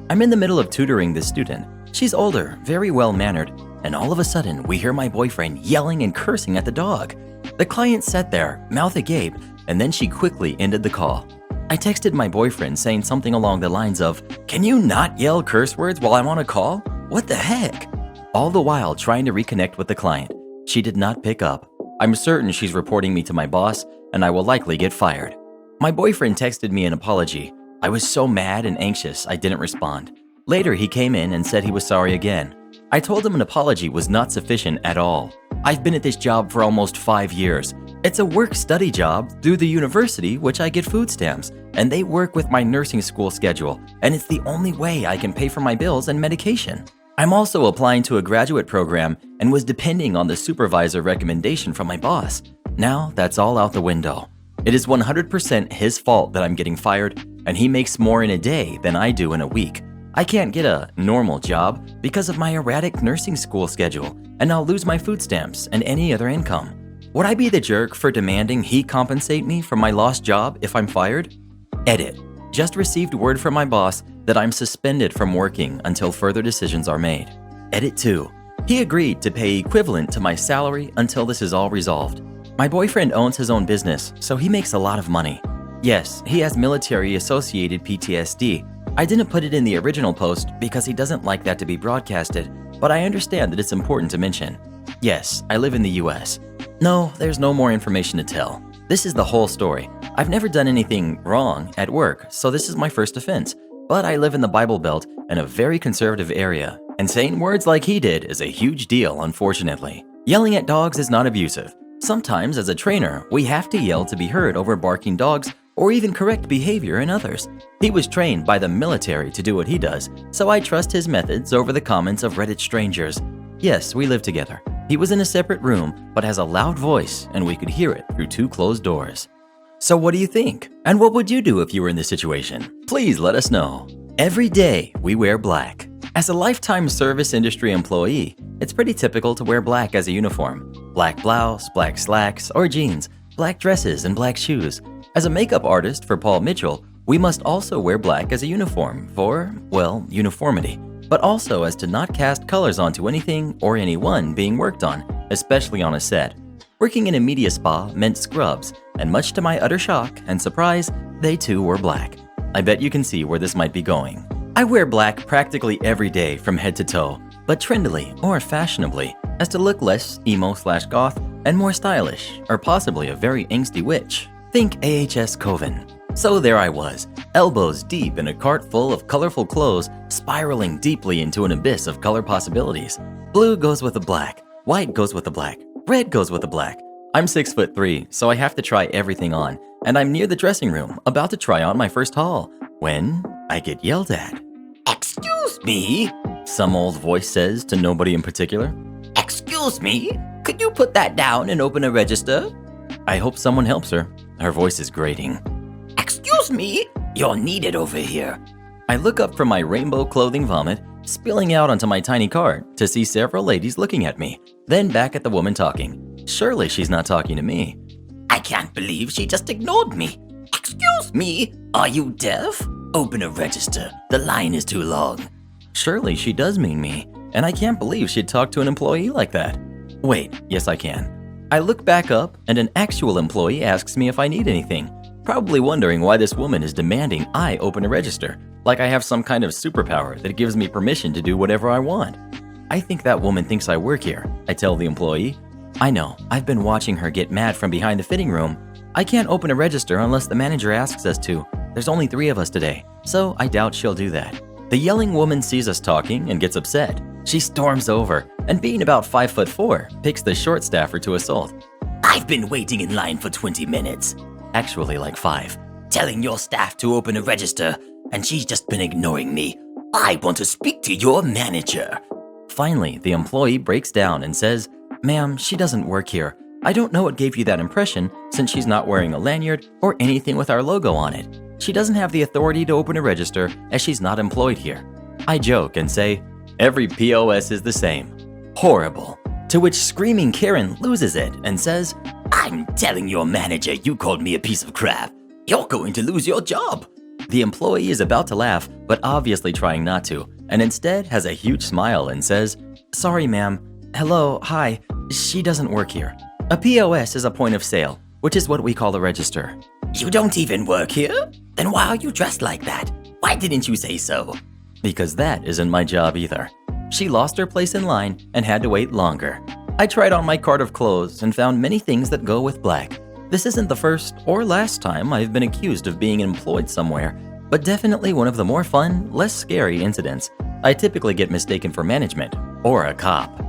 I'm in the middle of tutoring this student. She's older, very well-mannered, and all of a sudden, we hear my boyfriend yelling and cursing at the dog. The client sat there, mouth agape, and then she quickly ended the call. I texted my boyfriend saying something along the lines of, "Can you not yell curse words while I'm on a call? What the heck?" All the while trying to reconnect with the client. She did not pick up. I'm certain she's reporting me to my boss, and I will likely get fired. My boyfriend texted me an apology. I was so mad and anxious I didn't respond. Later, he came in and said he was sorry again. I told him an apology was not sufficient at all. I've been at this job for almost 5 years. It's a work-study job through the university, which I get food stamps, and they work with my nursing school schedule, and it's the only way I can pay for my bills and medication. I'm also applying to a graduate program and was depending on the supervisor recommendation from my boss. Now, that's all out the window. It is 100% his fault that I'm getting fired, and he makes more in a day than I do in a week. I can't get a normal job because of my erratic nursing school schedule, and I'll lose my food stamps and any other income. Would I be the jerk for demanding he compensate me for my lost job if I'm fired? Edit. Just received word from my boss that I'm suspended from working until further decisions are made. Edit 2. He agreed to pay equivalent to my salary until this is all resolved. My boyfriend owns his own business, so he makes a lot of money. Yes, he has military-associated PTSD. I didn't put it in the original post because he doesn't like that to be broadcasted, but I understand that it's important to mention. Yes, I live in the US. No, there's no more information to tell. This is the whole story. I've never done anything wrong at work, so this is my first offense. But I live in the Bible Belt in a very conservative area, and saying words like he did is a huge deal, unfortunately. Yelling at dogs is not abusive. Sometimes, as a trainer, we have to yell to be heard over barking dogs or even correct behavior in others. He was trained by the military to do what he does, so I trust his methods over the comments of Reddit strangers. Yes, we live together. He was in a separate room, but has a loud voice, and we could hear it through 2 closed doors. So what do you think? And what would you do if you were in this situation? Please let us know. Every day, we wear black. As a lifetime service industry employee, it's pretty typical to wear black as a uniform. Black blouse, black slacks or jeans, black dresses, and black shoes. As a makeup artist for Paul Mitchell, we must also wear black as a uniform for, well, uniformity, but also as to not cast colors onto anything or anyone being worked on, especially on a set. Working in a media spa meant scrubs, and much to my utter shock and surprise, they too were black. I bet you can see where this might be going. I wear black practically every day from head to toe, but trendily or fashionably, as to look less emo/goth and more stylish, or possibly a very angsty witch. Think AHS Coven. So there I was, elbows deep in a cart full of colorful clothes, spiraling deeply into an abyss of color possibilities. Blue goes with the black, white goes with the black, red goes with the black. I'm 6'3", so I have to try everything on, and I'm near the dressing room, about to try on my first haul, when I get yelled at. Excuse me? Some old voice says to nobody in particular. Excuse me? Could you put that down and open a register? I hope someone helps her. Her voice is grating. Excuse me? You're needed over here. I look up from my rainbow clothing vomit, spilling out onto my tiny cart, to see several ladies looking at me, then back at the woman talking. Surely she's not talking to me. I can't believe she just ignored me. Excuse me? Are you deaf? Open a register. The line is too long. Surely she does mean me, and I can't believe she'd talk to an employee like that. Wait, yes I can. I look back up, and an actual employee asks me if I need anything, probably wondering why this woman is demanding I open a register, like I have some kind of superpower that gives me permission to do whatever I want. I think that woman thinks I work here, I tell the employee. I know, I've been watching her get mad from behind the fitting room. I can't open a register unless the manager asks us to. There's only 3 of us today, so I doubt she'll do that. The yelling woman sees us talking and gets upset. She storms over, and being about 5'4", picks the short staffer to assault. I've been waiting in line for 20 minutes. Actually like 5. Telling your staff to open a register, and she's just been ignoring me. I want to speak to your manager. Finally, the employee breaks down and says, "Ma'am, she doesn't work here. I don't know what gave you that impression since she's not wearing a lanyard or anything with our logo on it. She doesn't have the authority to open a register as she's not employed here." I joke and say, "Every POS is the same." Horrible. To which screaming Karen loses it and says, I'm telling your manager you called me a piece of crap. You're going to lose your job. The employee is about to laugh, but obviously trying not to, and instead has a huge smile and says, "Sorry, ma'am. Hello, hi. She doesn't work here. A POS is a point of sale, which is what we call a register." You don't even work here? Then why are you dressed like that? Why didn't you say so? Because that isn't my job either. She lost her place in line and had to wait longer. I tried on my cart of clothes and found many things that go with black. This isn't the first or last time I've been accused of being employed somewhere, but definitely one of the more fun, less scary incidents. I typically get mistaken for management or a cop.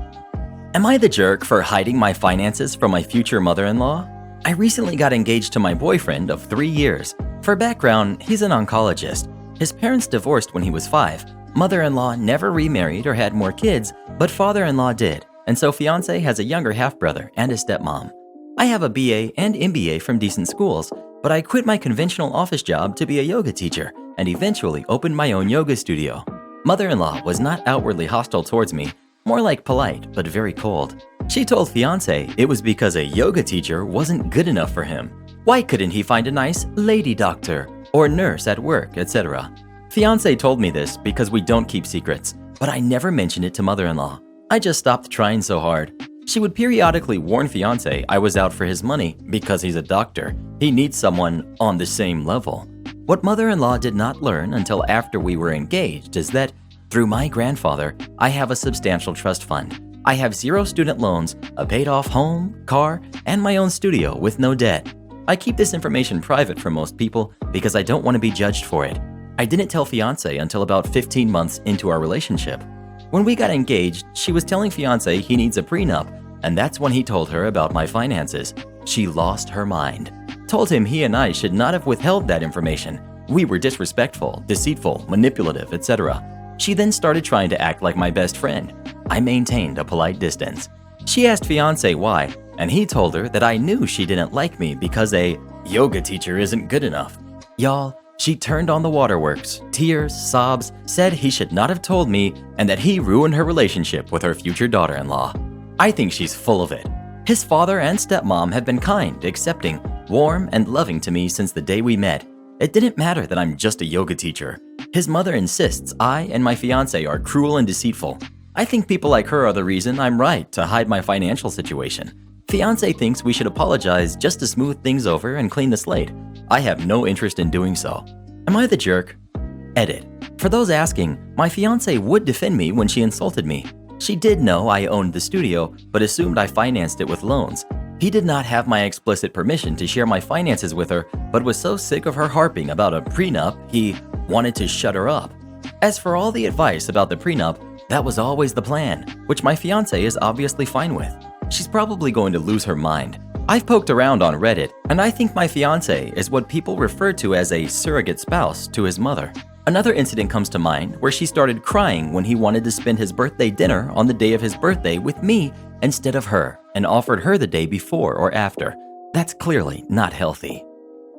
Am I the jerk for hiding my finances from my future mother-in-law? I recently got engaged to my boyfriend of 3 years. For background, he's an oncologist. His parents divorced when he was 5. Mother-in-law never remarried or had more kids, but father-in-law did, and so fiance has a younger half-brother and a stepmom. I have a BA and MBA from decent schools, but I quit my conventional office job to be a yoga teacher and eventually opened my own yoga studio. Mother-in-law was not outwardly hostile towards me, more like polite but very cold. She told fiance it was because a yoga teacher wasn't good enough for him. Why couldn't he find a nice lady doctor or nurse at work, etc.? Fiance told me this because we don't keep secrets, but I never mentioned it to mother-in-law. I just stopped trying so hard. She would periodically warn fiance I was out for his money because he's a doctor. He needs someone on the same level. What mother-in-law did not learn until after we were engaged is that through my grandfather, I have a substantial trust fund. I have 0 student loans, a paid-off home, car, and my own studio with no debt. I keep this information private from most people because I don't want to be judged for it. I didn't tell fiance until about 15 months into our relationship. When we got engaged, she was telling fiance he needs a prenup, and that's when he told her about my finances. She lost her mind. Told him he and I should not have withheld that information. We were disrespectful, deceitful, manipulative, etc. She then started trying to act like my best friend. I maintained a polite distance. She asked fiance why, and he told her that I knew she didn't like me because a yoga teacher isn't good enough. Y'all, she turned on the waterworks, tears, sobs, said he should not have told me, and that he ruined her relationship with her future daughter-in-law. I think she's full of it. His father and stepmom have been kind, accepting, warm, and loving to me since the day we met. It didn't matter that I'm just a yoga teacher. His mother insists I and my fiance are cruel and deceitful. I think people like her are the reason I'm right to hide my financial situation. Fiance thinks we should apologize just to smooth things over and clean the slate. I have no interest in doing so. Am I the jerk? Edit. For those asking, my fiance would defend me when she insulted me. She did know I owned the studio, but assumed I financed it with loans. He did not have my explicit permission to share my finances with her, but was so sick of her harping about a prenup, he wanted to shut her up. As for all the advice about the prenup, that was always the plan, which my fiance is obviously fine with. She's probably going to lose her mind. I've poked around on Reddit, and I think my fiance is what people refer to as a surrogate spouse to his mother. Another incident comes to mind where she started crying when he wanted to spend his birthday dinner on the day of his birthday with me instead of her, and offered her the day before or after. That's clearly not healthy.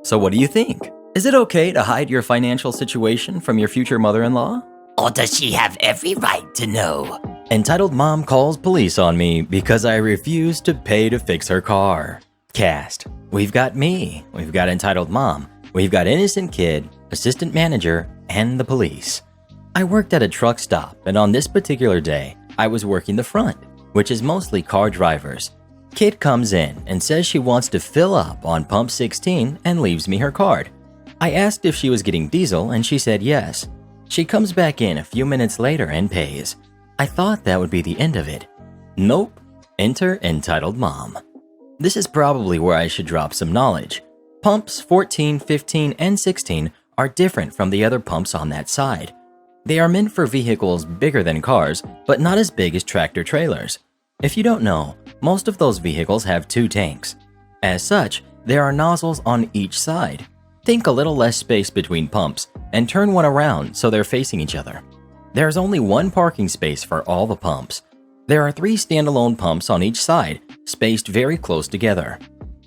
So what do you think? Is it okay to hide your financial situation from your future mother-in-law? Or does she have every right to know? Entitled mom calls police on me because I refused to pay to fix her car. Cast. We've got me. We've got entitled mom. We've got innocent kid, assistant manager, and the police. I worked at a truck stop, and on this particular day, I was working the front, which is mostly car drivers. Kid comes in and says she wants to fill up on pump 16 and leaves me her card. I asked if she was getting diesel, and she said yes. She comes back in a few minutes later and pays. I thought that would be the end of it. Nope. Enter entitled mom. This is probably where I should drop some knowledge. Pumps 14, 15, and 16 are different from the other pumps on that side. They are meant for vehicles bigger than cars, but not as big as tractor trailers. If you don't know, most of those vehicles have 2 tanks. As such, there are nozzles on each side. Think a little less space between pumps and turn one around so they're facing each other. There's only 1 parking space for all the pumps. There are 3 standalone pumps on each side, spaced very close together.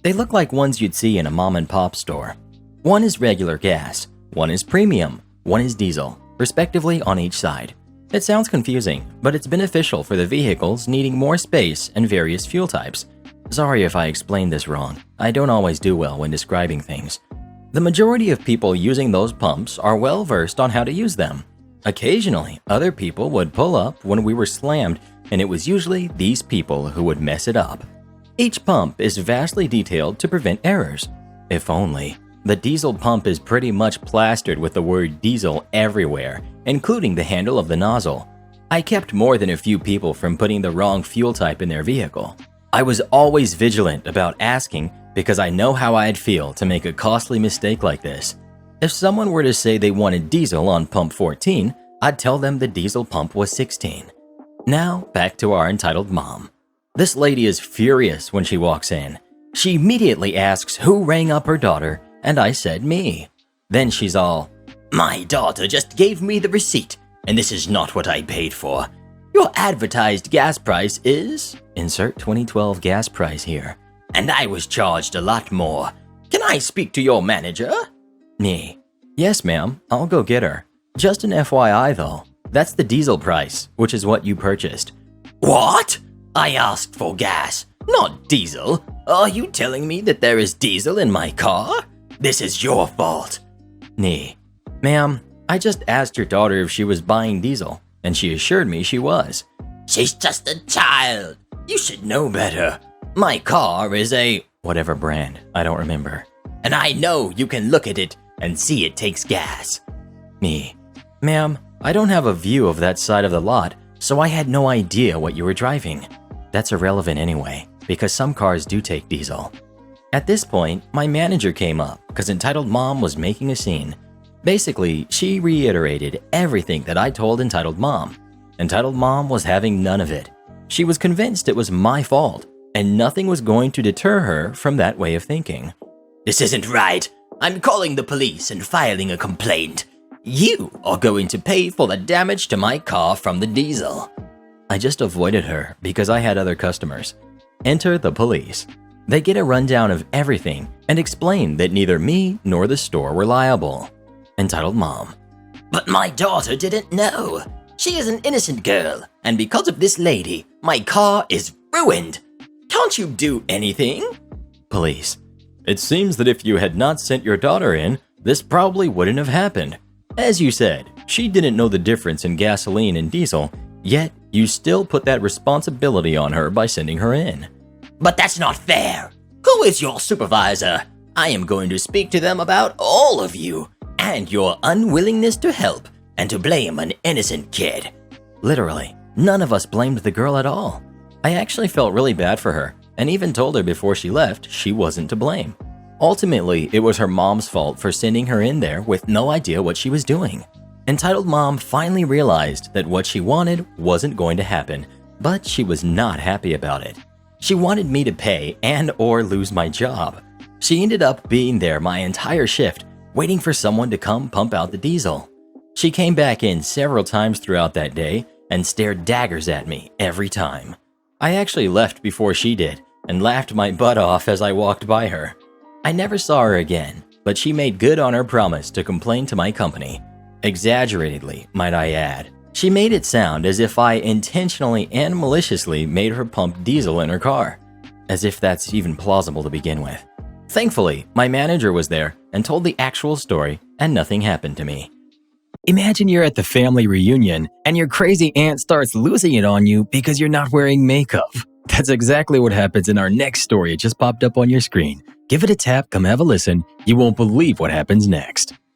They look like ones you'd see in a mom and pop store. One is regular gas, one is premium, one is diesel, respectively on each side. It sounds confusing, but it's beneficial for the vehicles needing more space and various fuel types. Sorry if I explained this wrong. I don't always do well when describing things. The majority of people using those pumps are well versed on how to use them. Occasionally, other people would pull up when we were slammed, and it was usually these people who would mess it up. Each pump is vastly detailed to prevent errors. If only The diesel pump is pretty much plastered with the word diesel everywhere, including the handle of the nozzle. I kept more than a few people from putting the wrong fuel type in their vehicle. I was always vigilant about asking because I know how I'd feel to make a costly mistake like this. If someone were to say they wanted diesel on pump 14, I'd tell them the diesel pump was 16. Now, back to our entitled mom. This lady is furious when she walks in. She immediately asks who rang up her daughter, and I said me. Then she's all, My daughter just gave me the receipt, and this is not what I paid for. Your advertised gas price is... Insert 2012 gas price here. And I was charged a lot more. Can I speak to your manager? Me. Yes, ma'am. I'll go get her. Just an FYI, though. That's the diesel price, which is what you purchased. What? I asked for gas, not diesel. Are you telling me that there is diesel in my car? This is your fault. Nee. Ma'am, I just asked your daughter if she was buying diesel, and she assured me she was. She's just a child. You should know better. My car is a... whatever brand, I don't remember. And I know you can look at it and see it takes gas. Me. Ma'am, I don't have a view of that side of the lot, so I had no idea what you were driving. That's irrelevant anyway, because some cars do take diesel. At this point, my manager came up because Entitled Mom was making a scene. Basically, she reiterated everything that I told Entitled Mom. Entitled Mom was having none of it. She was convinced it was my fault, and nothing was going to deter her from that way of thinking. This isn't right. I'm calling the police and filing a complaint. You are going to pay for the damage to my car from the diesel. I just avoided her because I had other customers. Enter the police. They get a rundown of everything and explain that neither me nor the store were liable. Entitled Mom. But my daughter didn't know. She is an innocent girl, and because of this lady, my car is ruined. Can't you do anything? Police. It seems that if you had not sent your daughter in, this probably wouldn't have happened. As you said, she didn't know the difference in gasoline and diesel, yet you still put that responsibility on her by sending her in. But that's not fair. Who is your supervisor? I am going to speak to them about all of you and your unwillingness to help and to blame an innocent kid. Literally, none of us blamed the girl at all. I actually felt really bad for her and even told her before she left she wasn't to blame. Ultimately, it was her mom's fault for sending her in there with no idea what she was doing. Entitled Mom finally realized that what she wanted wasn't going to happen, but she was not happy about it. She wanted me to pay and or lose my job. She ended up being there my entire shift, waiting for someone to come pump out the diesel. She came back in several times throughout that day and stared daggers at me every time. I actually left before she did and laughed my butt off as I walked by her. I never saw her again, but she made good on her promise to complain to my company. Exaggeratedly, might I add. She made it sound as if I intentionally and maliciously made her pump diesel in her car. As if that's even plausible to begin with. Thankfully, my manager was there and told the actual story, and nothing happened to me. Imagine you're at the family reunion and your crazy aunt starts losing it on you because you're not wearing makeup. That's exactly what happens in our next story. It just popped up on your screen. Give it a tap, come have a listen. You won't believe what happens next.